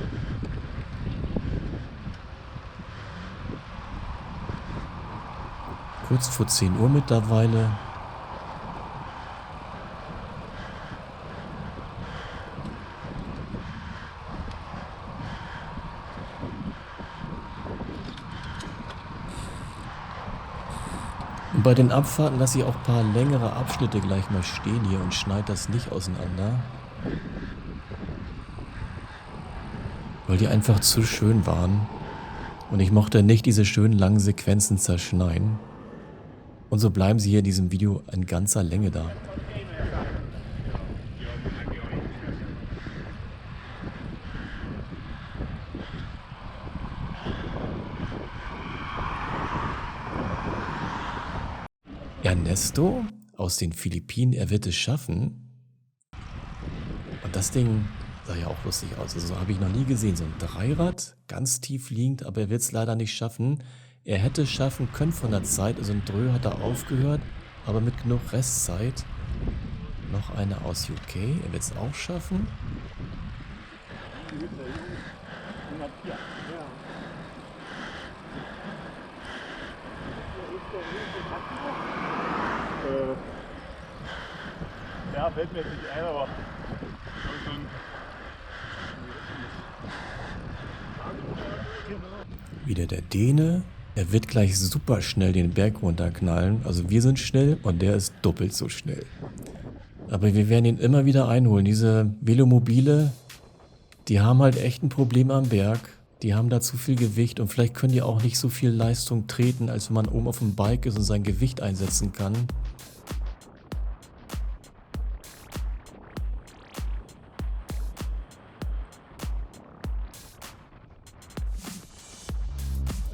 Kurz vor 10 Uhr mittlerweile. Und bei den Abfahrten lasse ich auch ein paar längere Abschnitte gleich mal stehen hier und schneide das nicht auseinander. Weil die einfach zu schön waren. Und ich mochte nicht diese schönen langen Sequenzen zerschneiden. Und so bleiben sie hier in diesem Video in ganzer Länge da. Ernesto aus den Philippinen, er wird es schaffen. Und das Ding sah ja auch lustig aus. Also so habe ich noch nie gesehen. So ein Dreirad, ganz tief liegend, aber er wird es leider nicht schaffen. Er hätte es schaffen können von der Zeit. Also ein Drö hat er aufgehört, aber mit genug Restzeit. Noch einer aus UK, er wird es auch schaffen. Ja, fällt mir jetzt nicht ein, aber Wieder der Däne. Er wird gleich super schnell den Berg runterknallen. Also wir sind schnell und der ist doppelt so schnell. Aber wir werden ihn immer wieder einholen. Diese Velomobile, die haben halt echt ein Problem am Berg. Die haben da zu viel Gewicht und vielleicht können die auch nicht so viel Leistung treten, als wenn man oben auf dem Bike ist und sein Gewicht einsetzen kann.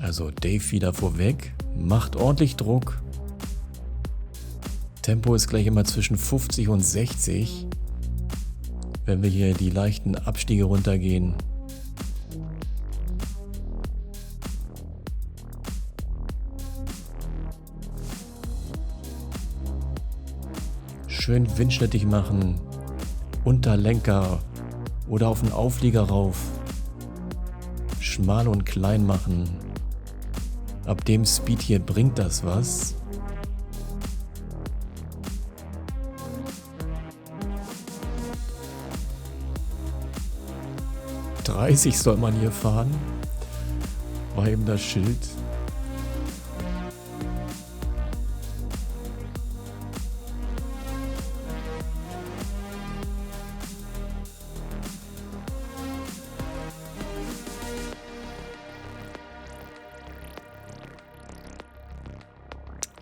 Also Dave wieder vorweg, macht ordentlich Druck. Tempo ist gleich immer zwischen 50 und 60, wenn wir hier die leichten Abstiege runtergehen. Schön windschnittig machen, Unterlenker oder auf den Auflieger rauf. schmal und klein machen. Ab dem Speed hier bringt das was. .30 soll man hier fahren. War eben das Schild.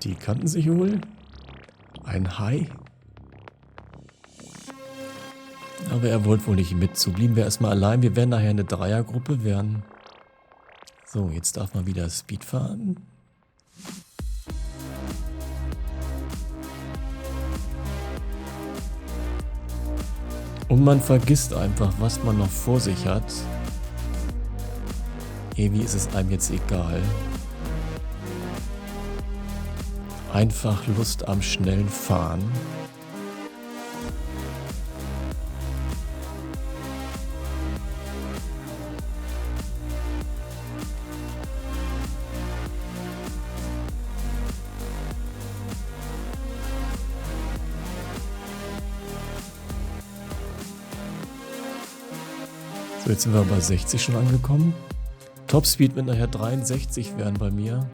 Die kannten sich wohl. Ein Hai. Aber er wollte wohl nicht mit. So blieben wir erstmal allein. Wir werden nachher eine Dreiergruppe werden. So, jetzt darf man wieder Speed fahren. Und man vergisst einfach, was man noch vor sich hat. Irgendwie ist es einem jetzt egal. Einfach Lust am schnellen Fahren. So, jetzt sind wir bei 60 schon angekommen. Topspeed wird nachher 63 werden bei mir.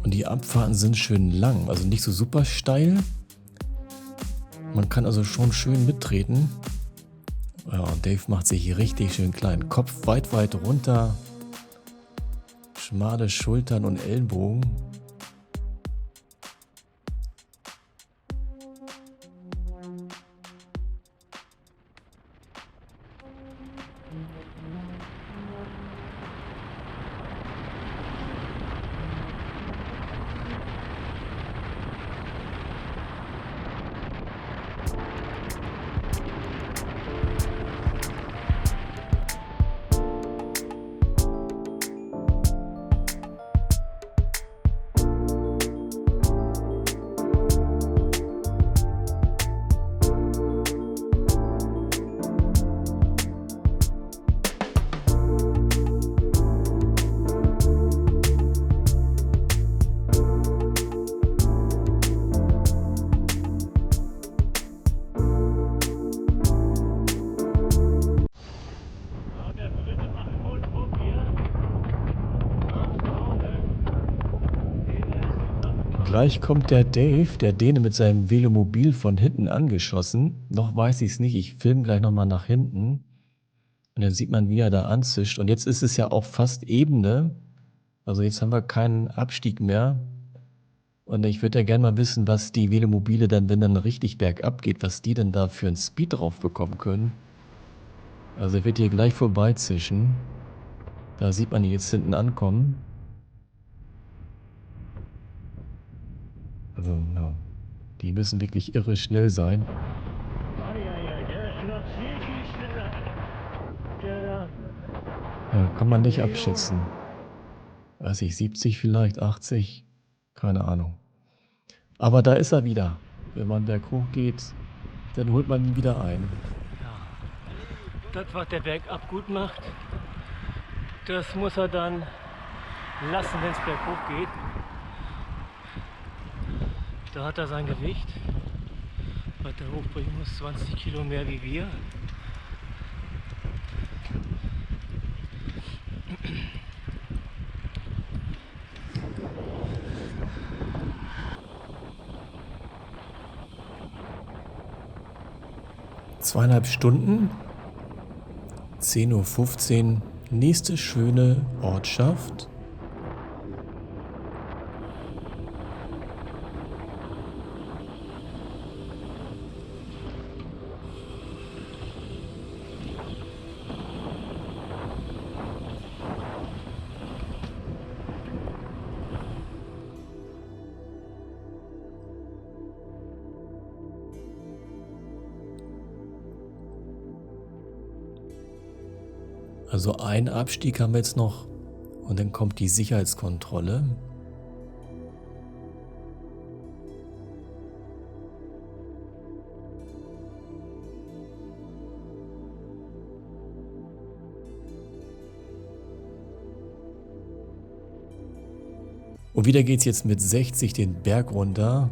Und die Abfahrten sind schön lang, also nicht so super steil. Man kann also schon schön mittreten. Ja, Dave macht sich hier richtig schön klein. Kopf weit runter. Schmale Schultern und Ellenbogen. Gleich kommt der Dave, der Däne mit seinem Velomobil von hinten angeschossen. Noch weiß ich es nicht, ich filme gleich nochmal nach hinten. Und dann sieht man, wie er da anzischt. Und jetzt ist es ja auch fast Ebene. Also jetzt haben wir keinen Abstieg mehr. Und ich würde ja gerne mal wissen, was die Velomobile dann, wenn dann richtig bergab geht, was die denn da für einen Speed drauf bekommen können. Also er wird hier gleich vorbeizischen. Da sieht man ihn jetzt hinten ankommen. Also, ja, die müssen wirklich irre schnell sein. Ja, kann man nicht abschätzen. Weiß ich, 70 vielleicht, 80? Keine Ahnung. Aber da ist er wieder. Wenn man berghoch geht, dann holt man ihn wieder ein. Ja. Das, was der bergab gut macht, das muss er dann lassen, wenn es berghoch geht. Da hat er sein Gewicht, was er hochbringen muss, 20 Kilo mehr wie wir. Zweieinhalb Stunden, 10:15 Uhr, nächste schöne Ortschaft. Also einen Abstieg haben wir jetzt noch und dann kommt die Sicherheitskontrolle. Und wieder geht's jetzt mit 60 den Berg runter.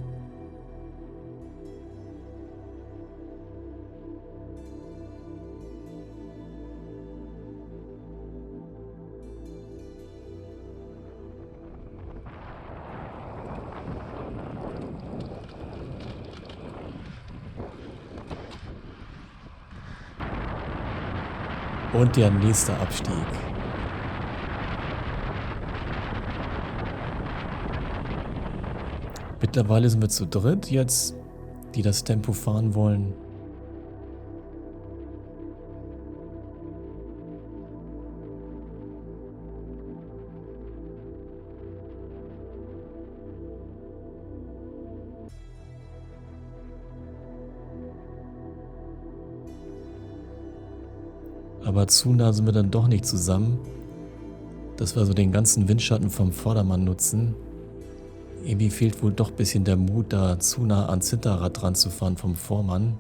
Und der nächste Abstieg. Mittlerweile sind wir zu dritt jetzt, die das Tempo fahren wollen. Aber zu nah sind wir dann doch nicht zusammen, dass wir so den ganzen Windschatten vom Vordermann nutzen. Irgendwie fehlt wohl doch ein bisschen der Mut, da zu nah ans Hinterrad dran zu fahren vom Vormann,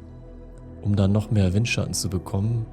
um da noch mehr Windschatten zu bekommen.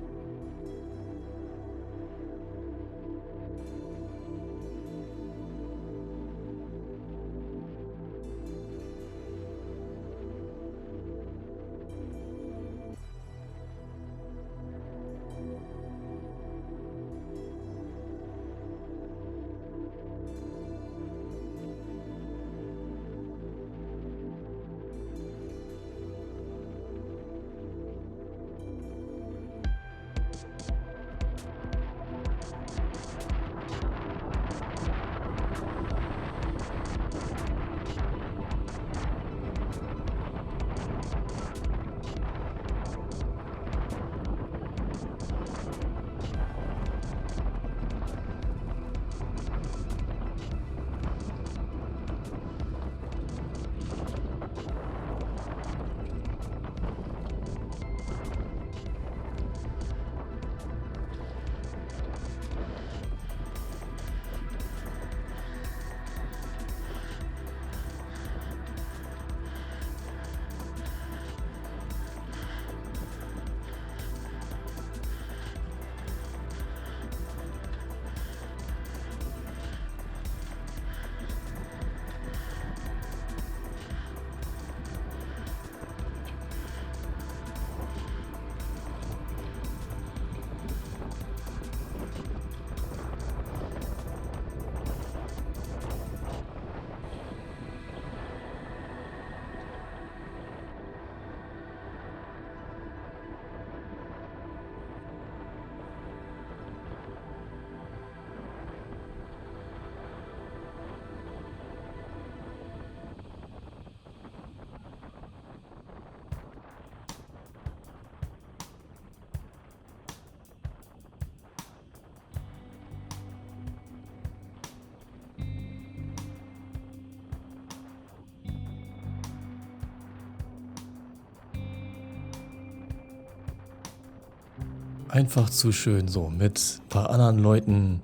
Einfach zu schön, so mit ein paar anderen Leuten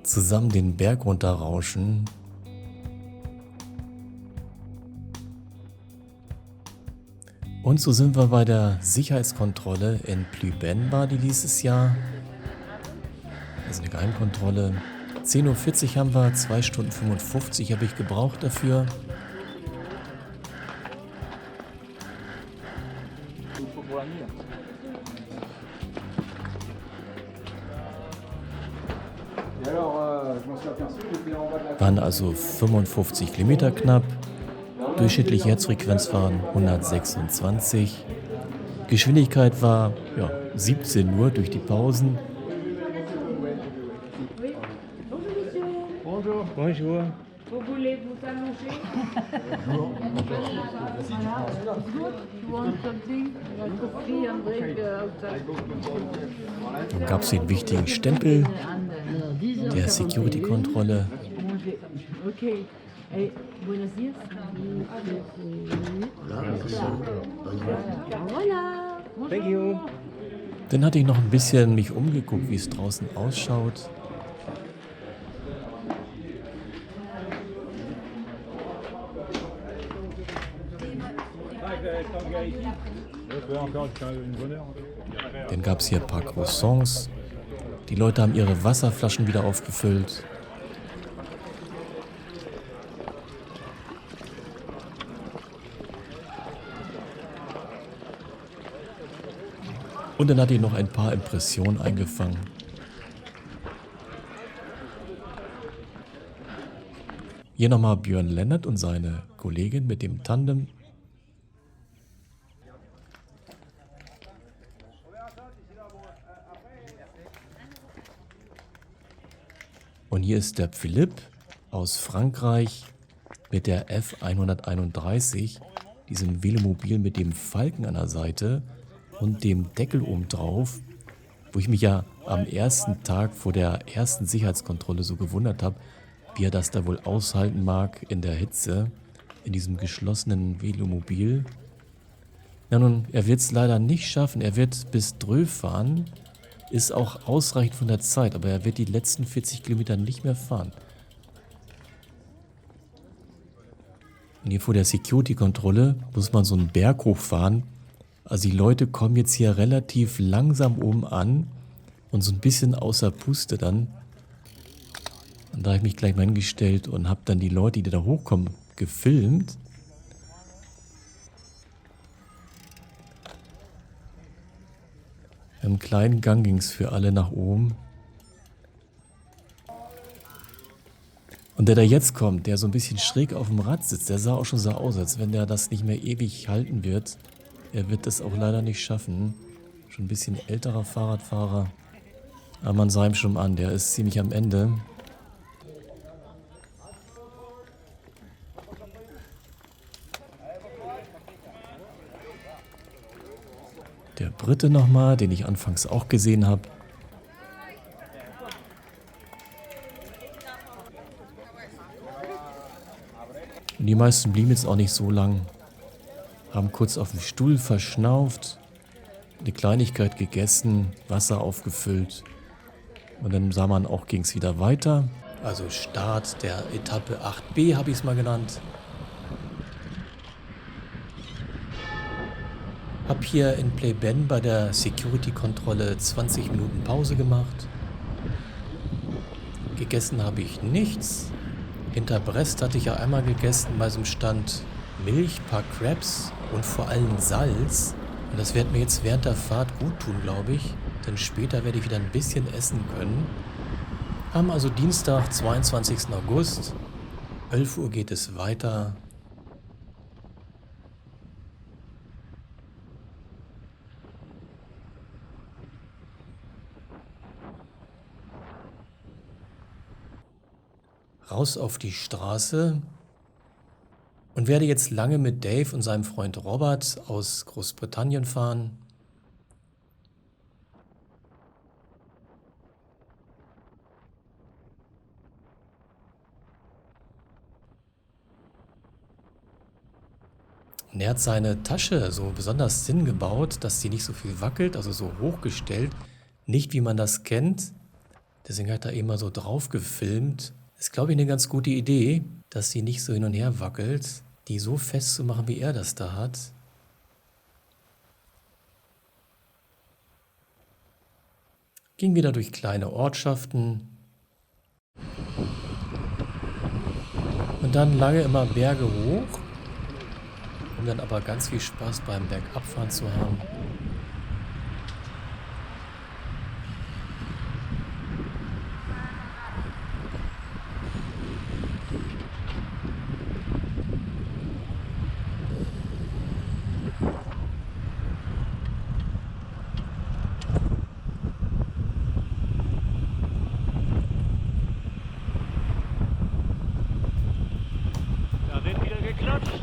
zusammen den Berg runterrauschen. Und so sind wir bei der Sicherheitskontrolle in Plüben, war die dieses Jahr. Das ist eine Geheimkontrolle. 10:40 Uhr haben wir, 2 Stunden 55 habe ich gebraucht dafür. Waren also 55 Kilometer knapp. Durchschnittliche Herzfrequenz waren 126. Geschwindigkeit war 17 nur durch die Pausen. Bonjour. Bonjour. Vous voulez-vous allonger? You want something? Coffee and drink outside. Dann gab es den wichtigen Stempel der Security-Kontrolle. Okay. Buenos días. Hola. Thank you. Dann hatte ich noch ein bisschen mich umgeguckt, wie es draußen ausschaut. Dann gab es hier ein paar Croissants. Die Leute haben ihre Wasserflaschen wieder aufgefüllt. Und dann hat er noch ein paar Impressionen eingefangen. Hier nochmal Björn Lennart und seine Kollegin mit dem Tandem. Und hier ist der Philipp aus Frankreich mit der F131, diesem Velomobil mit dem Falken an der Seite und dem Deckel oben drauf, wo ich mich ja am ersten Tag vor der ersten Sicherheitskontrolle so gewundert habe, wie er das da wohl aushalten mag in der Hitze, in diesem geschlossenen Velomobil. Ja nun, er wird es leider nicht schaffen, er wird bis Dreux fahren, ist auch ausreichend von der Zeit, aber er wird die letzten 40 Kilometer nicht mehr fahren. Und hier vor der Security-Kontrolle muss man so einen Berg hochfahren. Also die Leute kommen jetzt hier relativ langsam oben an und so ein bisschen außer Puste dann. Und da habe ich mich gleich mal hingestellt und habe dann die Leute, die da hochkommen, gefilmt. Im kleinen Gang ging es für alle nach oben. Und der da jetzt kommt, der so ein bisschen schräg auf dem Rad sitzt, der sah auch schon so aus, als wenn der das nicht mehr ewig halten wird. Er wird das auch leider nicht schaffen. Schon ein bisschen älterer Fahrradfahrer. Aber man sah ihm schon an, der ist ziemlich am Ende. Der Brite nochmal, den ich anfangs auch gesehen habe. Und die meisten blieben jetzt auch nicht so lang. Haben kurz auf dem Stuhl verschnauft, eine Kleinigkeit gegessen, Wasser aufgefüllt. Und dann sah man auch, ging es wieder weiter. Also Start der Etappe 8b habe ich es mal genannt. Hab hier in Pleibenne bei der Security-Kontrolle 20 Minuten Pause gemacht. Gegessen habe ich nichts. Hinter Brest hatte ich ja einmal gegessen bei so einem Stand Milch, paar Crabs und vor allem Salz. Und das wird mir jetzt während der Fahrt gut tun, glaube ich. Denn später werde ich wieder ein bisschen essen können. Haben also Dienstag, 22. August. 11 Uhr geht es weiter. Raus auf die Straße und werde jetzt lange mit Dave und seinem Freund Robert aus Großbritannien fahren. Und er hat seine Tasche so besonders gebaut, dass sie nicht so viel wackelt, also so hochgestellt. Nicht wie man das kennt. Deswegen hat er immer so drauf gefilmt. Ist, glaube ich, eine ganz gute Idee, dass sie nicht so hin und her wackelt, die so fest zu machen, wie er das da hat. Ging wieder durch kleine Ortschaften. Und dann lange immer Berge hoch, um dann aber ganz viel Spaß beim Bergabfahren zu haben. Da wird wieder geklatscht.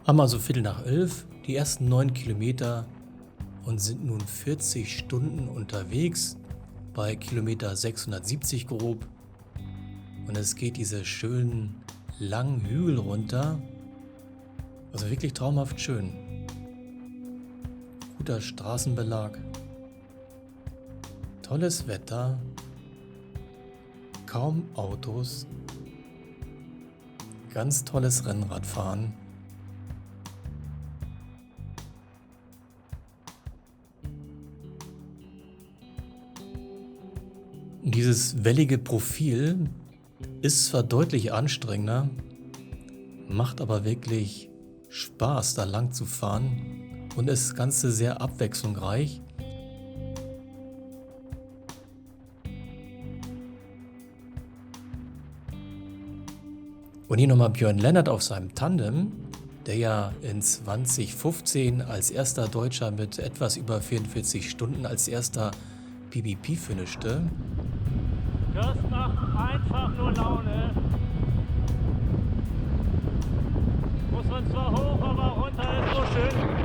Haben also 11:15, die ersten 9 Kilometer und sind nun 40 Stunden unterwegs, bei Kilometer 670 grob. Und es geht diese schönen langen Hügel runter. Also wirklich traumhaft schön. Guter Straßenbelag. Tolles Wetter. Kaum Autos. Ganz tolles Rennradfahren. Dieses wellige Profil ist zwar deutlich anstrengender, macht aber wirklich Spaß, da lang zu fahren und ist das Ganze sehr abwechslungsreich. Und hier nochmal Björn Lennart auf seinem Tandem, der ja in 2015 als erster Deutscher mit etwas über 44 Stunden als erster PBP finischte. Das macht einfach nur Laune. Muss man zwar hoch, aber runter ist so schön.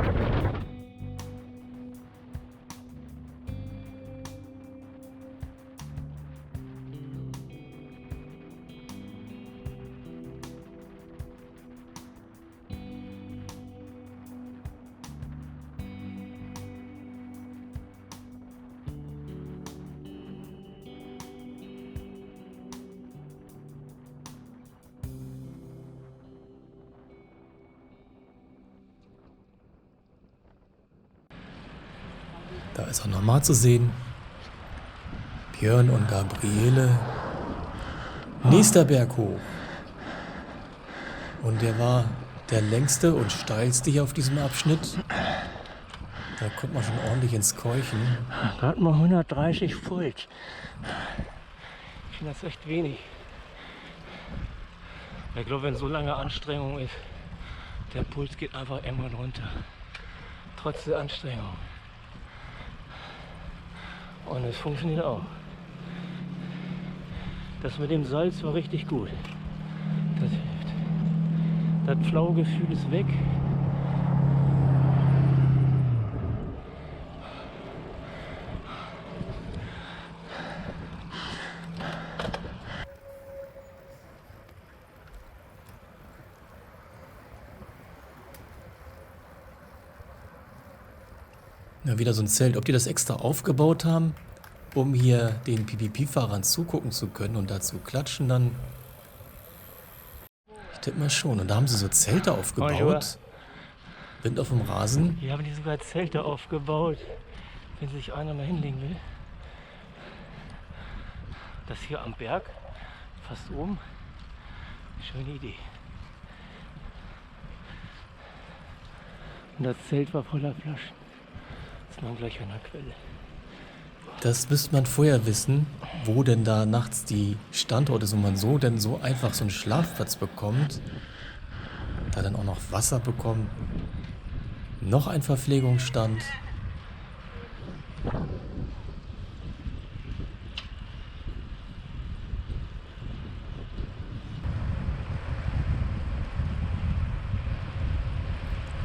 Da ist er nochmal zu sehen. Björn und Gabriele. Nächster Berg hoch. Und der war der längste und steilste hier auf diesem Abschnitt. Da kommt man schon ordentlich ins Keuchen. Gerade mal 130 Puls. Ich finde das echt wenig. Ich glaube, wenn so lange Anstrengung ist, der Puls geht einfach irgendwann runter. Trotz der Anstrengung. Und es funktioniert auch. Das mit dem Salz war richtig gut. Das hilft. Das flaue Gefühl ist weg. Ja, wieder so ein Zelt. Ob die das extra aufgebaut haben, um hier den PBP-Fahrern zugucken zu können und dazu klatschen dann? Ich tippe mal schon. Und da haben sie so Zelte aufgebaut. Wind auf dem Rasen. Hier haben die sogar Zelte aufgebaut, wenn sich einer mal hinlegen will. Das hier am Berg, fast oben. Schöne Idee. Und das Zelt war voller Flaschen. Jetzt noch gleich an der Quelle. Das müsste man vorher wissen, wo denn da nachts die Standorte sind, wo man so denn so einfach so einen Schlafplatz bekommt, da dann auch noch Wasser bekommt, noch ein Verpflegungsstand.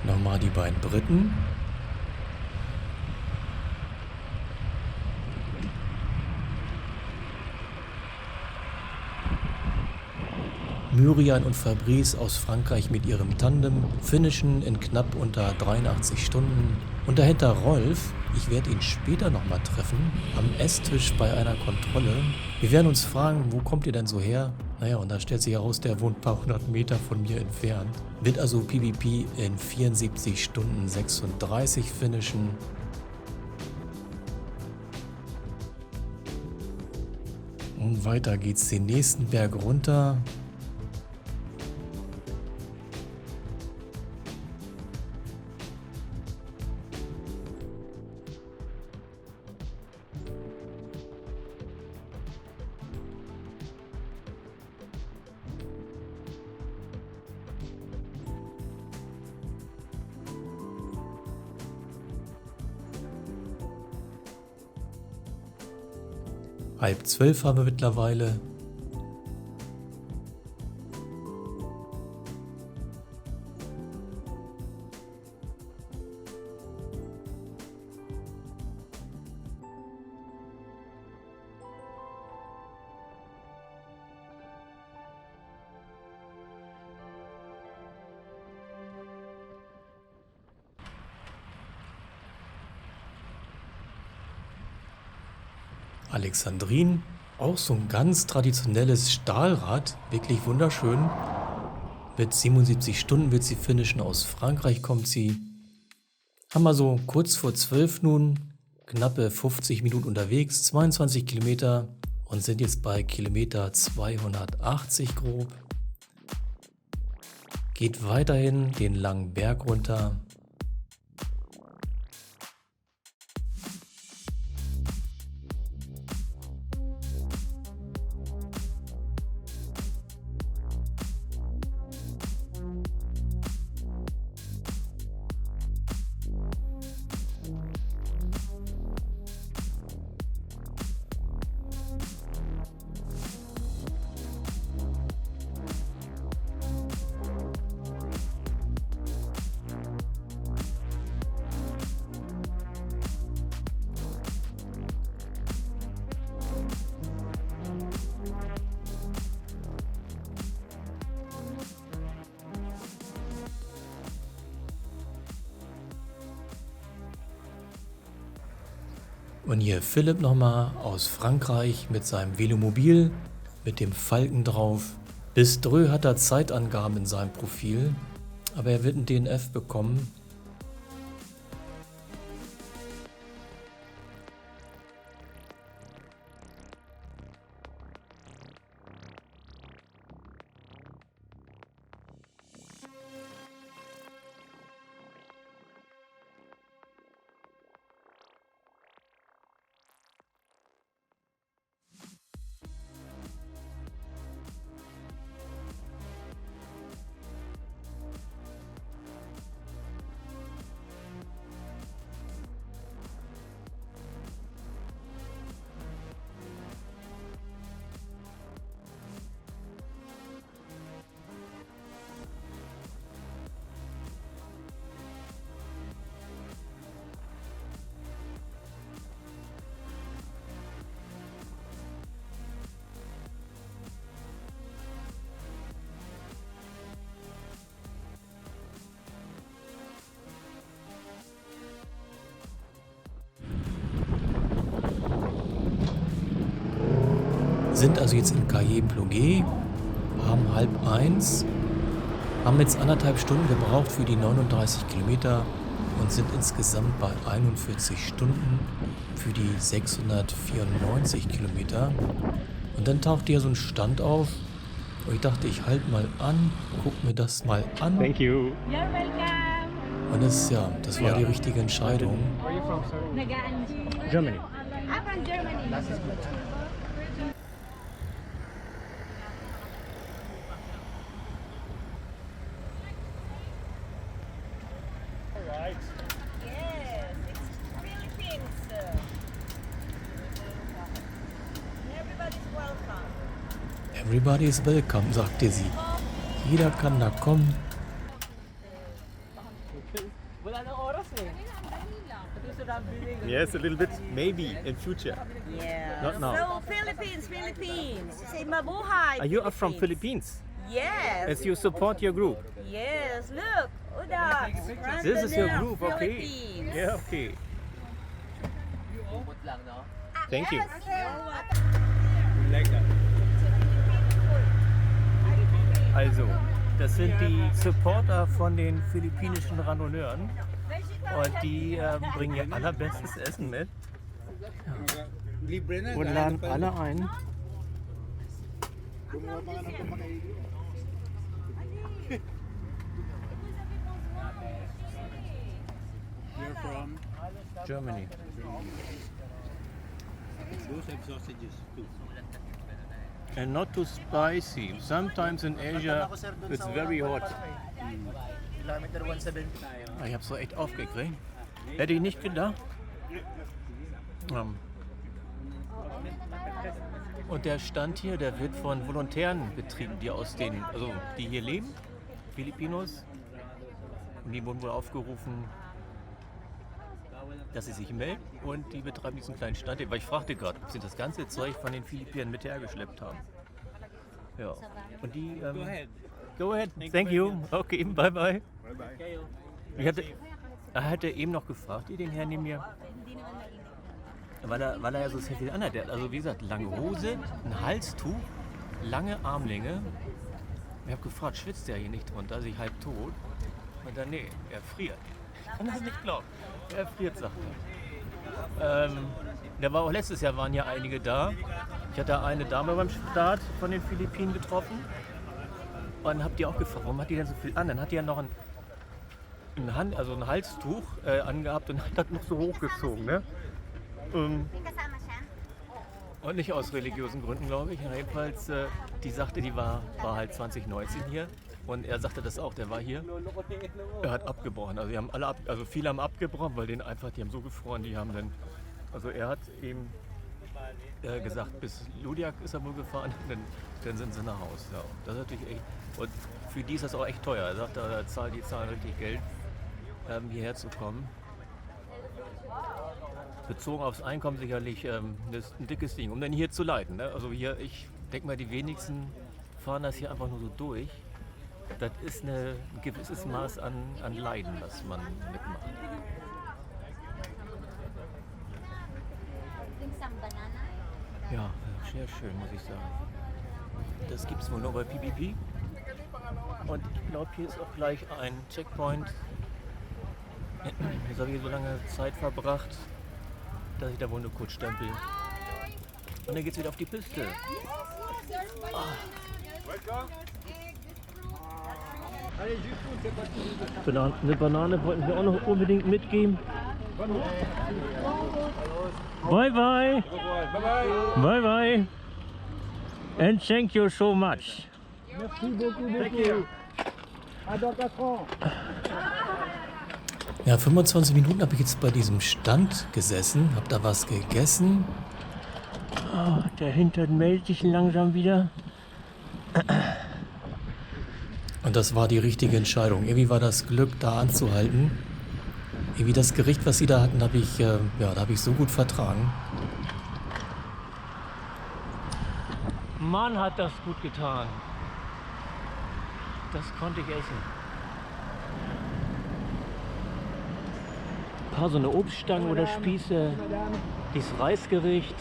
Nochmal die beiden Briten. Myrian und Fabrice aus Frankreich mit ihrem Tandem finishen in knapp unter 83 Stunden. Und dahinter Rolf, ich werde ihn später nochmal treffen, am Esstisch bei einer Kontrolle. Wir werden uns fragen, wo kommt ihr denn so her? Naja, und da stellt sich heraus, der wohnt ein paar hundert Meter von mir entfernt. Wird also PBP in 74 Stunden 36 finishen. Und weiter geht's den nächsten Berg runter. Halb 12 haben wir mittlerweile. Alexandrin, auch so ein ganz traditionelles Stahlrad, wirklich wunderschön. Mit 77 Stunden wird sie finishen, aus Frankreich kommt sie. Haben wir so kurz vor 12 nun, knappe 50 Minuten unterwegs, 22 Kilometer und sind jetzt bei Kilometer 280 grob. Geht weiterhin den langen Berg runter. Und hier Philipp nochmal aus Frankreich mit seinem Velomobil, mit dem Falken drauf. Biströ hat da Zeitangaben in seinem Profil, aber er wird ein DNF bekommen. Sind also jetzt in Cahiers-Plouguer, haben 12:30, haben jetzt 1,5 Stunden gebraucht für die 39 Kilometer und sind insgesamt bei 41 Stunden für die 694 Kilometer. Und dann taucht hier so ein Stand auf und ich dachte, ich halte mal an, guck mir das mal an. Thank you. You're welcome. Und das war die richtige Entscheidung. Germany. I'm from Germany. Yes, it's Philippines. Everybody's welcome. Everybody is welcome, sagte sie. Jeder kann da kommen. Yes, a little bit, maybe in future. Yeah. Not now. So Philippines. Say mabuhay. Are you from Philippines? Yes. As you support your group? Yes. Look, Uda. This is your group, okay? Philippines. Yeah, okay. Thank you. Also, das sind die Supporter von den philippinischen Randonneuren und die bringen ihr allerbestes Essen mit und laden alle ein. You're from Germany. those have sausages too. And not too spicy. Sometimes in Asia it's very hot. Ich habe so echt aufgekriegt. Hätte ich nicht gedacht. Und der Stand hier, der wird von Volontären betrieben, die hier leben, Filipinos. Und die wurden wohl aufgerufen, dass sie sich melden und die betreiben diesen kleinen Stand. Weil ich fragte gerade, ob sie das ganze Zeug von den Philippinern mit hergeschleppt haben. Ja. Und die. Go ahead. Thank you. Okay, bye bye. Er hatte eben noch gefragt, den Herrn neben mir, weil er ja so sehr viel anhat. Also wie gesagt, lange Hose, ein Halstuch, lange Armlänge. Ich habe gefragt, schwitzt der hier nicht drunter, also ich halb tot. Und dann, nee, er friert. Ich kann das nicht glauben. Er friert, sagt er. Der war auch letztes Jahr, waren ja einige da. Ich hatte eine Dame beim Start von den Philippinen getroffen. Und hab die auch gefragt, warum hat die denn so viel an? Dann hat die ja noch ein Halstuch angehabt und hat das noch so hochgezogen. Ne? Und nicht aus religiösen Gründen, glaube ich. Jedenfalls, die sagte, die war halt 2019 hier. Und er sagte das auch, der war hier. Er hat abgebrochen. Also, viele haben abgebrochen, weil die haben so gefroren, die haben dann. Also, er hat eben gesagt, bis Ludiak ist er wohl gefahren, dann sind sie nach Hause. Ja, das ist natürlich echt. Und für die ist das auch echt teuer. Er sagt, die zahlen richtig Geld, hierher zu kommen. Bezogen aufs Einkommen sicherlich ein dickes Ding, um dann hier zu leiten. Ne? Also hier, ich denke mal, die wenigsten fahren das hier einfach nur so durch. Das ist ein gewisses Maß an Leiden, was man mitmacht. Ja, sehr schön, muss ich sagen. Das gibt es wohl nur bei PPP. Und ich glaube, hier ist auch gleich ein Checkpoint. Jetzt habe ich hier so lange Zeit verbracht, dass ich da wohl nur kurz stempel. Und dann geht's wieder auf die Piste. Eine Banane wollten wir auch noch unbedingt mitgeben. Bye bye. Bye bye. And thank you so much. Merci beaucoup, beaucoup. À dans 4 ans. Ja, 25 Minuten habe ich jetzt bei diesem Stand gesessen, habe da was gegessen. Oh, der Hintern meldet sich langsam wieder. Und das war die richtige Entscheidung. Irgendwie war das Glück, da anzuhalten. Irgendwie das Gericht, was sie da hatten, habe ich, da habe ich so gut vertragen. Mann, hat das gut getan. Das konnte ich essen. Ein paar so eine Obststangen oder Spieße, dieses Reisgericht,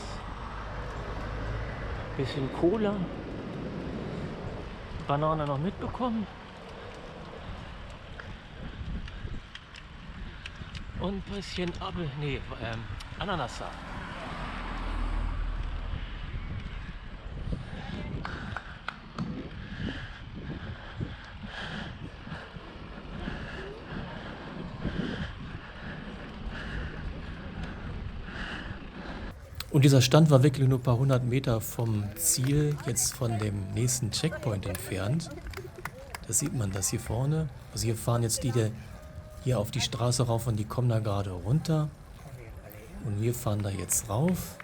bisschen Cola, Banane noch mitbekommen und ein bisschen Ananassaft. Und dieser Stand war wirklich nur ein paar 100 Meter vom Ziel, jetzt von dem nächsten Checkpoint entfernt. Das sieht man, das hier vorne. Also hier fahren jetzt die hier auf die Straße rauf und die kommen da gerade runter. Und wir fahren da jetzt rauf.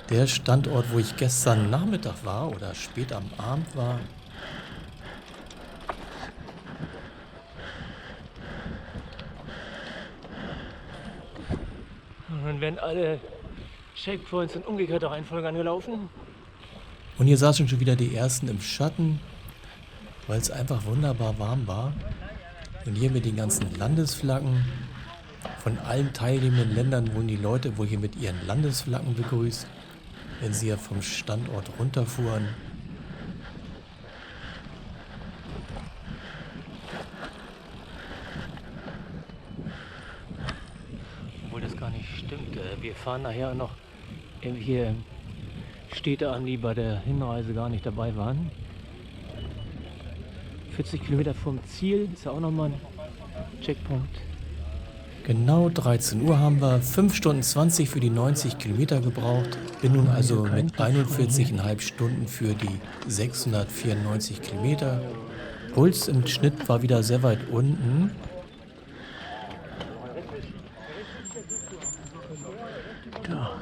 Der Standort, wo ich gestern Nachmittag war oder spät am Abend war, Dann werden alle Checkpoints in umgekehrter Reihenfolge angelaufen. und hier saßen schon wieder die ersten im Schatten, weil es einfach wunderbar warm war. Und hier mit den ganzen Landesflaggen. Von allen teilnehmenden Ländern wurden die Leute wohl hier mit ihren Landesflaggen begrüßt, wenn sie ja vom Standort runterfuhren. Obwohl das gar nicht stimmt. Wir fahren nachher noch hier Städte an, die bei der Hinreise gar nicht dabei waren. 40 Kilometer vom Ziel ist ja auch nochmal ein Checkpoint. Genau 13 Uhr haben wir 5 Stunden 20 für die 90 Kilometer gebraucht. Bin nun also mit 41,5 Stunden für die 694 Kilometer. Puls im Schnitt war wieder sehr weit unten. Da.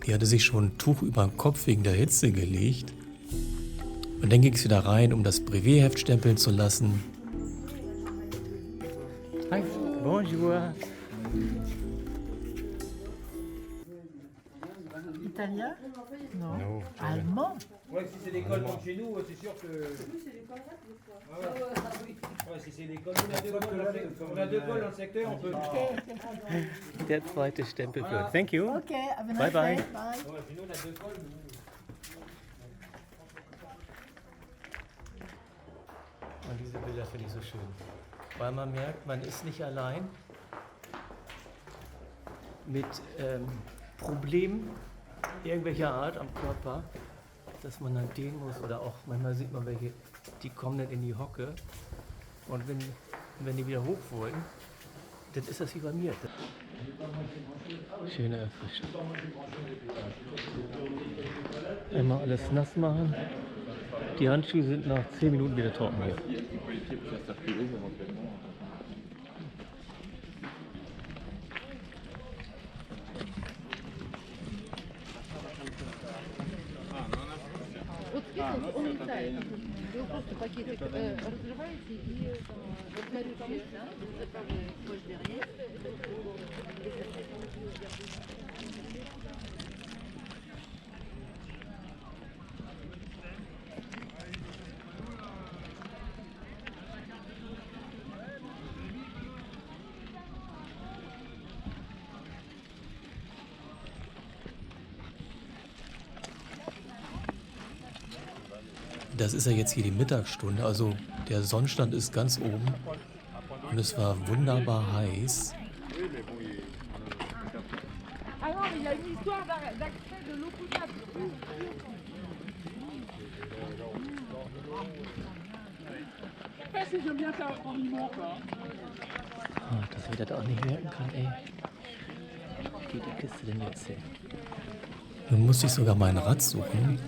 Die hatte sich schon ein Tuch über den Kopf wegen der Hitze gelegt. Und dann ging es wieder rein, um das Brevet-Heft stempeln zu lassen. Hi, bonjour. Italien? Non. No. Allemand? Ouais, si c'est l'école comme chez nous, c'est sûr que. Ouais, si c'est l'école, on a deux cols dans le secteur, on peut. Der zweite Stempel für. Thank you. Okay, have a Bye nice bye. day. Bye. Ouais, chez nous, on a deux cols. Und diese Bilder finde ich so schön. Weil man merkt, man ist nicht allein mit Problemen irgendwelcher Art am Körper, dass man dann gehen muss oder auch manchmal sieht man welche, die kommen dann in die Hocke und wenn die wieder hoch wollen, dann ist das wie bei mir. Schöne Erfrischung. Einmal alles nass machen. Die Handschuhe sind nach 10 Minuten wieder trocken hier. Вот он летает. Вы просто пакетик разрываете и вот на руке заправляете кость derrière. Das ist ja jetzt hier die Mittagsstunde, also der Sonnenstand ist ganz oben und es war wunderbar heiß. Ah non, mais il y a une histoire d'accès de l'eau potable. J'aime bien faire en limon, quoi. Ah, dass ich das auch nicht merken kann, ey. Wie geht die Kiste denn jetzt hin? Nun musste ich sogar mein Rad suchen.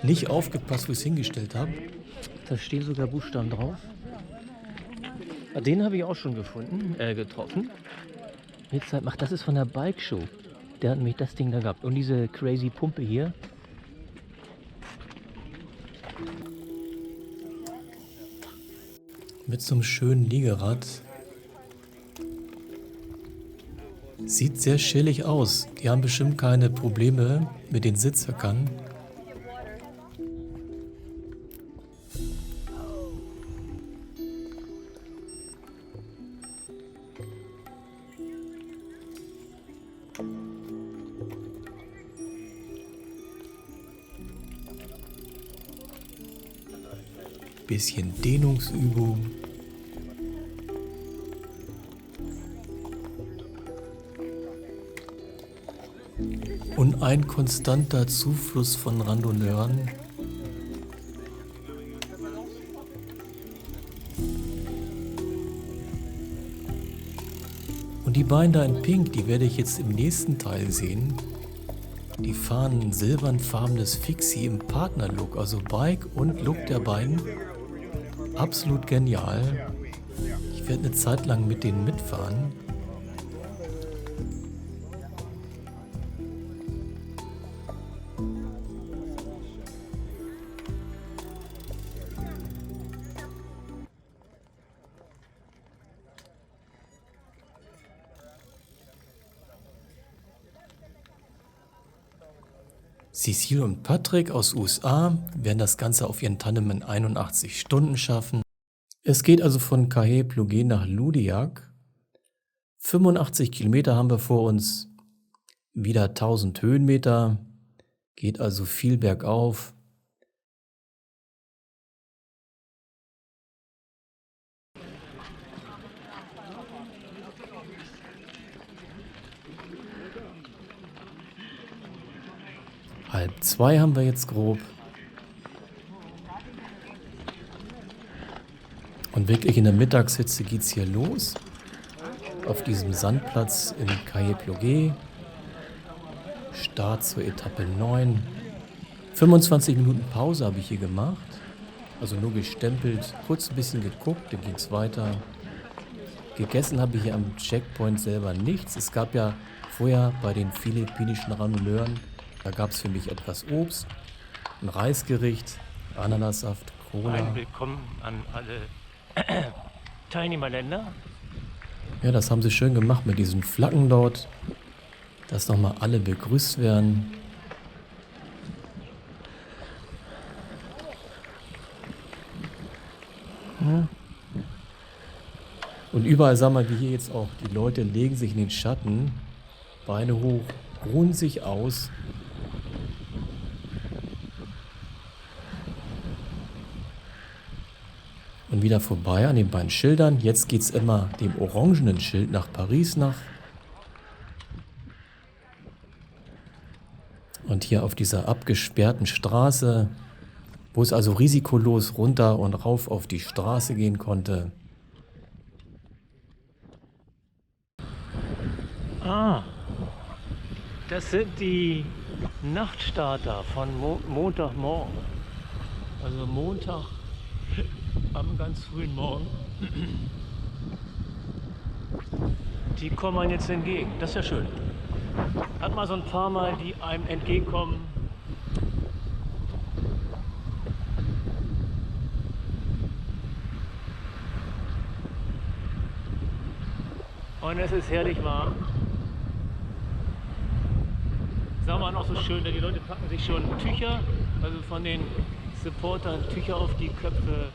Nicht aufgepasst, wo ich es hingestellt habe. Da stehen sogar Buchstaben drauf. Ah, den habe ich auch schon getroffen. Jetzt macht das ist von der Bike Show. Der hat nämlich das Ding da gehabt. Und diese crazy Pumpe hier. Mit so einem schönen Liegerad. Sieht sehr chillig aus. Die haben bestimmt keine Probleme mit den Sitzhöckern. Bisschen Dehnungsübung. Und ein konstanter Zufluss von Randonneuren. Und die beiden da in Pink, die werde ich jetzt im nächsten Teil sehen. Die fahren ein silbernfarbenes Fixie im Partnerlook, also Bike und Look der beiden. Absolut genial. Ich werde eine Zeit lang mit denen mitfahren. Cecile und Patrick aus USA werden das Ganze auf ihren Tandem in 81 Stunden schaffen. Es geht also von Cahet-Plouguer nach Loudiac. 85 Kilometer haben wir vor uns, wieder 1000 Höhenmeter, geht also viel bergauf. Halb 2 haben wir jetzt grob. Und wirklich in der Mittagshitze geht es hier los. Auf diesem Sandplatz in Cahet-Plouguer. Start zur Etappe 9. 25 Minuten Pause habe ich hier gemacht. Also nur gestempelt, kurz ein bisschen geguckt, dann ging es weiter. Gegessen habe ich hier am Checkpoint selber nichts. Es gab ja vorher bei den philippinischen Randonneuren, da gab es für mich etwas Obst, ein Reisgericht Ananassaft, Cola. Ein Willkommen an alle Teilnehmerländer. Ja, das haben sie schön gemacht mit diesen Flaggen dort, dass nochmal alle begrüßt werden. Ja. Und überall, sagen wir, wie hier jetzt auch, die Leute legen sich in den Schatten, Beine hoch, ruhen sich aus. Und wieder vorbei an den beiden Schildern. Jetzt geht es immer dem orangenen Schild nach Paris nach. Und hier auf dieser abgesperrten Straße, wo es also risikolos runter und rauf auf die Straße gehen konnte. Ah, das sind die Nachtstarter von Montagmorgen. Also Montag am ganz frühen Morgen. Die kommen einem jetzt entgegen. Das ist ja schön. Hat man so ein paar Mal, die einem entgegenkommen. Und es ist herrlich warm. Sagen wir noch so schön, die Leute packen sich schon Tücher, also von den Supportern Tücher auf die Köpfe.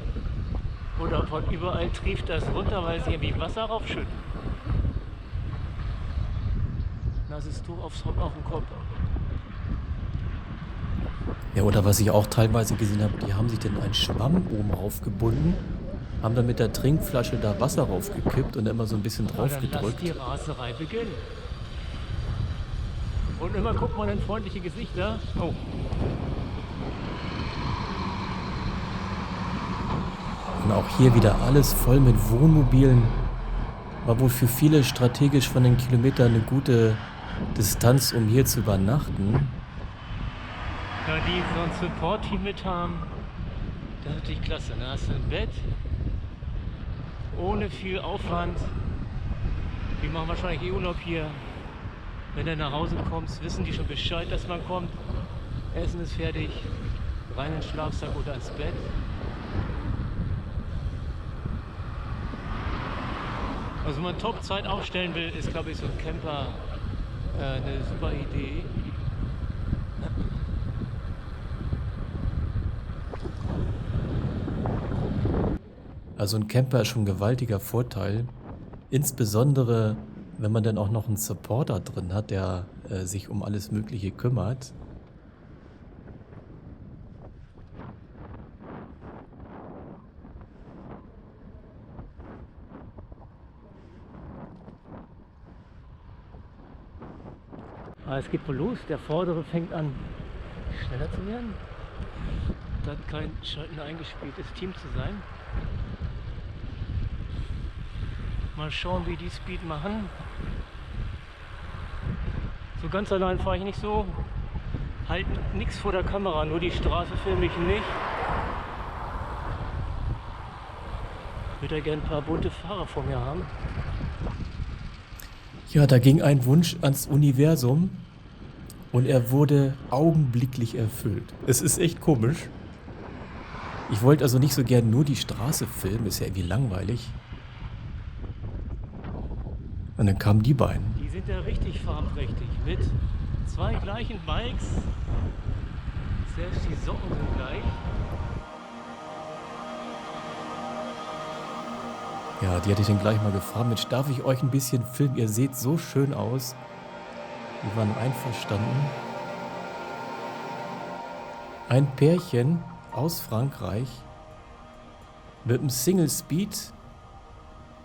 Oder von überall trieft das runter, weil sie irgendwie Wasser raufschütten. Nasses Tuch auf den Kopf. Ja, oder was ich auch teilweise gesehen habe, die haben sich dann einen Schwamm oben raufgebunden, haben dann mit der Trinkflasche da Wasser raufgekippt und immer so ein bisschen drauf Dann lass gedrückt. die Raserei beginnen. Und immer guckt man in freundliche Gesichter. Oh. Und auch hier wieder alles voll mit Wohnmobilen. War wohl für viele strategisch von den Kilometern eine gute Distanz, um hier zu übernachten. Ja, die so ein Support-Team mit haben, das ist natürlich klasse. Da hast du ein Bett, ohne viel Aufwand. Die machen wahrscheinlich Urlaub hier. Wenn du nach Hause kommst, wissen die schon Bescheid, dass man kommt. Essen ist fertig, rein in den Schlafsack oder ins Bett. Also wenn man Top-Zeit aufstellen will, ist glaube ich so ein Camper eine super Idee. Also ein Camper ist schon ein gewaltiger Vorteil. Insbesondere, wenn man dann auch noch einen Supporter drin hat, der sich um alles Mögliche kümmert. Aber es geht wohl los. Der Vordere fängt an schneller zu werden. Das scheint ein eingespieltes Team zu sein. Mal schauen, wie die Speed machen. So ganz allein fahre ich nicht so. Halt nichts vor der Kamera, nur die Straße filme ich nicht. Ich würde ja gerne ein paar bunte Fahrer vor mir haben. Ja, da ging ein Wunsch ans Universum und er wurde augenblicklich erfüllt. Es ist echt komisch. Ich wollte also nicht so gern nur die Straße filmen, ist ja irgendwie langweilig. Und dann kamen die beiden. Die sind ja richtig farbenprächtig mit zwei gleichen Bikes. Selbst die Socken sind gleich. Ja, die hatte ich dann gleich mal gefragt, Mensch, darf ich euch ein bisschen filmen? Ihr seht so schön aus. Die waren einverstanden. Ein Pärchen aus Frankreich mit einem Single Speed.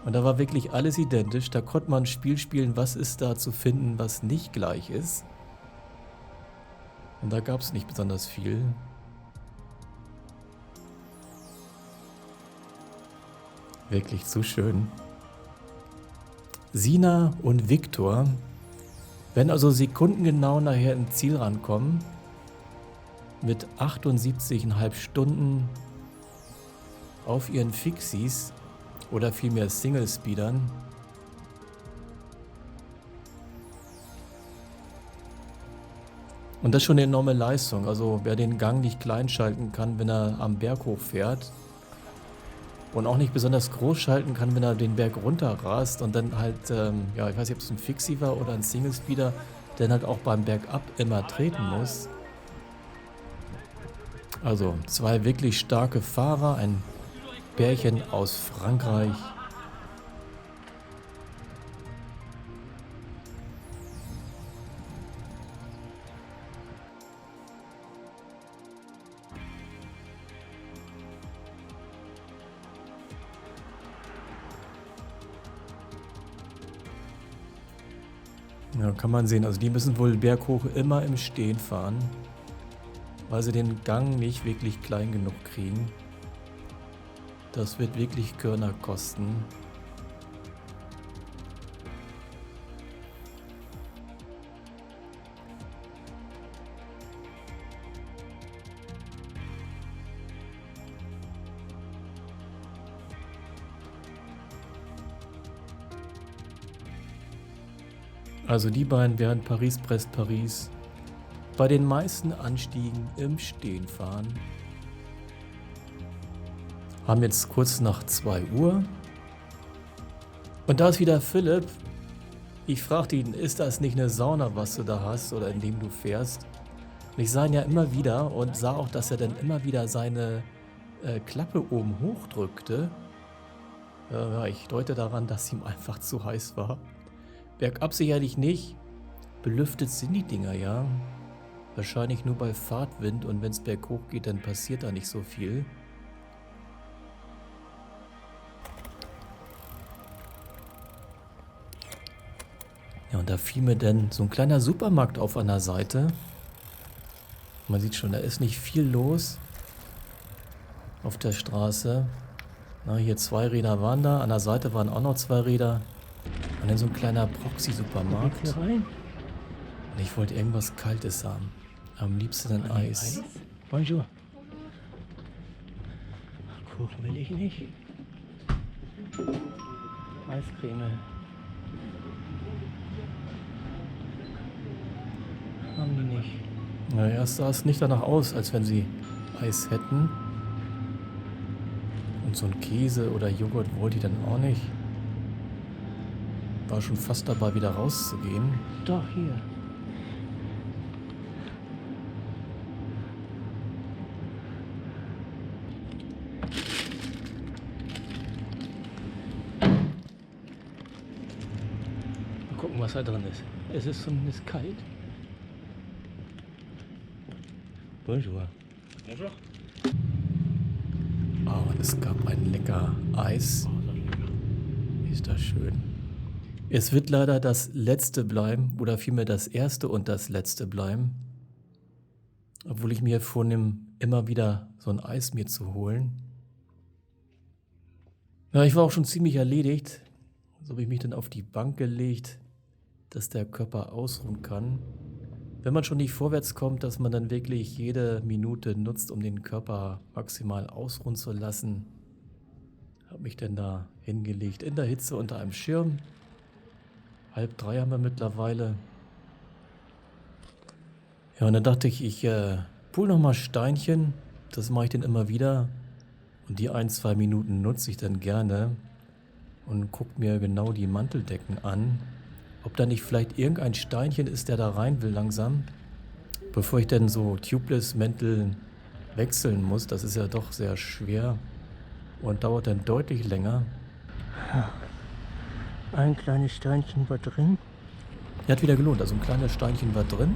Und da war wirklich alles identisch. Da konnte man ein Spiel spielen, was ist da zu finden, was nicht gleich ist. Und da gab es nicht besonders viel. Wirklich so schön. Sina und Viktor werden also sekundengenau nachher ins Ziel rankommen. Mit 78,5 Stunden auf ihren Fixies oder vielmehr Single-Speedern. Und das ist schon eine enorme Leistung. Also wer den Gang nicht klein schalten kann, wenn er am Berg hochfährt und auch nicht besonders groß schalten kann, wenn er den Berg runterrast und dann halt, ja, ich weiß nicht, ob es ein Fixie war oder ein Single-Speeder, der dann halt auch beim Bergab immer treten muss. Also 2 wirklich starke Fahrer, ein Pärchen aus Frankreich. Ja, kann man sehen. Also die müssen wohl berghoch immer im Stehen fahren, weil sie den Gang nicht wirklich klein genug kriegen. Das wird wirklich Körner kosten. Also die beiden werden Paris-Brest-Paris bei den meisten Anstiegen im Stehen fahren. Haben jetzt kurz nach 2 Uhr. Und da ist wieder Philipp. Ich fragte ihn, ist das nicht eine Sauna, was du da hast oder in dem du fährst? Und ich sah ihn ja immer wieder und sah auch, dass er dann immer wieder seine Klappe oben hochdrückte. Ja, ich deute daran, dass ihm einfach zu heiß war. Bergab sicherlich nicht. Belüftet sind die Dinger ja. Wahrscheinlich nur bei Fahrtwind und wenn es berghoch geht, dann passiert da nicht so viel. Ja, und da fiel mir dann so ein kleiner Supermarkt auf an der Seite. Man sieht schon, da ist nicht viel los auf der Straße. Na, hier 2 Räder waren da, an der Seite waren auch noch 2 Räder. Und dann so ein kleiner Proxy-Supermarkt. Und ich wollte irgendwas Kaltes haben. Am liebsten ein Eis. Bonjour. Kuchen will ich nicht. Eiscreme. Haben die nicht. Na, erst sah es nicht danach aus, als wenn sie Eis hätten. Und so ein Käse oder Joghurt wollte ich dann auch nicht. War schon fast dabei, wieder rauszugehen. Doch, hier. Mal gucken, was da drin ist. Es ist zumindest kalt. Bonjour. Bonjour. Oh, und es gab ein lecker Eis. Ist das schön. Es wird leider das letzte bleiben, oder vielmehr das erste und das letzte bleiben. Obwohl ich mir vornehme, immer wieder so ein Eis mir zu holen. Ja, ich war auch schon ziemlich erledigt. So habe ich mich dann auf die Bank gelegt, dass der Körper ausruhen kann. Wenn man schon nicht vorwärts kommt, dass man dann wirklich jede Minute nutzt, um den Körper maximal ausruhen zu lassen. Habe mich dann da hingelegt, in der Hitze unter einem Schirm. 2:30 haben wir mittlerweile. Ja, und dann dachte ich, ich pool nochmal Steinchen. Das mache ich dann immer wieder. Und die 1-2 Minuten nutze ich dann gerne. Und gucke mir genau die Manteldecken an. Ob da nicht vielleicht irgendein Steinchen ist, der da rein will langsam. Bevor ich dann so Tubeless-Mäntel wechseln muss. Das ist ja doch sehr schwer. Und dauert dann deutlich länger. Ja. Ein kleines Steinchen war drin. Der hat wieder gelohnt, also ein kleines Steinchen war drin.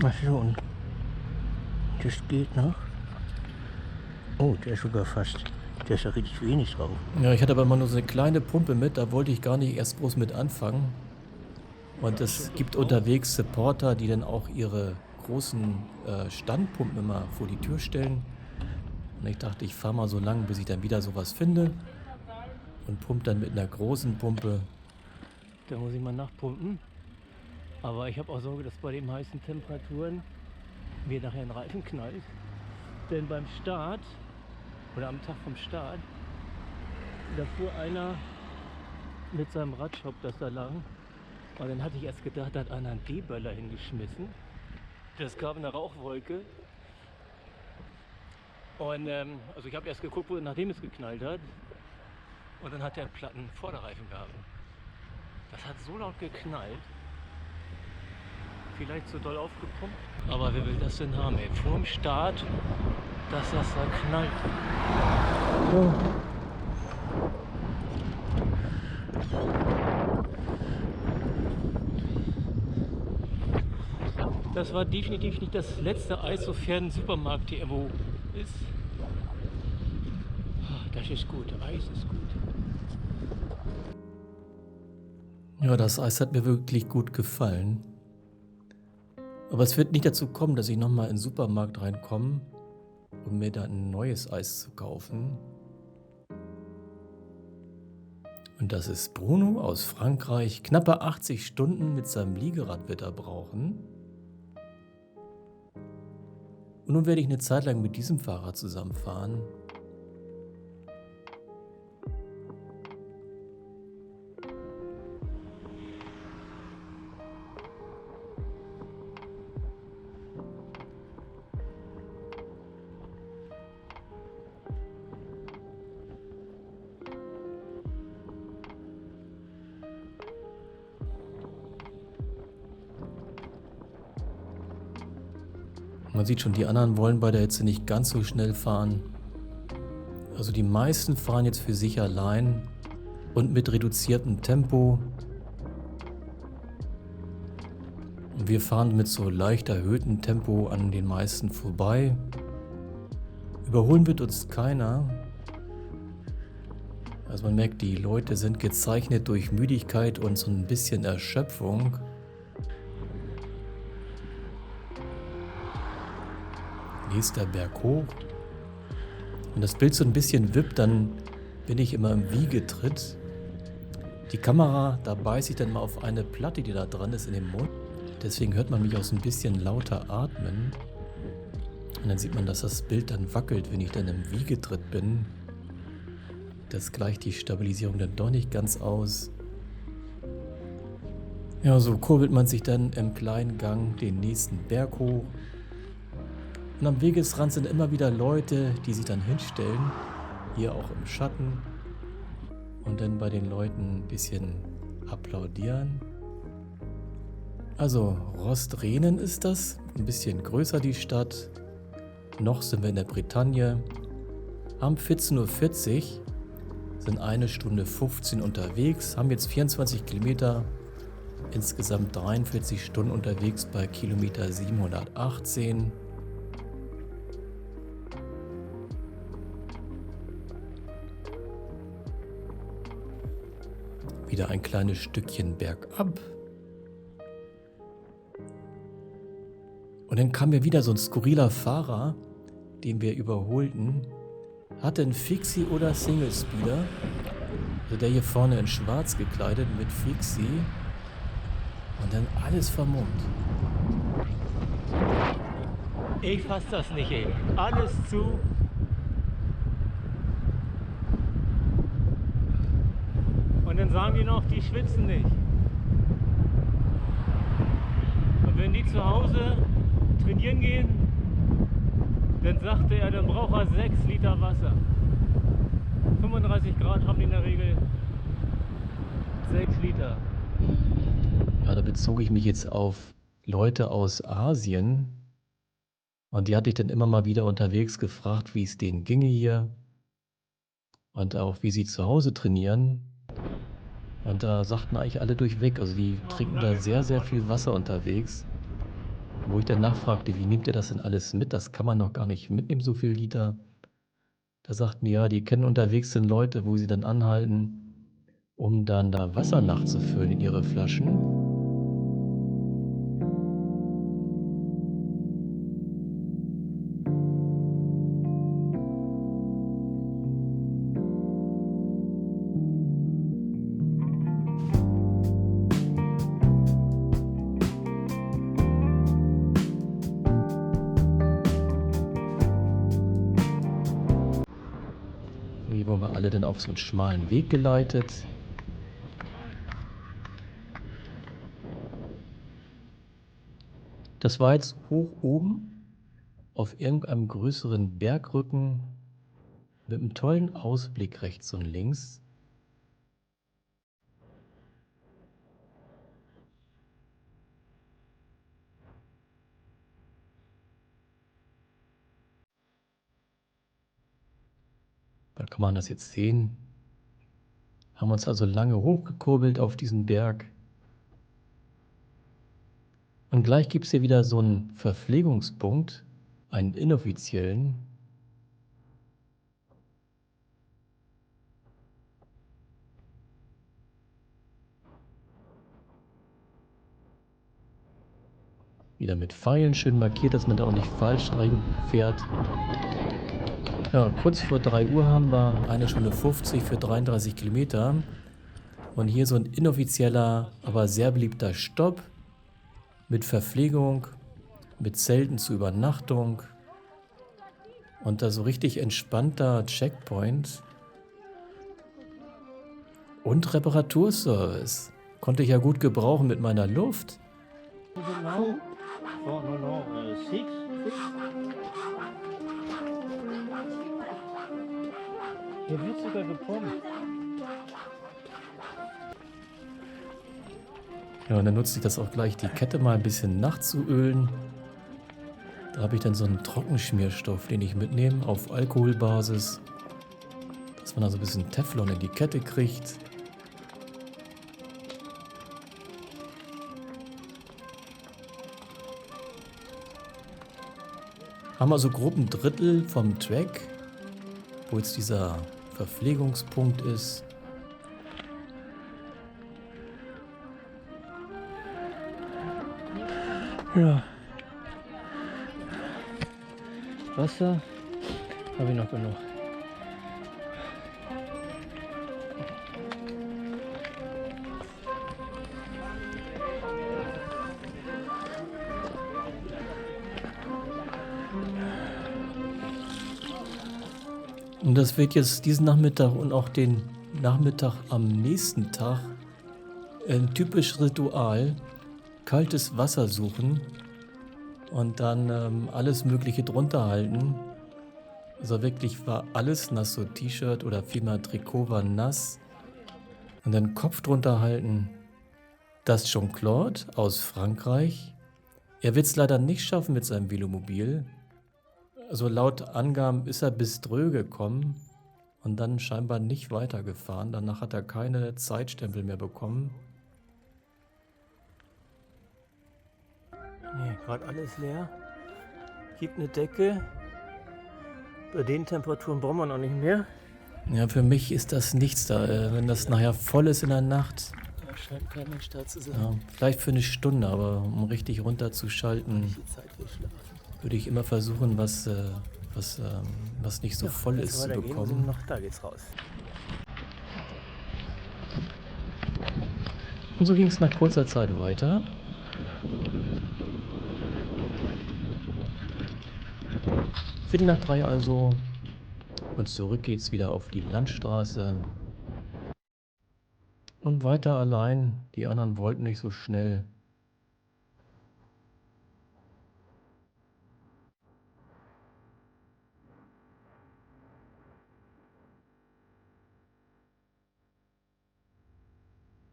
Ach so, und das geht noch. Oh, der ist sogar fast, der ist ja richtig wenig drauf. Ja, ich hatte aber immer nur so eine kleine Pumpe mit, da wollte ich gar nicht erst groß mit anfangen. Und es gibt unterwegs Supporter, die dann auch ihre großen Standpumpen immer vor die Tür stellen. Und ich dachte, ich fahre mal so lang, bis ich dann wieder sowas finde. Und pumpe dann mit einer großen Pumpe. Da muss ich mal nachpumpen. Aber ich habe auch Sorge, dass bei den heißen Temperaturen mir nachher ein Reifen knallt. Denn beim Start oder am Tag vom Start, da fuhr einer mit seinem Radshop, das da lang. Und dann hatte ich erst gedacht, da hat einer einen D-Böller hingeschmissen. Das gab eine Rauchwolke. Und also ich habe erst geguckt, nachdem es geknallt hat. Und dann hat der einen platten Vorderreifen gehabt. Das hat so laut geknallt. Vielleicht zu doll aufgepumpt. Aber wer will das denn haben, ey? Vor dem Start, dass das da knallt. So. Das war definitiv nicht das letzte Eis, sofern ein Supermarkt hier irgendwo ist. Das ist gut, Eis ist gut. Ja, das Eis hat mir wirklich gut gefallen. Aber es wird nicht dazu kommen, dass ich nochmal in den Supermarkt reinkomme, um mir dann ein neues Eis zu kaufen. Und das ist Bruno aus Frankreich. Knappe 80 Stunden mit seinem Liegerad wird er brauchen. Und nun werde ich eine Zeit lang mit diesem Fahrer zusammenfahren. Man sieht schon, die anderen wollen bei der Hitze nicht ganz so schnell fahren. Also die meisten fahren jetzt für sich allein und mit reduziertem Tempo. Und wir fahren mit so leicht erhöhtem Tempo an den meisten vorbei. Überholen wird uns keiner. Also man merkt, die Leute sind gezeichnet durch Müdigkeit und so ein bisschen Erschöpfung. Nächster Berg hoch. Wenn das Bild so ein bisschen wippt, dann bin ich immer im Wiegetritt. Die Kamera, da beiße ich dann mal auf eine Platte, die da dran ist, in den Mund. Deswegen hört man mich auch so ein bisschen lauter atmen. Und dann sieht man, dass das Bild dann wackelt, wenn ich dann im Wiegetritt bin. Das gleicht die Stabilisierung dann doch nicht ganz aus. Ja, so kurbelt man sich dann im kleinen Gang den nächsten Berg hoch. Und am Wegesrand sind immer wieder Leute, die sich dann hinstellen, hier auch im Schatten, und dann bei den Leuten ein bisschen applaudieren. Also Rostrenen ist das, ein bisschen größer die Stadt. Noch sind wir in der Bretagne. Am 14:40 Uhr, sind 1 Stunde 15 unterwegs, haben jetzt 24 Kilometer, insgesamt 43 Stunden unterwegs bei Kilometer 718. Wieder ein kleines Stückchen bergab. Und dann kam mir wieder so ein skurriler Fahrer, den wir überholten. Hatte einen Fixie oder Single Speeder. Also der hier vorne in schwarz gekleidet mit Fixie. Und dann alles vermummt. Ich fass das nicht, ey. Alles zu. Und dann sagen die noch, die schwitzen nicht. Und wenn die zu Hause trainieren gehen, dann sagte er, dann braucht er 6 Liter Wasser. 35 Grad haben die in der Regel 6 Liter. Ja, da bezog ich mich jetzt auf Leute aus Asien. Und die hatte ich dann immer mal wieder unterwegs gefragt, wie es denen ginge hier. Und auch wie sie zu Hause trainieren. Und da sagten eigentlich alle durchweg, also die trinken da sehr, sehr viel Wasser unterwegs. Wo ich dann nachfragte, wie nehmt ihr das denn alles mit? Das kann man noch gar nicht mitnehmen, so viel Liter. Da sagten die, ja, die kennen unterwegs sind Leute, wo sie dann anhalten, um dann da Wasser nachzufüllen in ihre Flaschen. Hier wurden wir alle dann auf so einen schmalen Weg geleitet. Das war jetzt hoch oben auf irgendeinem größeren Bergrücken mit einem tollen Ausblick rechts und links. Da kann man das jetzt sehen. Haben uns also lange hochgekurbelt auf diesen Berg. Und gleich gibt es hier wieder so einen Verpflegungspunkt, einen inoffiziellen. Wieder mit Pfeilen schön markiert, dass man da auch nicht falsch reinfährt. Ja, kurz vor 3 Uhr haben wir 1 Stunde 50 für 33 Kilometer. Und hier so ein inoffizieller, aber sehr beliebter Stopp mit Verpflegung, mit Zelten zur Übernachtung und da so richtig entspannter Checkpoint und Reparaturservice. Konnte ich ja gut gebrauchen mit meiner Luft. Hier wird sogar gepumpt. Ja, und dann nutze ich das auch gleich, die Kette mal ein bisschen nachzuölen. Da habe ich dann so einen Trockenschmierstoff, den ich mitnehme auf Alkoholbasis, dass man da so ein bisschen Teflon in die Kette kriegt. Haben also grob ein Drittel vom Track, wo jetzt dieser Verpflegungspunkt ist. Ja. Wasser habe ich noch genug. Und das wird jetzt diesen Nachmittag und auch den Nachmittag am nächsten Tag ein typisches Ritual. Kaltes Wasser suchen und dann alles Mögliche drunter halten. Also wirklich war alles nass, so T-Shirt oder vielmehr Trikot war nass. Und dann Kopf drunter halten. Das ist Jean-Claude aus Frankreich. Er wird es leider nicht schaffen mit seinem Velomobil. Also laut Angaben ist er bis Dreux gekommen und dann scheinbar nicht weitergefahren. Danach hat er keine Zeitstempel mehr bekommen. Nee, gerade alles leer. Gibt eine Decke. Bei den Temperaturen brauchen wir noch nicht mehr. Ja, für mich ist das nichts da. Wenn das nachher voll ist in der Nacht. Da scheint kein Mensch da zu sein. Ja, vielleicht für eine Stunde, aber um richtig runterzuschalten, würde ich immer versuchen, was nicht so voll ist, zu bekommen. Da geht's raus. Und so ging es nach kurzer Zeit weiter. Viertel nach 3 also. Und zurück geht's wieder auf die Landstraße. Und weiter allein. Die anderen wollten nicht so schnell.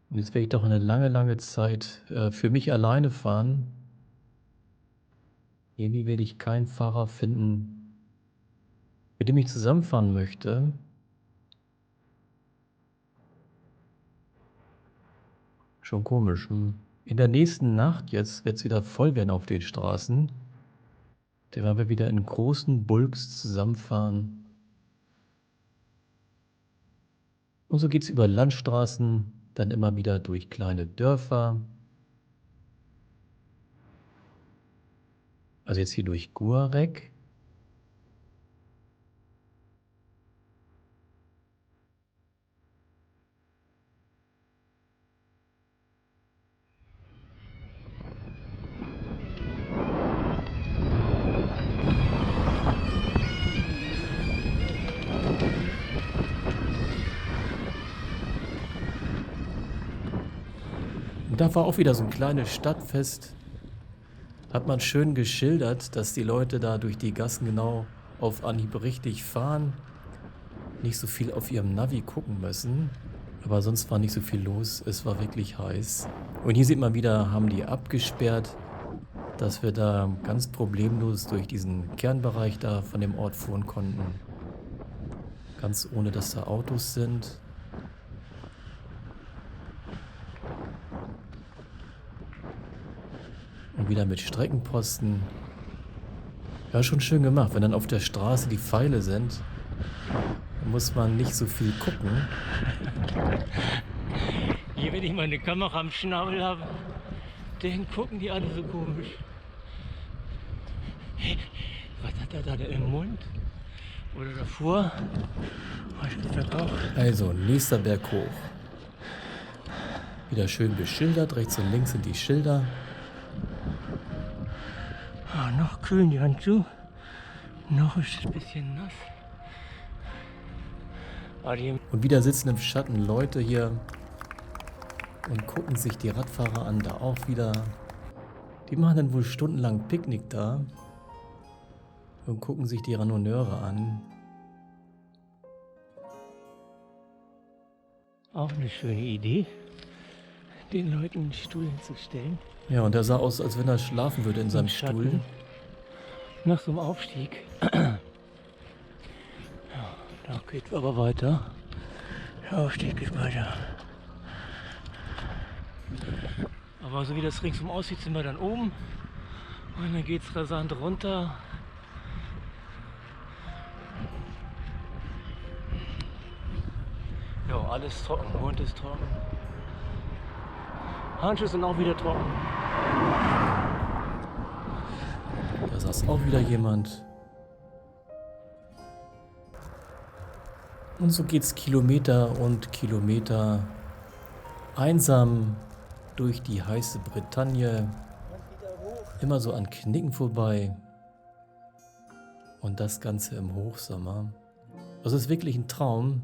Und jetzt werde ich doch eine lange, lange Zeit für mich alleine fahren. Irgendwie werde ich keinen Fahrer finden, mit dem ich zusammenfahren möchte. Schon komisch. In der nächsten Nacht jetzt wird es wieder voll werden auf den Straßen. Da werden wir wieder in großen Bulks zusammenfahren. Und so geht es über Landstraßen, dann immer wieder durch kleine Dörfer. Also jetzt hier durch Guarec. Und da war auch wieder so ein kleines Stadtfest. Hat man schön geschildert, dass die Leute da durch die Gassen genau auf Anhieb richtig fahren. Nicht so viel auf ihrem Navi gucken müssen. Aber sonst war nicht so viel los. Es war wirklich heiß. Und hier sieht man wieder, haben die abgesperrt, dass wir da ganz problemlos durch diesen Kernbereich da von dem Ort fahren konnten. Ganz ohne, dass da Autos sind. Und wieder mit Streckenposten. Ja, schon schön gemacht. Wenn dann auf der Straße die Pfeile sind, dann muss man nicht so viel gucken. Hier, wenn ich meine Kamera am Schnabel habe, dann gucken die alle so komisch. Hey, was hat er da im Mund? Oder davor? Also, nächster Berg hoch. Wieder schön beschildert. Rechts und links sind die Schilder. Ah, noch kühlen die Handschuhe. Noch ist es ein bisschen nass. Und wieder sitzen im Schatten Leute hier und gucken sich die Radfahrer an, da auch wieder. Die machen dann wohl stundenlang Picknick da und gucken sich die Randonneure an. Auch eine schöne Idee, den Leuten einen Stuhl hinzustellen. Ja, und er sah aus, als wenn er schlafen würde in seinem Stuhl. Nach so einem Aufstieg. Ja, da geht's aber weiter. Der Aufstieg geht weiter. Aber so wie das ringsum aussieht, sind wir dann oben. Und dann geht's rasant runter. Ja, alles trocken. Hund ist trocken. Handschuhe sind auch wieder trocken. Da saß auch wieder jemand. Und so geht's Kilometer und Kilometer einsam durch die heiße Bretagne. Immer so an Knicken vorbei. Und das Ganze im Hochsommer. Das ist wirklich ein Traum.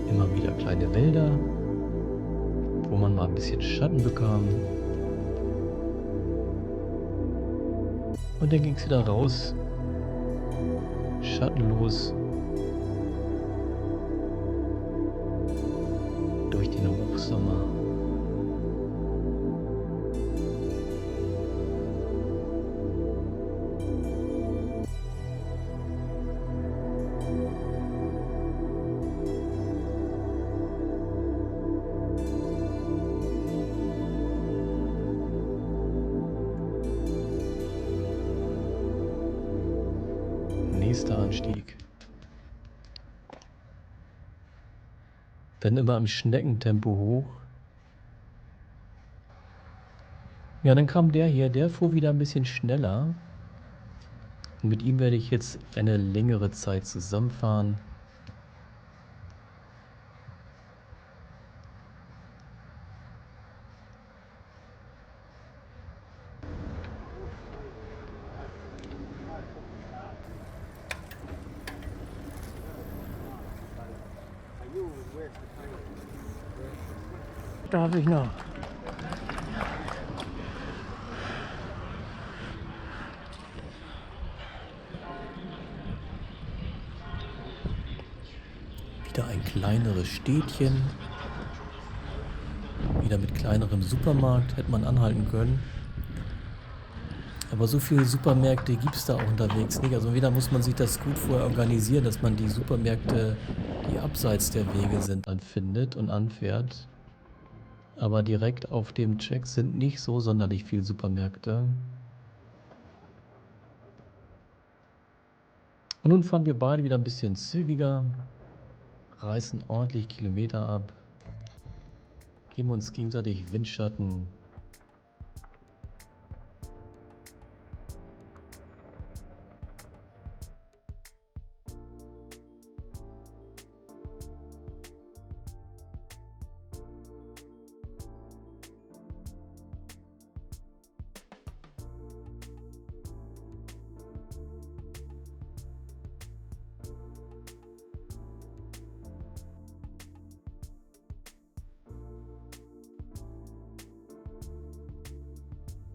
Immer wieder kleine Wälder, wo man mal ein bisschen Schatten bekam. Und dann ging es wieder raus, schattenlos, durch den Hochsommer. Seitenbahnsteig. Dann immer im Schneckentempo hoch. Ja, dann kam der hier, der fuhr wieder ein bisschen schneller. Und mit ihm werde ich jetzt eine längere Zeit zusammenfahren. Darf ich noch? Wieder ein kleineres Städtchen. Wieder mit kleinerem Supermarkt hätte man anhalten können. Aber so viele Supermärkte gibt es da auch unterwegs nicht. Also wieder muss man sich das gut vorher organisieren, dass man die Supermärkte, die abseits der Wege sind, dann findet und anfährt. Aber direkt auf dem Track sind nicht so sonderlich viele Supermärkte. Und nun fahren wir beide wieder ein bisschen zügiger, reißen ordentlich Kilometer ab, geben uns gegenseitig Windschatten.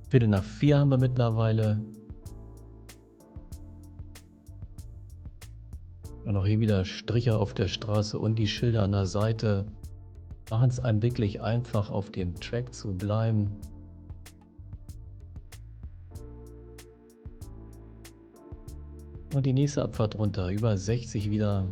Viertel nach 4 haben wir mittlerweile. Und auch hier wieder Striche auf der Straße und die Schilder an der Seite machen es einem wirklich einfach, auf dem Track zu bleiben. Und die nächste Abfahrt runter, über 60 wieder.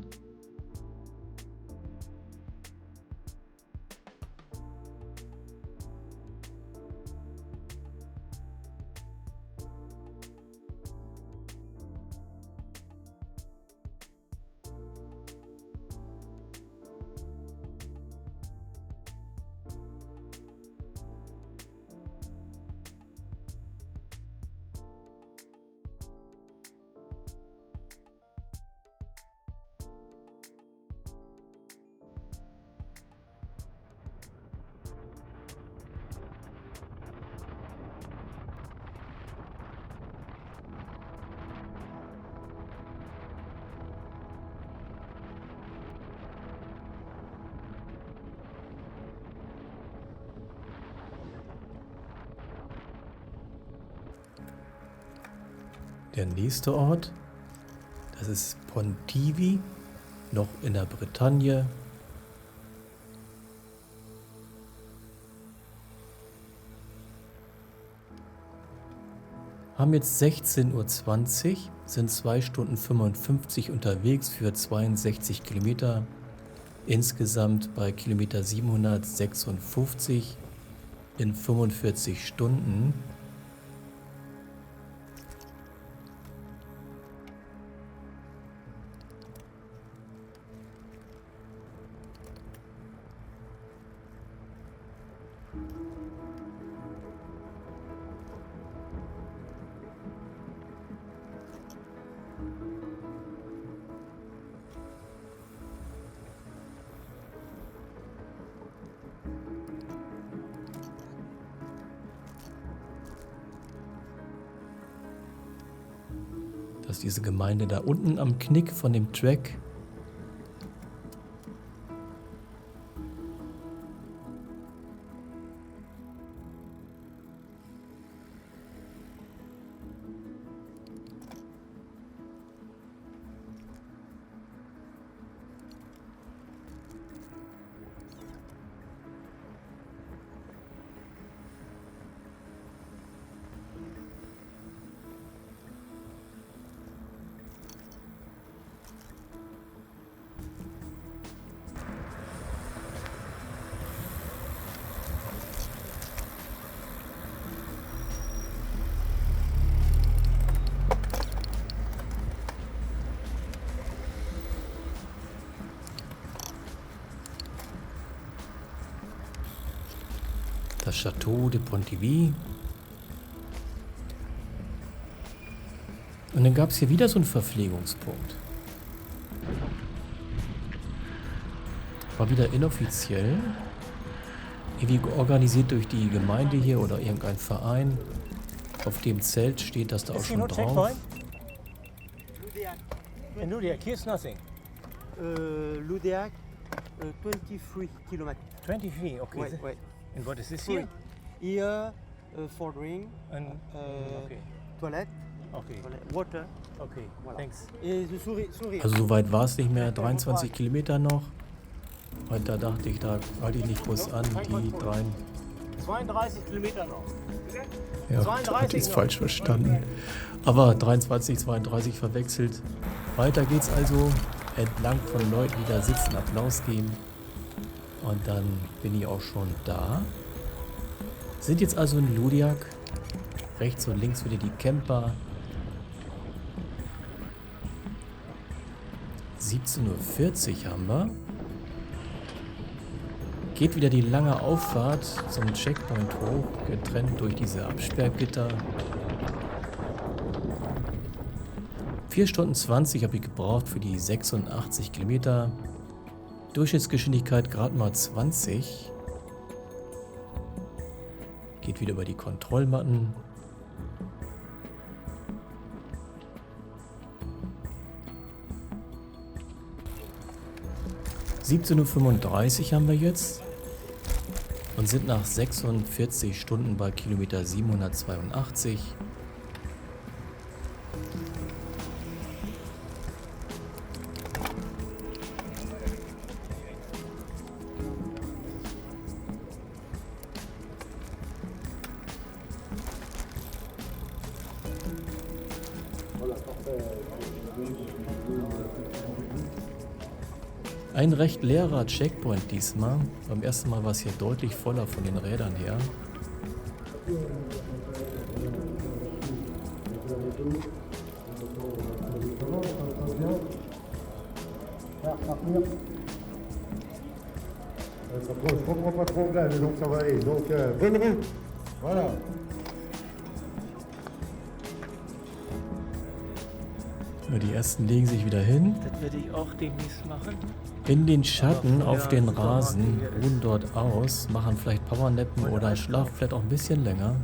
Der nächste Ort, das ist Pontivy, noch in der Bretagne. Haben jetzt 16:20 Uhr, sind 2 Stunden 55 unterwegs für 62 Kilometer. Insgesamt bei Kilometer 756 in 45 Stunden. Das ist diese Gemeinde da unten am Knick von dem Track. Das Château de Pontivy. Und dann gab es hier wieder so einen Verpflegungspunkt. War wieder inoffiziell. Irgendwie organisiert durch die Gemeinde hier oder irgendein Verein. Auf dem Zelt steht das da auch schon drauf. In Ludiac, here's nothing. Ludiac, 23 km. 23, okay. Wait, wait. And what is this Free. here? Here, for drink, And, okay. toilette, Okay. water. Okay, Voilà. thanks. Et the sourire. Also so weit war es nicht mehr. 23 Kilometer noch. Und da dachte ich, da halte ich nicht groß an. Die 32 Kilometer noch. Ja, da hatte ich es falsch verstanden. Aber 23, 32 verwechselt. Weiter geht's also entlang von Leuten, die da sitzen, Applaus geben. Und dann bin ich auch schon da. Sind jetzt also in Ludiac. Rechts und links wieder die Camper. 17:40 Uhr haben wir. Geht wieder die lange Auffahrt zum Checkpoint hoch, getrennt durch diese Absperrgitter. 4 Stunden 20 habe ich gebraucht für die 86 Kilometer. Durchschnittsgeschwindigkeit gerade mal 20. Geht wieder über die Kontrollmatten. (17:35 Uhr) haben wir jetzt und sind nach 46 Stunden bei Kilometer 782. Ein recht leerer Checkpoint diesmal. Beim ersten Mal war es hier deutlich voller von den Rädern her. Je comprends pas trop bien, mais donc ça va aller. Donc, bonne route. Voilà. Ja, die ersten legen sich wieder hin. Das werde ich auch demnächst machen. In den Schatten auf den Rasen, ruhen dort aus, machen vielleicht Powernappen oder schlafen vielleicht auch ein bisschen länger.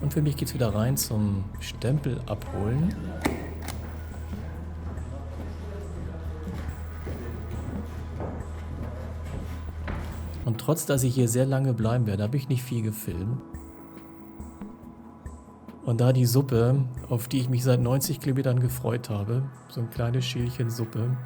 Und für mich geht's wieder rein zum Stempel abholen. Und trotz, dass ich hier sehr lange bleiben werde, habe ich nicht viel gefilmt. Und da die Suppe, auf die ich mich seit 90 Kilometern gefreut habe, so ein kleines Schälchen Suppe.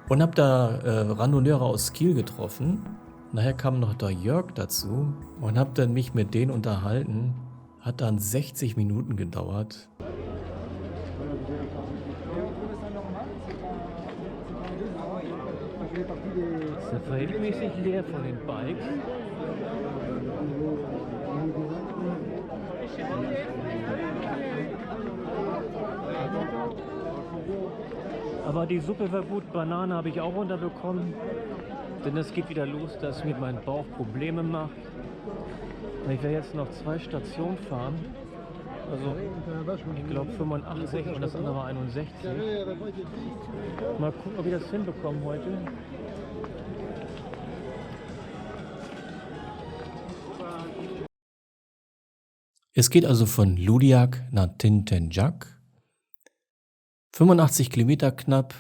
Und habe da Randonneure aus Kiel getroffen. Nachher kam noch der Jörg dazu und habe dann mich mit denen unterhalten. Hat dann 60 Minuten gedauert. Ist ja verhältnismäßig leer von den Bikes. Aber die Suppe war gut, Banane habe ich auch runterbekommen. Denn es geht wieder los, dass mir mein Bauch Probleme macht. Ich werde jetzt noch 2 Stationen fahren. Also ich glaube 85 und das andere war 61. Mal gucken, ob ich das hinbekomme heute. Es geht also von Ludiac nach Tintenjak. 85 Kilometer knapp,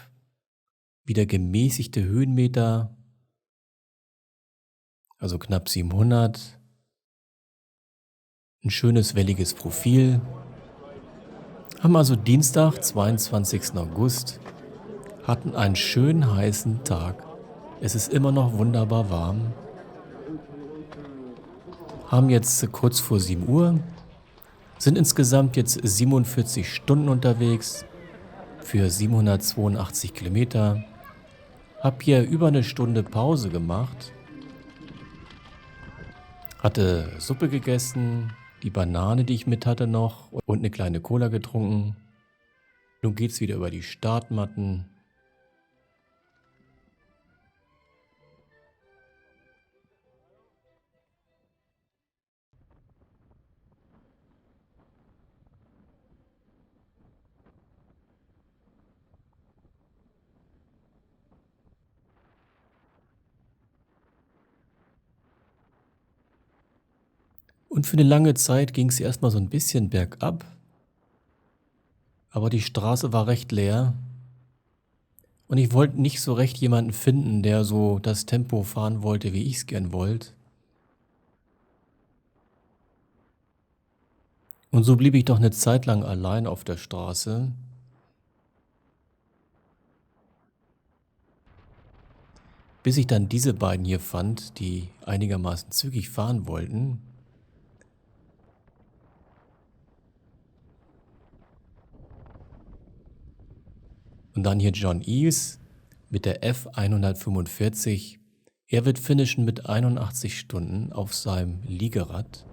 wieder gemäßigte Höhenmeter, also knapp 700. Ein schönes welliges Profil. Haben also Dienstag, 22. August, hatten einen schönen heißen Tag. Es ist immer noch wunderbar warm. Haben jetzt kurz vor 7 Uhr, sind insgesamt jetzt 47 Stunden unterwegs für 782 Kilometer. Hab hier über eine Stunde Pause gemacht. Hatte Suppe gegessen, die Banane, die ich mit hatte noch und eine kleine Cola getrunken. Nun geht's wieder über die Startmatten. Und für eine lange Zeit ging es erstmal so ein bisschen bergab, aber die Straße war recht leer und ich wollte nicht so recht jemanden finden, der so das Tempo fahren wollte, wie ich es gern wollte. Und so blieb ich doch eine Zeit lang allein auf der Straße. Bis ich dann diese beiden hier fand, die einigermaßen zügig fahren wollten. Und dann hier John Eves mit der F145. Er wird finishen mit 81 Stunden auf seinem Liegerad.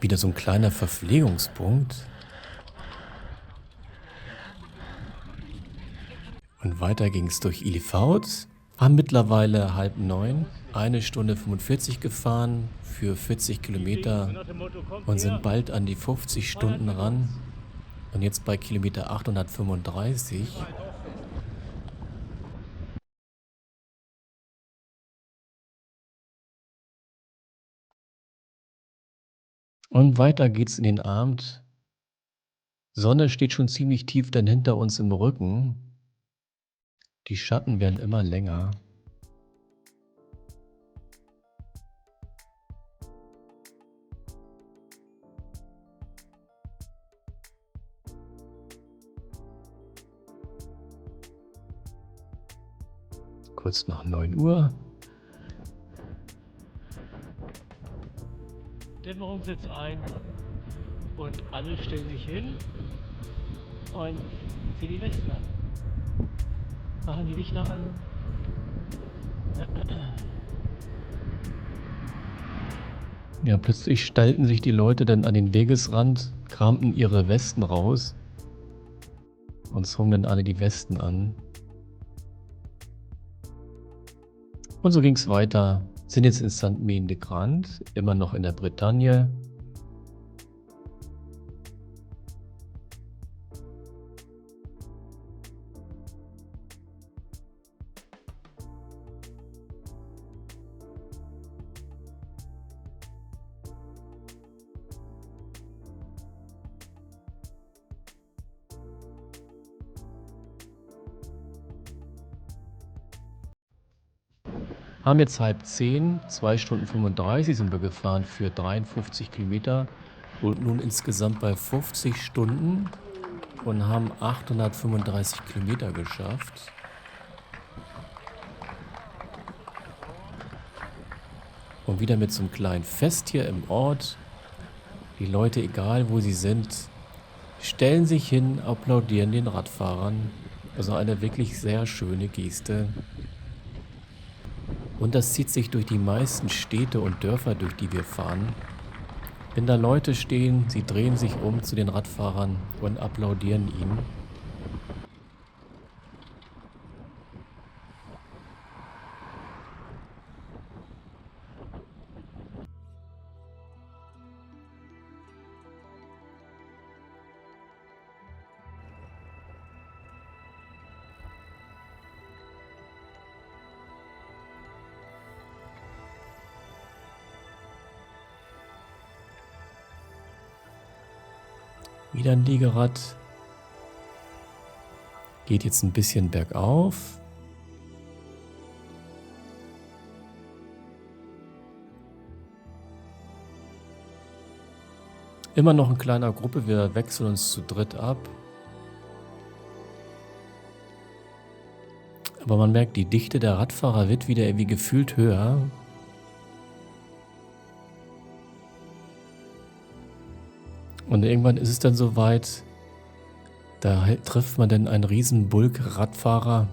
Wieder so ein kleiner Verpflegungspunkt. Und weiter ging es durch Illifaut. Haben mittlerweile 8:30, 1 Stunde 45 gefahren für 40 Kilometer und sind bald an die 50 Stunden ran. Und jetzt bei Kilometer 835. Und weiter geht's in den Abend. Sonne steht schon ziemlich tief dann hinter uns im Rücken. Die Schatten werden immer länger. Kurz nach 9 Uhr. Dämmerung setzt ein und alle stellen sich hin und ziehen die Westen an. Machen die Lichter an. Ja, plötzlich stellten sich die Leute dann an den Wegesrand, kramten ihre Westen raus und zogen dann alle die Westen an. Und so ging es weiter. Sind jetzt in Saint-Maine-de-Grand, immer noch in der Bretagne. Haben jetzt 9:30, 2 Stunden 35 sind wir gefahren für 53 Kilometer und nun insgesamt bei 50 Stunden und haben 835 Kilometer geschafft. Und wieder mit so einem kleinen Fest hier im Ort. Die Leute, egal wo sie sind, stellen sich hin, applaudieren den Radfahrern. Also eine wirklich sehr schöne Geste. Und das zieht sich durch die meisten Städte und Dörfer, durch die wir fahren. Wenn da Leute stehen, sie drehen sich um zu den Radfahrern und applaudieren ihnen. Wieder ein Liegerad. Geht jetzt ein bisschen bergauf. Immer noch in kleiner Gruppe, wir wechseln uns zu dritt ab. Aber man merkt, die Dichte der Radfahrer wird wieder irgendwie gefühlt höher. Und irgendwann ist es dann soweit, da trifft man dann einen riesen Bulk Radfahrer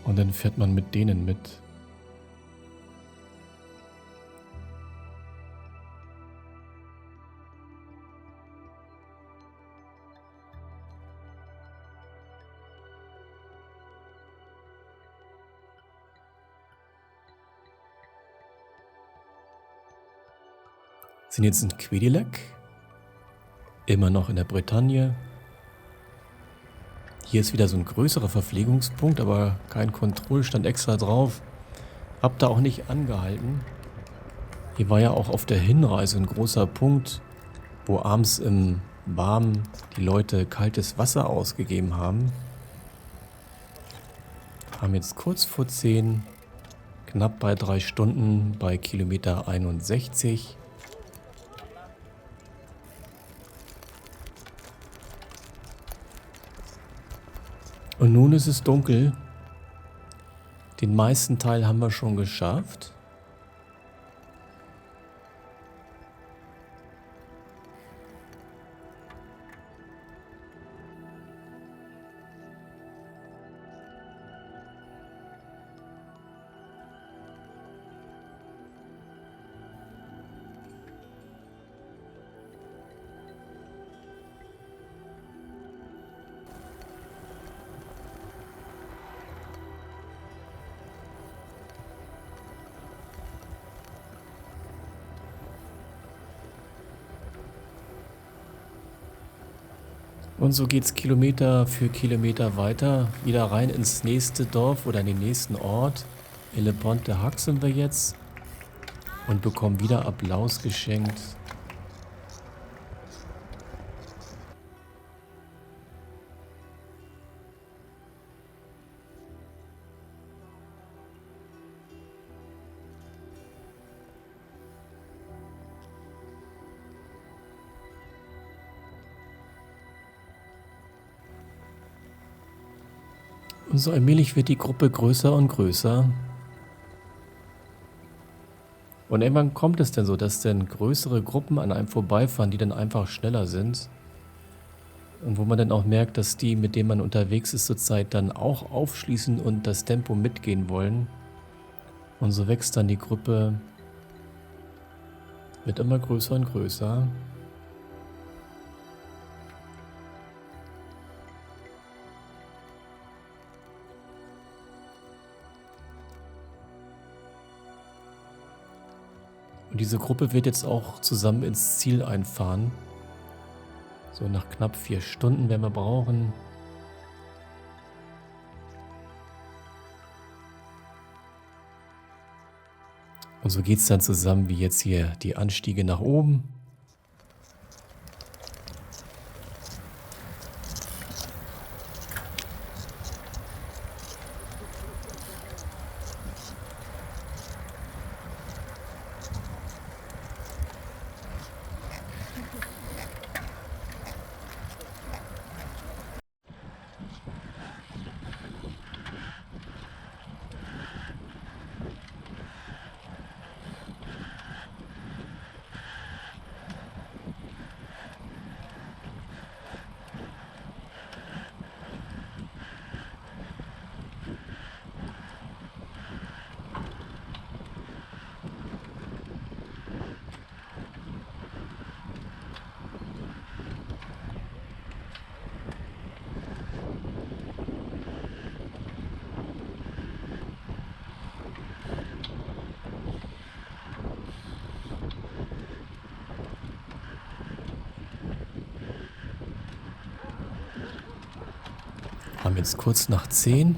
und dann fährt man mit denen mit. Sind jetzt in Quedilec. Immer noch in der Bretagne. Hier ist wieder so ein größerer Verpflegungspunkt, aber kein Kontroll, stand extra drauf. Hab da auch nicht angehalten. Hier war ja auch auf der Hinreise ein großer Punkt, wo abends im Warmen die Leute kaltes Wasser ausgegeben haben. Haben jetzt kurz vor 10, knapp bei 3 Stunden bei Kilometer 61. Und nun ist es dunkel. Den meisten Teil haben wir schon geschafft. Und so geht's Kilometer für Kilometer weiter, wieder rein ins nächste Dorf oder in den nächsten Ort. In Le Pont de Hack sind wir jetzt und bekommen wieder Applaus geschenkt. Und so allmählich wird die Gruppe größer und größer. Und irgendwann kommt es denn so, dass dann größere Gruppen an einem vorbeifahren, die dann einfach schneller sind. Und wo man dann auch merkt, dass die, mit denen man unterwegs ist zurzeit, dann auch aufschließen und das Tempo mitgehen wollen. Und so wächst dann die Gruppe, wird immer größer und größer. Und diese Gruppe wird jetzt auch zusammen ins Ziel einfahren. So nach knapp 4 Stunden werden wir brauchen. Und so geht es dann zusammen wie jetzt hier die Anstiege nach oben. Haben jetzt kurz nach 10,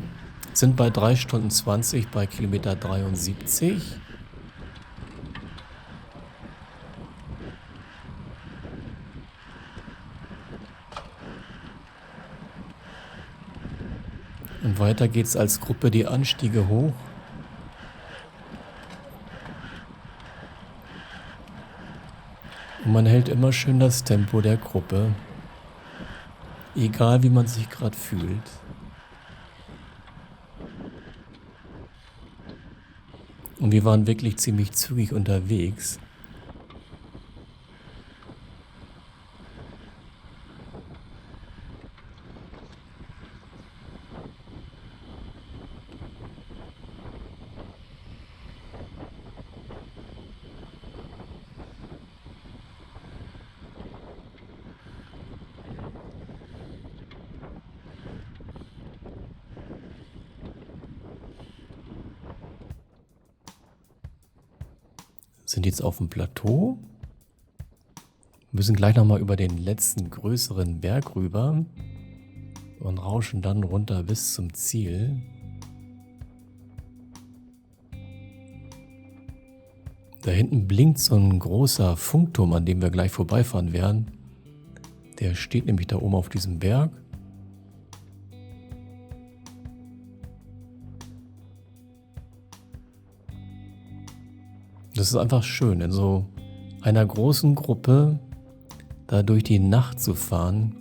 sind bei 3 Stunden 20 bei Kilometer 73. Und weiter geht's als Gruppe die Anstiege hoch. Und man hält immer schön das Tempo der Gruppe. Egal wie man sich gerade fühlt. Und wir waren wirklich ziemlich zügig unterwegs. Sind jetzt auf dem Plateau. Wir müssen gleich nochmal über den letzten größeren Berg rüber und rauschen dann runter bis zum Ziel. Da hinten blinkt so ein großer Funkturm, an dem wir gleich vorbeifahren werden. Der steht nämlich da oben auf diesem Berg. Das ist einfach schön, in so einer großen Gruppe da durch die Nacht zu fahren.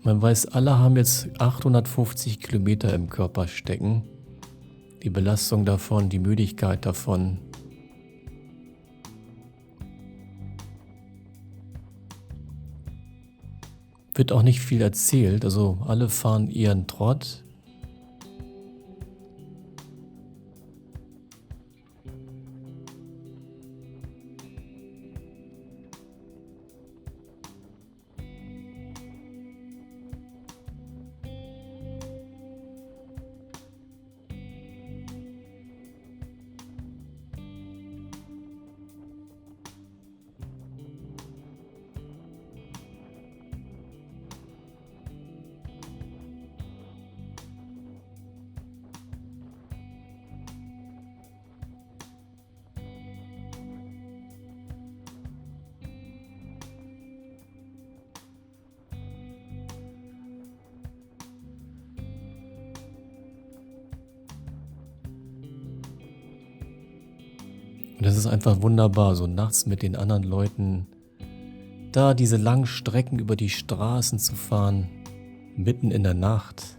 Man weiß, alle haben jetzt 850 Kilometer im Körper stecken. Die Belastung davon, die Müdigkeit davon. Wird auch nicht viel erzählt, also alle fahren ihren Trott. Und das ist einfach wunderbar, so nachts mit den anderen Leuten da diese langen Strecken über die Straßen zu fahren, mitten in der Nacht.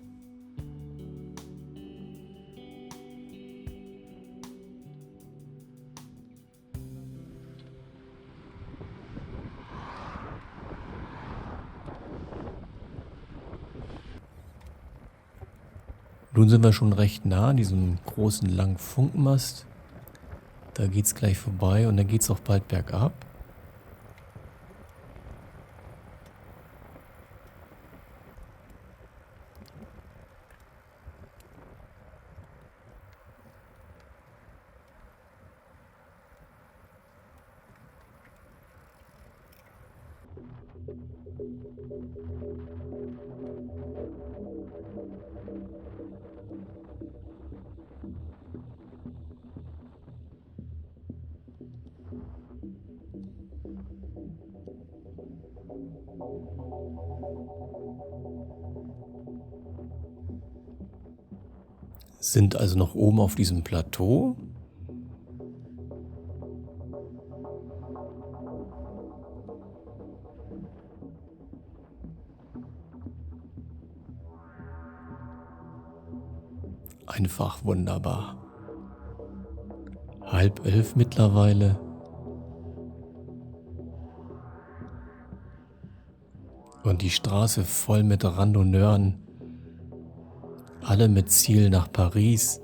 Nun sind wir schon recht nah an diesem großen langen Funkmast. Da geht's gleich vorbei und dann geht's auch bald bergab. Sind also noch oben auf diesem Plateau. Einfach wunderbar. 10:30 mittlerweile. Und die Straße voll mit Randonneuren. Alle mit Ziel nach Paris.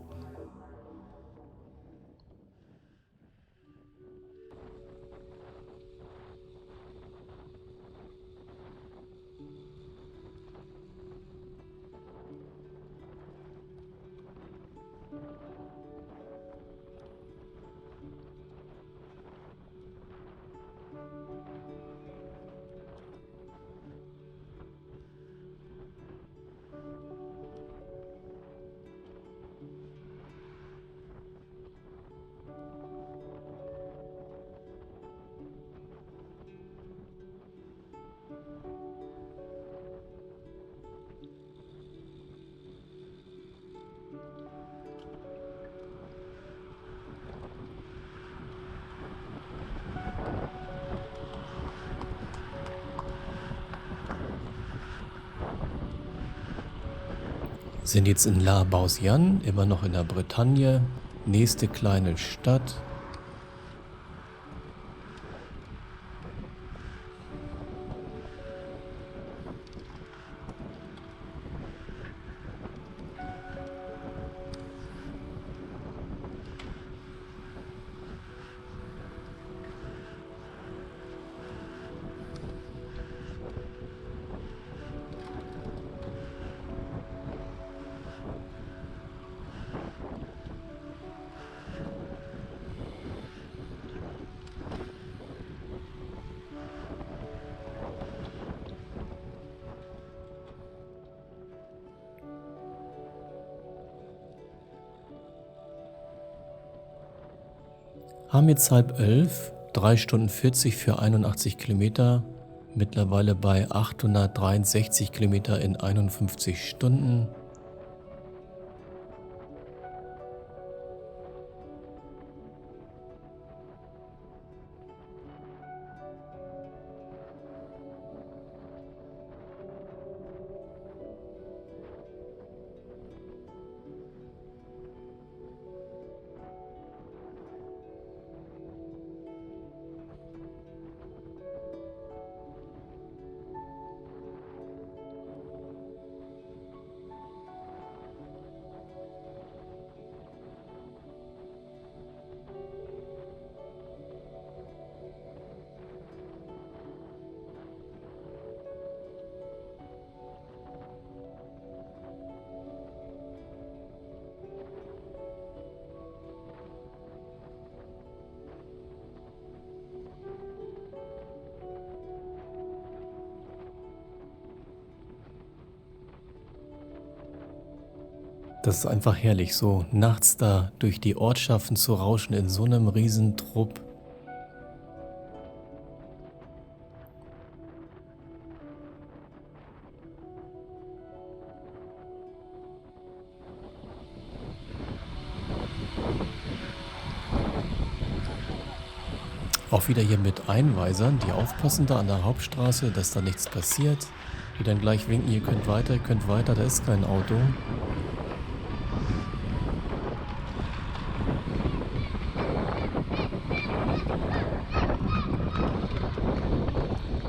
Sind jetzt in La Bausiane, immer noch in der Bretagne, nächste kleine Stadt. Haben jetzt 10:30, 3 Stunden 40 für 81 Kilometer. Mittlerweile bei 863 Kilometer in 51 Stunden. Das ist einfach herrlich, so nachts da durch die Ortschaften zu rauschen in so einem Riesentrupp. Auch wieder hier mit Einweisern, die aufpassen da an der Hauptstraße, dass da nichts passiert. Die dann gleich winken, ihr könnt weiter, da ist kein Auto.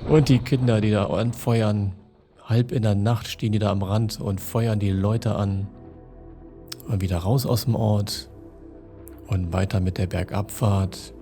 Und die Kinder, die da anfeuern, halb in der Nacht stehen die da am Rand und feuern die Leute an. Und wieder raus aus dem Ort und weiter mit der Bergabfahrt.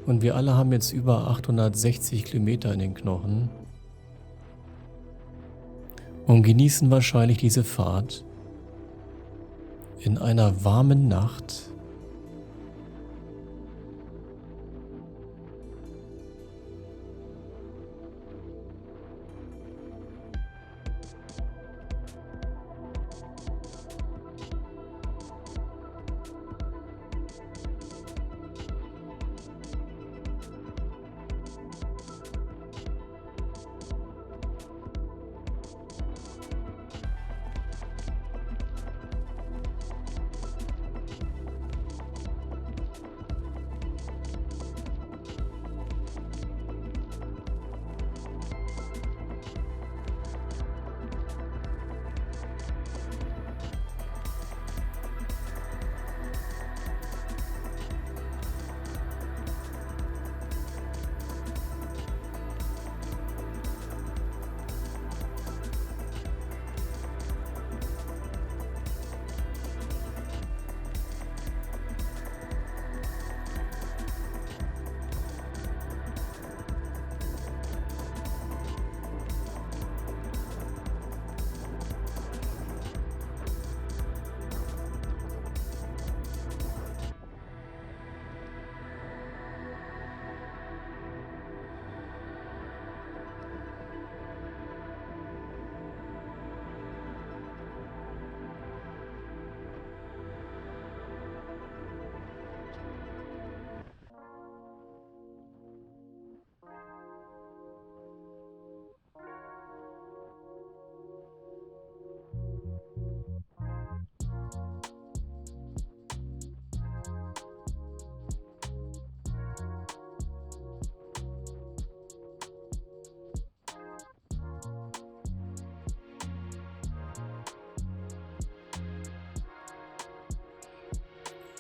Und wir alle haben jetzt über 860 Kilometer in den Knochen und genießen wahrscheinlich diese Fahrt in einer warmen Nacht.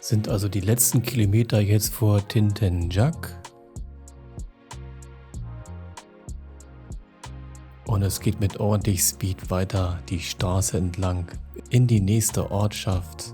Sind also die letzten Kilometer jetzt vor Tintenjak. Und Und es geht mit ordentlich Speed weiter die Straße entlang in die nächste Ortschaft.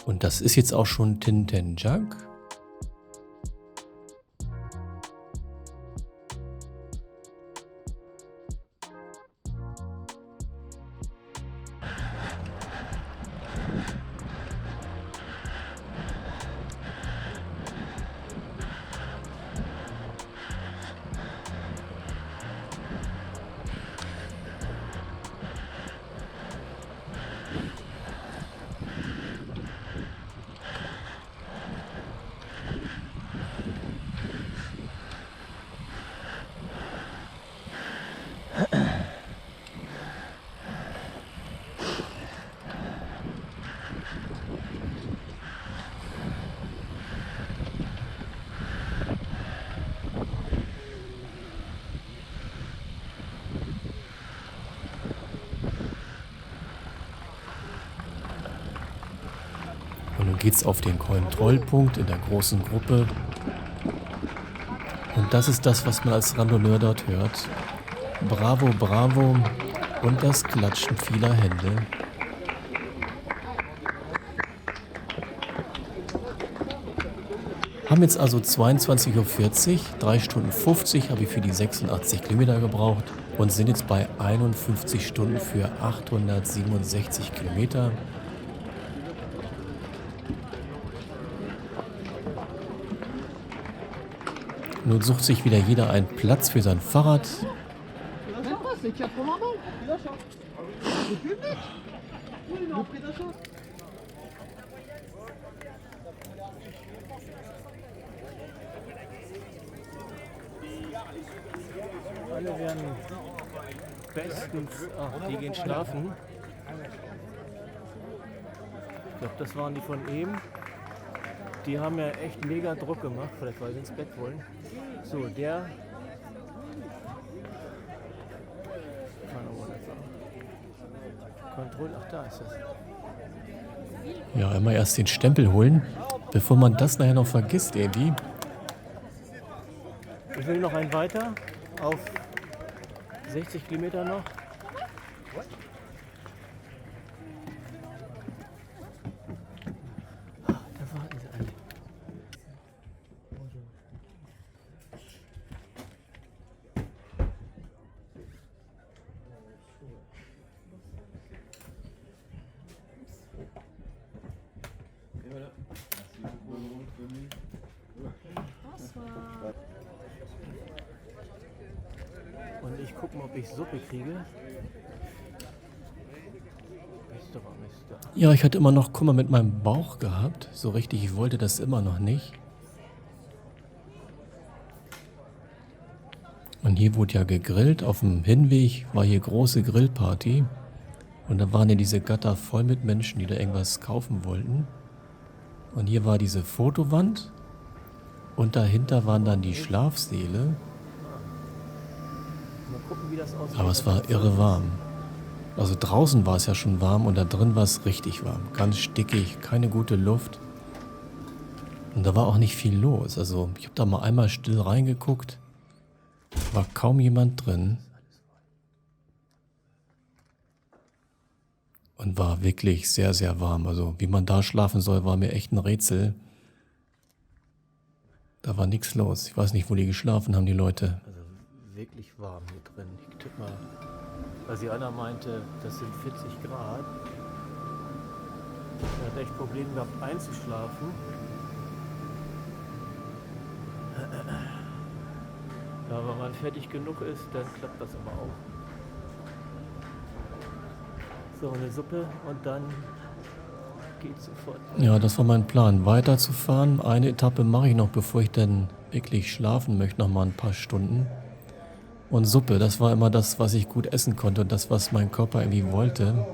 Und das ist jetzt auch schon Tintenjak. Und nun geht's auf den Kontrollpunkt in der großen Gruppe. Und das ist das, was man als Randonneur dort hört. Bravo, bravo und das Klatschen vieler Hände. Haben jetzt also 22:40 Uhr, 3 Stunden 50 habe ich für die 86 Kilometer gebraucht und sind jetzt bei 51 Stunden für 867 Kilometer. Nun sucht sich wieder jeder einen Platz für sein Fahrrad. Alle werden bestens... Ach, die gehen schlafen. Ich glaube, das waren die von eben. Die haben ja echt mega Druck gemacht, vielleicht weil sie ins Bett wollen. So, der... Kontrolle, ach da ist das. Ja, immer erst den Stempel holen, bevor man das nachher noch vergisst irgendwie. Ich will noch einen weiter, auf 60 Kilometer noch. Da warten sie alle. Und ich gucke mal, ob ich Suppe kriege. Mister. Ja, ich hatte immer noch Kummer mit meinem Bauch gehabt. So richtig, ich wollte das immer noch nicht. Und hier wurde ja gegrillt. Auf dem Hinweg war hier große Grillparty. Und da waren ja diese Gatter voll mit Menschen, die da irgendwas kaufen wollten. Und hier war diese Fotowand. Und dahinter waren dann die Schlafsäle. Mal gucken, wie das aussieht. Aber es war irre warm. Also draußen war es ja schon warm und da drin war es richtig warm. Ganz stickig, keine gute Luft. Und da war auch nicht viel los. Also ich habe da mal einmal still reingeguckt. War kaum jemand drin. Und war wirklich sehr, sehr warm. Also wie man da schlafen soll, war mir echt ein Rätsel. Da war nichts los. Ich weiß nicht, wo die geschlafen haben, die Leute. Also wirklich warm hier drin. Ich tippe mal, weil sie einer meinte, das sind 40 Grad. Er hat echt Probleme gehabt einzuschlafen. Ja, wenn man fertig genug ist, dann klappt das aber auch. So, eine Suppe und dann geht's sofort. Ja, das war mein Plan, weiterzufahren. Eine Etappe mache ich noch, bevor ich dann wirklich schlafen möchte, noch mal ein paar Stunden. Und Suppe, das war immer das, was ich gut essen konnte und das, was mein Körper irgendwie wollte.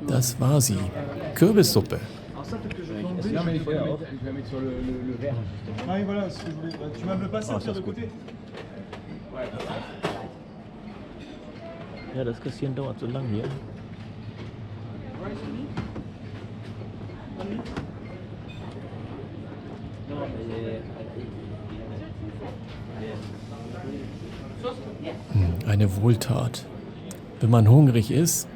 Das war sie. Kürbissuppe. Non, mais il faut la mettre, je vais la mettre sur le verre. Ah oui, voilà, ce que je voulais. Tu vas me le passer Ah, au pire ça de ist gut. côté. Ja, das Kassieren dauert so lang hier. Eine Wohltat. Wenn man hungrig ist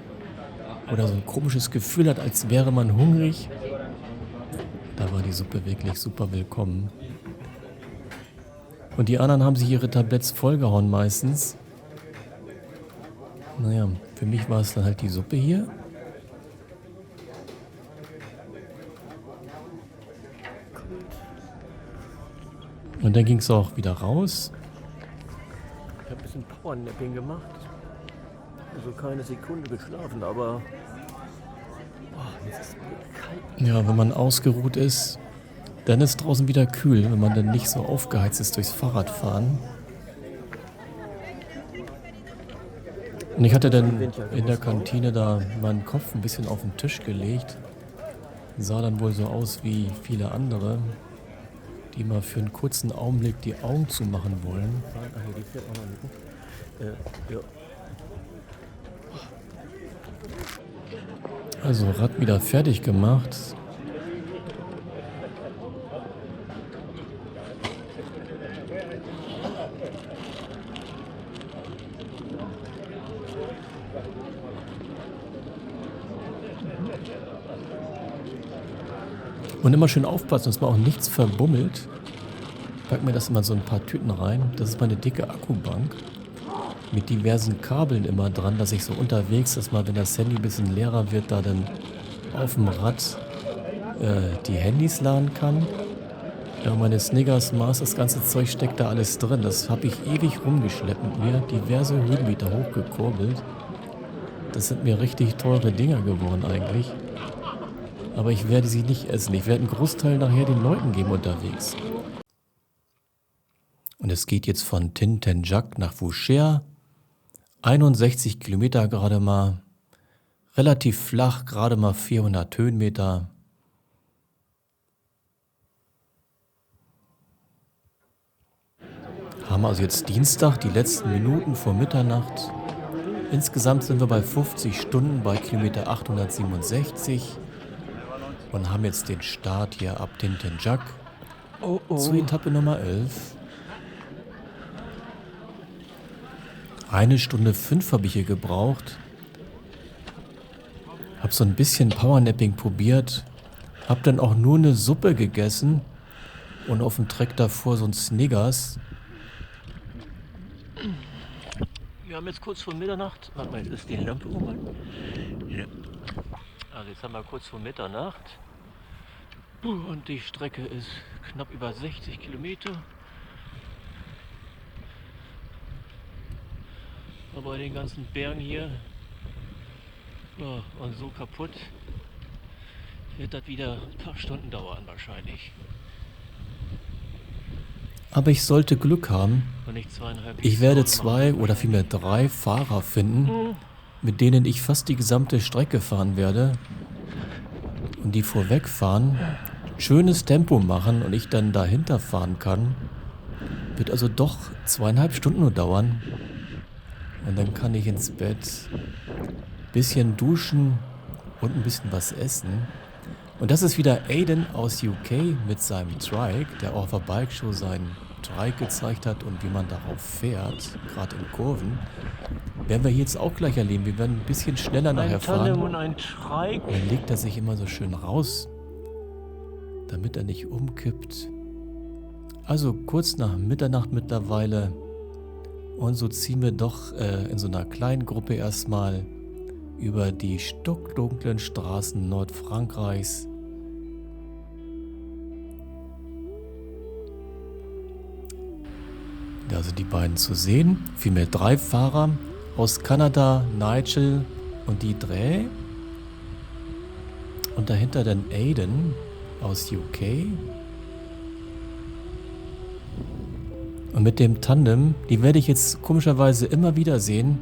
oder so ein komisches Gefühl hat, als wäre man hungrig, da war die Suppe wirklich super willkommen. Und die anderen haben sich ihre Tabletts vollgehauen meistens. Naja, für mich war es dann halt die Suppe hier. Und dann ging es auch wieder raus. Ich habe ein bisschen Powernapping gemacht. Also keine Sekunde geschlafen, aber jetzt ist es kalt. Ja, wenn man ausgeruht ist, dann ist draußen wieder kühl, wenn man dann nicht so aufgeheizt ist durchs Fahrradfahren. Und ich hatte dann in der Kantine da meinen Kopf ein bisschen auf den Tisch gelegt. Sah dann wohl so aus wie viele andere, die mal für einen kurzen Augenblick die Augen zumachen wollen. Ach, hier, die fährt auch noch nicht. Ja. Also Rad wieder fertig gemacht. Und immer schön aufpassen, dass man auch nichts verbummelt. Ich pack mir das immer so ein paar Tüten rein. Das ist meine dicke Akkubank. Mit diversen Kabeln immer dran, dass ich so unterwegs, dass mal, wenn das Handy ein bisschen leerer wird, da dann auf dem Rad die Handys laden kann. Ja, meine Snickers, Mars, das ganze Zeug steckt da alles drin. Das habe ich ewig rumgeschleppt mit mir, diverse Höhenmeter hochgekurbelt. Das sind mir richtig teure Dinger geworden eigentlich. Aber ich werde sie nicht essen. Ich werde einen Großteil nachher den Leuten geben unterwegs. Und es geht jetzt von Tintenjac nach Voucher. 61 Kilometer gerade mal. Relativ flach, gerade mal 400 Höhenmeter. Haben also jetzt Dienstag, die letzten Minuten vor Mitternacht. Insgesamt sind wir bei 50 Stunden bei Kilometer 867. Und haben jetzt den Start hier ab Tintenjac zu Etappe Nummer 11. 1 Stunde 5 habe ich hier gebraucht. Hab so ein bisschen Powernapping probiert. Hab dann auch nur eine Suppe gegessen. Und auf dem Treck davor so ein Snickers. Wir haben jetzt kurz vor Mitternacht. Warte mal, ist die Lampe oben? Ja. Also jetzt haben wir kurz vor Mitternacht. Und die Strecke ist knapp über 60 Kilometer. Aber bei den ganzen Bergen hier und so kaputt wird das wieder ein paar Stunden dauern wahrscheinlich. Aber ich sollte Glück haben. Und nicht 2,5 Ich werde 2 oder vielmehr 3 Fahrer finden, mit denen ich fast die gesamte Strecke fahren werde. Und die vorweg fahren, schönes Tempo machen und ich dann dahinter fahren kann. Wird also doch 2,5 Stunden nur dauern. Und dann kann ich ins Bett, bisschen duschen und ein bisschen was essen. Und das ist wieder Aiden aus UK mit seinem Trike, der auch auf der Bike Show seinen Trike gezeigt hat und wie man darauf fährt, gerade in Kurven. Werden wir hier jetzt auch gleich erleben. Wir werden ein bisschen schneller nachher fahren. Ein Tandem und ein Trike. Und dann legt er sich immer so schön raus, damit er nicht umkippt. Also kurz nach Mitternacht mittlerweile. Und so ziehen wir doch in so einer kleinen Gruppe erstmal über die stockdunklen Straßen Nordfrankreichs. Da sind die beiden zu sehen. Vielmehr 3 Fahrer aus Kanada, Nigel und die Dreh. Und dahinter dann Aiden aus UK. Und mit dem Tandem, die werde ich jetzt komischerweise immer wieder sehen,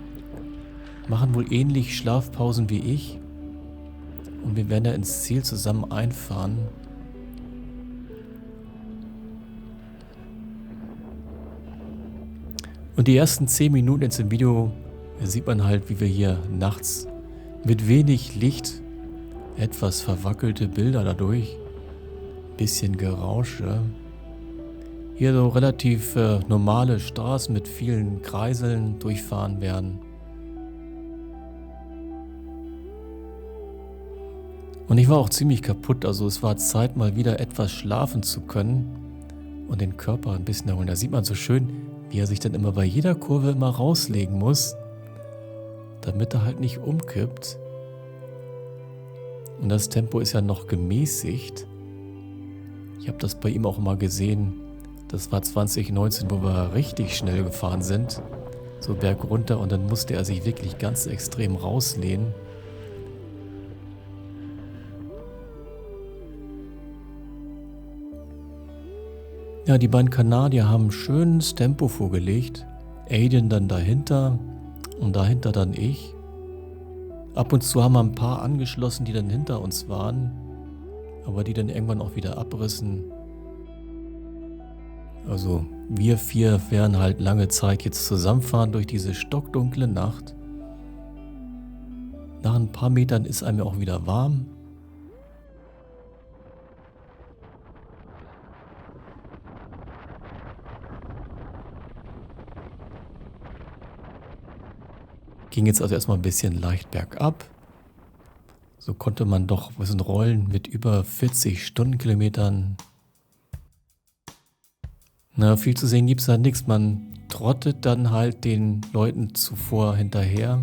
machen wohl ähnlich Schlafpausen wie ich Und wir werden ja ins Ziel zusammen einfahren. Und die ersten 10 Minuten jetzt im Video sieht man halt, wie wir hier nachts mit wenig Licht, etwas verwackelte Bilder dadurch, bisschen Gerausche. Hier so relativ normale Straßen mit vielen Kreiseln durchfahren werden. Und ich war auch ziemlich kaputt, also es war Zeit, mal wieder etwas schlafen zu können und den Körper ein bisschen erholen. Da sieht man so schön, wie er sich dann immer bei jeder Kurve immer rauslegen muss, damit er halt nicht umkippt. Und das Tempo ist ja noch gemäßigt. Ich habe das bei ihm auch mal gesehen. Das war 2019, wo wir richtig schnell gefahren sind. So bergunter und dann musste er sich wirklich ganz extrem rauslehnen. Ja, die beiden Kanadier haben ein schönes Tempo vorgelegt. Aiden dann dahinter und dahinter dann ich. Ab und zu haben wir ein paar angeschlossen, die dann hinter uns waren, aber die dann irgendwann auch wieder abrissen. Also wir 4 werden halt lange Zeit jetzt zusammenfahren durch diese stockdunkle Nacht. Nach ein paar Metern ist einem auch wieder warm. Ging jetzt also erstmal ein bisschen leicht bergab. So konnte man doch ein bisschen rollen mit über 40 Stundenkilometern. Na, viel zu sehen gibt es da nichts. Man trottet dann halt den Leuten zuvor hinterher.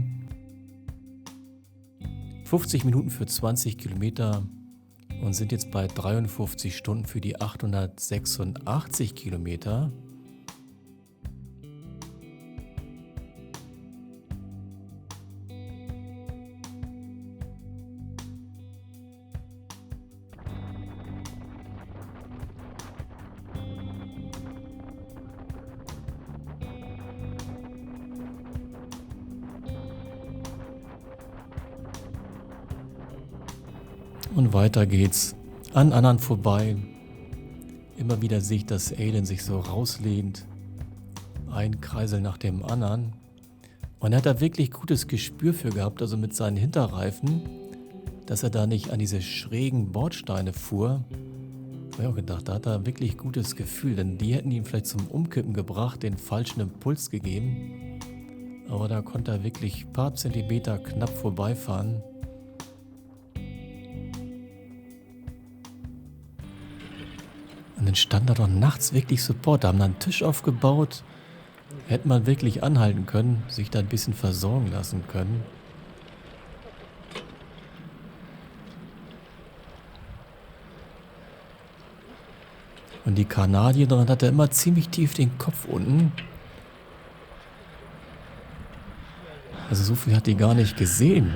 50 Minuten für 20 Kilometer und sind jetzt bei 53 Stunden für die 886 Kilometer. Und weiter geht's an anderen vorbei. Immer wieder sehe ich, dass Aiden sich so rauslehnt. Ein Kreisel nach dem anderen. Und er hat da wirklich gutes Gespür für gehabt, also mit seinen Hinterreifen, dass er da nicht an diese schrägen Bordsteine fuhr. Ich habe auch gedacht, da hat er wirklich gutes Gefühl, denn die hätten ihm vielleicht zum Umkippen gebracht, den falschen Impuls gegeben. Aber da konnte er wirklich ein paar Zentimeter knapp vorbeifahren. Und dann stand da doch nachts wirklich Support. Da haben dann einen Tisch aufgebaut. Hätte man wirklich anhalten können, sich da ein bisschen versorgen lassen können. Und die Kanadier dran hat er immer ziemlich tief den Kopf unten. Also so viel hat die gar nicht gesehen.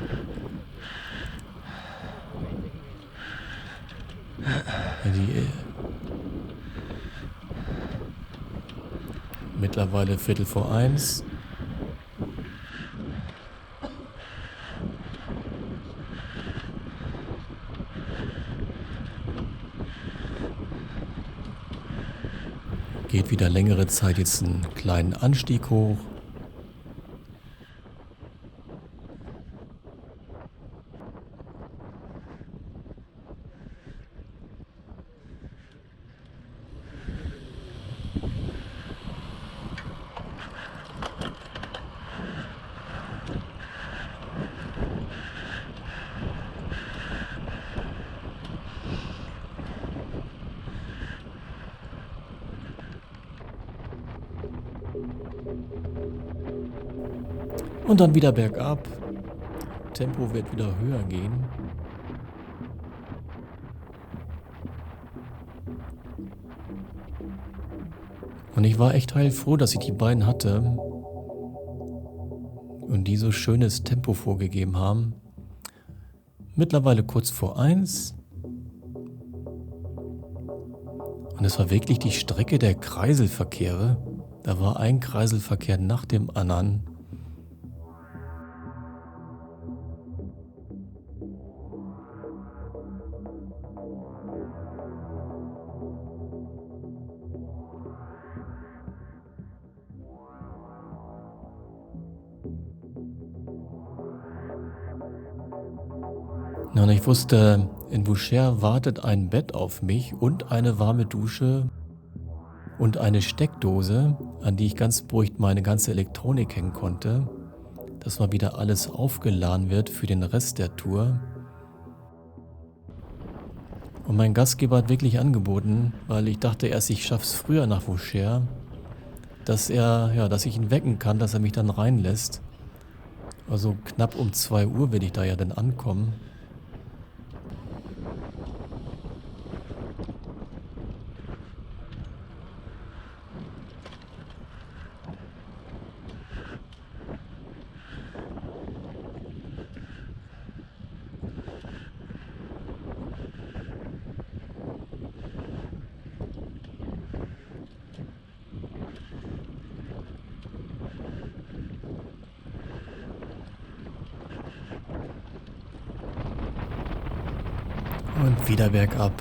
Ja, mittlerweile 1:15. Geht wieder längere Zeit jetzt einen kleinen Anstieg hoch. Und dann wieder bergab. Tempo wird wieder höher gehen. Und ich war echt heilfroh, dass ich die beiden hatte und die so schönes Tempo vorgegeben haben. Mittlerweile kurz vor 1. Und es war wirklich die Strecke der Kreiselverkehre. Da war ein Kreiselverkehr nach dem anderen. Ja, und ich wusste, in Boucher wartet ein Bett auf mich und eine warme Dusche und eine Steckdose, an die ich ganz beruhigt meine ganze Elektronik hängen konnte, dass mal wieder alles aufgeladen wird für den Rest der Tour. Und mein Gastgeber hat wirklich angeboten, weil ich dachte erst, ich schaff's früher nach Boucher, dass ich ihn wecken kann, dass er mich dann reinlässt. Also knapp um 2 Uhr werde ich da ja dann ankommen. Und wieder bergab.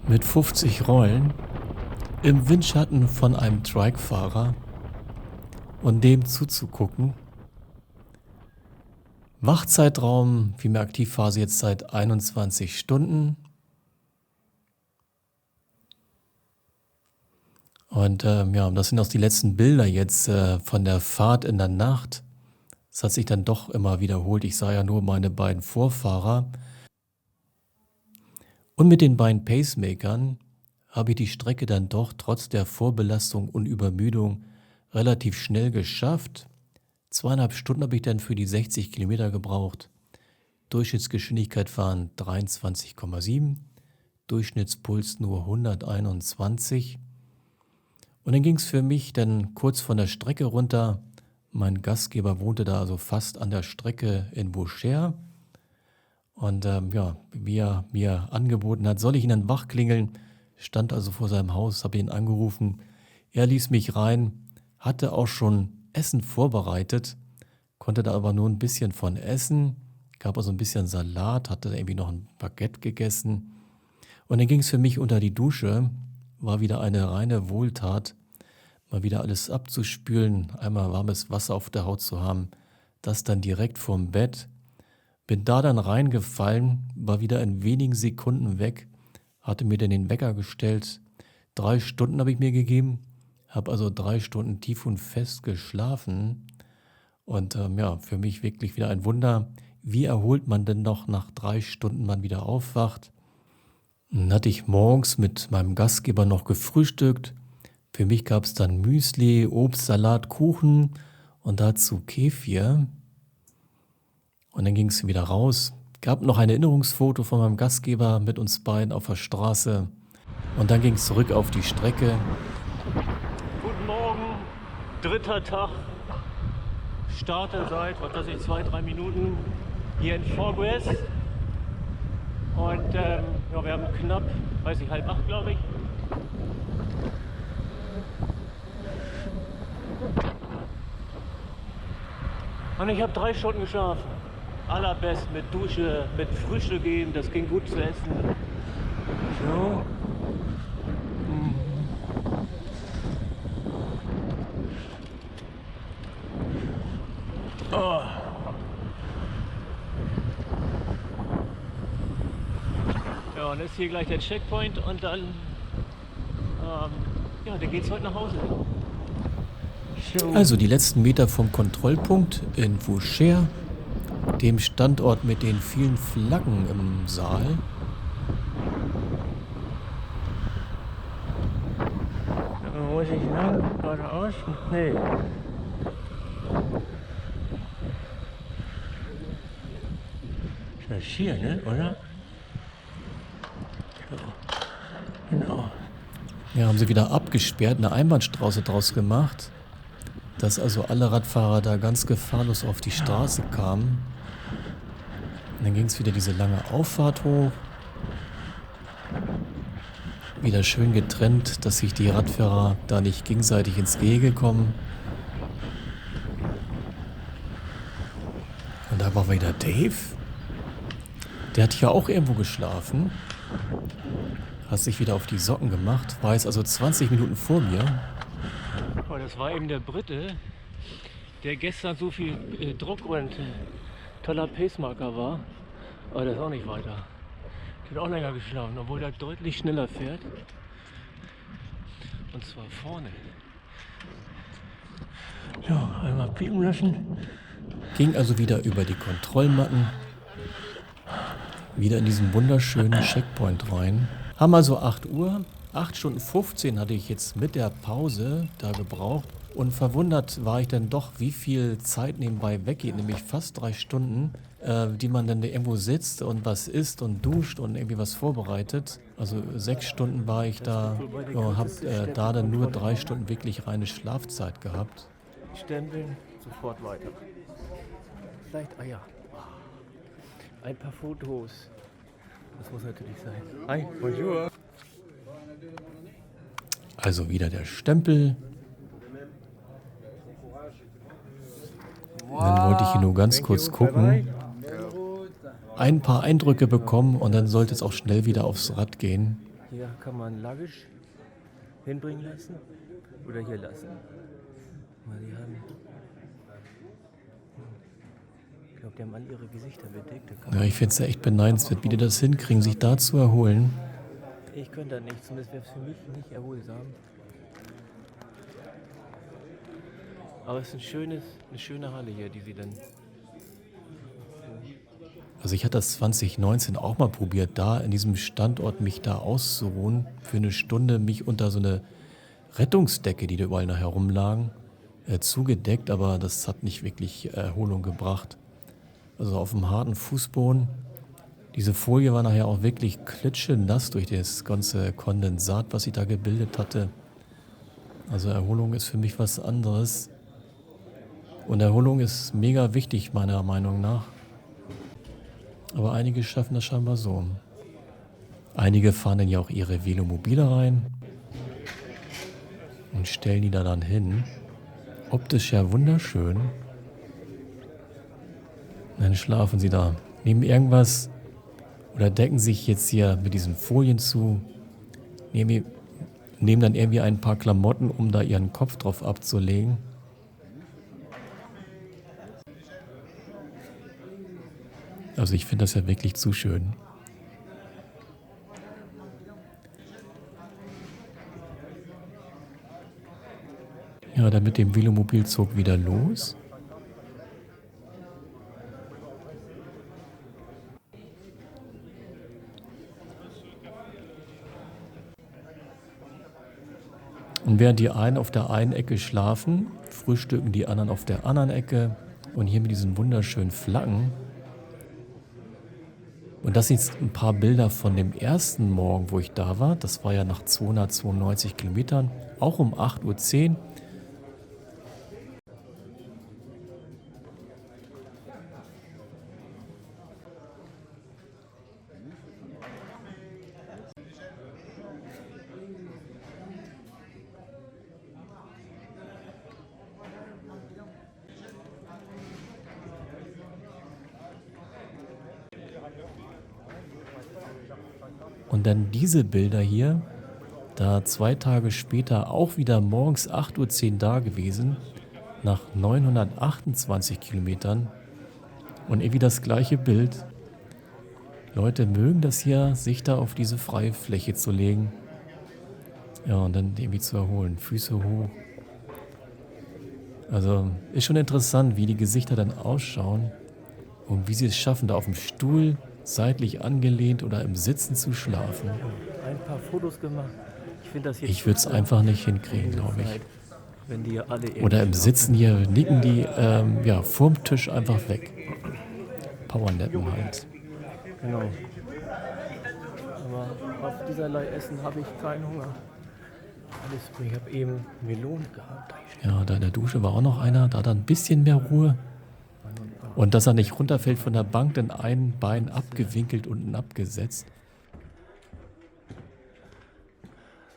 Mit 50 Rollen, im Windschatten von einem Trike-Fahrer und dem zuzugucken. Wachzeitraum, wie mir Aktivphase jetzt seit 21 Stunden. Und das sind auch die letzten Bilder jetzt von der Fahrt in der Nacht. Das hat sich dann doch immer wiederholt. Ich sah ja nur meine beiden Vorfahrer. Und mit den beiden Pacemakern habe ich die Strecke dann doch trotz der Vorbelastung und Übermüdung relativ schnell geschafft. 2,5 Stunden habe ich dann für die 60 Kilometer gebraucht. Durchschnittsgeschwindigkeit waren 23,7, Durchschnittspuls nur 121. Und dann ging es für mich dann kurz von der Strecke runter. Mein Gastgeber wohnte da also fast an der Strecke in Boucher. Und wie er mir angeboten hat, soll ich ihn dann wachklingeln, stand also vor seinem Haus, habe ihn angerufen. Er ließ mich rein, hatte auch schon Essen vorbereitet, konnte da aber nur ein bisschen von essen, gab also ein bisschen Salat, hatte da irgendwie noch ein Baguette gegessen. Und dann ging es für mich unter die Dusche, war wieder eine reine Wohltat, mal wieder alles abzuspülen, einmal warmes Wasser auf der Haut zu haben, das dann direkt vorm Bett. Bin da dann reingefallen, war wieder in wenigen Sekunden weg, hatte mir dann den Wecker gestellt. 3 Stunden habe ich mir gegeben, habe also 3 Stunden tief und fest geschlafen. Und für mich wirklich wieder ein Wunder, wie erholt man denn noch nach 3 Stunden man wieder aufwacht. Dann hatte ich morgens mit meinem Gastgeber noch gefrühstückt. Für mich gab es dann Müsli, Obst, Salat, Kuchen und dazu Kefir. Und dann ging es wieder raus. Gab noch ein Erinnerungsfoto von meinem Gastgeber mit uns beiden auf der Straße. Und dann ging es zurück auf die Strecke. Guten Morgen, 3. Tag. Starte seit, 2-3 Minuten hier in Forgues. Und wir haben knapp, 7:30, glaube ich. Und ich habe 3 Stunden geschlafen. Allerbest mit Dusche, mit Frühstück gehen, das ging gut zu essen. So. Oh. Ja, und ist hier gleich der Checkpoint und dann, dann geht's heute nach Hause. Also die letzten Meter vom Kontrollpunkt in Boucher, dem Standort mit den vielen Flaggen im Saal. Da muss ich lang, geradeaus? Nee. Ist das hier, ne? Oder? So. Genau. Ja, haben sie wieder abgesperrt, eine Einbahnstraße draus gemacht, dass also alle Radfahrer da ganz gefahrlos auf die Straße kamen. Und dann ging es wieder diese lange Auffahrt hoch. Wieder schön getrennt, dass sich die Radfahrer da nicht gegenseitig ins Gehege kommen. Und da war wieder Dave. Der hat hier auch irgendwo geschlafen. Hat sich wieder auf die Socken gemacht. War jetzt also 20 Minuten vor mir. Oh, das war eben der Brite, der gestern so viel Druck und toller Pacemarker war. Aber der ist auch nicht weiter. Der hat auch länger geschlafen, obwohl der deutlich schneller fährt. Und zwar vorne. Ja, einmal piepen lassen. Ging also wieder über die Kontrollmatten, wieder in diesen wunderschönen Checkpoint rein. Haben also 8 Uhr, 8 Stunden 15 hatte ich jetzt mit der Pause da gebraucht. Und verwundert war ich dann doch, wie viel Zeit nebenbei weggeht, nämlich fast 3 Stunden, die man dann irgendwo sitzt und was isst und duscht und irgendwie was vorbereitet. Also 6 Stunden war ich da, habe da dann nur 3 Stunden wirklich reine Schlafzeit gehabt. Stempeln, sofort weiter. Vielleicht, ja. Ein paar Fotos. Das muss natürlich sein. Hi, bonjour. Also wieder der Stempel. Dann wollte ich hier nur ganz kurz gucken. Ein paar Eindrücke bekommen und dann sollte es auch schnell wieder aufs Rad gehen. Hier kann man Luggage hinbringen lassen oder hier lassen. Weil die haben, ich glaube, die haben alle ihre Gesichter bedeckt. Ja, ich finde es ja echt beneidenswert, wie die das hinkriegen, sich da zu erholen. Ich könnte das nicht, zumindest wäre es für mich nicht erholsam. Aber es ist eine schöne Halle hier, die sie dann... Also ich hatte das 2019 auch mal probiert, da in diesem Standort mich da auszuruhen, für eine Stunde mich unter so eine Rettungsdecke, die da überall nachher rumlagen, zugedeckt, aber das hat nicht wirklich Erholung gebracht. Also auf dem harten Fußboden. Diese Folie war nachher auch wirklich klitschenass durch das ganze Kondensat, was ich da gebildet hatte. Also Erholung ist für mich was anderes. Und Erholung ist mega wichtig, meiner Meinung nach. Aber einige schaffen das scheinbar so. Einige fahren dann ja auch ihre Velomobile rein und stellen die da dann hin. Optisch ja wunderschön. Und dann schlafen sie da. Nehmen irgendwas oder decken sich jetzt hier mit diesen Folien zu. Nehmen dann irgendwie ein paar Klamotten, um da ihren Kopf drauf abzulegen. Also ich finde das ja wirklich zu schön. Ja, dann mit dem Velomobil zog wieder los. Und während die einen auf der einen Ecke schlafen, frühstücken die anderen auf der anderen Ecke. Und hier mit diesen wunderschönen Flaggen. Und das sind jetzt ein paar Bilder von dem ersten Morgen, wo ich da war. Das war ja nach 292 Kilometern, auch um 8:10 Uhr. Und dann diese Bilder hier, da 2 Tage später auch wieder morgens 8:10 Uhr da gewesen, nach 928 Kilometern. Und irgendwie das gleiche Bild. Leute mögen das hier, sich da auf diese freie Fläche zu legen. Ja, und dann irgendwie zu erholen, Füße hoch. Also ist schon interessant, wie die Gesichter dann ausschauen und wie sie es schaffen, da auf dem Stuhl seitlich angelehnt oder im Sitzen zu schlafen. Ein paar Fotos gemacht. Ich würde es einfach nicht hinkriegen, glaube ich. Wenn die alle oder im Sitzen hier nicken die vorm Tisch einfach weg. Powernappen halt. Genau. Aber auf dieserlei Essen habe ich keinen Hunger. Ich habe eben Melonen gehabt. Ja, da in der Dusche war auch noch einer. Da hat er ein bisschen mehr Ruhe. Und dass er nicht runterfällt von der Bank, denn ein Bein abgewinkelt unten abgesetzt.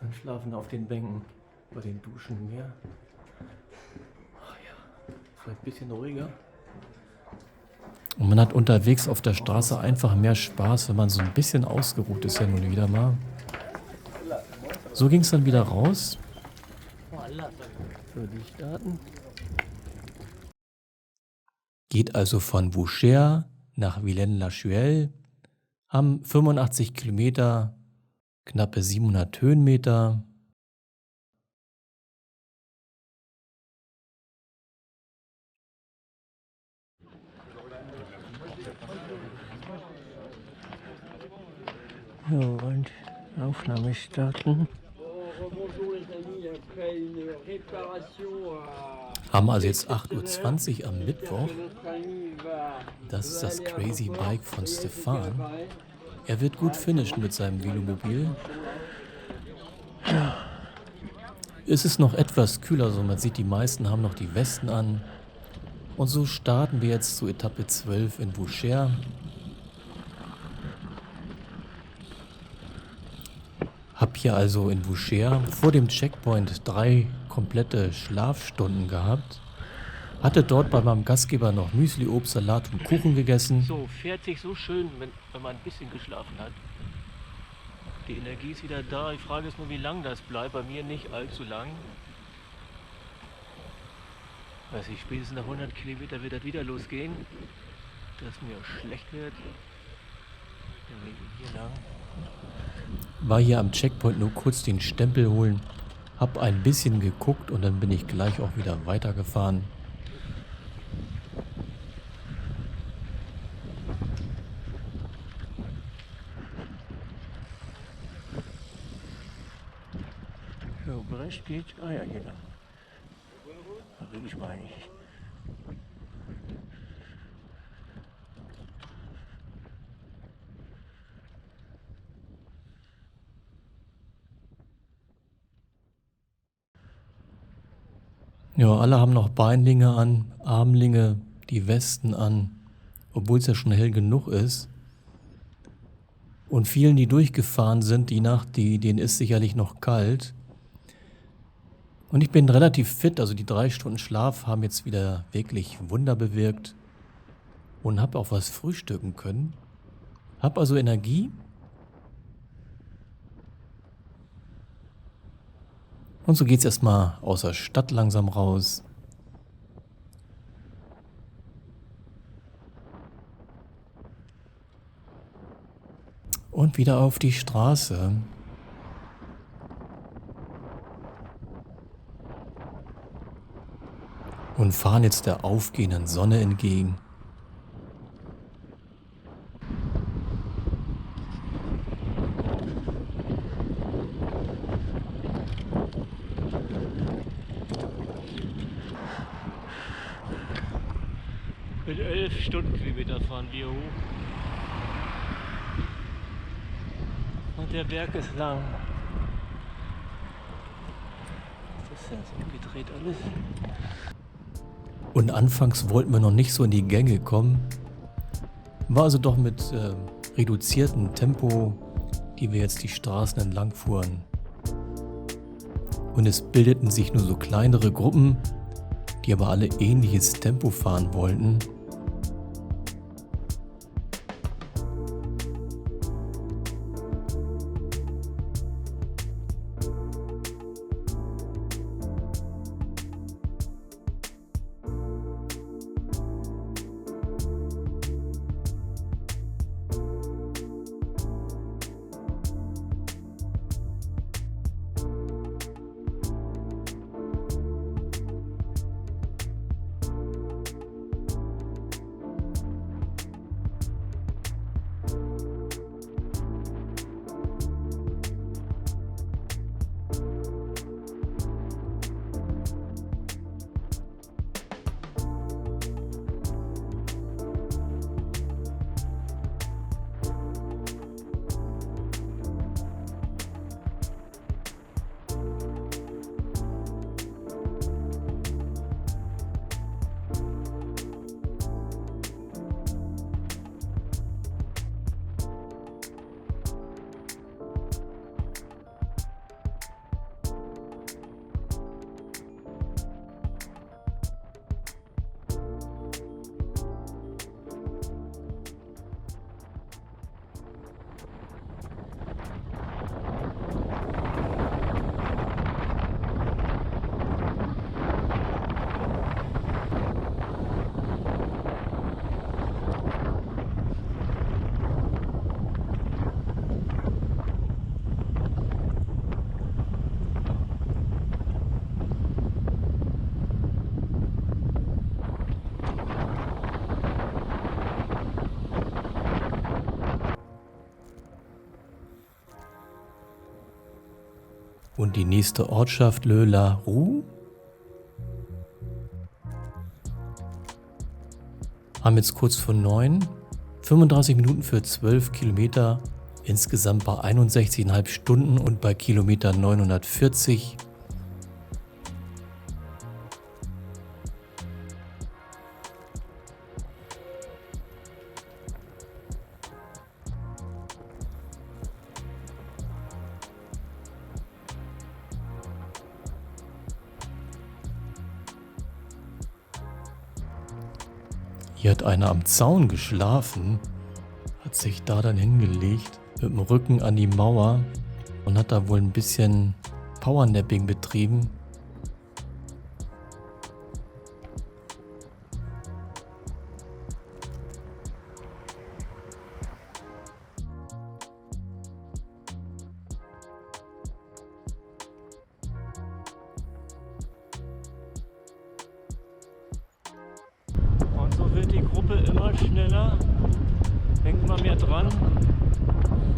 Dann schlafen auf den Bänken bei den Duschen mehr. Ach ja, vielleicht ein bisschen ruhiger. Und man hat unterwegs auf der Straße einfach mehr Spaß, wenn man so ein bisschen ausgeruht ist, ja nun wieder mal. So ging es dann wieder raus. So, die starten. Geht also von Boucher nach Vilaine-la-Chuelle, haben 85 Kilometer, knappe 700 Höhenmeter. So, und Aufnahme starten. Haben also jetzt 8:20 Uhr am Mittwoch. Das ist das Crazy Bike von Stefan. Er wird gut finishen mit seinem Velomobil. Es ist noch etwas kühler, so man sieht, die meisten haben noch die Westen an. Und so starten wir jetzt zu Etappe 12 in Boucher. Hab hier also in Boucher vor dem Checkpoint 3 komplette Schlafstunden gehabt. Hatte dort bei meinem Gastgeber noch Müsli, Obst, Salat und Kuchen gegessen. So, fährt sich so schön, wenn man ein bisschen geschlafen hat. Die Energie ist wieder da. Die Frage ist nur, wie lang das bleibt. Bei mir nicht allzu lang. Weiß ich, spätestens nach 100 Kilometer wird das wieder losgehen, dass mir schlecht wird. Dann gehen wir hier lang. War hier am Checkpoint nur kurz den Stempel holen, hab ein bisschen geguckt und dann bin ich gleich auch wieder weitergefahren. So, Brest geht. Ah ja, hier lang. Da will ich mal nicht. Ja, alle haben noch Beinlinge an, Armlinge, die Westen an, obwohl es ja schon hell genug ist. Und vielen, die durchgefahren sind, die Nacht, denen ist sicherlich noch kalt. Und ich bin relativ fit, also die 3 Stunden Schlaf haben jetzt wieder wirklich Wunder bewirkt. Und habe auch was frühstücken können. Hab also Energie. Und so geht's erstmal aus der Stadt langsam raus. Und wieder auf die Straße. Und fahren jetzt der aufgehenden Sonne entgegen. Mit 11 Stundenkilometer fahren wir hoch. Und der Berg ist lang. Das ist ja so gedreht alles. Und anfangs wollten wir noch nicht so in die Gänge kommen. War also doch mit reduziertem Tempo, die wir jetzt die Straßen entlang fuhren. Und es bildeten sich nur so kleinere Gruppen, die aber alle ähnliches Tempo fahren wollten. Und die nächste Ortschaft Le La Roux. Haben jetzt kurz vor 9. 35 Minuten für 12 Kilometer. Insgesamt bei 61,5 Stunden und bei Kilometer 940. Hier hat einer am Zaun geschlafen, hat sich da dann hingelegt, mit dem Rücken an die Mauer und hat da wohl ein bisschen Powernapping betrieben. Und so wird die Gruppe immer schneller, denkt immer mehr dran.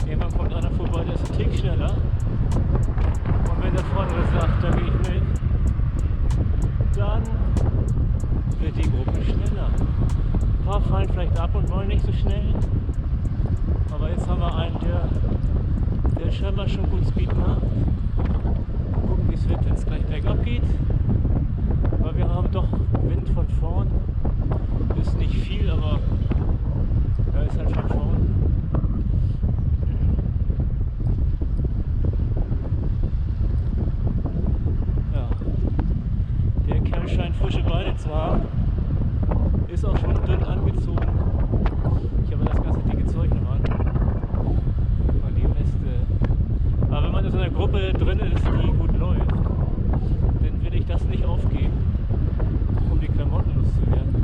Irgendwann kommt einer vorbei, der ist ein Tick schneller. Und wenn der Vordere sagt, da gehe ich mit, dann wird die Gruppe schneller. Ein paar fallen vielleicht ab und wollen nicht so schnell. Aber jetzt haben wir einen, der scheinbar schon gut Speed macht. Gucken, wie es wird, wenn es gleich bergab geht. Aber wir haben doch Wind von vorn. Ist nicht viel, aber da ist halt von vorn. Ja, der Kerl scheint frische Beine zu haben. Ist auch schon dünn angezogen. Ich habe das ganze dicke Zeug noch an. Von dem ist, aber wenn man in so einer Gruppe drin ist, die gut läuft, dann will ich das nicht aufgeben, um die Klamotten loszuwerden.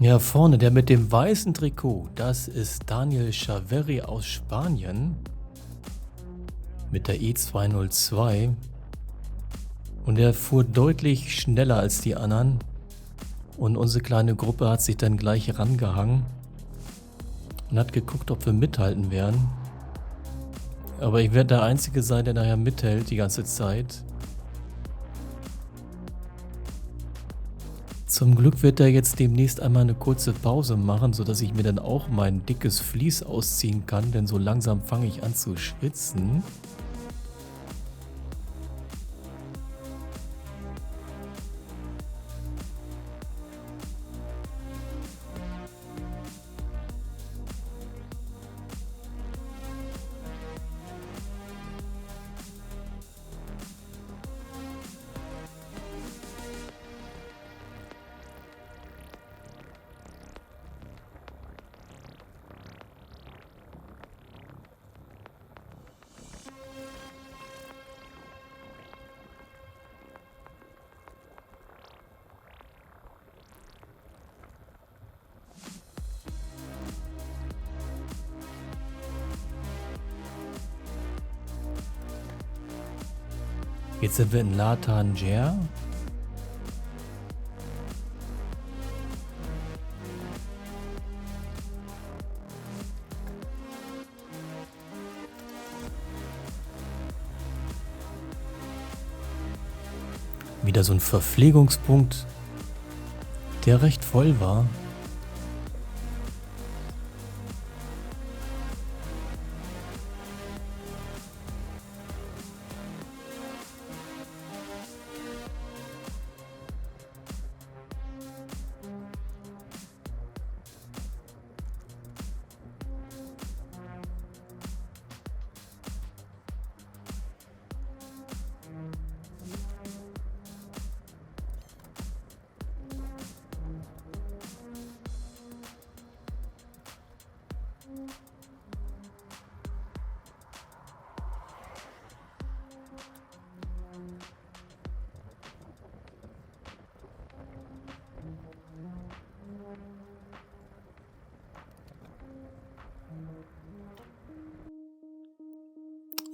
Ja, vorne, der mit dem weißen Trikot, das ist Daniel Chaveri aus Spanien mit der E202 und er fuhr deutlich schneller als die anderen und unsere kleine Gruppe hat sich dann gleich rangehangen und hat geguckt, ob wir mithalten werden. Aber ich werde der Einzige sein, der nachher mithält die ganze Zeit. Zum Glück wird er jetzt demnächst einmal eine kurze Pause machen, sodass ich mir dann auch mein dickes Vlies ausziehen kann, denn so langsam fange ich an zu schwitzen. Jetzt sind wir in La Tangère. Wieder so ein Verpflegungspunkt, der recht voll war.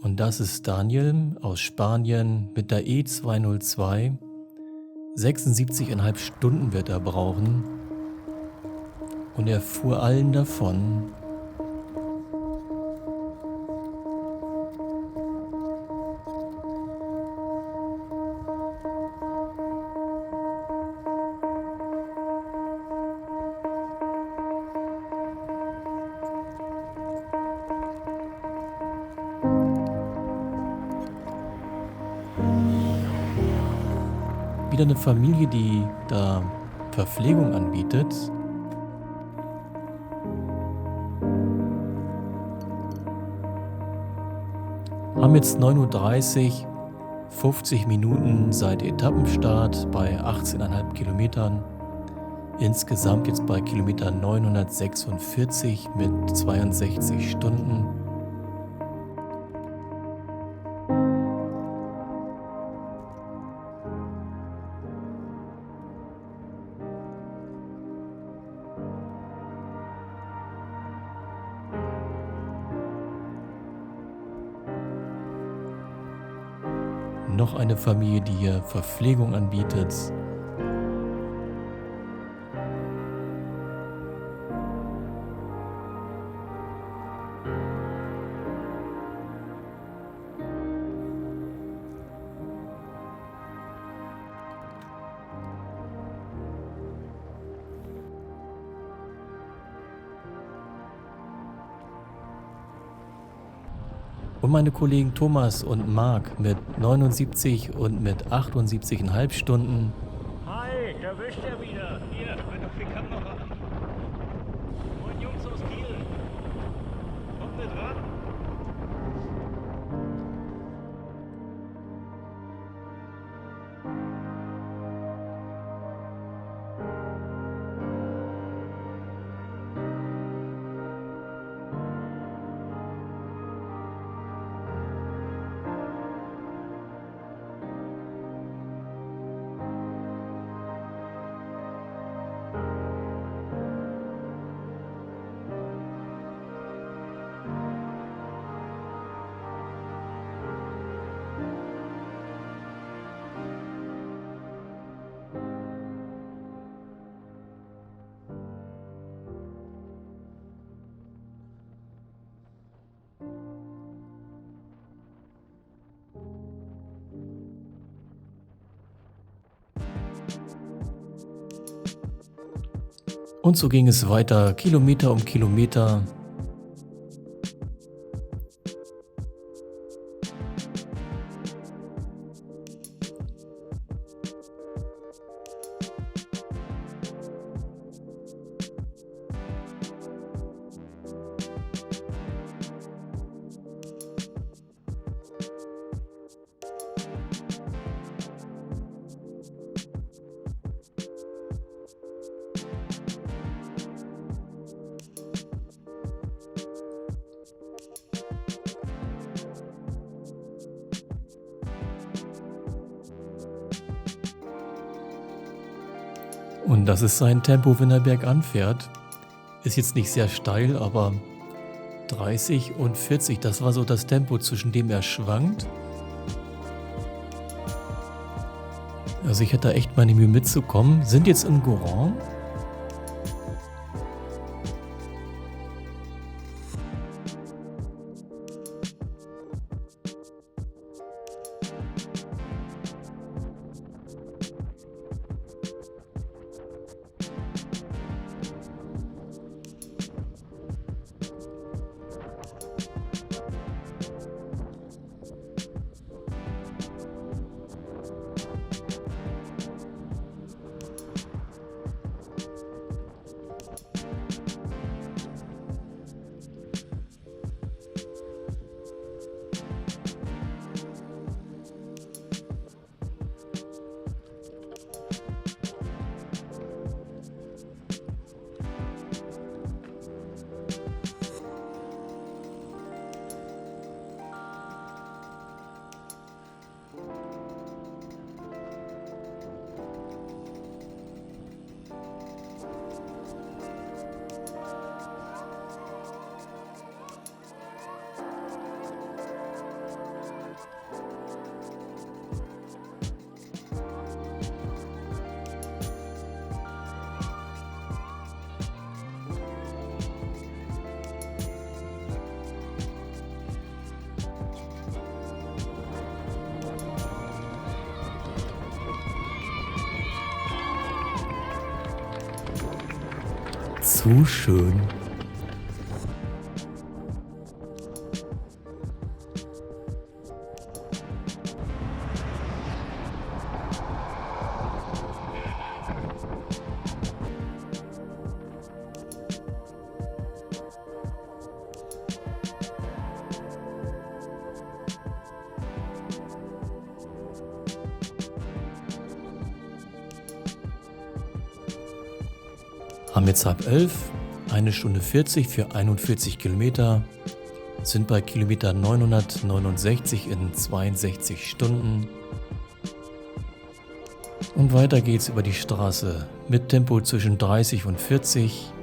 Und das ist Daniel aus Spanien mit der E202. 76,5 Stunden wird er brauchen. Und er fuhr allen davon. Wieder eine Familie, die da Verpflegung anbietet. Haben jetzt 9:30 Uhr, 50 Minuten seit Etappenstart bei 18,5 Kilometern. Insgesamt jetzt bei Kilometer 946 mit 62 Stunden. Noch eine Familie, die hier Verpflegung anbietet. Und meine Kollegen Thomas und Marc mit 79 und mit 78,5 Stunden. Hi, da wischt er wieder. Hier, halt auf die Kamera. Moin Jungs aus Kiel. Kommt mit ran. Und so ging es weiter, Kilometer um Kilometer. Und das ist sein Tempo, wenn er bergan fährt. Ist jetzt nicht sehr steil, aber 30 und 40, das war so das Tempo, zwischen dem er schwankt. Also ich hätte echt meine Mühe mitzukommen. Sind jetzt in Goron. Zu schön. Haben jetzt 10:30, 1 Stunde 40 für 41 Kilometer, sind bei Kilometer 969 in 62 Stunden. Und weiter geht's über die Straße mit Tempo zwischen 30 und 40.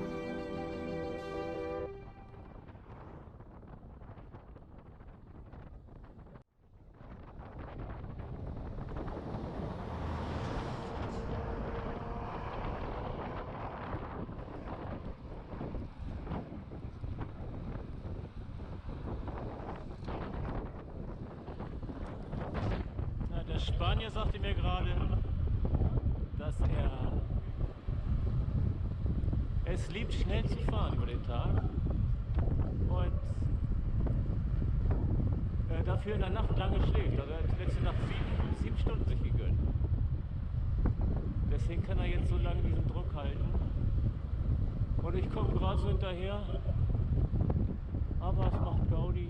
Der Spanier sagte mir gerade, dass er es liebt, schnell zu fahren über den Tag und dafür in der Nacht lange schläft. Also er hat letzte Nacht 7 Stunden sich gegönnt. Deswegen kann er jetzt so lange diesen Druck halten. Und ich komme gerade so hinterher, aber es macht Gaudi.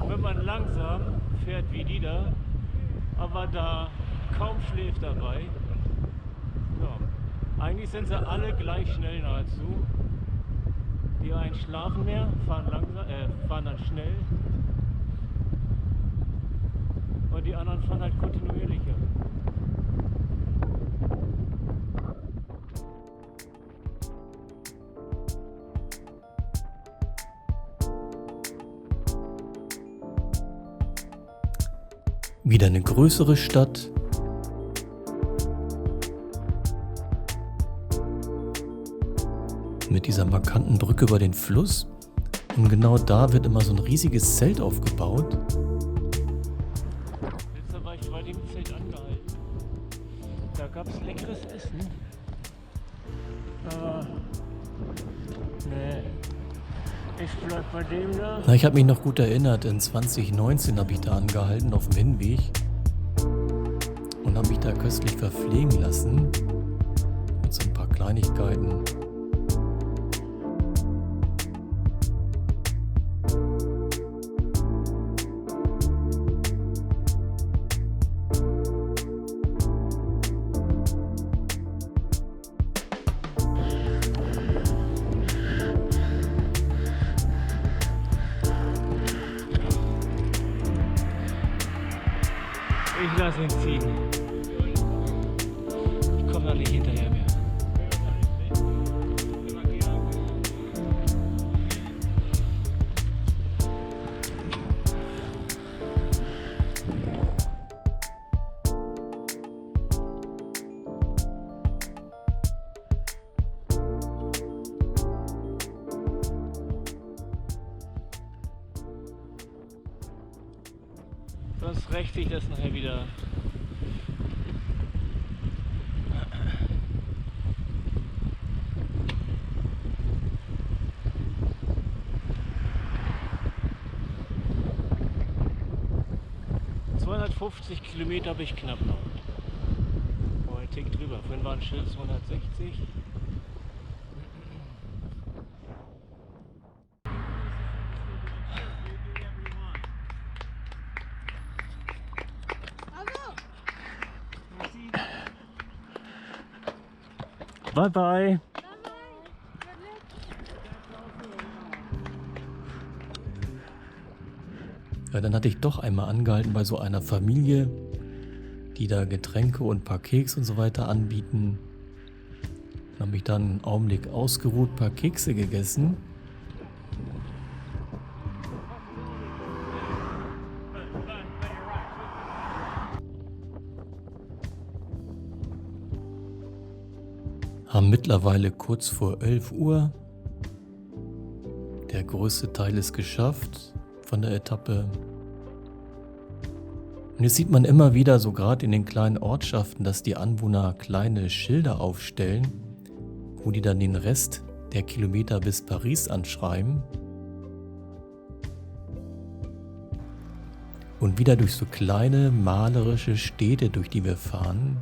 Wenn man langsam fährt wie die da, aber da kaum schläft dabei. Ja. Eigentlich sind sie alle gleich schnell nahezu. Die einen schlafen mehr, fahren dann schnell. Und die anderen fahren halt kontinuierlicher. Wieder eine größere Stadt. Mit dieser markanten Brücke über den Fluss. Und genau da wird immer so ein riesiges Zelt aufgebaut. Letzter war ich bei dem Zelt angehalten. Da gab es leckeres Essen. Nee. Ich bleib bei dem da. Na, ich habe mich noch gut erinnert, in 2019 habe ich da angehalten auf dem Hinweg und habe mich da köstlich verpflegen lassen mit so ein paar Kleinigkeiten. Ich lasse ihn ziehen. Ich komme da nicht hinterher mehr. Sonst rächt sich das nachher wieder. ...250 Kilometer habe ich knapp noch. Oh, ein Tick drüber. Vorhin war ein Schild 260. Bye bye. Ja, dann hatte ich doch einmal angehalten bei so einer Familie, die da Getränke und ein paar Keks und so weiter anbieten. Dann habe ich dann einen Augenblick ausgeruht, ein paar Kekse gegessen. Haben mittlerweile kurz vor 11 Uhr. Der größte Teil ist geschafft. von der Etappe. Und jetzt sieht man immer wieder, so gerade in den kleinen Ortschaften, dass die Anwohner kleine Schilder aufstellen, wo die dann den Rest der Kilometer bis Paris anschreiben. Und wieder durch so kleine malerische Städte, durch die wir fahren.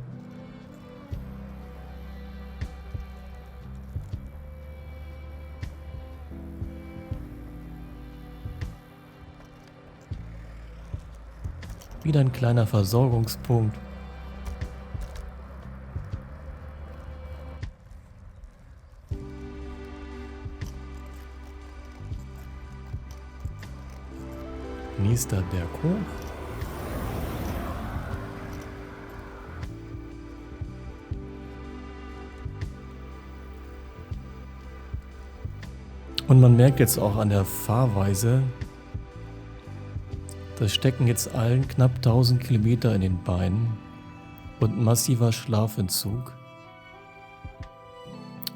Wieder ein kleiner Versorgungspunkt. Nächster Berg hoch. Und man merkt jetzt auch an der Fahrweise, das stecken jetzt allen knapp 1000 Kilometer in den Beinen und massiver Schlafentzug.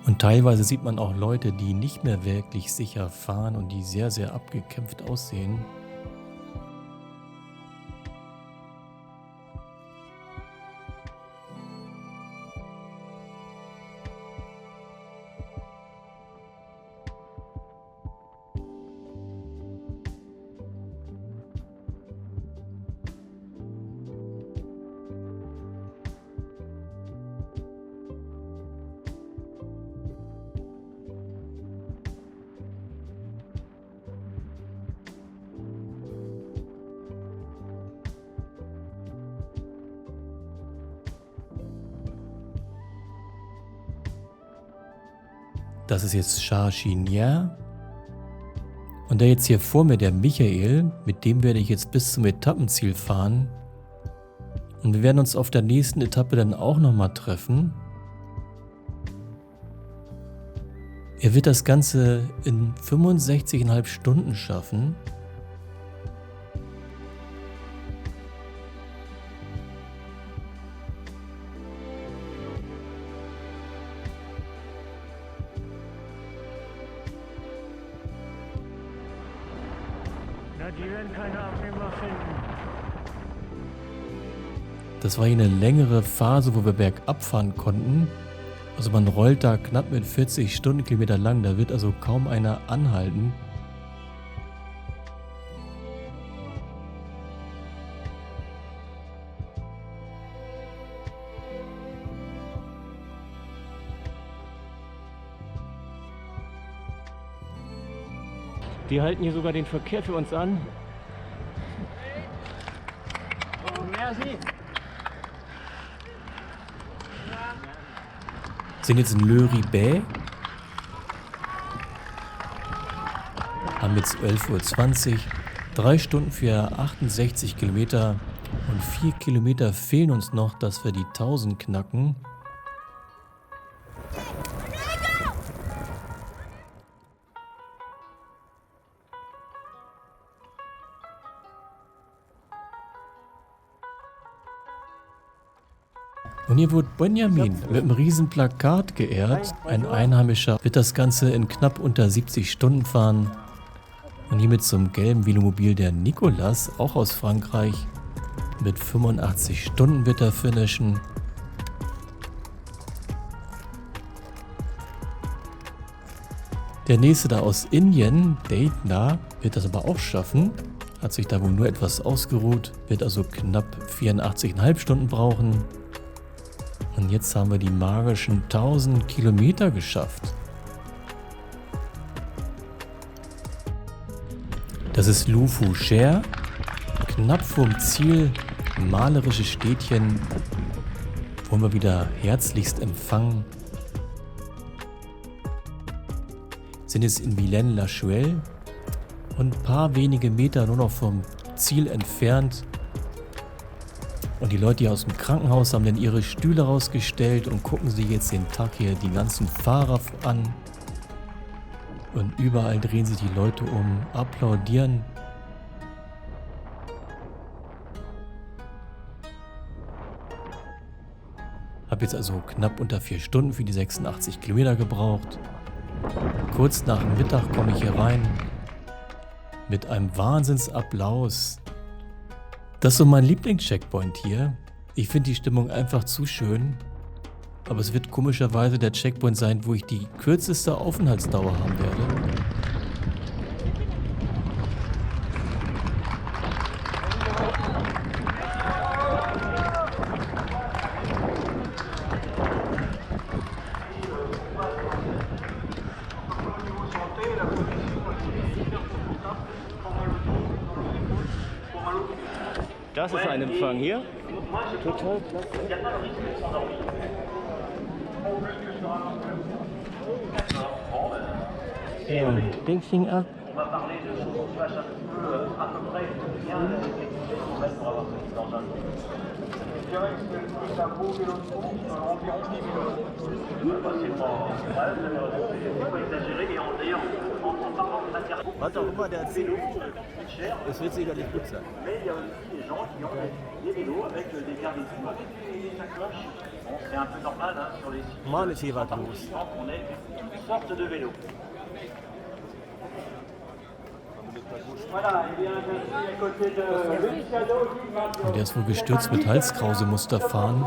Und teilweise sieht man auch Leute, die nicht mehr wirklich sicher fahren und die sehr, sehr abgekämpft aussehen. Das ist jetzt Charchinière. Und der jetzt hier vor mir, der Michael, mit dem werde ich jetzt bis zum Etappenziel fahren. Und wir werden uns auf der nächsten Etappe dann auch nochmal treffen. Er wird das Ganze in 65,5 Stunden schaffen. Na, die werden keine Abnehmer finden. Das war hier eine längere Phase, wo wir bergab fahren konnten. Also man rollt da knapp mit 40 Stundenkilometer lang, da wird also kaum einer anhalten. Die halten hier sogar den Verkehr für uns an. Merci. Sind jetzt in Le Ribet. Haben jetzt 11:20 Uhr. 3 Stunden für 68 Kilometer. Und 4 Kilometer fehlen uns noch, dass wir die 1000 knacken. Und hier wurde Benjamin mit einem riesen Plakat geehrt. Ein Einheimischer wird das Ganze in knapp unter 70 Stunden fahren. Und hier mit so einem gelben Velomobil der Nicolas, auch aus Frankreich. Mit 85 Stunden wird er finishen. Der nächste da aus Indien, Daytona, wird das aber auch schaffen. Hat sich da wohl nur etwas ausgeruht. Wird also knapp 84,5 Stunden brauchen. Und jetzt haben wir die magischen 1000 Kilometer geschafft. Das ist Le Foucher, knapp vorm Ziel, malerisches Städtchen, wollen wir wieder herzlichst empfangen. Sind jetzt in Vilaine-la-Chouelle und ein paar wenige Meter nur noch vom Ziel entfernt. Und die Leute hier aus dem Krankenhaus haben dann ihre Stühle rausgestellt und gucken sich jetzt den Tag hier die ganzen Fahrer an. Und überall drehen sich die Leute um, applaudieren. Hab jetzt also knapp unter 4 Stunden für die 86 Kilometer gebraucht. Kurz nach Mittag komme ich hier rein. mit einem Wahnsinnsapplaus. Das ist so mein Lieblings-Checkpoint hier. Ich finde die Stimmung einfach zu schön. Aber es wird komischerweise der Checkpoint sein, wo ich die kürzeste Aufenthaltsdauer haben werde. Das ist ein Empfang hier. Total klasse. Ja, Ding fing ab. Was auch immer der erzählt, es wird sicherlich gut sein. Mann, ist hier was los. Und der ist wohl gestürzt mit Halskrause-Muster fahren.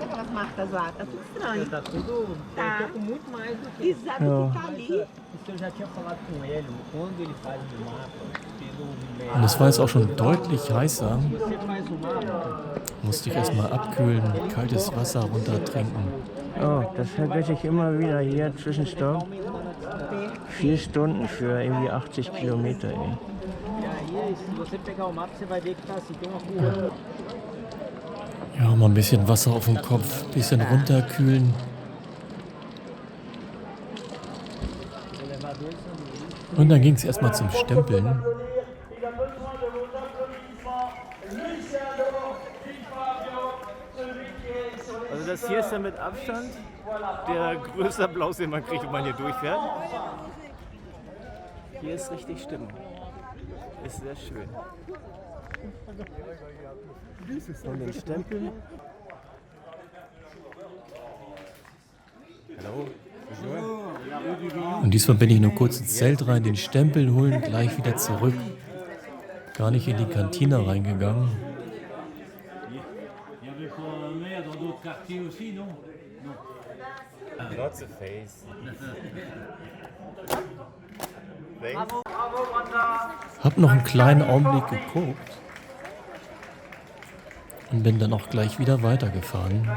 Aquelas marcas lá, tá tudo estranho. Tá tudo. Tá. Eu tô com muito mais do que. Exato, o que tá ali. Isso eu já tinha falado com ele, quando ele faz o mapa. Und es war jetzt auch schon deutlich heißer. Você faz o mapa. Musste ich erstmal abkühlen, kaltes Wasser runtertrinken. Oh, das vergesse ich immer wieder hier, Zwischenstopp. 4 Stunden für irgendwie 80 Kilometer, ey. E aí, se você pegar o mapa, você vai ver que tá assim, tem uma curva. Ja, mal ein bisschen Wasser auf den Kopf, ein bisschen runterkühlen. Und dann ging es erstmal zum Stempeln. Also das hier ist ja mit Abstand der größte Applaus, den man kriegt, wenn man hier durchfährt. Hier ist richtig Stimmung. Ist sehr schön. Und den Stempeln. Hallo. Und diesmal bin ich nur kurz ins Zelt rein, den Stempel holen, gleich wieder zurück. Gar nicht in die Kantine reingegangen. Lots of face. Hab noch einen kleinen Augenblick geguckt und bin dann auch gleich wieder weitergefahren.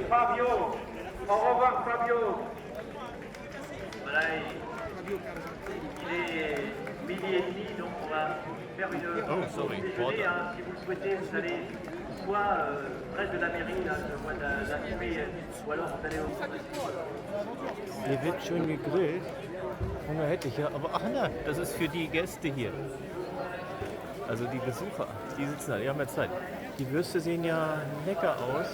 Fabio, au revoir Fabio. Voilà, il est midi et demi, donc on va faire une déjeuner. Hein, si vous le souhaitez, vous allez soit près de la mairie, là, je vois d'animer, ou alors vous allez au... Hier wird schön gegrillt. Hunger hätte ich ja, aber ach nein, das ist für die Gäste hier. Also die Besucher, die sitzen da, die haben ja Zeit. Die Würste sehen ja lecker aus.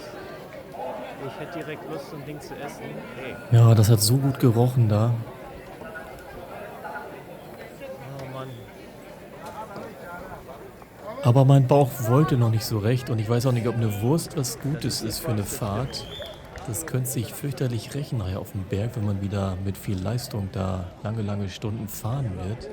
Ich hätte direkt Lust, so ein Ding zu essen. Hey. Ja, das hat so gut gerochen da. Oh Mann. Aber mein Bauch wollte noch nicht so recht und ich weiß auch nicht, ob eine Wurst was Gutes ist für eine Fahrt. Das könnte sich fürchterlich rächen nachher auf dem Berg, wenn man wieder mit viel Leistung da lange Stunden fahren wird.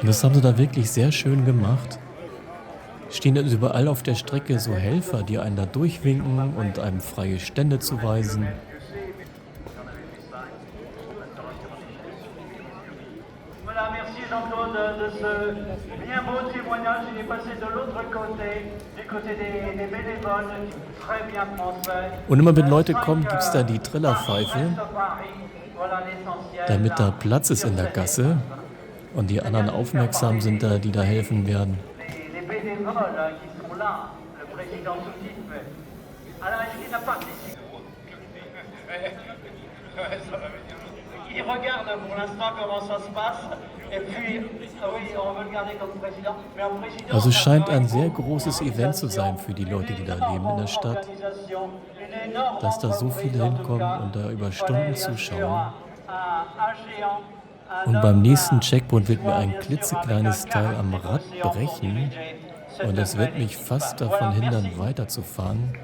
Und das haben sie da wirklich sehr schön gemacht. Stehen also überall auf der Strecke so Helfer, die einen da durchwinken und einem freie Stände zuweisen. Voilà, merci Jean-Claude de ce bien beau témoignage. Il est passé de l'autre côté, du côté des bénévoles, très bien français. Und immer wenn Leute kommen, gibt es da die Trillerpfeife, damit da Platz ist in der Gasse und die anderen aufmerksam sind da, die da helfen werden. Les bénévoles qui sont là, le président Soutif, Alain, est-ce qu'il n'a pas participé? il regarde pour l'instant comment ça se passe. Et puis, oui, on veut le garder comme président. Mais en président, Also es scheint ein sehr großes Event zu sein für die Leute, die da leben in der Stadt. Dass da so viele hinkommen und da über Stunden zuschauen. Und beim nächsten Checkpoint wird mir ein klitzekleines Teil am Rad brechen und das wird mich fast davon hindern, weiterzufahren.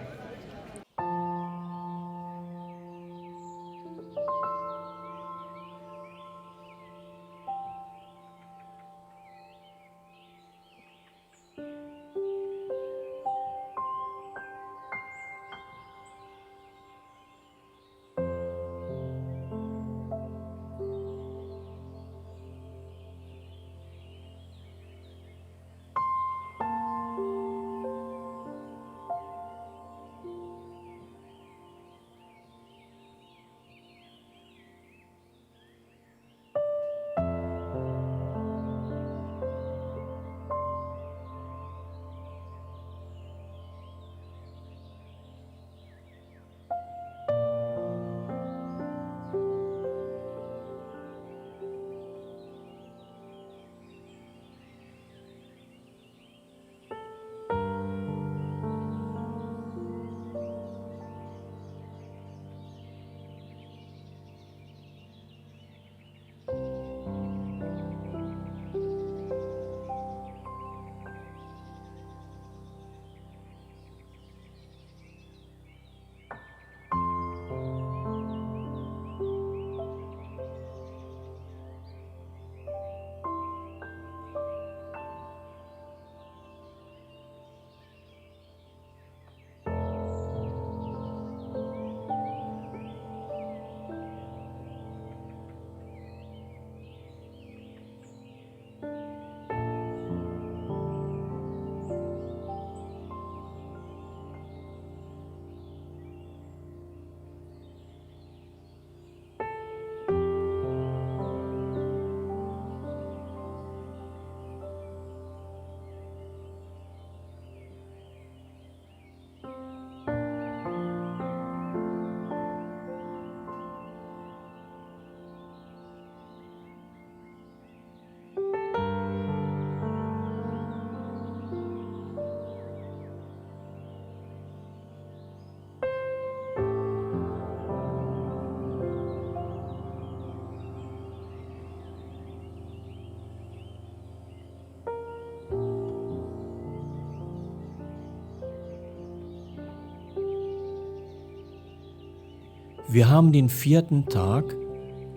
Wir haben den 4. Tag,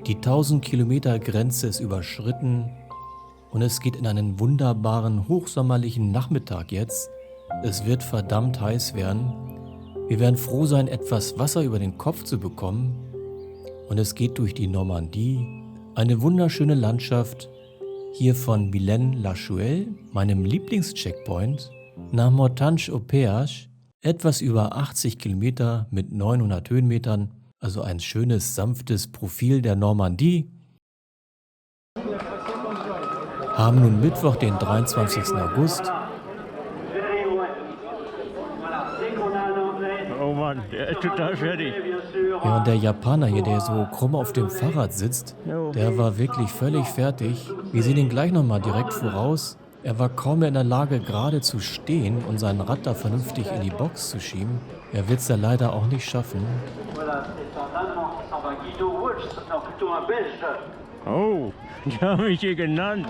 die 1000 Kilometer Grenze ist überschritten und es geht in einen wunderbaren, hochsommerlichen Nachmittag jetzt. Es wird verdammt heiß werden. Wir werden froh sein, etwas Wasser über den Kopf zu bekommen und es geht durch die Normandie, eine wunderschöne Landschaft, hier von Vilaine-la-Chouelle, meinem Lieblingscheckpoint, nach Mortange-au-Péage, etwas über 80 Kilometer mit 900 Höhenmetern. Also ein schönes, sanftes Profil der Normandie. Haben nun Mittwoch, den 23. August. Oh Mann, der ist total fertig. Ja, und der Japaner hier, der so krumm auf dem Fahrrad sitzt, der war wirklich völlig fertig. Wir sehen ihn gleich nochmal direkt voraus. Er war kaum mehr in der Lage, gerade zu stehen und sein Rad da vernünftig in die Box zu schieben. Er wird es ja leider auch nicht schaffen. Oh, die haben mich hier genannt.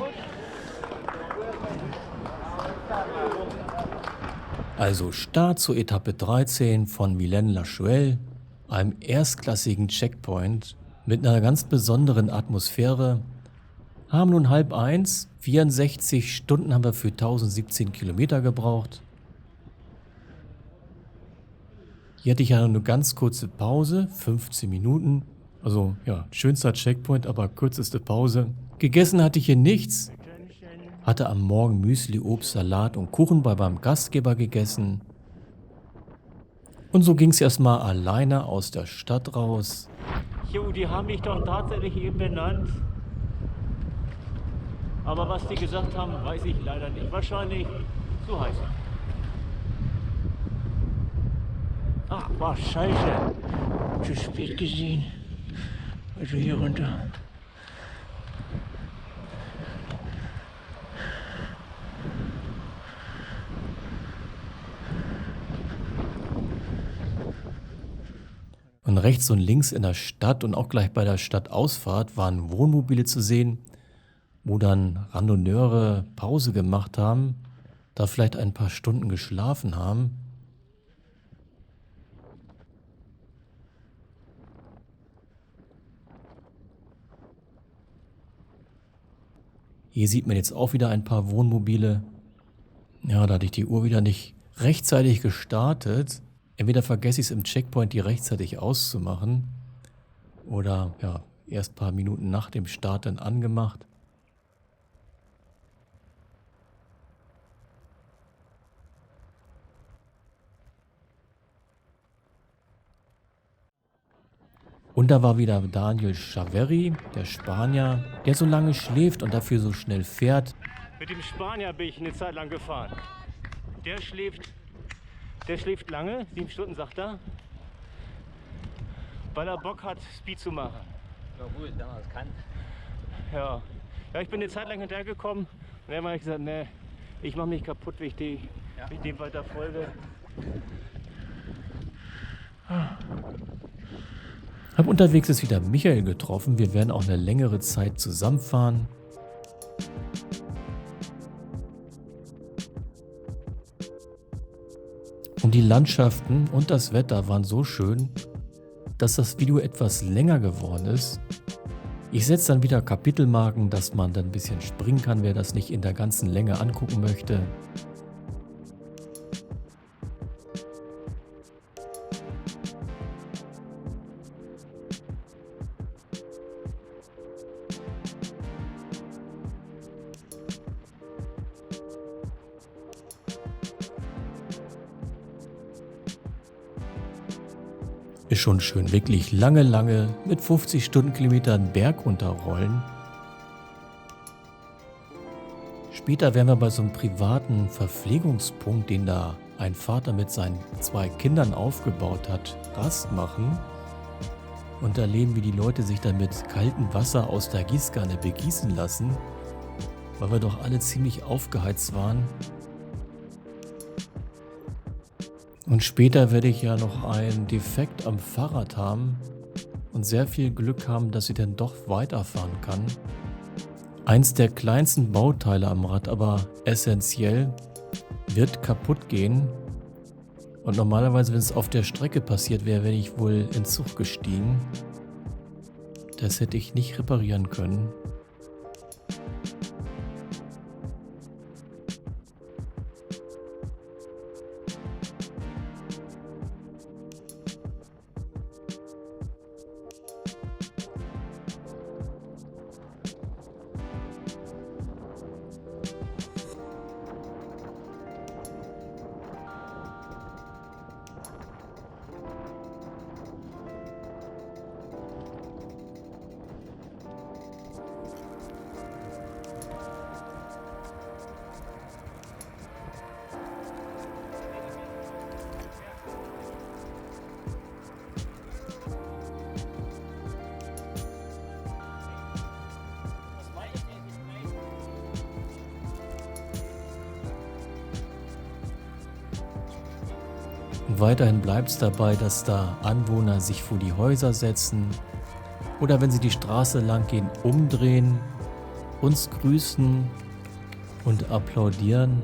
Also Start zur Etappe 13 von Vilaine-la-Chouelle, einem erstklassigen Checkpoint mit einer ganz besonderen Atmosphäre. Haben nun 12:30, 64 Stunden haben wir für 1017 Kilometer gebraucht. Hier hatte ich ja eine ganz kurze Pause, 15 Minuten. Also ja, schönster Checkpoint, aber kürzeste Pause. Gegessen hatte ich hier nichts. Hatte am Morgen Müsli, Obst, Salat und Kuchen bei meinem Gastgeber gegessen. Und so ging es erstmal alleine aus der Stadt raus. Jo, die haben mich doch tatsächlich eben benannt. Aber was die gesagt haben, weiß ich leider nicht. Wahrscheinlich so heiß. Ach, war scheiße. Zu spät gesehen. Also hier runter. Und rechts und links in der Stadt und auch gleich bei der Stadtausfahrt waren Wohnmobile zu sehen, wo dann Randonneure Pause gemacht haben, da vielleicht ein paar Stunden geschlafen haben. Hier sieht man jetzt auch wieder ein paar Wohnmobile. Ja, da hatte ich die Uhr wieder nicht rechtzeitig gestartet. Entweder vergesse ich es im Checkpoint, die rechtzeitig auszumachen, oder ja, erst ein paar Minuten nach dem Start dann angemacht. Und da war wieder Daniel Chaveri, der Spanier, der so lange schläft und dafür so schnell fährt. Mit dem Spanier bin ich eine Zeit lang gefahren. Der schläft lange, 7 Stunden sagt er, weil er Bock hat, Speed zu machen. Na gut, wenn man das kann. Ja, ich bin eine Zeit lang hinterhergekommen und dann habe ich gesagt, nee, ich mache mich kaputt, wenn ich dem weiter folge. Hab unterwegs ist wieder Michael getroffen, wir werden auch eine längere Zeit zusammenfahren. Und die Landschaften und das Wetter waren so schön, dass das Video etwas länger geworden ist. Ich setze dann wieder Kapitelmarken, dass man dann ein bisschen springen kann, wer das nicht in der ganzen Länge angucken möchte. Ist schon schön, wirklich lange mit 50 Stundenkilometern Berg runterrollen. Später werden wir bei so einem privaten Verpflegungspunkt, den da ein Vater mit seinen 2 Kindern aufgebaut hat, Rast machen und erleben, wie die Leute sich dann mit kaltem Wasser aus der Gießkanne begießen lassen, weil wir doch alle ziemlich aufgeheizt waren. Und später werde ich ja noch einen Defekt am Fahrrad haben und sehr viel Glück haben, dass ich dann doch weiterfahren kann. Eins der kleinsten Bauteile am Rad, aber essentiell, wird kaputt gehen. Und normalerweise, wenn es auf der Strecke passiert wäre, wäre ich wohl in Zug gestiegen. Das hätte ich nicht reparieren können. Und weiterhin bleibt es dabei, dass da Anwohner sich vor die Häuser setzen oder wenn sie die Straße lang gehen, umdrehen, uns grüßen und applaudieren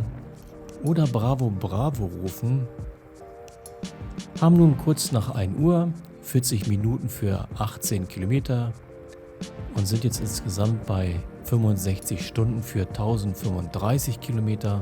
oder Bravo, Bravo rufen. Haben nun kurz nach 1 Uhr 40 Minuten für 18 Kilometer und sind jetzt insgesamt bei 65 Stunden für 1035 Kilometer.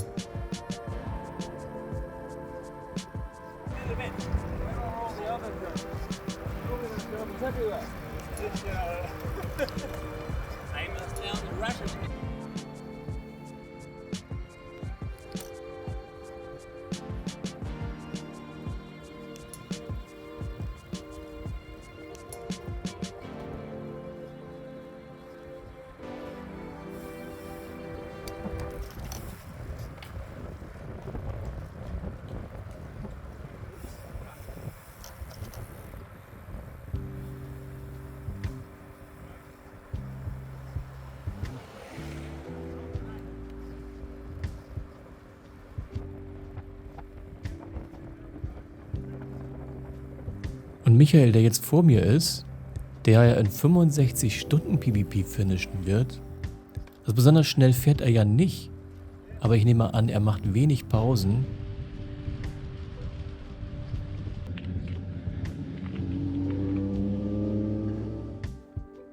Und Michael, der jetzt vor mir ist, der ja in 65 Stunden PvP finishen wird, also besonders schnell fährt er ja nicht, aber ich nehme an, er macht wenig Pausen.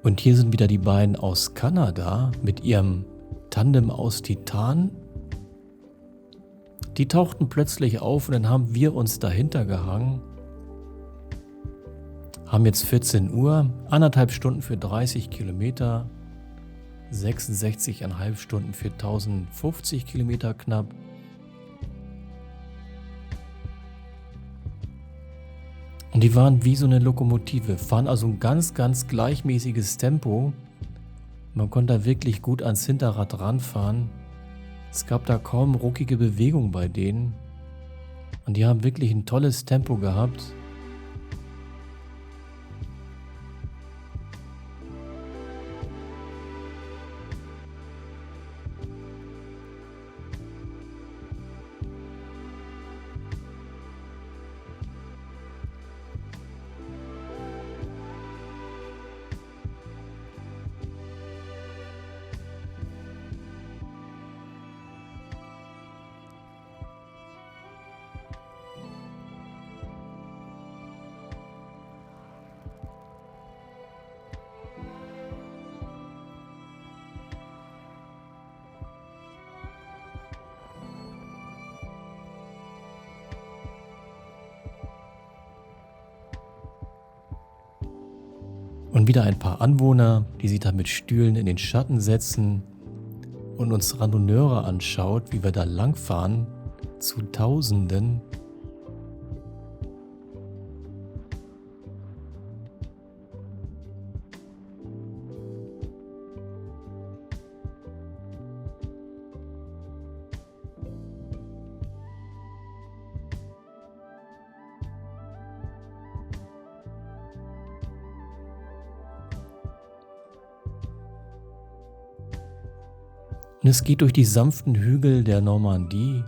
Und hier sind wieder die beiden aus Kanada mit ihrem Tandem aus Titan. Die tauchten plötzlich auf und dann haben wir uns dahinter gehangen. Haben jetzt 14 Uhr, 1,5 Stunden für 30 Kilometer, 66,5 Stunden für 1050 Kilometer knapp. Und die waren wie so eine Lokomotive, fahren also ein ganz, ganz gleichmäßiges Tempo. Man konnte da wirklich gut ans Hinterrad ranfahren. Es gab da kaum ruckige Bewegung bei denen. Und die haben wirklich ein tolles Tempo gehabt. Und wieder ein paar Anwohner, die sich da mit Stühlen in den Schatten setzen und uns Randonneure anschaut, wie wir da langfahren, zu Tausenden. Und es geht durch die sanften Hügel der Normandie.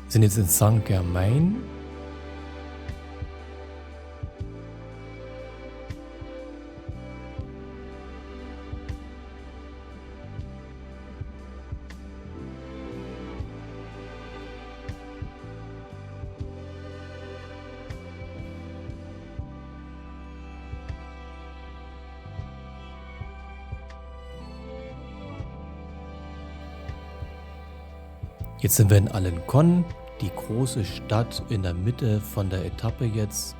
Wir sind jetzt in Saint-Germain. Jetzt sind wir in Alencon, die große Stadt in der Mitte von der Etappe jetzt.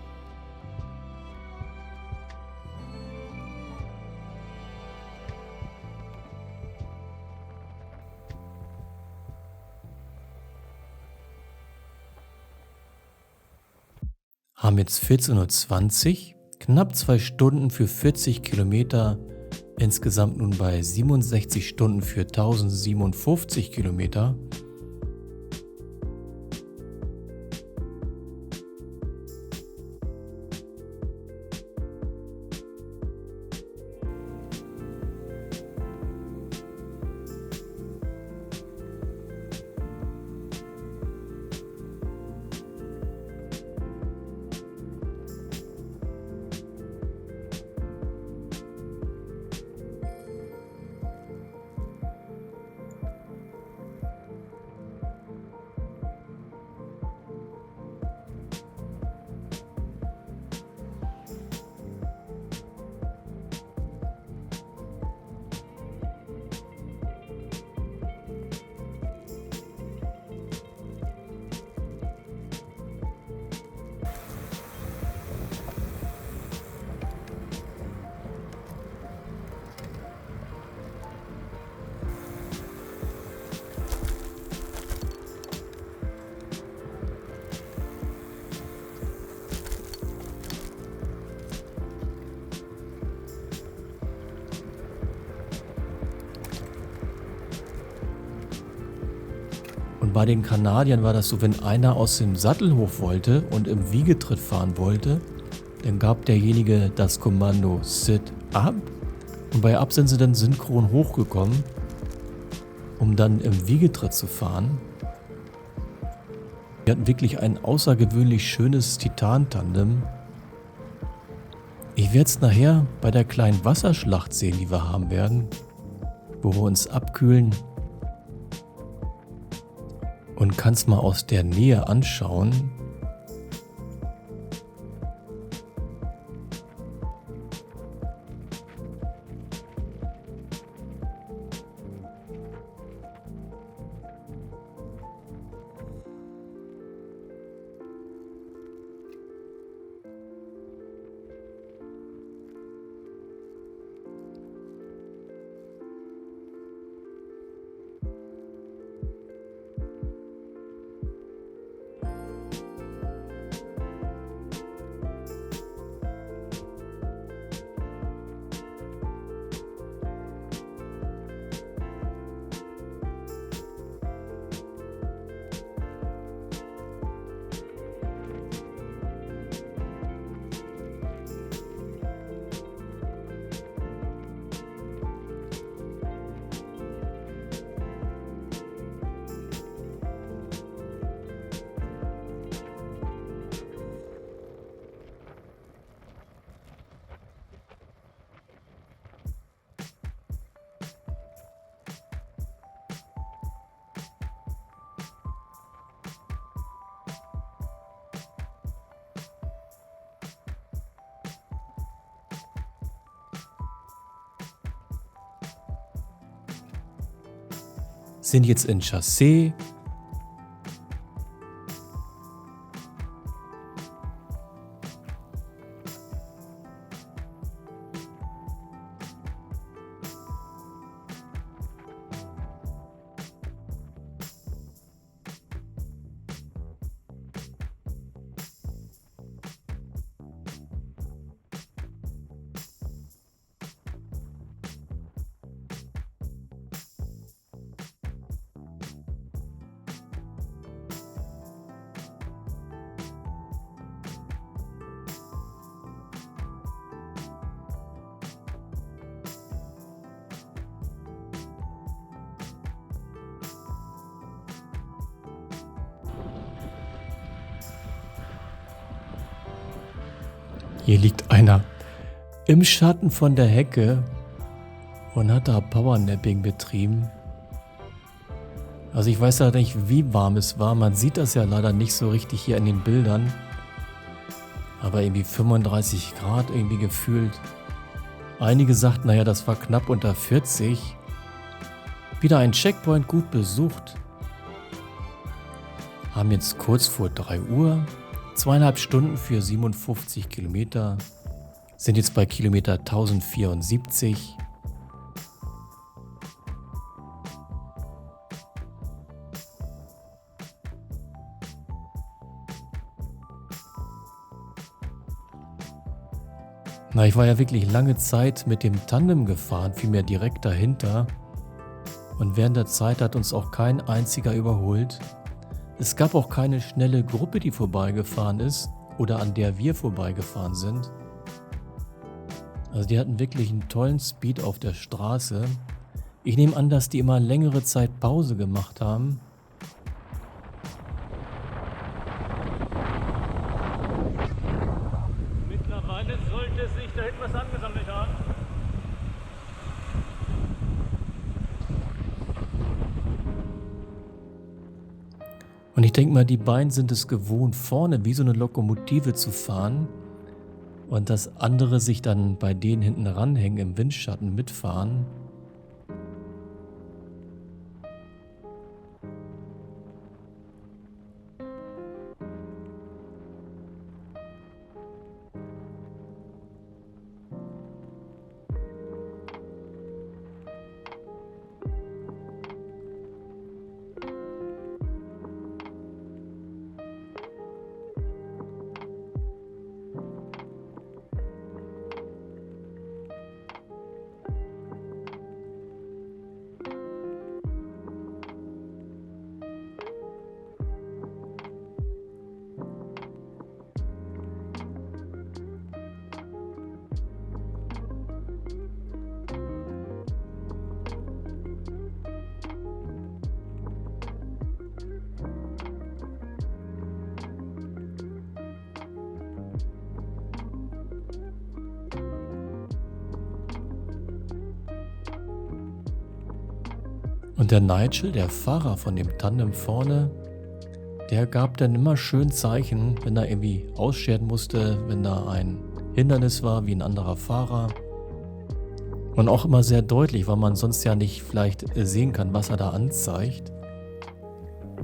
Haben jetzt 14:20 Uhr, knapp 2 Stunden für 40 Kilometer, insgesamt nun bei 67 Stunden für 1057 Kilometer. Und bei den Kanadiern war das so, wenn einer aus dem Sattel hoch wollte und im Wiegetritt fahren wollte, Dann gab derjenige das Kommando Sit Up und bei Up sind sie dann synchron hochgekommen, um dann im Wiegetritt zu fahren. Wir hatten wirklich ein außergewöhnlich schönes Titan-Tandem. Ich werde es nachher bei der kleinen Wasserschlacht sehen, die wir haben werden, wo wir uns abkühlen und kann es mal aus der Nähe anschauen. Sind jetzt in Chassé. Hier liegt einer im Schatten von der Hecke und hat da Powernapping betrieben. Also ich weiß ja nicht, wie warm es war. Man sieht das ja leider nicht so richtig hier in den Bildern. Aber irgendwie 35 Grad irgendwie gefühlt. Einige sagten, naja, das war knapp unter 40. Wieder ein Checkpoint gut besucht. Haben jetzt kurz vor 3 Uhr. 2,5 Stunden für 57 Kilometer. Sind jetzt bei Kilometer 1074. Na, ich war ja wirklich lange Zeit mit dem Tandem gefahren, vielmehr direkt dahinter. Und während der Zeit hat uns auch kein einziger überholt. Es gab auch keine schnelle Gruppe, die vorbeigefahren ist oder an der wir vorbeigefahren sind. Also die hatten wirklich einen tollen Speed auf der Straße. Ich nehme an, dass die immer längere Zeit Pause gemacht haben. Mittlerweile sollte sich da hinten was angesammelt haben. Und ich denke mal, die beiden sind es gewohnt, vorne wie so eine Lokomotive zu fahren und dass andere sich dann bei denen hinten ranhängen im Windschatten mitfahren. Und der Nigel, der Fahrer von dem Tandem vorne, der gab dann immer schön Zeichen, wenn er irgendwie ausscheren musste, wenn da ein Hindernis war, wie ein anderer Fahrer. Und auch immer sehr deutlich, weil man sonst ja nicht vielleicht sehen kann, was er da anzeigt.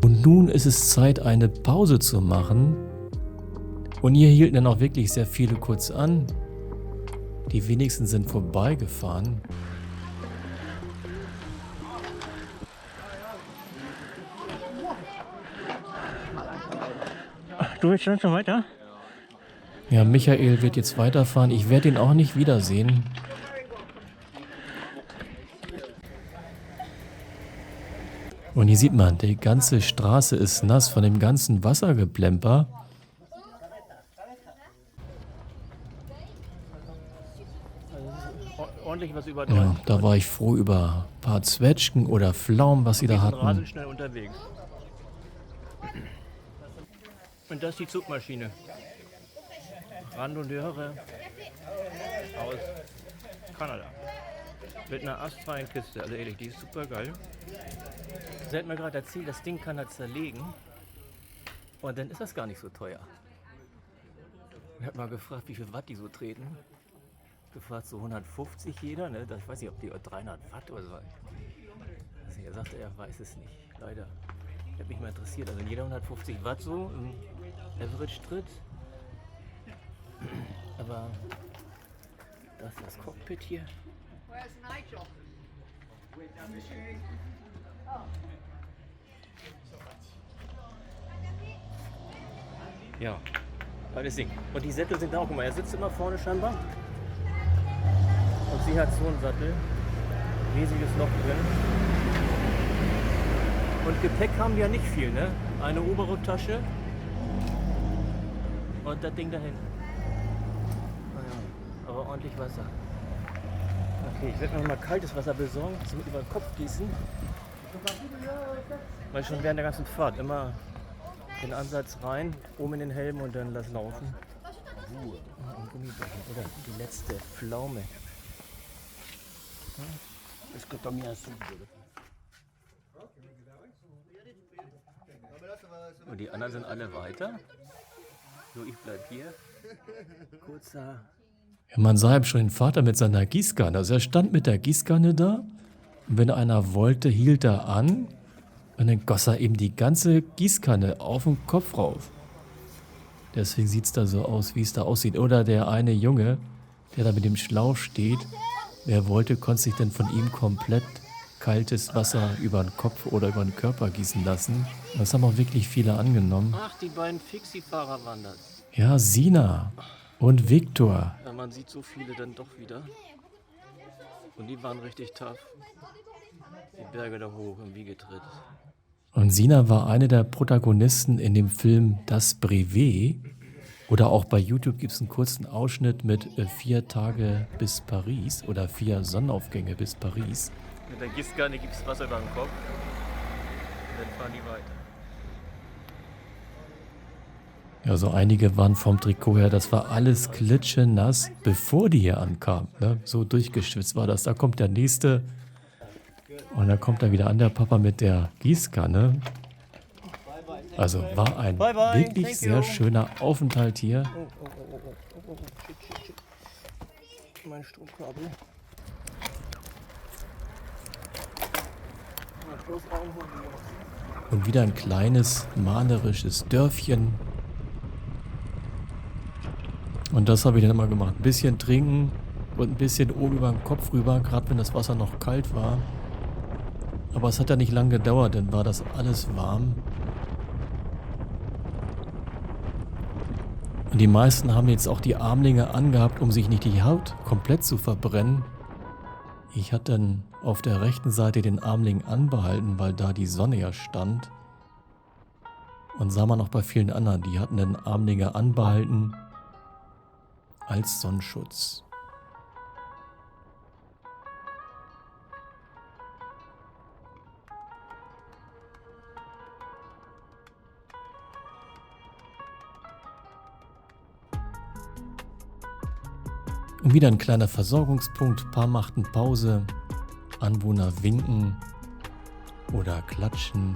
Und nun ist es Zeit, eine Pause zu machen. Und hier hielten dann auch wirklich sehr viele kurz an. Die wenigsten sind vorbeigefahren. Du willst schon weiter? Ja, Michael wird jetzt weiterfahren. Ich werde ihn auch nicht wiedersehen. Und hier sieht man, die ganze Straße ist nass von dem ganzen Wassergeplemper. Ordentlich was über Ja, da war ich froh über ein paar Zwetschgen oder Pflaumen, was sie da hatten. rasend schnell unterwegs. Und das ist die Zugmaschine. Randonneure aus Kanada. Mit einer astfreien Kiste. Also ehrlich, die ist super geil. Sie hat mir gerade erzählt, das Ding kann er zerlegen. Und dann ist das gar nicht so teuer. Ich habe mal gefragt, wie viel Watt die so treten. Gefragt, so 150 jeder, ne? Ich weiß nicht, ob die 300 Watt oder so. Also er sagte, er weiß es nicht, leider. Ich habe mich mal interessiert. Also jeder 150 Watt so im Average-Tritt. Aber das ist das Cockpit hier. Ja, alles Ding. Und die Sättel sind da auch, guck mal, er sitzt immer vorne scheinbar. Und sie hat so einen Sattel. Riesiges Loch drin. Und Gepäck haben wir ja nicht viel, ne? Eine Oberrücktasche. Und das Ding da hinten. Naja, aber ordentlich Wasser. Okay, ich werde mir noch mal kaltes Wasser besorgen, zum über den Kopf gießen. Weil schon während der ganzen Fahrt immer den Ansatz rein, oben in den Helm und dann lass laufen. Und Gummibärchen oder die letzte Pflaume. Und die anderen sind alle weiter. So, ich bleib hier. Kurzer. Ja, man sah eben schon den Vater mit seiner Gießkanne. Also er stand mit der Gießkanne da. Und wenn einer wollte, hielt er an. Und dann goss er eben die ganze Gießkanne auf den Kopf rauf. Deswegen sieht es da so aus, wie es da aussieht. Oder der eine Junge, der da mit dem Schlauch steht. Wer wollte, konnte sich dann von ihm komplett kaltes Wasser über den Kopf oder über den Körper gießen lassen. Das haben auch wirklich viele angenommen. Ach, die beiden Fixie-Fahrer waren das. Ja, Sina und Viktor. Ja, man sieht so viele dann doch wieder. Und die waren richtig tough. Die Berge da hoch im Wiegetritt. Und Sina war eine der Protagonisten in dem Film Das Brevet. Oder auch bei YouTube gibt es einen kurzen Ausschnitt mit 4 Tage bis Paris oder 4 Sonnenaufgänge bis Paris. Mit der Gießkanne gibt es Wasser über den Kopf. Und dann fahren die weiter. Also einige waren vom Trikot her, das war alles klitschenass, bevor die hier ankamen. Ne? So durchgeschwitzt war das. Da kommt der nächste und dann kommt er wieder an, der Papa mit der Gießkanne. Also war ein wirklich sehr schöner Aufenthalt hier. Shit. Mein Stromkabel. Und wieder ein kleines, malerisches Dörfchen. Und das habe ich dann immer gemacht. Ein bisschen trinken und ein bisschen oben über den Kopf rüber, gerade wenn das Wasser noch kalt war. Aber es hat ja nicht lange gedauert, dann war das alles warm. Und die meisten haben jetzt auch die Armlinge angehabt, um sich nicht die Haut komplett zu verbrennen. Ich hatte dann auf der rechten Seite den Armling anbehalten, weil da die Sonne ja stand. Und sah man auch bei vielen anderen, die hatten den Armlinge anbehalten als Sonnenschutz. Und wieder ein kleiner Versorgungspunkt, ein paar machten Pause, Anwohner winken oder klatschen.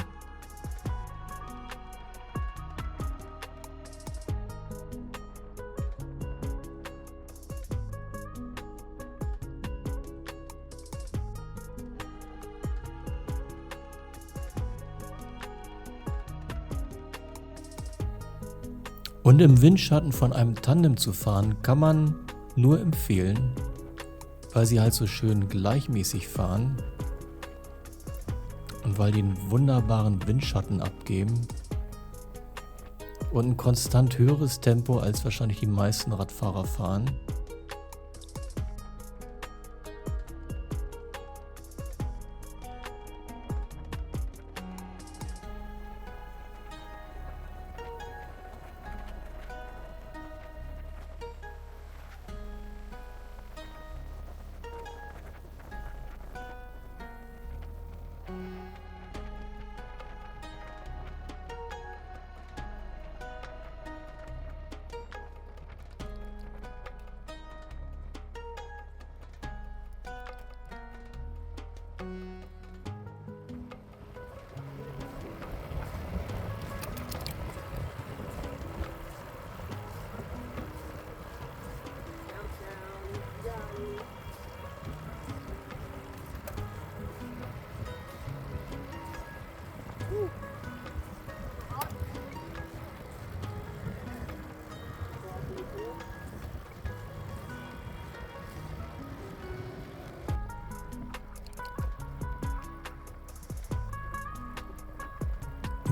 Und im Windschatten von einem Tandem zu fahren, kann man nur empfehlen, weil sie halt so schön gleichmäßig fahren und weil die einen wunderbaren Windschatten abgeben und ein konstant höheres Tempo als wahrscheinlich die meisten Radfahrer fahren.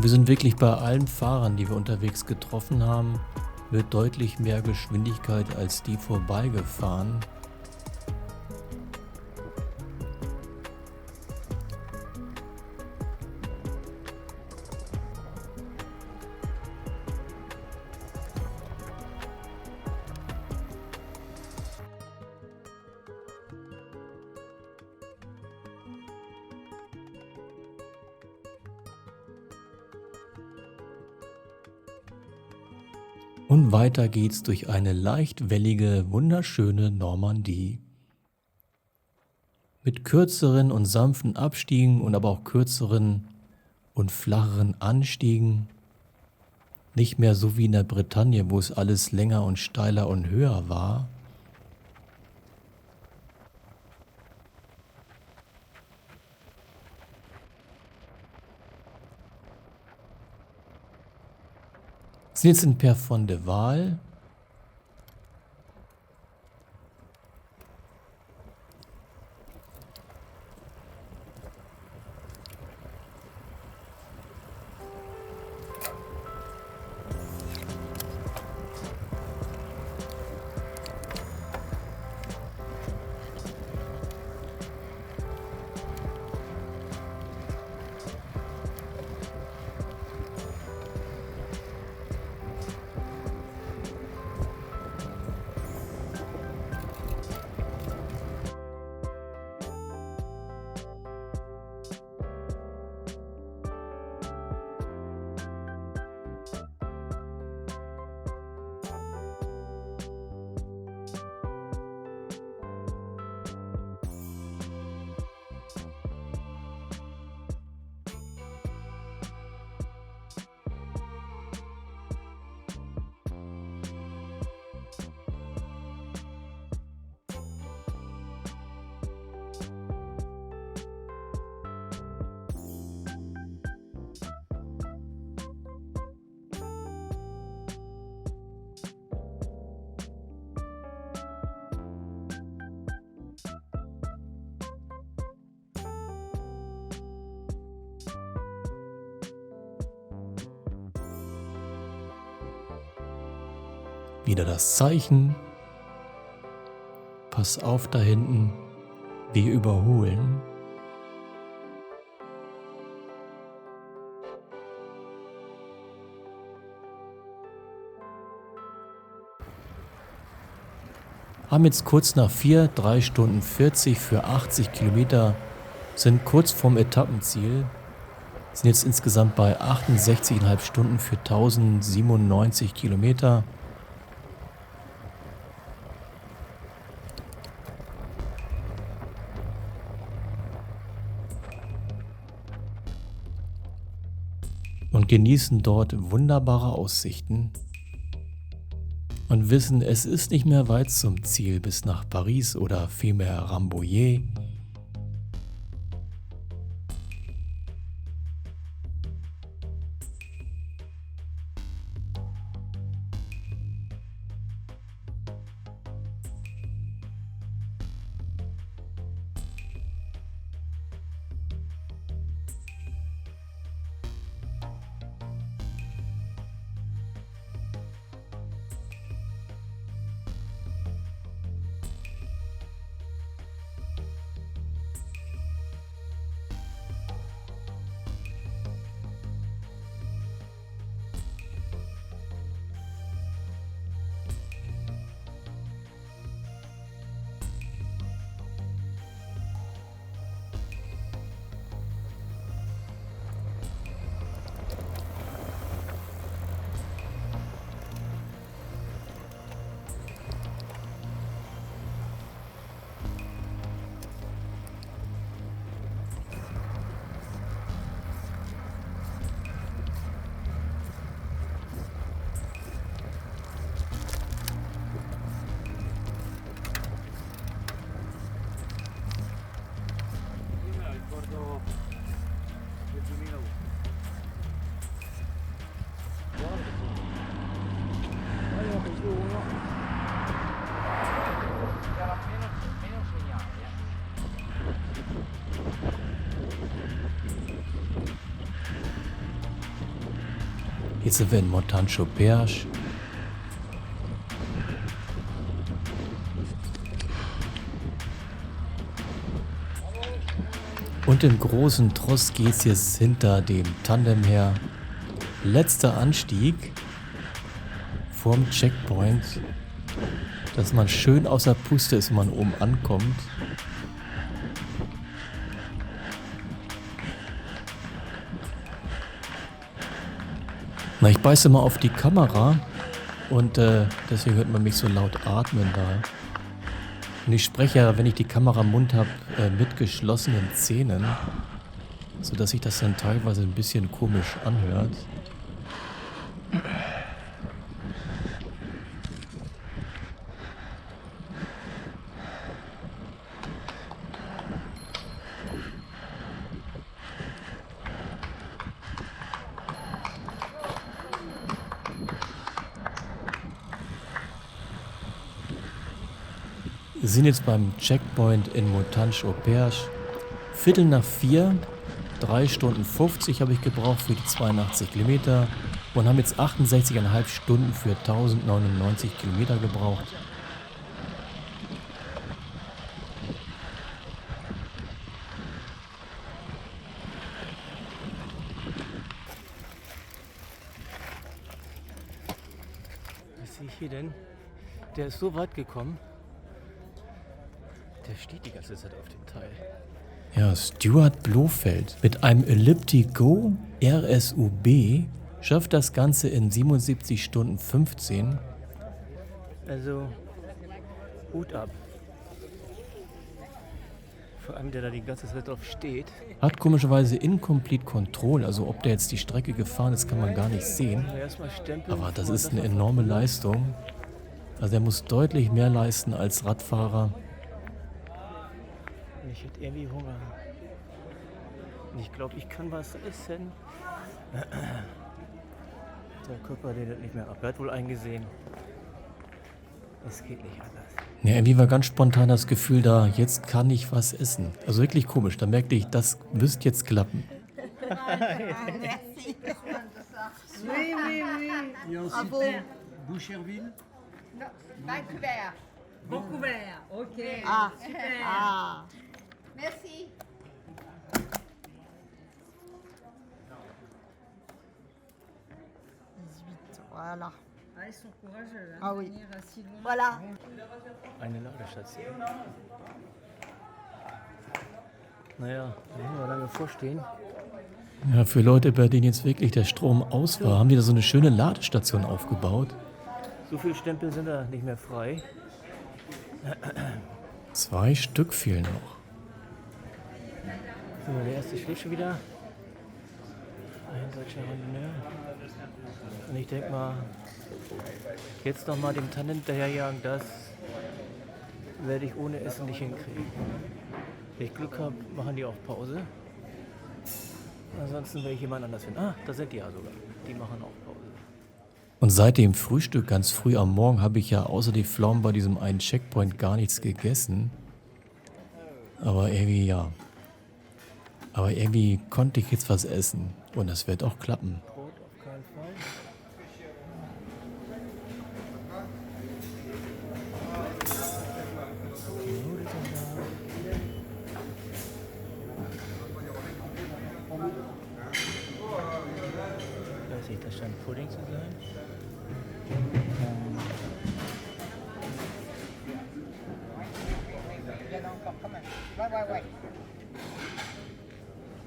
Wir sind wirklich bei allen Fahrern, die wir unterwegs getroffen haben, mit deutlich mehr Geschwindigkeit als die vorbeigefahren. Und weiter geht's durch eine leicht wellige, wunderschöne Normandie. Mit kürzeren und sanften Abstiegen und aber auch kürzeren und flacheren Anstiegen. Nicht mehr so wie in der Bretagne, wo es alles länger und steiler und höher war. Wir sind jetzt in Pierrefonds de Waal. Wieder das Zeichen. Pass auf da hinten. Wir überholen. Haben jetzt kurz nach 3 Stunden 40 für 80 Kilometer, sind kurz vorm Etappenziel, sind jetzt insgesamt bei 68,5 Stunden für 1097 Kilometer. und genießen dort wunderbare Aussichten und wissen, es ist nicht mehr weit zum Ziel bis nach Paris oder vielmehr Rambouillet. Jetzt sind wir in Montagne-au-Perche. Und im großen Tross geht's jetzt hinter dem Tandem her. Letzter Anstieg vorm Checkpoint, dass man schön außer Puste ist, wenn man oben ankommt. Na, ich beiße mal auf die Kamera und deswegen hört man mich so laut atmen da. Und ich spreche ja, wenn ich die Kamera im Mund habe, mit geschlossenen Zähnen, sodass sich das dann teilweise ein bisschen komisch anhört. Wir sind jetzt beim Checkpoint in Montagne-au-Perche. 3:45, 3 Stunden 50 habe ich gebraucht für die 82 Kilometer und haben jetzt 68,5 Stunden für 1099 Kilometer gebraucht. Was sehe ich hier denn? Der ist so weit gekommen. Der steht die ganze Zeit auf dem Teil. Ja, Stuart Blofeld mit einem Elliptigo RSUB schafft das Ganze in 77 Stunden 15. Also, Hut ab. Vor allem, der da die ganze Zeit drauf steht. Hat komischerweise Incomplete Control, also ob der jetzt die Strecke gefahren ist, kann man gar nicht sehen. Aber das ist eine enorme Leistung. Also er muss deutlich mehr leisten als Radfahrer. Ich hätte irgendwie Hunger. Und ich glaube, ich kann was essen. Der Körper redet nicht mehr ab. Er hat wohl eingesehen. Es geht nicht anders. Ja, irgendwie war ganz spontan das Gefühl da, jetzt kann ich was essen. Also wirklich komisch. Da merkte ich, das müsste jetzt klappen. Merci. Oui, oui, oui. Et ensuite, Bravo. Boucherville. Non, Vancouver. Vancouver, ok. Ah, Super. ah. Merci. Voilà. Ah, ils sont courageux, hein, Ah de oui. venir si loin. Voilà. Eine Ladestation. Naja, da müssen wir lange vorstehen. Ja, für Leute, bei denen jetzt wirklich der Strom aus war, haben die da so eine schöne Ladestation aufgebaut. So viele Stempel sind da nicht mehr frei. 2 Stück fehlen noch. So, der erste steht schon wieder. Ein solcher Hunde. Und ich denke mal, jetzt noch mal dem Tandem hinterherjagen, das werde ich ohne Essen nicht hinkriegen. Wenn ich Glück habe, machen die auch Pause. Ansonsten werde ich jemand anders finden. Ah, da sind die ja sogar. Die machen auch Pause. Und seit dem Frühstück ganz früh am Morgen habe ich ja außer die Pflaumen bei diesem einen Checkpoint gar nichts gegessen. Aber irgendwie, ja. Aber irgendwie konnte ich jetzt was essen. Und das wird auch klappen. Brot auf keinen Fall. Weiß nicht, das scheint Pudding zu sein.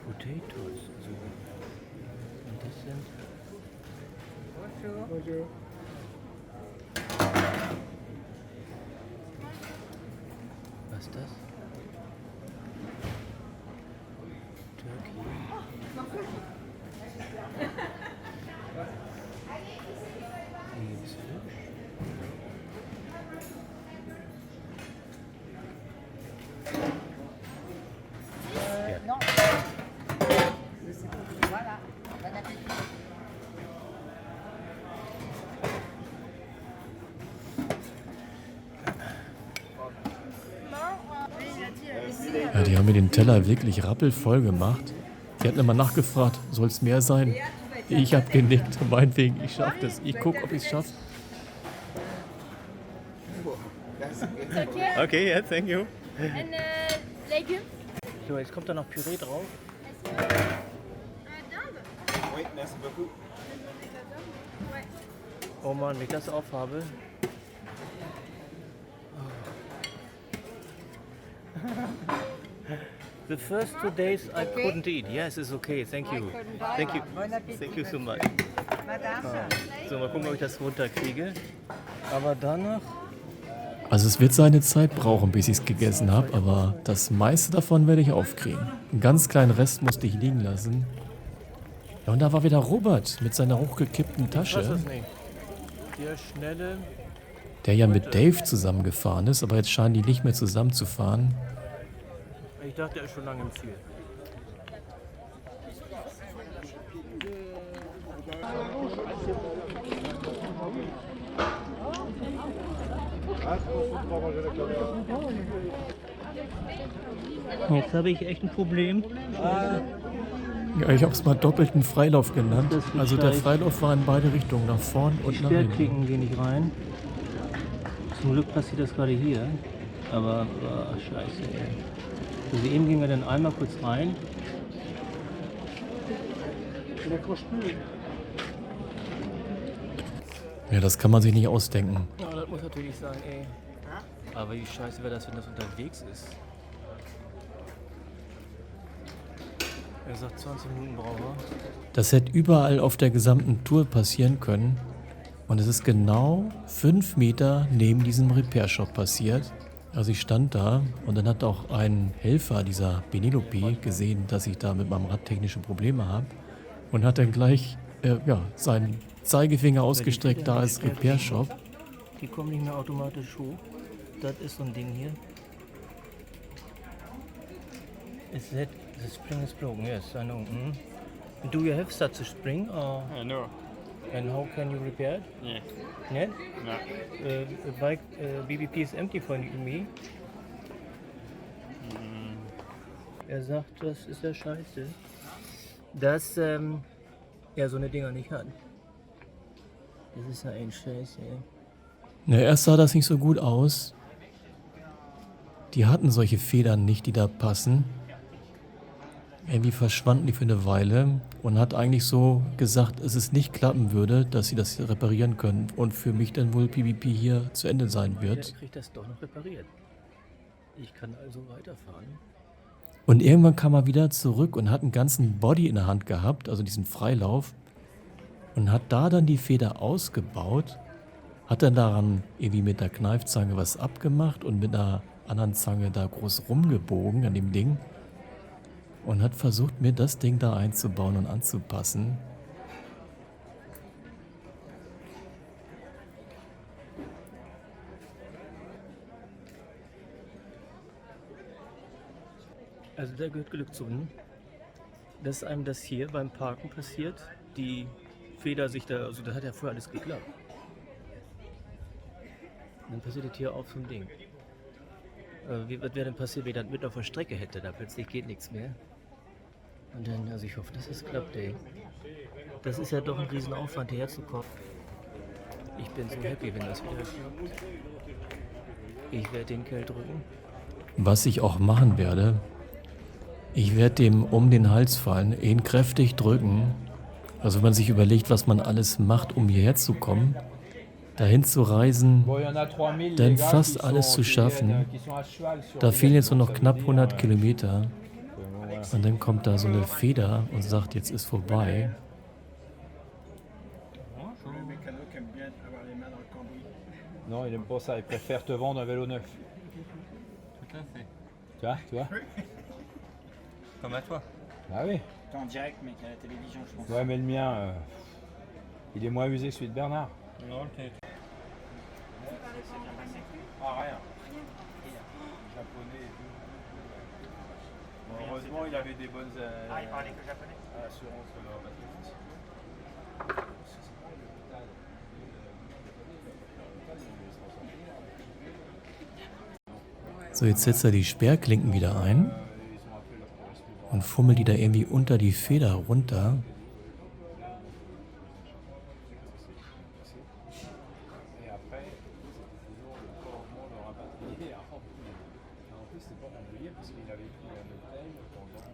Potatoes. So. Und das sind. Was ist das? Turkey. Hier gibt's Fisch. Non. Voilà. Bon appétit. Ja, die haben mir den Teller wirklich rappelvoll gemacht. Die hatten immer nachgefragt, soll es mehr sein? Ich habe genickt, meinetwegen, ich schaffe das. Ich gucke, ob ich es schaffe. Okay, yeah, thank you. And legumes? So, jetzt kommt da noch Püree drauf. Oui, merci beaucoup. Oh Mann, wenn ich das aufhabe. The first 2 days I couldn't eat. Yes, it's okay. Thank you. Thank you. Thank you so much. So, mal gucken, ob ich das runterkriege. Aber danach. Also es wird seine Zeit brauchen, bis ich es gegessen habe, aber das meiste davon werde ich aufkriegen. Einen ganz kleinen Rest musste ich liegen lassen. Ja, und da war wieder Robert mit seiner hochgekippten Ich weiß Tasche, das nicht. Der schnelle. der ja mit Dave zusammengefahren ist, aber jetzt scheinen die nicht mehr zusammenzufahren. Ich dachte, er ist schon lange im Ziel. Jetzt habe ich echt ein Problem. Ja, ich habe es mal doppelten Freilauf genannt. Also der Freilauf war in beide Richtungen, nach vorn und nach hinten. Querklicken gehen nicht rein. Zum Glück passiert das gerade hier. Aber scheiße, ey. Also eben gingen wir dann einmal kurz rein. Ja, das kann man sich nicht ausdenken. Ja, das muss natürlich sein, ey. Aber wie scheiße wäre das, wenn das unterwegs ist? Er sagt 20 Minuten braucht er. Das hätte überall auf der gesamten Tour passieren können. Und es ist genau 5 Meter neben diesem Repair-Shop passiert. Also ich stand da und dann hat auch ein Helfer dieser Benelope gesehen, dass ich da mit meinem Rad technische Probleme habe. Und hat dann gleich seinen Zeigefinger ausgestreckt, da ist Repair-Shop. Die kommen nicht mehr automatisch hoch. Das ist so ein Ding hier. Is that the spring is broken? Yes, I know. Do you have such a spring? Or? No. And how can you repair it? Yeah. Net? No. The bike BBP is empty for me. Er sagt, das ist ja scheiße. Dass er so eine Dinger nicht hat. Das ist ja ein Scheiß, ey. Na, erst sah das nicht so gut aus. Die hatten solche Federn nicht, die da passen. Irgendwie verschwanden die für eine Weile und hat eigentlich so gesagt, dass es nicht klappen würde, dass sie das reparieren können und für mich dann wohl PvP hier zu Ende sein wird. Der kriegt das doch noch repariert. Ich kann also weiterfahren. Und irgendwann kam er wieder zurück und hat einen ganzen Body in der Hand gehabt, also diesen Freilauf, und hat da dann die Feder ausgebaut, hat dann daran irgendwie mit der Kneifzange was abgemacht und mit einer anderen Zange da groß rumgebogen an dem Ding. und hat versucht, mir das Ding da einzubauen und anzupassen. Also da gehört Glück zu, ne? Dass einem das hier beim Parken passiert, die Feder sich da, also da hat ja vorher alles geklappt. Dann passiert das hier auf so ein Ding. Was wäre denn passiert, wenn ich das mit auf der Strecke hätte? Da plötzlich geht nichts mehr. Und dann, also ich hoffe, dass es klappt, ey. Das ist ja doch ein Riesenaufwand, hierher zu kommen. Ich bin so happy, wenn das wieder klappt. Ich werde den Kerl drücken. Was ich auch machen werde, ich werde dem um den Hals fallen, ihn kräftig drücken. Also wenn man sich überlegt, was man alles macht, um hierher zu kommen, dahin zu reisen, dann fast alles zu schaffen. Da fehlen jetzt nur noch knapp 100 Kilometer. Und dann kommt da so eine Feder und sagt, jetzt ist vorbei. Non, il aime pas ça. Il préfère te vendre un vélo neuf. Tout à fait. Tu vois Comme à toi. Ah oui. T'es en direct, mec, à la télévision, je pense. Ouais, mais le mien, il est moins usé que celui de Bernard. Non, le Ah, rien. Japonais et tout. Bon, heureusement, il avait des bonnes il parlait que japonais. assurances. So, jetzt setzt er die Sperrklinken wieder ein und fummelt die da irgendwie unter die Feder runter.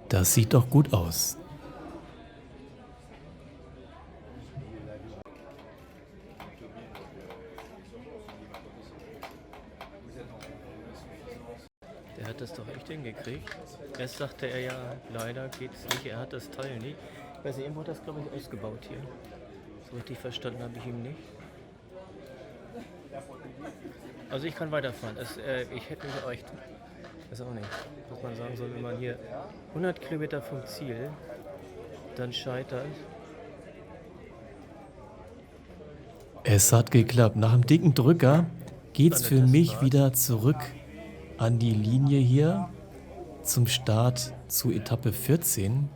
Das sieht doch gut aus. Der hat das doch echt hingekriegt. Erst sagte er ja, leider geht's nicht, er hat das Teil nicht. Ich weiß nicht, irgendwo hat das, glaube ich, ausgebaut hier. So richtig verstanden habe ich ihn nicht. Also ich kann weiterfahren. Ich hätte mich echt, weiß auch nicht, was man sagen soll, wenn man hier 100 Kilometer vom Ziel dann scheitert. Es hat geklappt. Nach dem dicken Drücker geht's für mich wieder zurück an die Linie hier zum Start zu Etappe 14.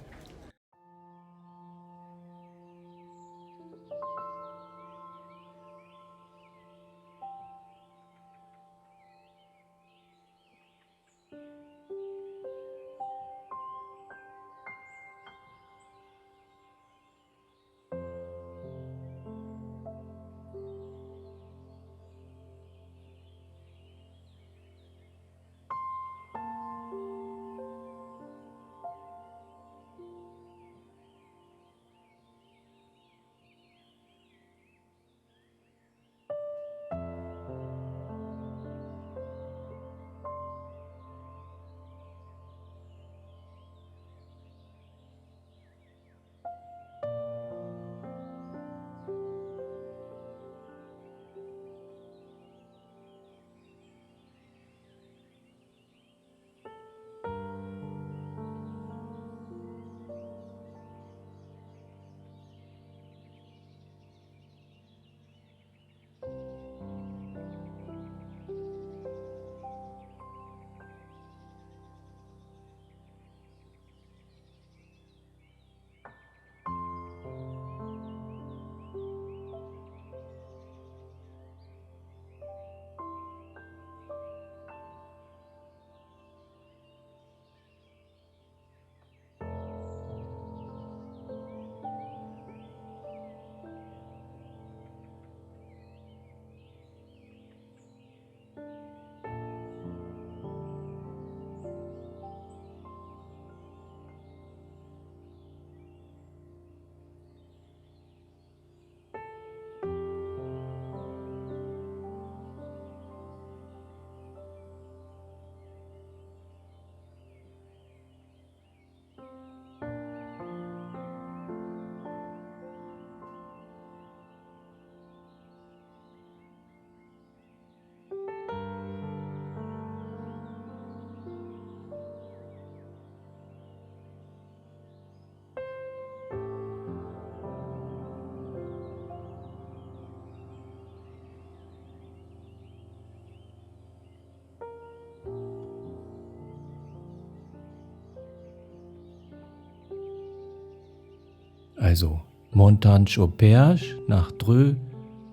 Also Montagne-au-Perche nach Dreux,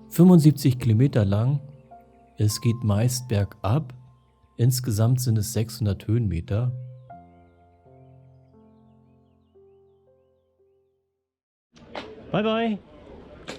75 Kilometer lang. Es geht meist bergab. Insgesamt sind es 600 Höhenmeter. Bye bye.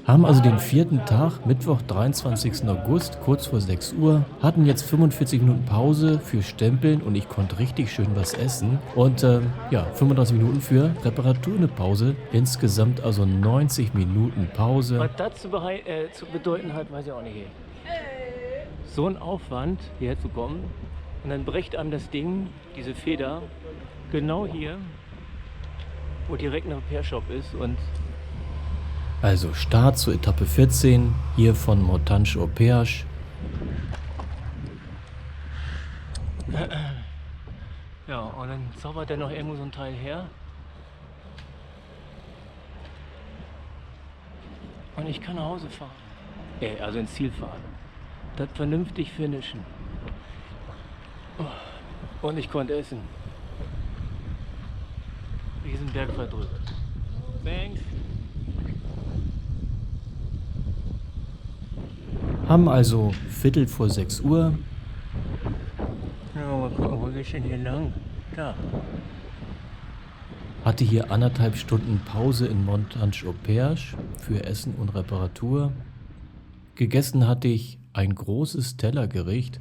Haben also den 4. Tag, Mittwoch, 23. August, kurz vor 6 Uhr, hatten jetzt 45 Minuten Pause für Stempeln und ich konnte richtig schön was essen. Und 35 Minuten für Reparatur, eine Pause. Insgesamt also 90 Minuten Pause. Was das zu bedeuten hat, weiß ich auch nicht. So ein Aufwand, hierher zu kommen. Und dann bricht einem das Ding, diese Feder, genau hier, wo direkt ein Repair-Shop ist. Und also Start zur Etappe 14, hier von Montagne-au-Perche. ja, und dann zaubert er noch irgendwo so ein Teil her. Und ich kann nach Hause fahren. Also ins Ziel fahren. Das vernünftig finishen. Und ich konnte essen. Riesenberg verdrückt. Thanks. Haben also Viertel vor 6 Uhr. Ja, mal gucken, wo geht's denn hier lang? Da. Hatte hier 1,5 Stunden Pause in Montagne-au-Perche für Essen und Reparatur. Gegessen hatte ich ein großes Tellergericht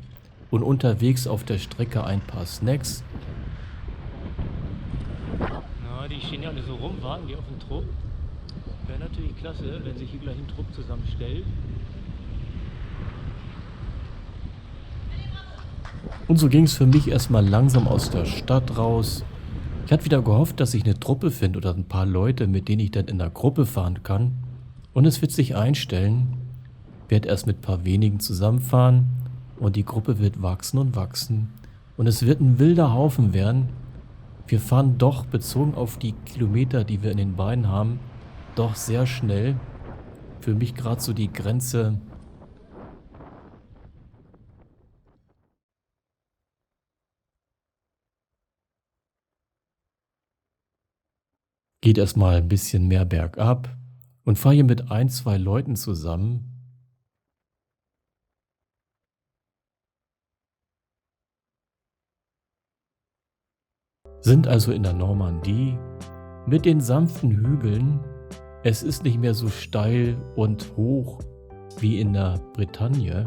und unterwegs auf der Strecke ein paar Snacks. Na, die stehen ja alle so rum, warten die auf den Trupp. Wäre natürlich klasse, wenn sich hier gleich ein Trupp zusammenstellt. Und so ging es für mich erstmal langsam aus der Stadt raus. Ich hatte wieder gehofft, dass ich eine Truppe finde oder ein paar Leute, mit denen ich dann in der Gruppe fahren kann. Und es wird sich einstellen. Ich werde erst mit ein paar wenigen zusammenfahren und die Gruppe wird wachsen und wachsen. Und es wird ein wilder Haufen werden. Wir fahren doch, bezogen auf die Kilometer, die wir in den Beinen haben, doch sehr schnell. Für mich gerade so die Grenze. Geht erstmal ein bisschen mehr bergab und fahre hier mit 1, 2 Leuten zusammen. Sind also in der Normandie mit den sanften Hügeln. Es ist nicht mehr so steil und hoch wie in der Bretagne.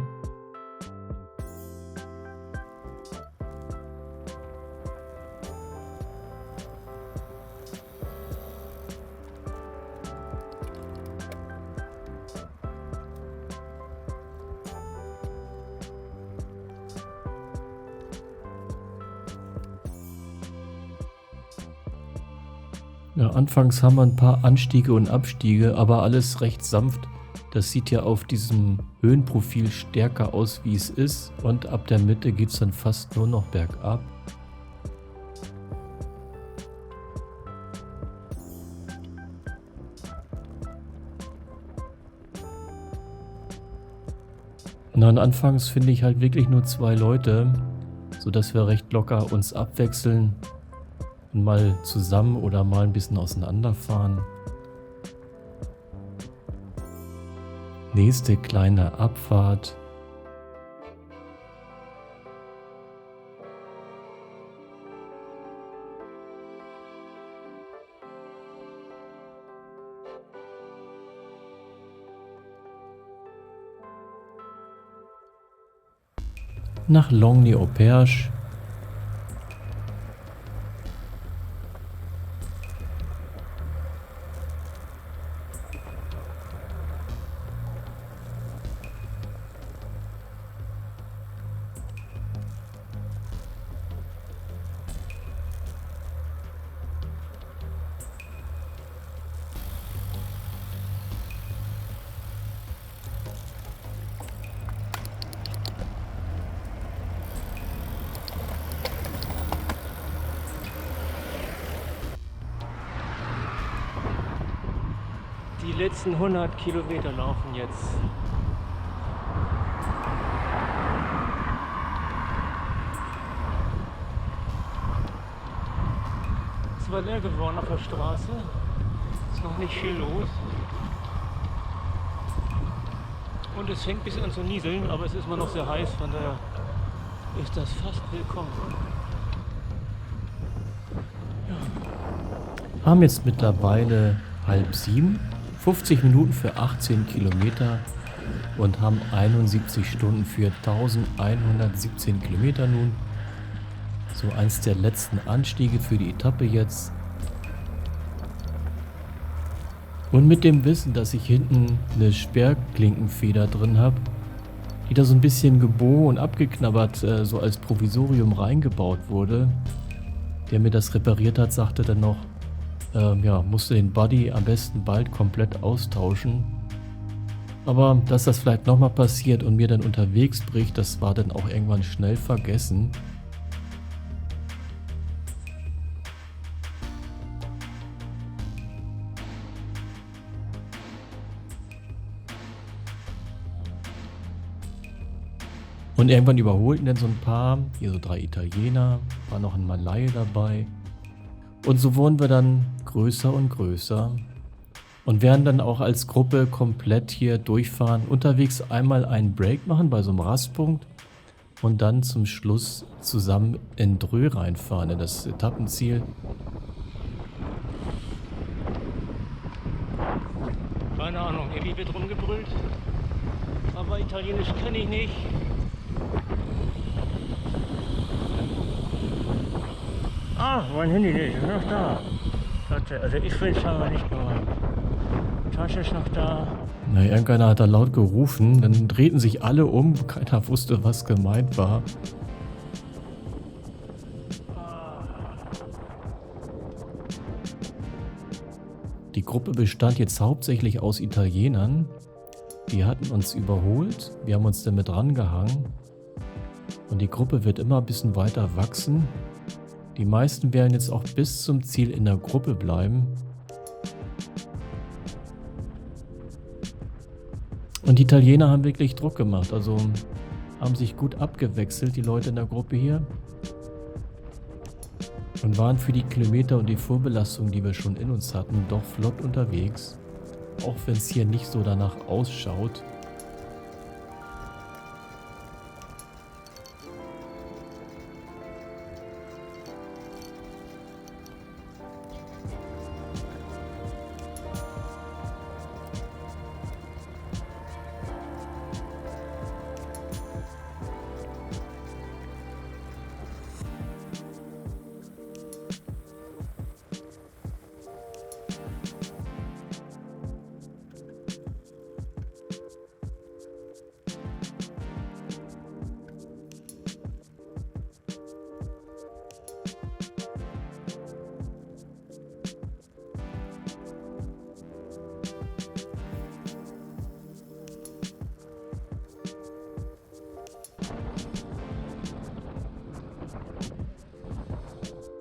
Ja, anfangs haben wir ein paar Anstiege und Abstiege, aber alles recht sanft. Das sieht ja auf diesem Höhenprofil stärker aus, wie es ist. Und ab der Mitte geht es dann fast nur noch bergab. Und dann anfangs finde ich halt wirklich nur 2 Leute, sodass wir recht locker uns abwechseln. Mal zusammen oder mal ein bisschen auseinanderfahren. Nächste kleine Abfahrt. Nach Longny-au-Perche. Die letzten 100 Kilometer laufen jetzt. Es war leer geworden auf der Straße. noch nicht viel los. Und es fängt ein bisschen an zu nieseln, aber es ist immer noch sehr heiß, von daher ist das fast willkommen. Haben jetzt mittlerweile 6:30, 50 Minuten für 18 Kilometer und haben 71 Stunden für 1117 Kilometer nun. So eins der letzten Anstiege für die Etappe jetzt. Und mit dem Wissen, dass ich hinten eine Sperrklinkenfeder drin habe, die da so ein bisschen gebogen und abgeknabbert so als Provisorium reingebaut wurde, der mir das repariert hat, sagte dann noch, ja, musste den Buddy am besten bald komplett austauschen. Aber dass das vielleicht nochmal passiert und mir dann unterwegs bricht, das war dann auch irgendwann schnell vergessen. Und irgendwann überholten dann so ein paar, hier so 3 Italiener, war noch ein Malaie dabei. Und so wurden wir dann größer und größer und werden dann auch als Gruppe komplett hier durchfahren. Unterwegs einmal einen Break machen bei so einem Rastpunkt und dann zum Schluss zusammen in Dreux reinfahren, in das Etappenziel. Keine Ahnung, irgendwie wird rumgebrüllt, aber Italienisch kenne ich nicht. Ah, mein Handy nicht, ist noch da. Also ich will es aber nicht gemeint. Tasche ist noch da. Na, irgendeiner hat da laut gerufen, dann drehten sich alle um, keiner wusste, was gemeint war. Die Gruppe bestand jetzt hauptsächlich aus Italienern. Die hatten uns überholt, wir haben uns damit rangehangen. Und die Gruppe wird immer ein bisschen weiter wachsen. Die meisten werden jetzt auch bis zum Ziel in der Gruppe bleiben. Und die Italiener haben wirklich Druck gemacht, also haben sich gut abgewechselt, die Leute in der Gruppe hier. Und waren für die Kilometer und die Vorbelastung, die wir schon in uns hatten, doch flott unterwegs. Auch wenn es hier nicht so danach ausschaut.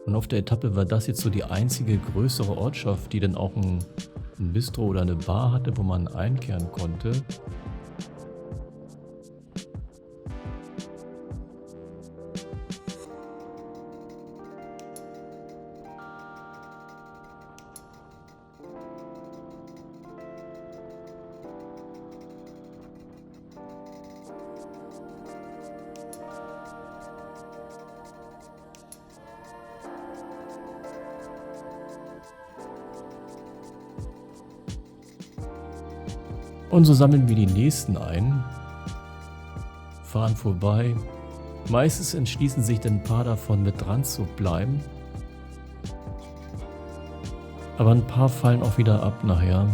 Und auf der Etappe war das jetzt so die einzige größere Ortschaft, die dann auch ein Bistro oder eine Bar hatte, wo man einkehren konnte. Und so sammeln wir die nächsten ein, fahren vorbei. Meistens entschließen sich dann ein paar davon mit dran zu bleiben. Aber ein paar fallen auch wieder ab nachher.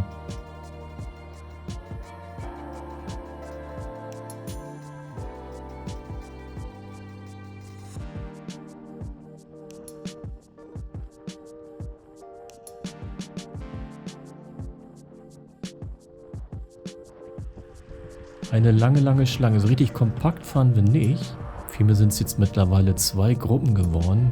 Eine lange, lange Schlange. So richtig kompakt fahren wir nicht. Vielmehr sind es jetzt mittlerweile 2 Gruppen geworden.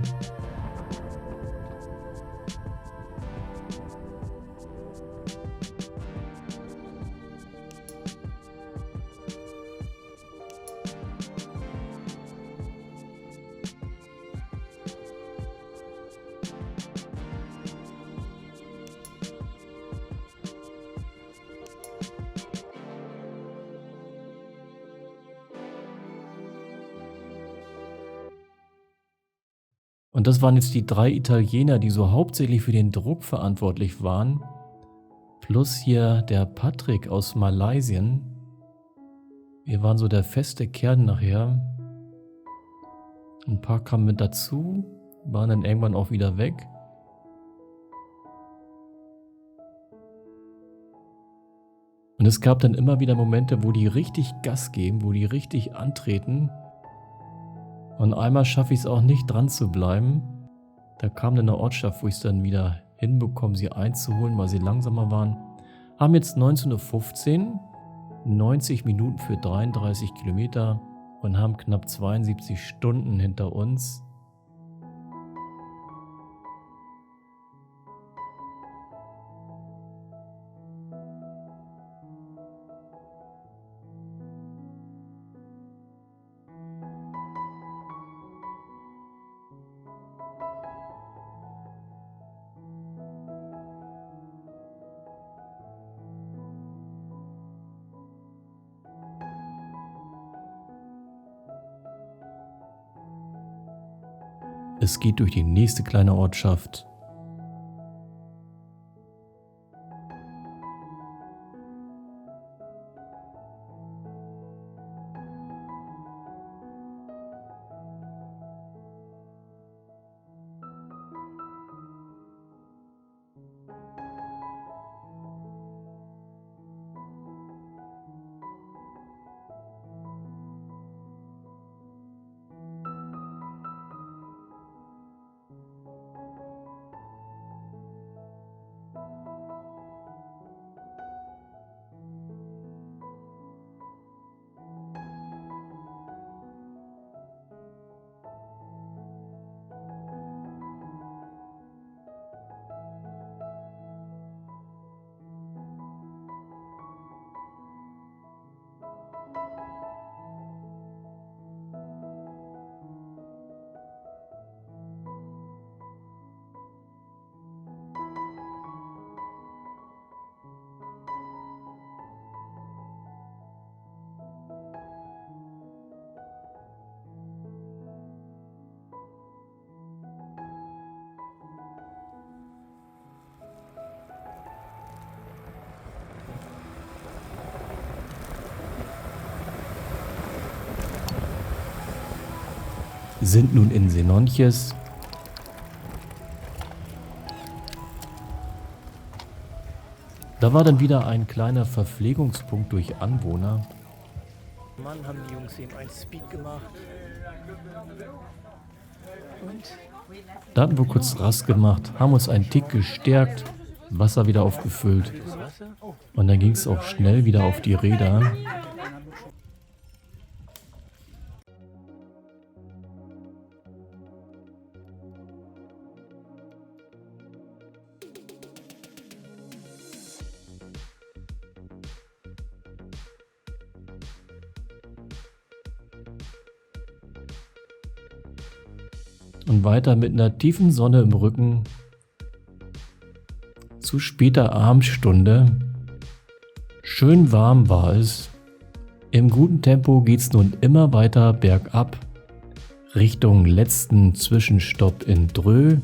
Und das waren jetzt die 3 Italiener, die so hauptsächlich für den Druck verantwortlich waren. Plus hier der Patrick aus Malaysia. Wir waren so der feste Kern nachher. Ein paar kamen mit dazu, waren dann irgendwann auch wieder weg. Und es gab dann immer wieder Momente, wo die richtig Gas geben, wo die richtig antreten. Und einmal schaffe ich es auch nicht dran zu bleiben. Da kam dann eine Ortschaft, wo ich es dann wieder hinbekomme, sie einzuholen, weil sie langsamer waren. Haben jetzt 19:15 Uhr, 90 Minuten für 33 Kilometer und haben knapp 72 Stunden hinter uns. Es geht durch die nächste kleine Ortschaft. Sind nun in Senonches. Da war dann wieder ein kleiner Verpflegungspunkt durch Anwohner. Mann, haben die Jungs eben ein Speed gemacht. Und? Da hatten wir kurz Rast gemacht, haben uns einen Tick gestärkt, Wasser wieder aufgefüllt. Und dann ging es auch schnell wieder auf die Räder. Und weiter mit einer tiefen Sonne im Rücken zu später Abendstunde. Schön warm war es. Im guten Tempo geht's nun immer weiter bergab Richtung letzten Zwischenstopp in Dreux.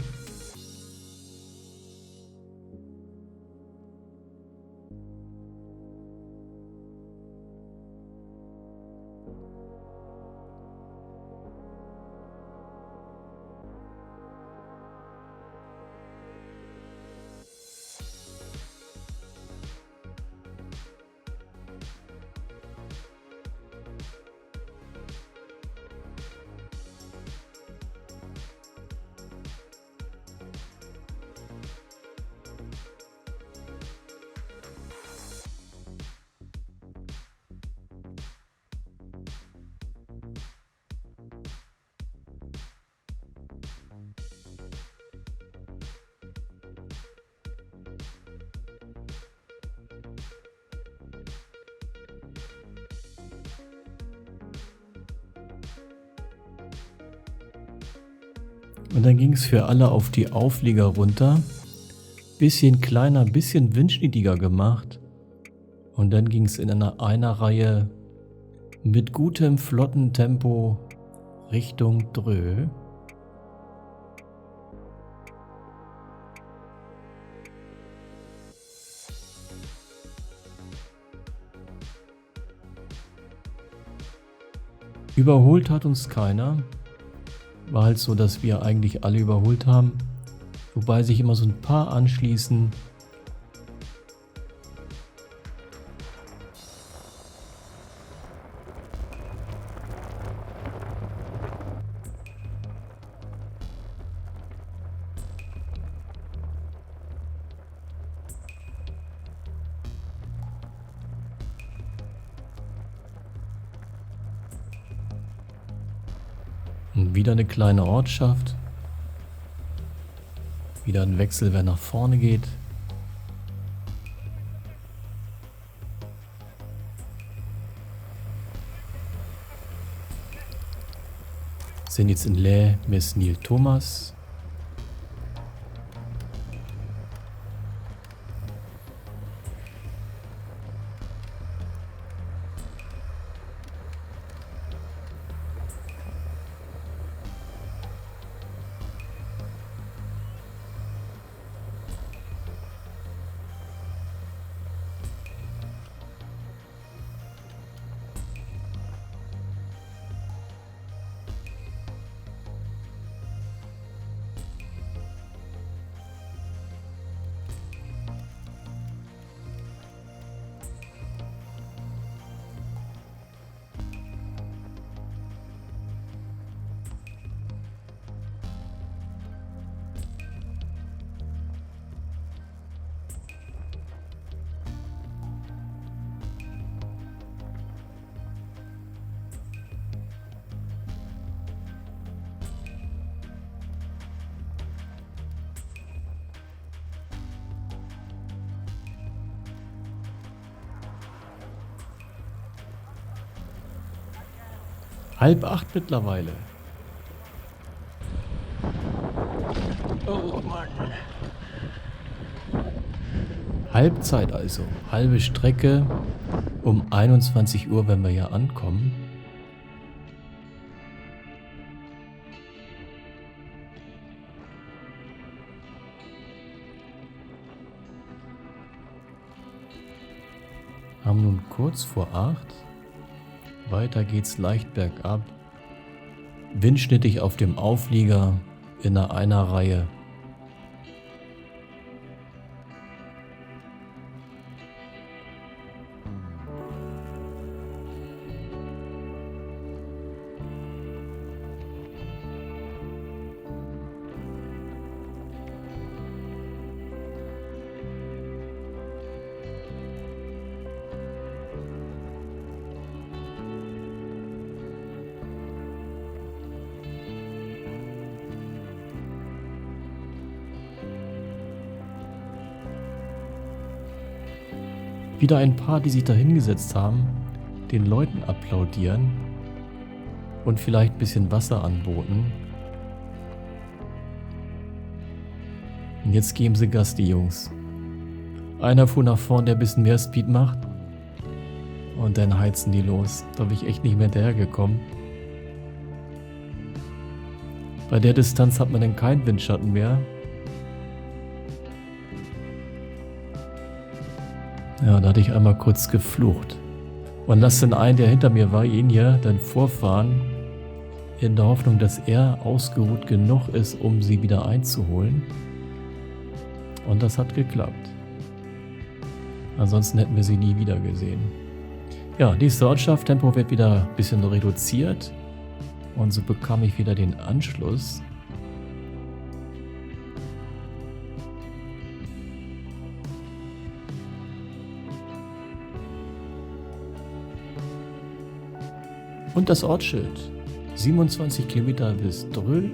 Und dann ging es für alle auf die Auflieger runter. Bisschen kleiner, bisschen windschnittiger gemacht. Und dann ging es in einer Reihe mit gutem, flotten Tempo Richtung Dreux. Überholt hat uns keiner. War halt so, dass wir eigentlich alle überholt haben. Wobei sich immer so ein paar anschließen. Und wieder eine kleine Ortschaft. Wieder ein Wechsel, wer nach vorne geht. Sind jetzt in Les Mesnil-Thomas. Halb 8 mittlerweile. Oh Mann. Halbzeit also. Halbe Strecke. Um 21 Uhr, wenn wir hier ankommen. Haben nun kurz vor 8. Weiter geht's leicht bergab. Windschnittig auf dem Auflieger in einer Reihe. Wieder ein paar, die sich da hingesetzt haben, den Leuten applaudieren und vielleicht ein bisschen Wasser anboten. Und jetzt geben sie Gas, die Jungs. Einer fuhr nach vorn, der ein bisschen mehr Speed macht. Und dann heizen die los. Da bin ich echt nicht mehr hinterhergekommen. Bei der Distanz hat man dann keinen Windschatten mehr. Ja, da hatte ich einmal kurz geflucht. Und lass den einen, der hinter mir war, ihn hier dann vorfahren, in der Hoffnung, dass er ausgeruht genug ist, um sie wieder einzuholen. Und das hat geklappt. Ansonsten hätten wir sie nie wieder gesehen. Ja, nächste Ortschaft, Tempo wird wieder ein bisschen reduziert. Und so bekam ich wieder den Anschluss. Und das Ortsschild. 27 Kilometer bis Dröl.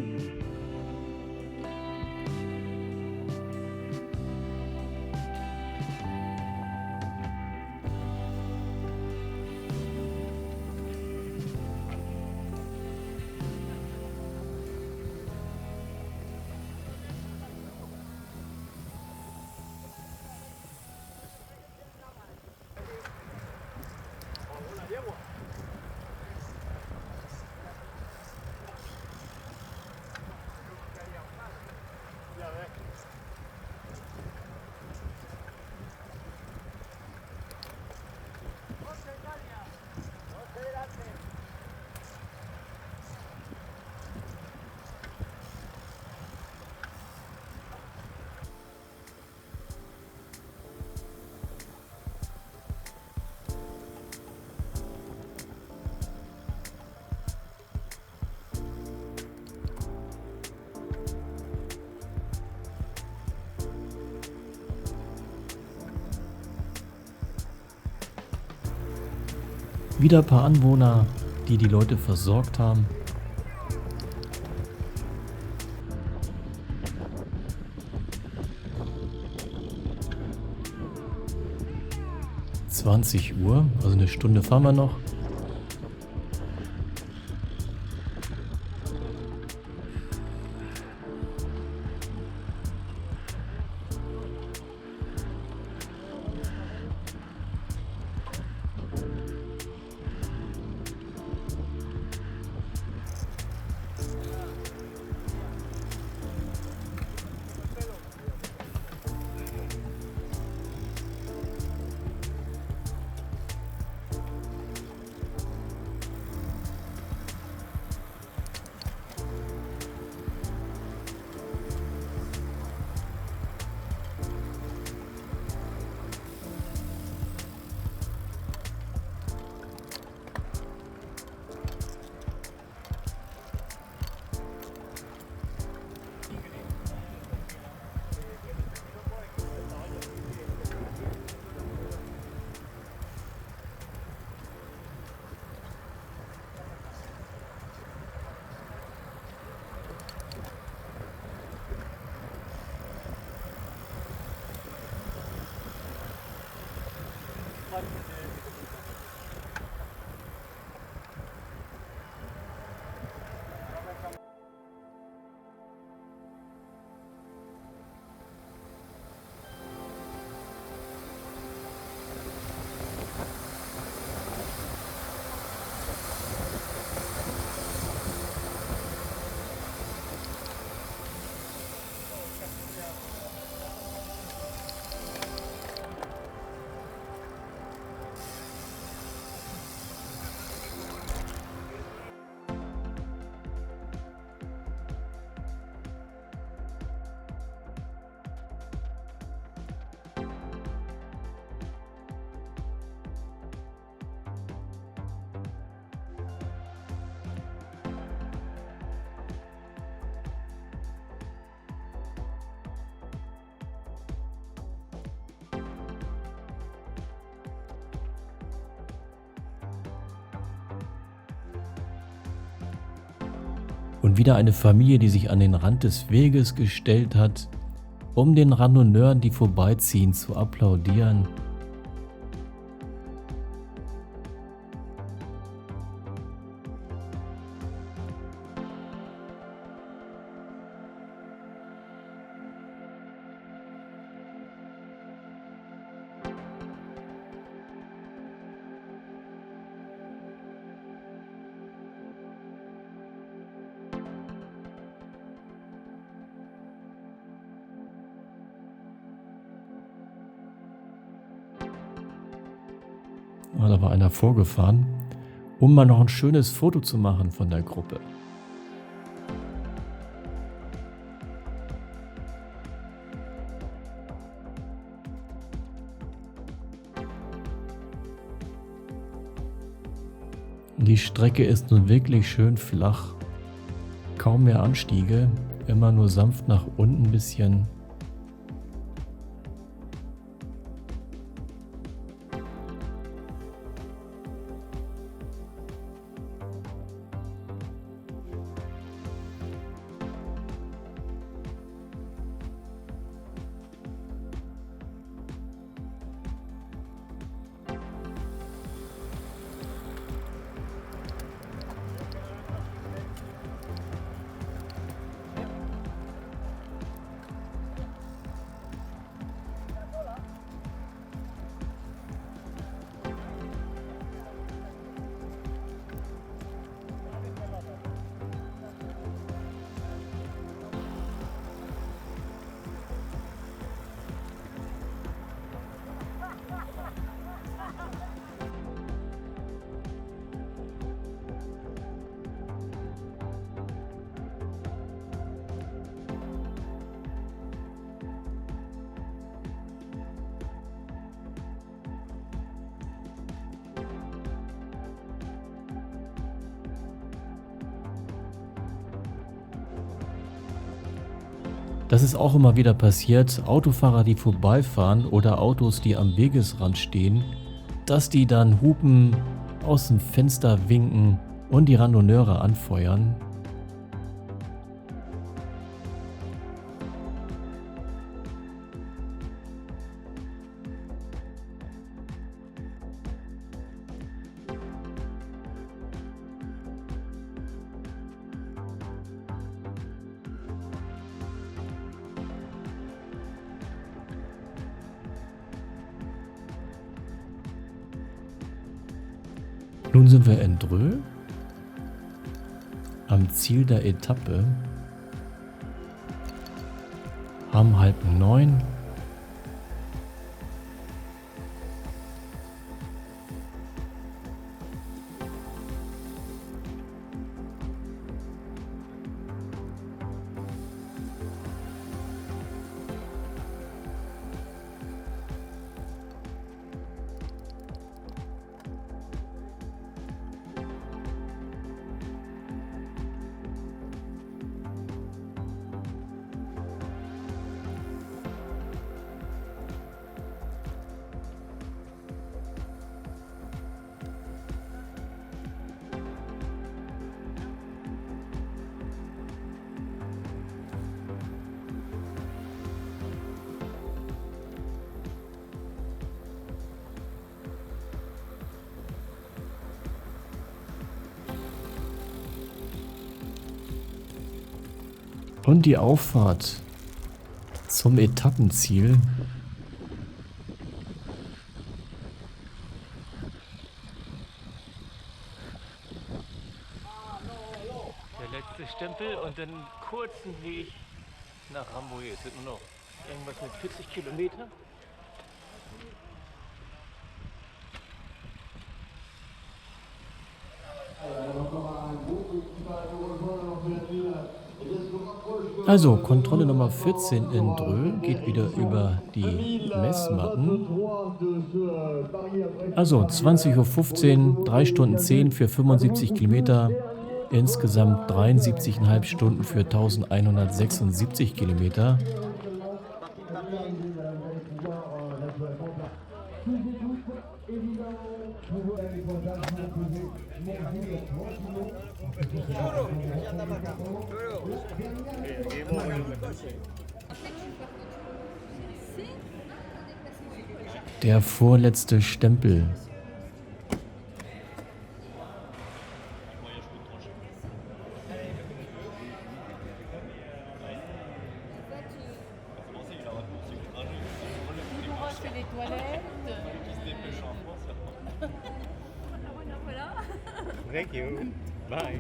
Wieder ein paar Anwohner, die die Leute versorgt haben. Uhr, also eine Stunde fahren wir noch. Und wieder eine Familie, die sich an den Rand des Weges gestellt hat, um den Randonneuren, die vorbeiziehen, zu applaudieren. Da war einer vorgefahren, um mal noch ein schönes Foto zu machen von der Gruppe. Die Strecke ist nun wirklich schön flach, kaum mehr Anstiege, immer nur sanft nach unten ein bisschen. Das ist auch immer wieder passiert, Autofahrer, die vorbeifahren oder Autos, die am Wegesrand stehen, dass die dann hupen, aus dem Fenster winken und die Randonneure anfeuern. Nun sind wir in Dreux, am Ziel der Etappe, haben 8:30. Und die Auffahrt zum Etappenziel. Der letzte Stempel und dann einen kurzen Weg nach Rambouillet. Es sind nur noch irgendwas mit 40 Kilometer. Also, Kontrolle Nummer 14 in Dreux geht wieder über die Messmatten. Also, 20:15 Uhr, 3 Stunden 10 für 75 Kilometer, insgesamt 73,5 Stunden für 1176 Kilometer. Der vorletzte Stempel. Thank you. Bye.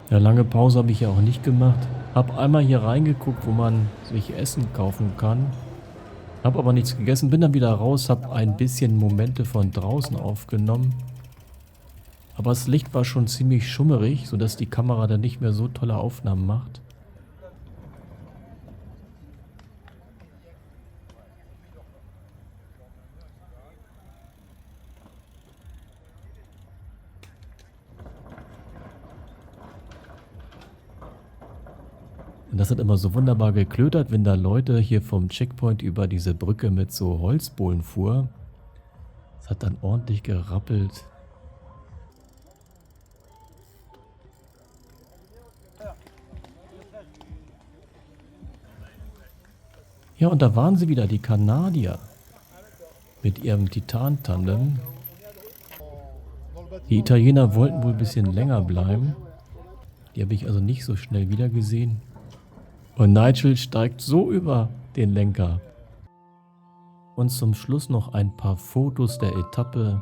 Ja, lange Pause habe ich ja auch nicht gemacht. Hab einmal hier reingeguckt, wo man sich Essen kaufen kann. Hab aber nichts gegessen, bin dann wieder raus, hab ein bisschen Momente von draußen aufgenommen. Aber das Licht war schon ziemlich schummerig, sodass die Kamera dann nicht mehr so tolle Aufnahmen macht. Und das hat immer so wunderbar geklötert, wenn da Leute hier vom Checkpoint über diese Brücke mit so Holzbohlen fuhr. Das hat dann ordentlich gerappelt. Ja, und da waren sie wieder, die Kanadier. Mit ihrem Titan-Tandem. Die Italiener wollten wohl ein bisschen länger bleiben. Die habe ich also nicht so schnell wieder gesehen. Und Nigel steigt so über den Lenker. Und zum Schluss noch ein paar Fotos der Etappe.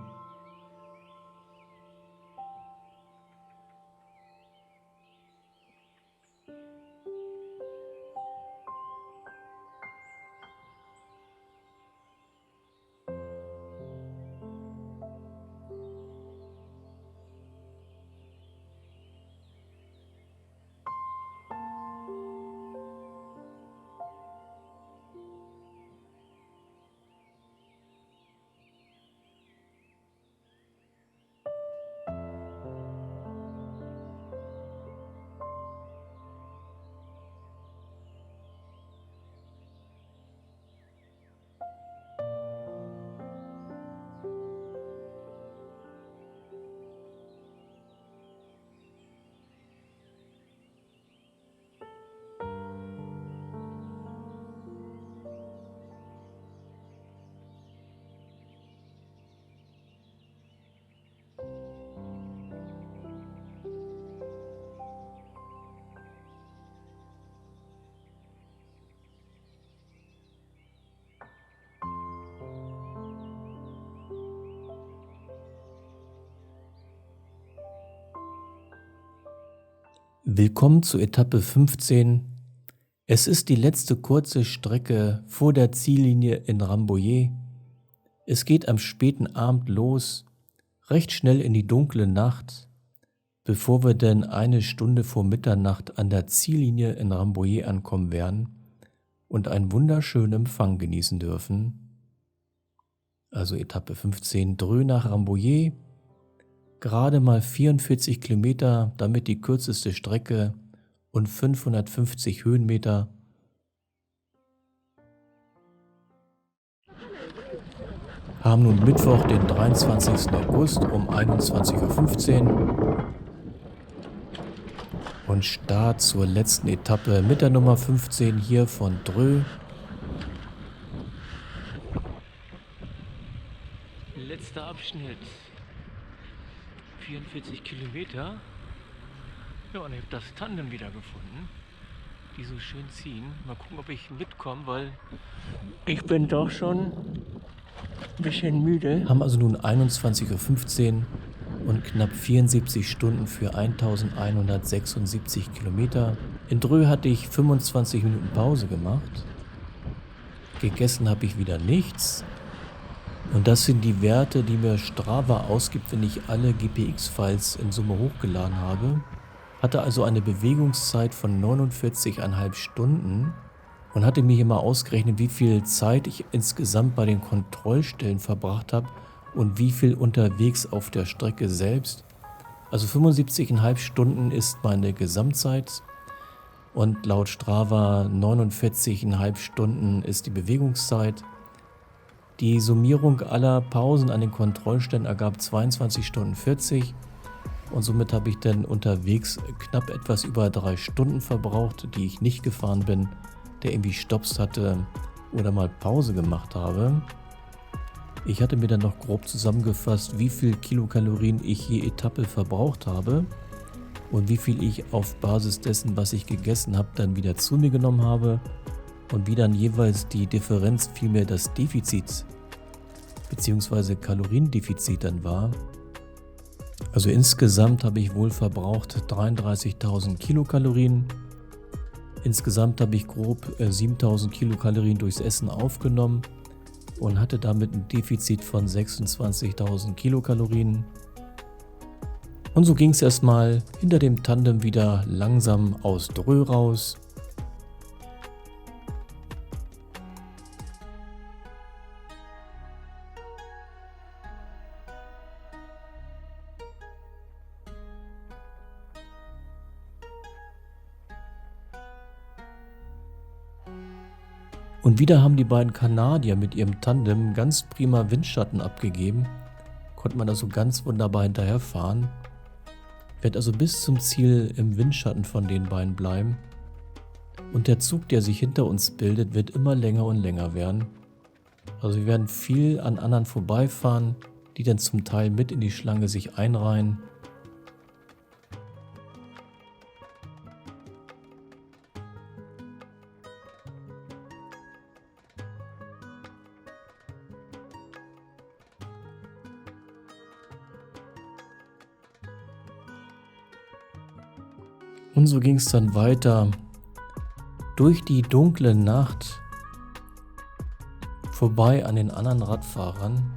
Willkommen zur Etappe 15. Es ist die letzte kurze Strecke vor der Ziellinie in Rambouillet. Es geht am späten Abend los, recht schnell in die dunkle Nacht, bevor wir denn eine Stunde vor Mitternacht an der Ziellinie in Rambouillet ankommen werden und einen wunderschönen Empfang genießen dürfen. Also Etappe 15, Dreux nach Rambouillet. Gerade mal 44 Kilometer, damit die kürzeste Strecke und 550 Höhenmeter. Haben nun Mittwoch, den 23. August um 21:15 Uhr und Start zur letzten Etappe mit der Nummer 15 hier von Dreux. Letzter Abschnitt. 44 Kilometer. Ja, und ich habe das Tandem wieder gefunden, die so schön ziehen. Mal gucken, ob ich mitkomme, weil ich bin doch schon ein bisschen müde. Haben also nun 21:15 Uhr und knapp 74 Stunden für 1176 Kilometer. In Dreux hatte ich 25 Minuten Pause gemacht. Gegessen habe ich wieder nichts. Und das sind die Werte, die mir Strava ausgibt, wenn ich alle GPX-Files in Summe hochgeladen habe. Hatte also eine Bewegungszeit von 49,5 Stunden und hatte mir hier mal ausgerechnet, wie viel Zeit ich insgesamt bei den Kontrollstellen verbracht habe und wie viel unterwegs auf der Strecke selbst. Also 75,5 Stunden ist meine Gesamtzeit und laut Strava 49,5 Stunden ist die Bewegungszeit. Die Summierung aller Pausen an den Kontrollstellen ergab 22 Stunden 40 und somit habe ich dann unterwegs knapp etwas über 3 Stunden verbraucht, die ich nicht gefahren bin, der irgendwie Stopps hatte oder mal Pause gemacht habe. Ich hatte mir dann noch grob zusammengefasst, wie viel Kilokalorien ich je Etappe verbraucht habe und wie viel ich auf Basis dessen, was ich gegessen habe, dann wieder zu mir genommen habe. Und wie dann jeweils die Differenz, vielmehr das Defizit bzw. Kaloriendefizit dann war. Also insgesamt habe ich wohl verbraucht 33.000 Kilokalorien. Insgesamt habe ich grob 7.000 Kilokalorien durchs Essen aufgenommen und hatte damit ein Defizit von 26.000 Kilokalorien. Und so ging es erstmal hinter dem Tandem wieder langsam aus Dreux raus. Und wieder haben die beiden Kanadier mit ihrem Tandem ganz prima Windschatten abgegeben. Konnte man also ganz wunderbar hinterherfahren. Werde also bis zum Ziel im Windschatten von den beiden bleiben. Und der Zug, der sich hinter uns bildet, wird immer länger und länger werden. Also wir werden viel an anderen vorbeifahren, die dann zum Teil mit in die Schlange sich einreihen. Und so ging es dann weiter durch die dunkle Nacht, vorbei an den anderen Radfahrern,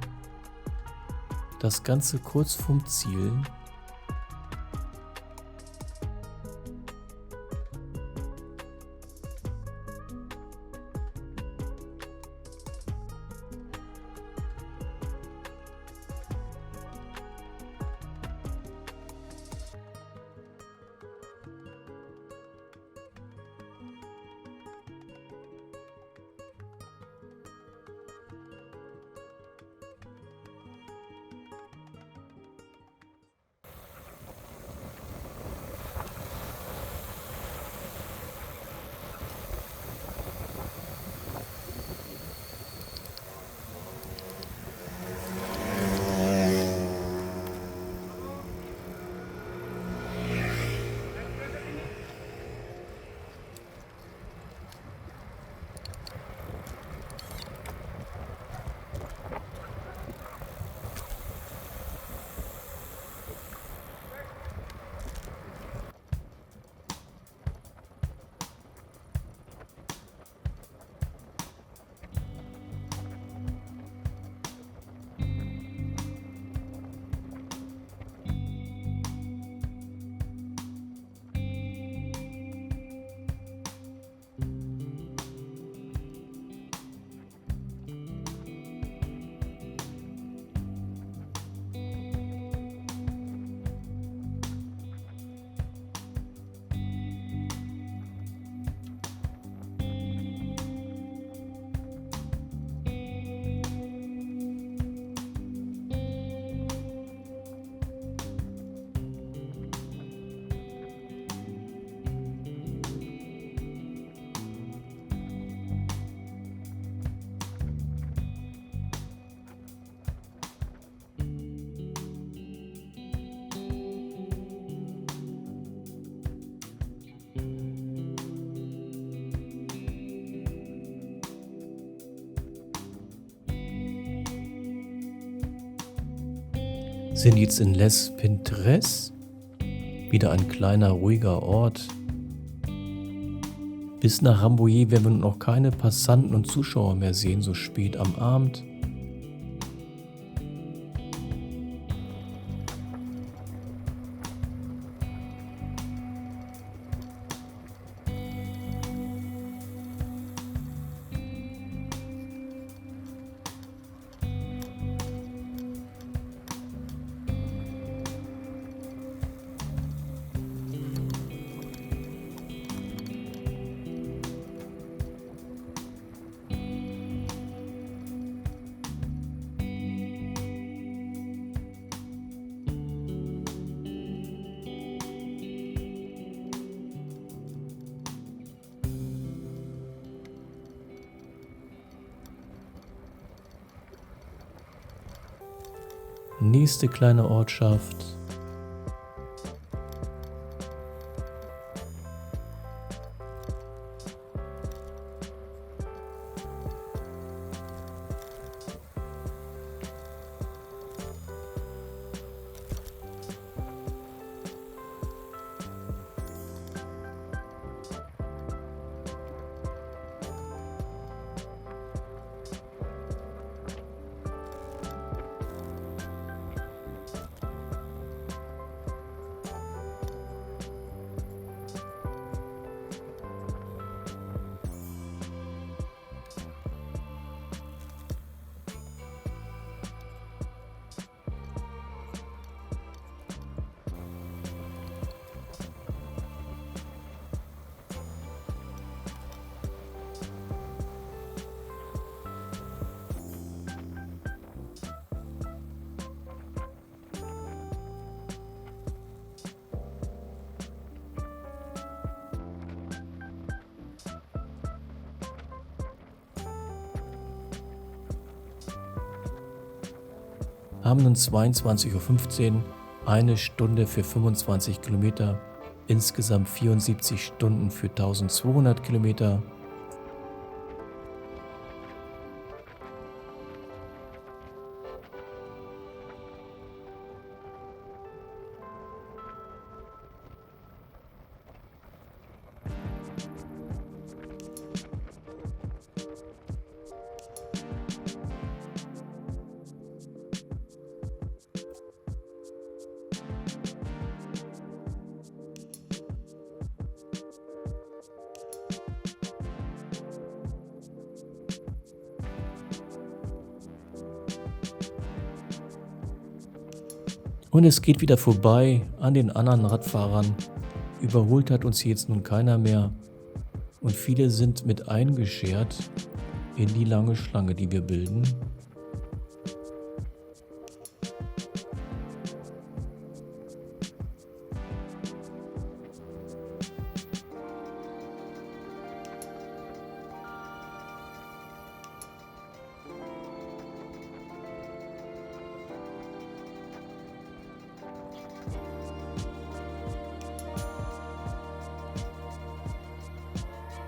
das Ganze kurz vorm Ziel. Sind jetzt in Les Pintres. Wieder ein kleiner, ruhiger Ort. Bis nach Rambouillet werden wir noch keine Passanten und Zuschauer mehr sehen, so spät am Abend. Nächste kleine Ortschaft. Haben nun 22:15 Uhr, eine Stunde für 25 Kilometer, insgesamt 74 Stunden für 1200 Kilometer. Und es geht wieder vorbei an den anderen Radfahrern. Überholt hat uns jetzt nun keiner mehr. Und viele sind mit eingeschert in die lange Schlange, die wir bilden.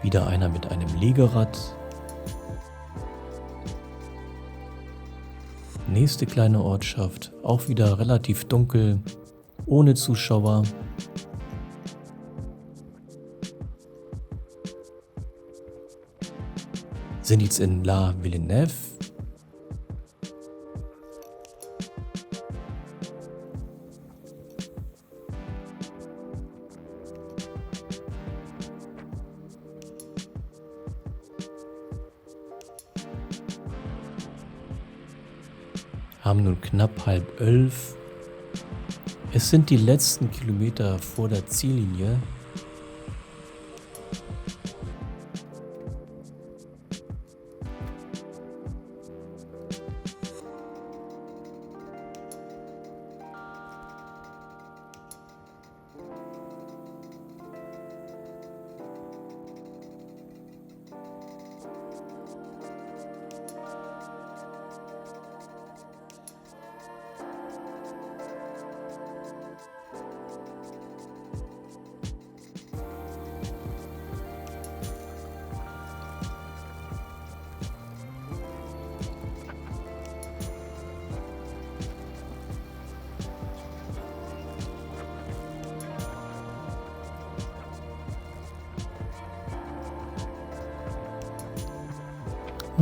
Wieder einer mit einem Liegerad. Nächste kleine Ortschaft, auch wieder relativ dunkel, ohne Zuschauer. Sind jetzt in La Villeneuve. Haben nun knapp 10:30. Es sind die letzten Kilometer vor der Ziellinie.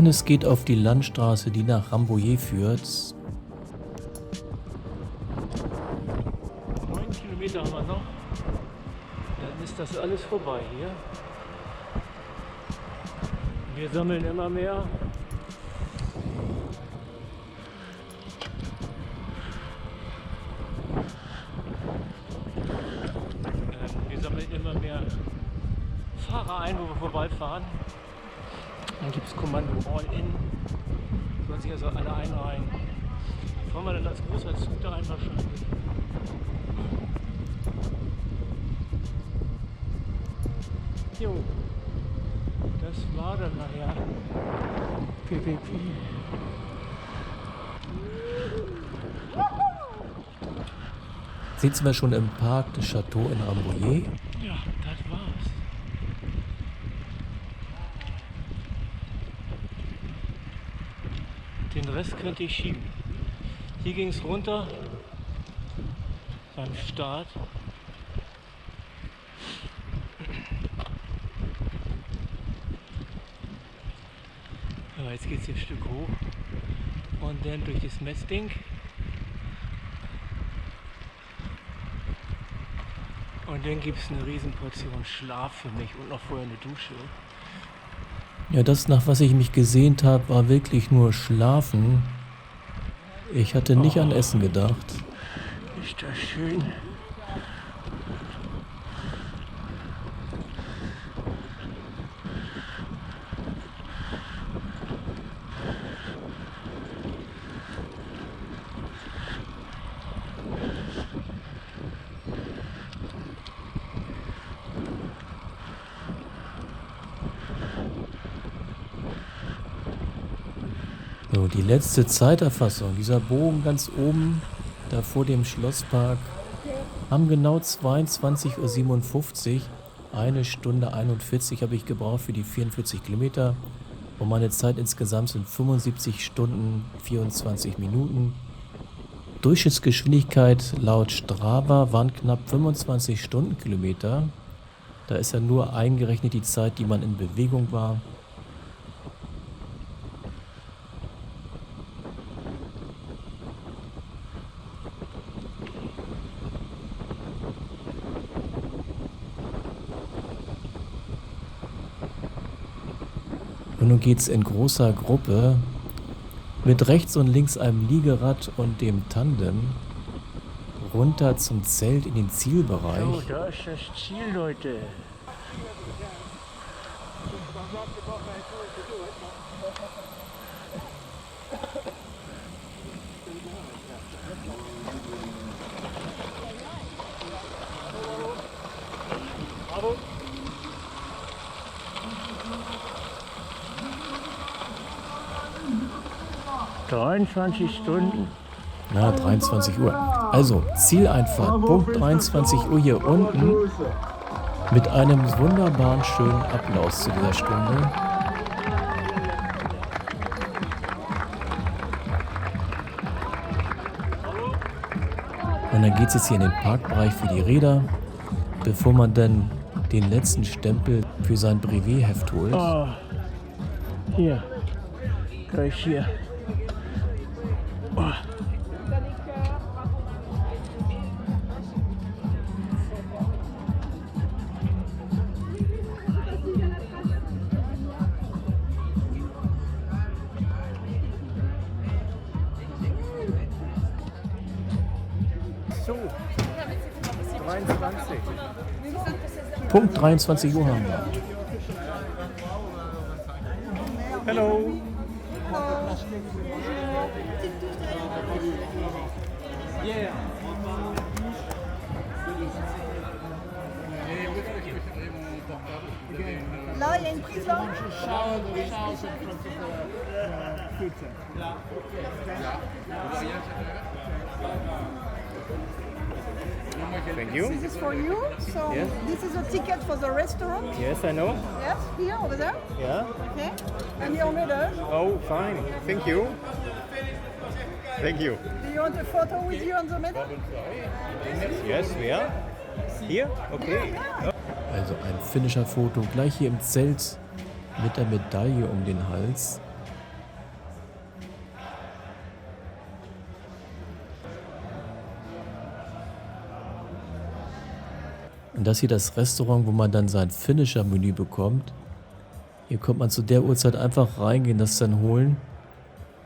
Und es geht auf die Landstraße, die nach Rambouillet führt. 9 Kilometer haben wir noch. Dann ist das alles vorbei hier. Wir sammeln immer mehr. Wir sammeln immer mehr Fahrer ein, wo wir vorbeifahren. Dann gibt es Kommando All-In. Können sich also alle einreihen. Fahren wir dann als großer Zug da ein wahrscheinlich. Jo, das war dann nachher PPP. Jetzt sind wir schon im Parc des Château in Rambouillet. Ja, das war's. Den Rest könnte ich schieben. Hier ging es runter beim Start. Aber jetzt geht es hier ein Stück hoch und dann durch das Messding. Und dann gibt es eine Riesenportion Schlaf für mich und noch vorher eine Dusche. Ja, das, nach was ich mich gesehnt habe, war wirklich nur Schlafen. Ich hatte nicht an Essen gedacht. Ist das schön. So, die letzte Zeiterfassung. Dieser Bogen ganz oben, da vor dem Schlosspark, haben genau 22:57 Uhr. 1 Stunde 41 habe ich gebraucht für die 44 Kilometer. Und meine Zeit insgesamt sind 75 Stunden 24 Minuten. Durchschnittsgeschwindigkeit laut Strava waren knapp 25 Stundenkilometer. Da ist ja nur eingerechnet die Zeit, die man in Bewegung war. Und nun geht's in großer Gruppe mit rechts und links einem Liegerad und dem Tandem runter zum Zelt in den Zielbereich. So, da ist das Ziel, Leute. Bravo. 23 Stunden. Na, 23 Uhr. Also, Zieleinfahrt, Punkt 23 Uhr hier unten. Mit einem wunderbaren, schönen Applaus zu dieser Stunde. Und dann geht es jetzt hier in den Parkbereich für die Räder, bevor man dann den letzten Stempel für sein Brevet-Heft holt. Oh, hier, gleich hier. Oh. So, 23. Punkt 23 Uhr haben wir. Hello. Yeah. Là, il y a une prison. Thank you. This is for you. So Yes. this is a ticket for the restaurant. Yes, I know. Yes, here over there. Yeah. Okay. And your medal. Oh, fine. Thank you. Thank you. Do you want a photo with you on the medal? Yes, where? Here? Okay. Also ein Finisher-Foto gleich hier im Zelt mit der Medaille um den Hals. Und das hier das Restaurant, wo man dann sein Finisher-Menü bekommt. Hier kommt man zu der Uhrzeit einfach reingehen, das dann holen.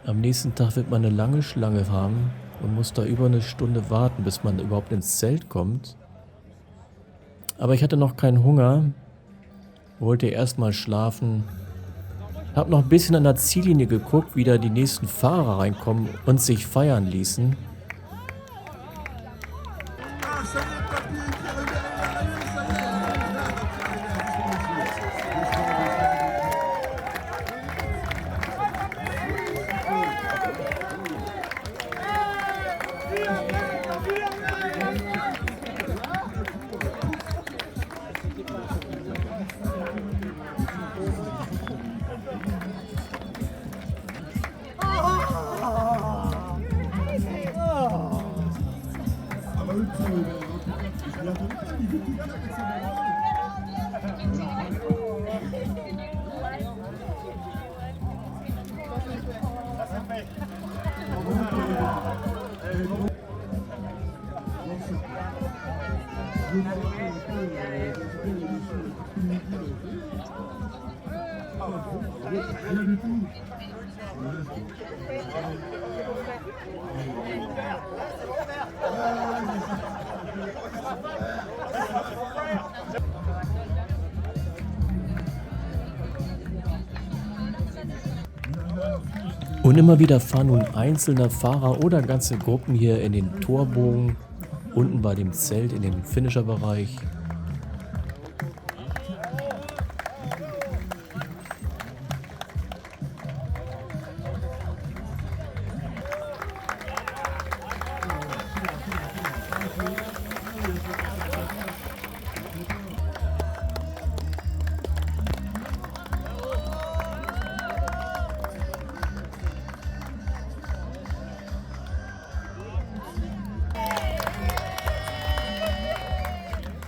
Am nächsten Tag wird man eine lange Schlange haben und muss da über eine Stunde warten, bis man überhaupt ins Zelt kommt. Aber ich hatte noch keinen Hunger, wollte erstmal schlafen. Hab noch ein bisschen an der Ziellinie geguckt, wie da die nächsten Fahrer reinkommen und sich feiern ließen. Und immer wieder fahren nun einzelne Fahrer oder ganze Gruppen hier in den Torbogen, unten bei dem Zelt in den Finisher-Bereich.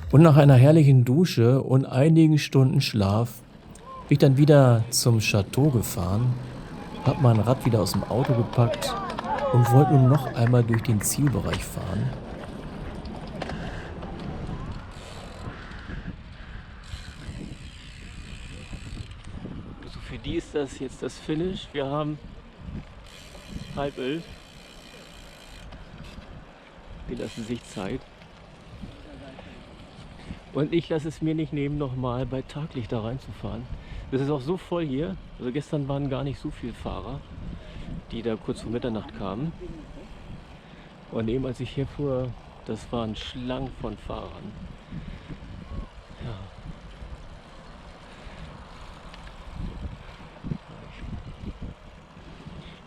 Und nach einer herrlichen Dusche und einigen Stunden Schlaf bin ich dann wieder zum Chateau gefahren, hab mein Rad wieder aus dem Auto gepackt und wollte nun noch einmal durch den Zielbereich fahren. Also für die ist das jetzt das Finish. Wir haben 10:30. Die lassen sich Zeit. Und ich lasse es mir nicht nehmen, nochmal bei Taglicht da reinzufahren. Das ist auch so voll hier. Also gestern waren gar nicht so viele Fahrer, die da kurz vor Mitternacht kamen. Und eben als ich hier fuhr, das waren Schlangen von Fahrern. Ja.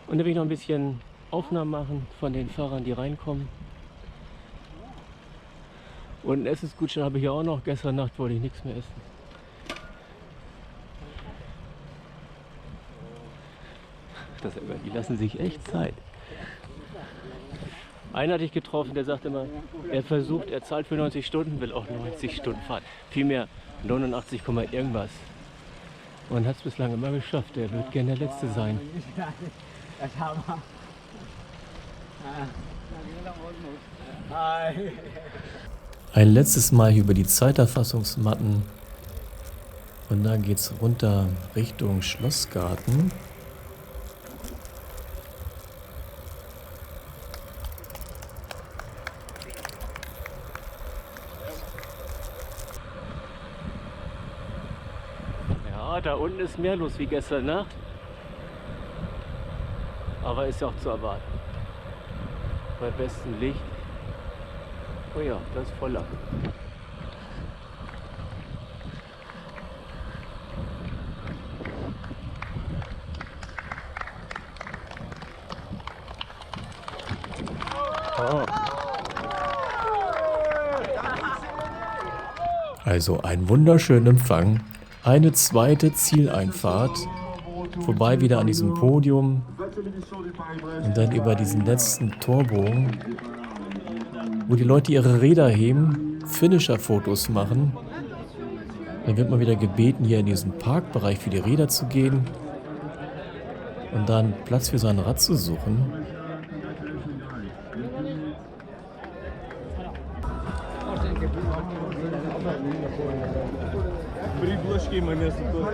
Und da will ich noch ein bisschen Aufnahmen machen von den Fahrern, die reinkommen. Und einen Essensgutschein habe ich ja auch noch. Gestern Nacht wollte ich nichts mehr essen. Die lassen sich echt Zeit. Einen hatte ich getroffen, der sagt immer, er zahlt für 90 Stunden, will auch 90 Stunden fahren. Vielmehr 89, irgendwas. Und hat es bislang immer geschafft. Er wird gerne der Letzte sein. Ein letztes Mal hier über die Zeiterfassungsmatten und dann geht's runter Richtung Schlossgarten. Ja, da unten ist mehr los wie gestern Nacht. Aber ist ja auch zu erwarten. Bei bestem Licht. Oh ja, das ist voller. Oh. Also ein wunderschöner Empfang, eine zweite Zieleinfahrt, vorbei wieder an diesem Podium und dann über diesen letzten Torbogen, wo die Leute ihre Räder heben, Finisher-Fotos machen. Dann wird man wieder gebeten, hier in diesen Parkbereich für die Räder zu gehen und dann Platz für sein Rad zu suchen. блочки мы вместо того.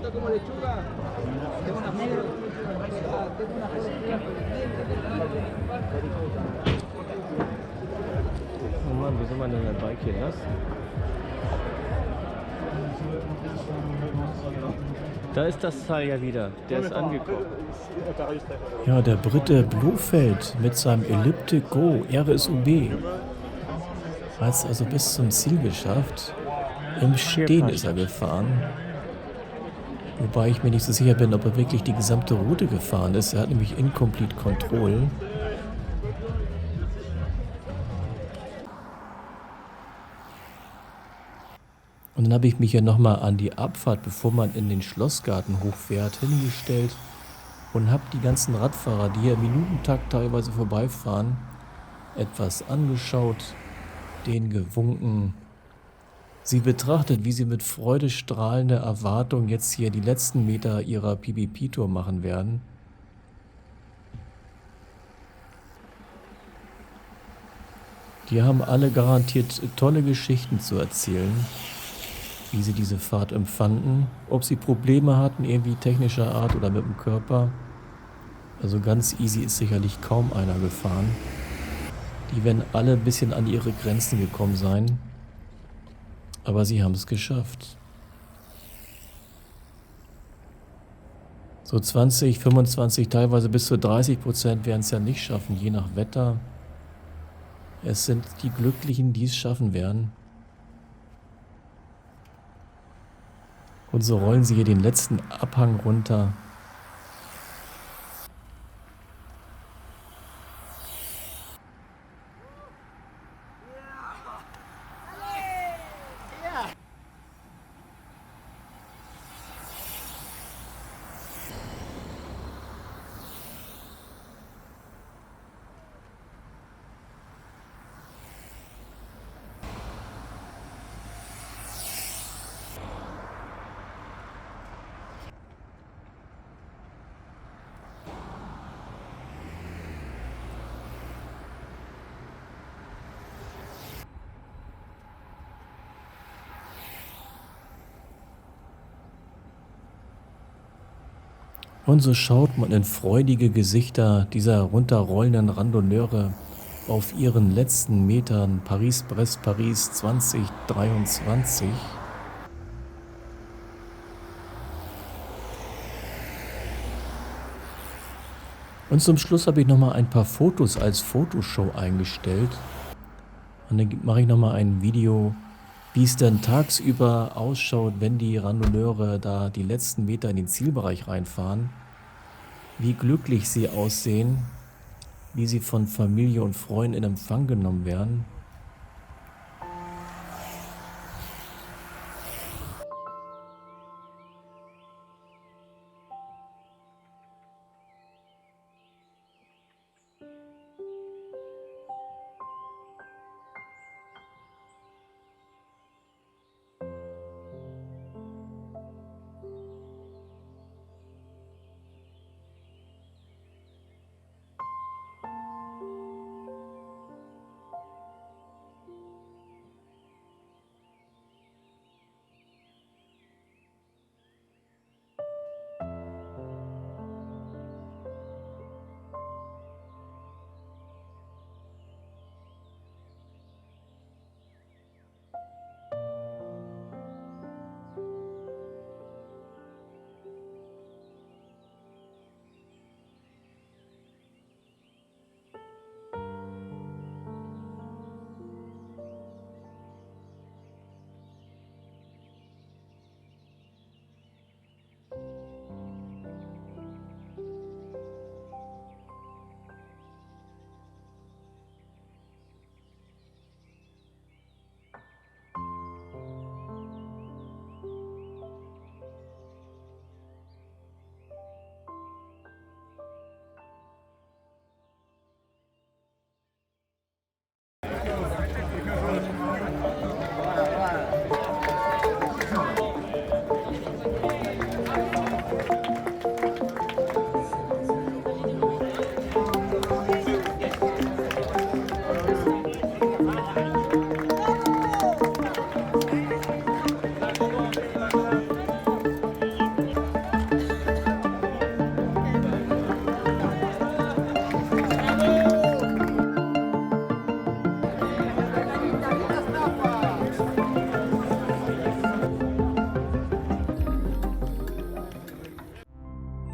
Está como lechuga. Tengo unas negras. Tengo unas Oh Mann, wie soll man denn das Bike hier lassen? Da ist das Teil ja wieder. Der ist angekommen. Ja, der Brite Blofeld mit seinem Elliptic Go RSUB hat es also bis zum Ziel geschafft. Im Stehen ist er gefahren. Wobei ich mir nicht so sicher bin, ob er wirklich die gesamte Route gefahren ist. Er hat nämlich Incomplete Control. Und dann habe ich mich ja nochmal an die Abfahrt, bevor man in den Schlossgarten hochfährt, hingestellt und habe die ganzen Radfahrer, die hier im Minutentakt teilweise vorbeifahren, etwas angeschaut, denen gewunken, sie betrachtet, wie sie mit freudestrahlender Erwartung jetzt hier die letzten Meter ihrer PvP-Tour machen werden. Die haben alle garantiert tolle Geschichten zu erzählen, wie sie diese Fahrt empfanden, ob sie Probleme hatten, irgendwie technischer Art oder mit dem Körper. Also ganz easy ist sicherlich kaum einer gefahren. Die werden alle ein bisschen an ihre Grenzen gekommen sein. Aber sie haben es geschafft. So 20, 25, teilweise bis zu 30% werden es ja nicht schaffen, je nach Wetter. Es sind die Glücklichen, die es schaffen werden. Und so rollen sie hier den letzten Abhang runter. Und so schaut man in freudige Gesichter dieser runterrollenden Randonneure auf ihren letzten Metern Paris-Brest-Paris 2023. Und zum Schluss habe ich nochmal ein paar Fotos als Fotoshow eingestellt. Und dann mache ich nochmal ein Video, wie es dann tagsüber ausschaut, wenn die Randonneure da die letzten Meter in den Zielbereich reinfahren. Wie glücklich sie aussehen, wie sie von Familie und Freunden in Empfang genommen werden.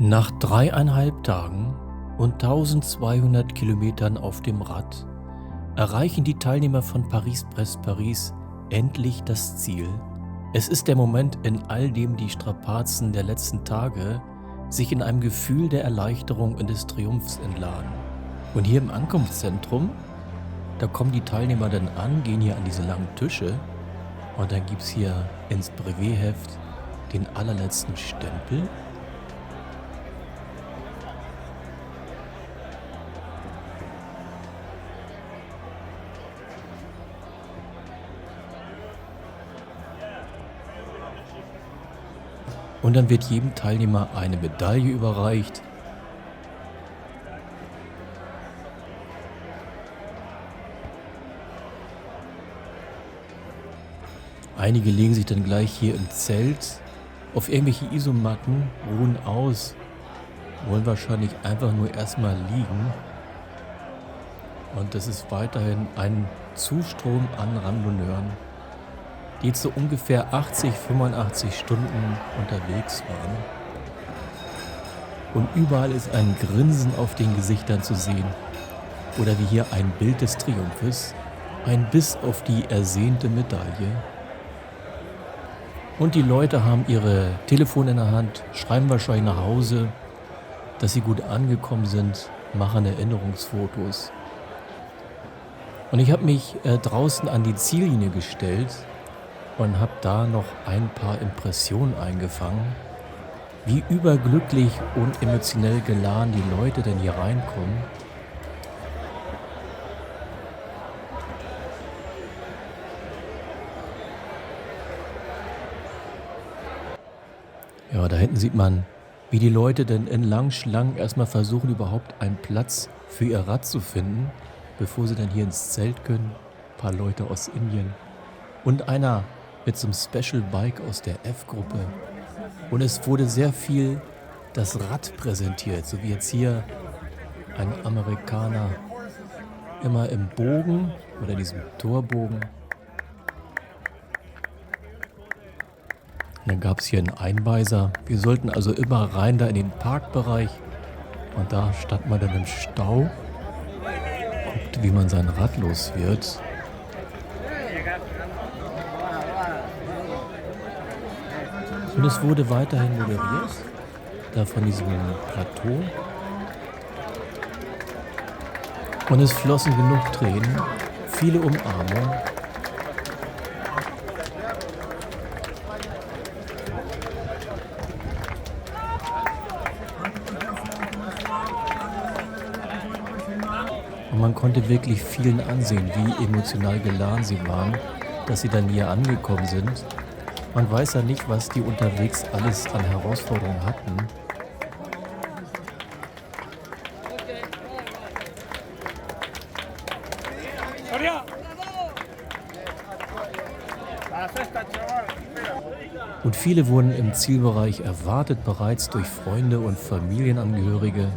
Nach 3,5 Tagen und 1200 Kilometern auf dem Rad erreichen die Teilnehmer von Paris-Brest-Paris endlich das Ziel. Es ist der Moment, in all dem die Strapazen der letzten Tage sich in einem Gefühl der Erleichterung und des Triumphs entladen. Und hier im Ankunftszentrum, da kommen die Teilnehmer dann an, gehen hier an diese langen Tische und dann gibt es hier ins Brevet-Heft den allerletzten Stempel. Und dann wird jedem Teilnehmer eine Medaille überreicht. Einige legen sich dann gleich hier im Zelt auf irgendwelche Isomatten, ruhen aus, wollen wahrscheinlich einfach nur erstmal liegen. Und das ist weiterhin ein Zustrom an Randonneuren, die jetzt so ungefähr 85 Stunden unterwegs waren. Und überall ist ein Grinsen auf den Gesichtern zu sehen. Oder wie hier ein Bild des Triumphes, ein Biss auf die ersehnte Medaille. Und die Leute haben ihre Telefone in der Hand, schreiben wahrscheinlich nach Hause, dass sie gut angekommen sind, machen Erinnerungsfotos. Und ich habe mich draußen an die Ziellinie gestellt und habe da noch ein paar Impressionen eingefangen, wie überglücklich und emotionell geladen die Leute denn hier reinkommen. Ja, da hinten sieht man, wie die Leute denn in langen Schlangen erstmal versuchen, überhaupt einen Platz für ihr Rad zu finden, bevor sie dann hier ins Zelt können. Ein paar Leute aus Indien und einer mit so einem Special Bike aus der F-Gruppe. Und es wurde sehr viel das Rad präsentiert, so wie jetzt hier ein Amerikaner immer im Bogen oder diesem Torbogen. Und dann gab es hier einen Einweiser. Wir sollten also immer rein da in den Parkbereich. Und da stand man dann im Stau, guckte, wie man sein Rad los wird. Und es wurde weiterhin moderiert, da von diesem Plateau. Und es flossen genug Tränen, viele Umarmungen. Und man konnte wirklich vielen ansehen, wie emotional geladen sie waren, dass sie dann hier angekommen sind. Man weiß ja nicht, was die unterwegs alles an Herausforderungen hatten. Und viele wurden im Zielbereich erwartet, bereits durch Freunde und Familienangehörige.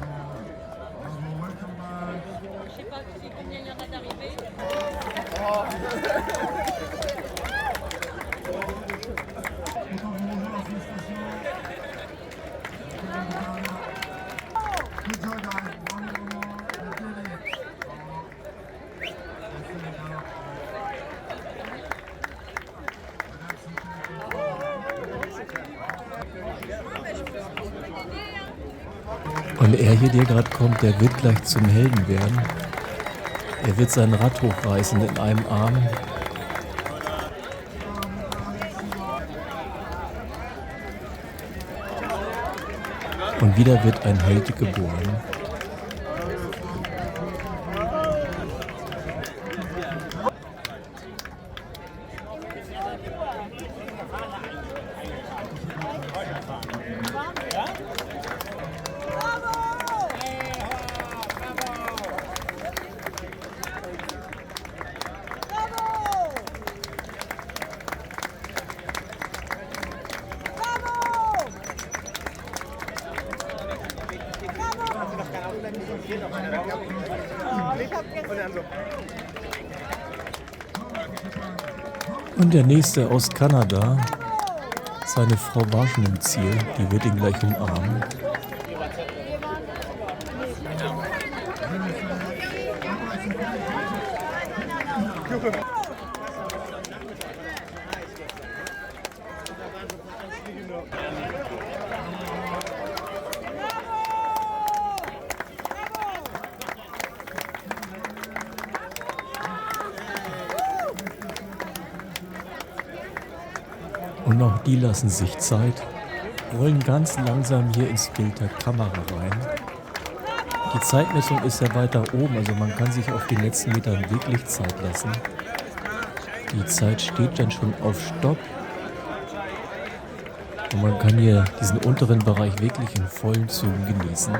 Und er hier, der gerade kommt, der wird gleich zum Helden werden. Er wird sein Rad hochreißen in einem Arm. Und wieder wird ein Held geboren. Und der nächste aus Kanada, seine Frau war schon im Ziel, die wird ihn gleich umarmen. Und auch die lassen sich Zeit, rollen ganz langsam hier ins Bild der Kamera rein. Die Zeitmessung ist ja weiter oben, also man kann sich auf den letzten Metern wirklich Zeit lassen. Die Zeit steht dann schon auf Stopp. Und man kann hier diesen unteren Bereich wirklich in vollen Zügen genießen.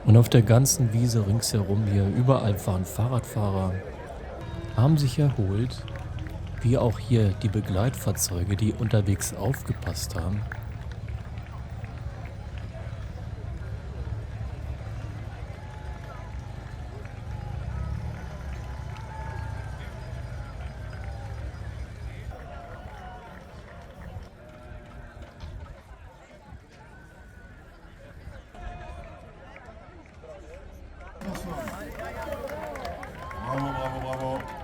Und auf der ganzen Wiese ringsherum hier, überall fahren Fahrradfahrer, haben sich erholt, wie auch hier die Begleitfahrzeuge, die unterwegs aufgepasst haben. Bravo, bravo, bravo.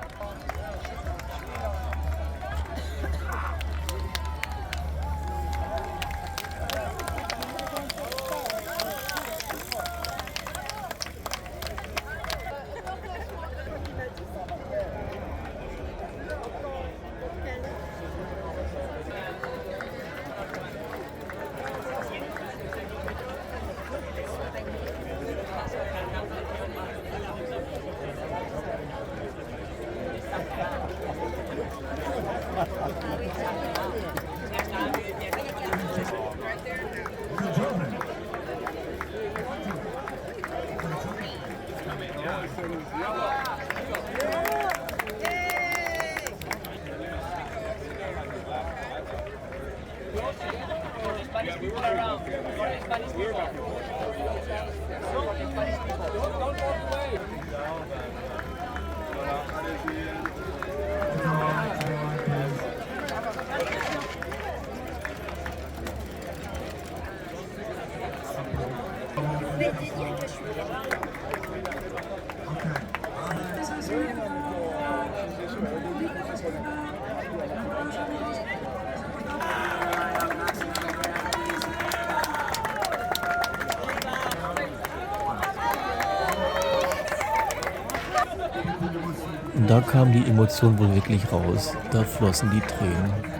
Und da kam die Emotion wohl wirklich raus. Da flossen die Tränen.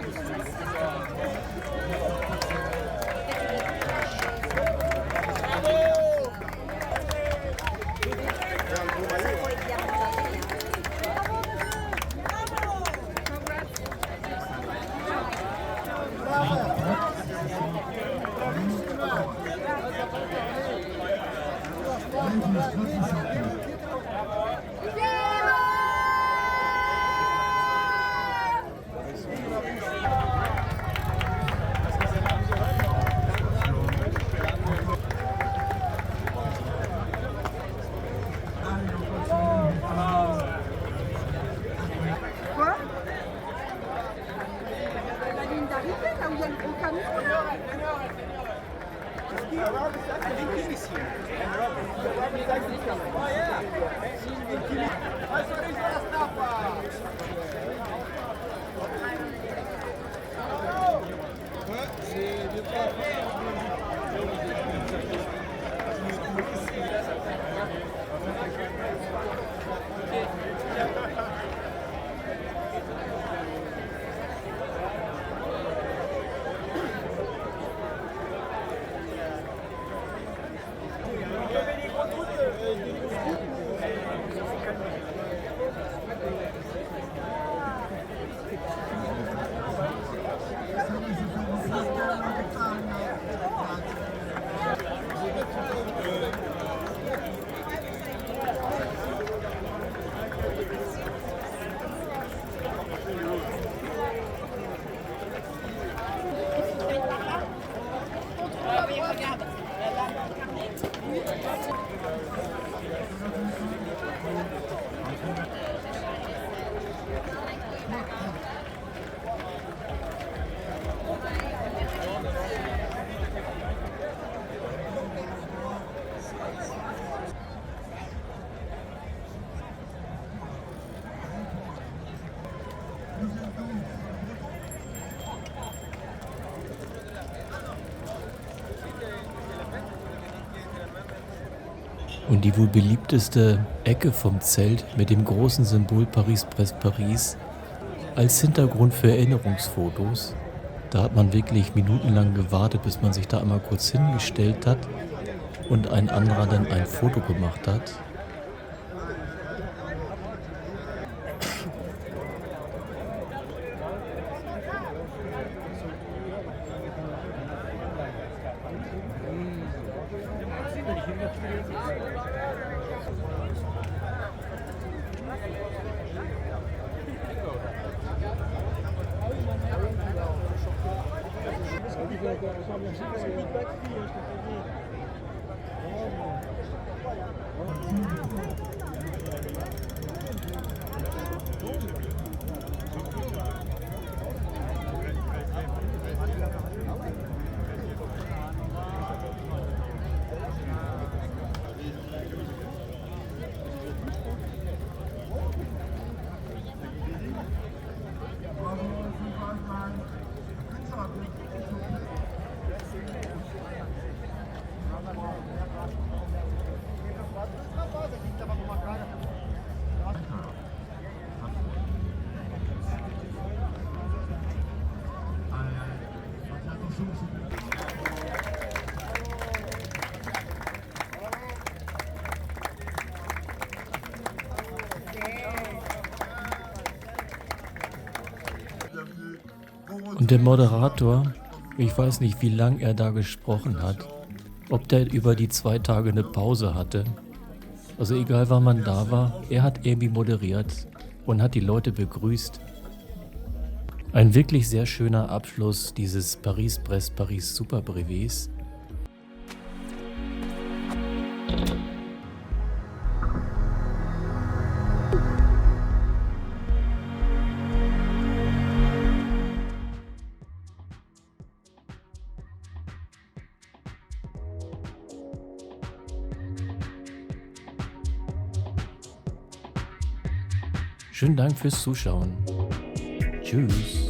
Und die wohl beliebteste Ecke vom Zelt mit dem großen Symbol Paris-Brest-Paris als Hintergrund für Erinnerungsfotos. Da hat man wirklich minutenlang gewartet, bis man sich da einmal kurz hingestellt hat und ein anderer dann ein Foto gemacht hat. Und der Moderator, ich weiß nicht, wie lang er da gesprochen hat, ob der über die 2 Tage eine Pause hatte. Also egal wann man da war, er hat irgendwie moderiert und hat die Leute begrüßt. Ein wirklich sehr schöner Abschluss dieses Paris-Brest-Paris Superbrevets. Schönen Dank fürs Zuschauen. Tschüss.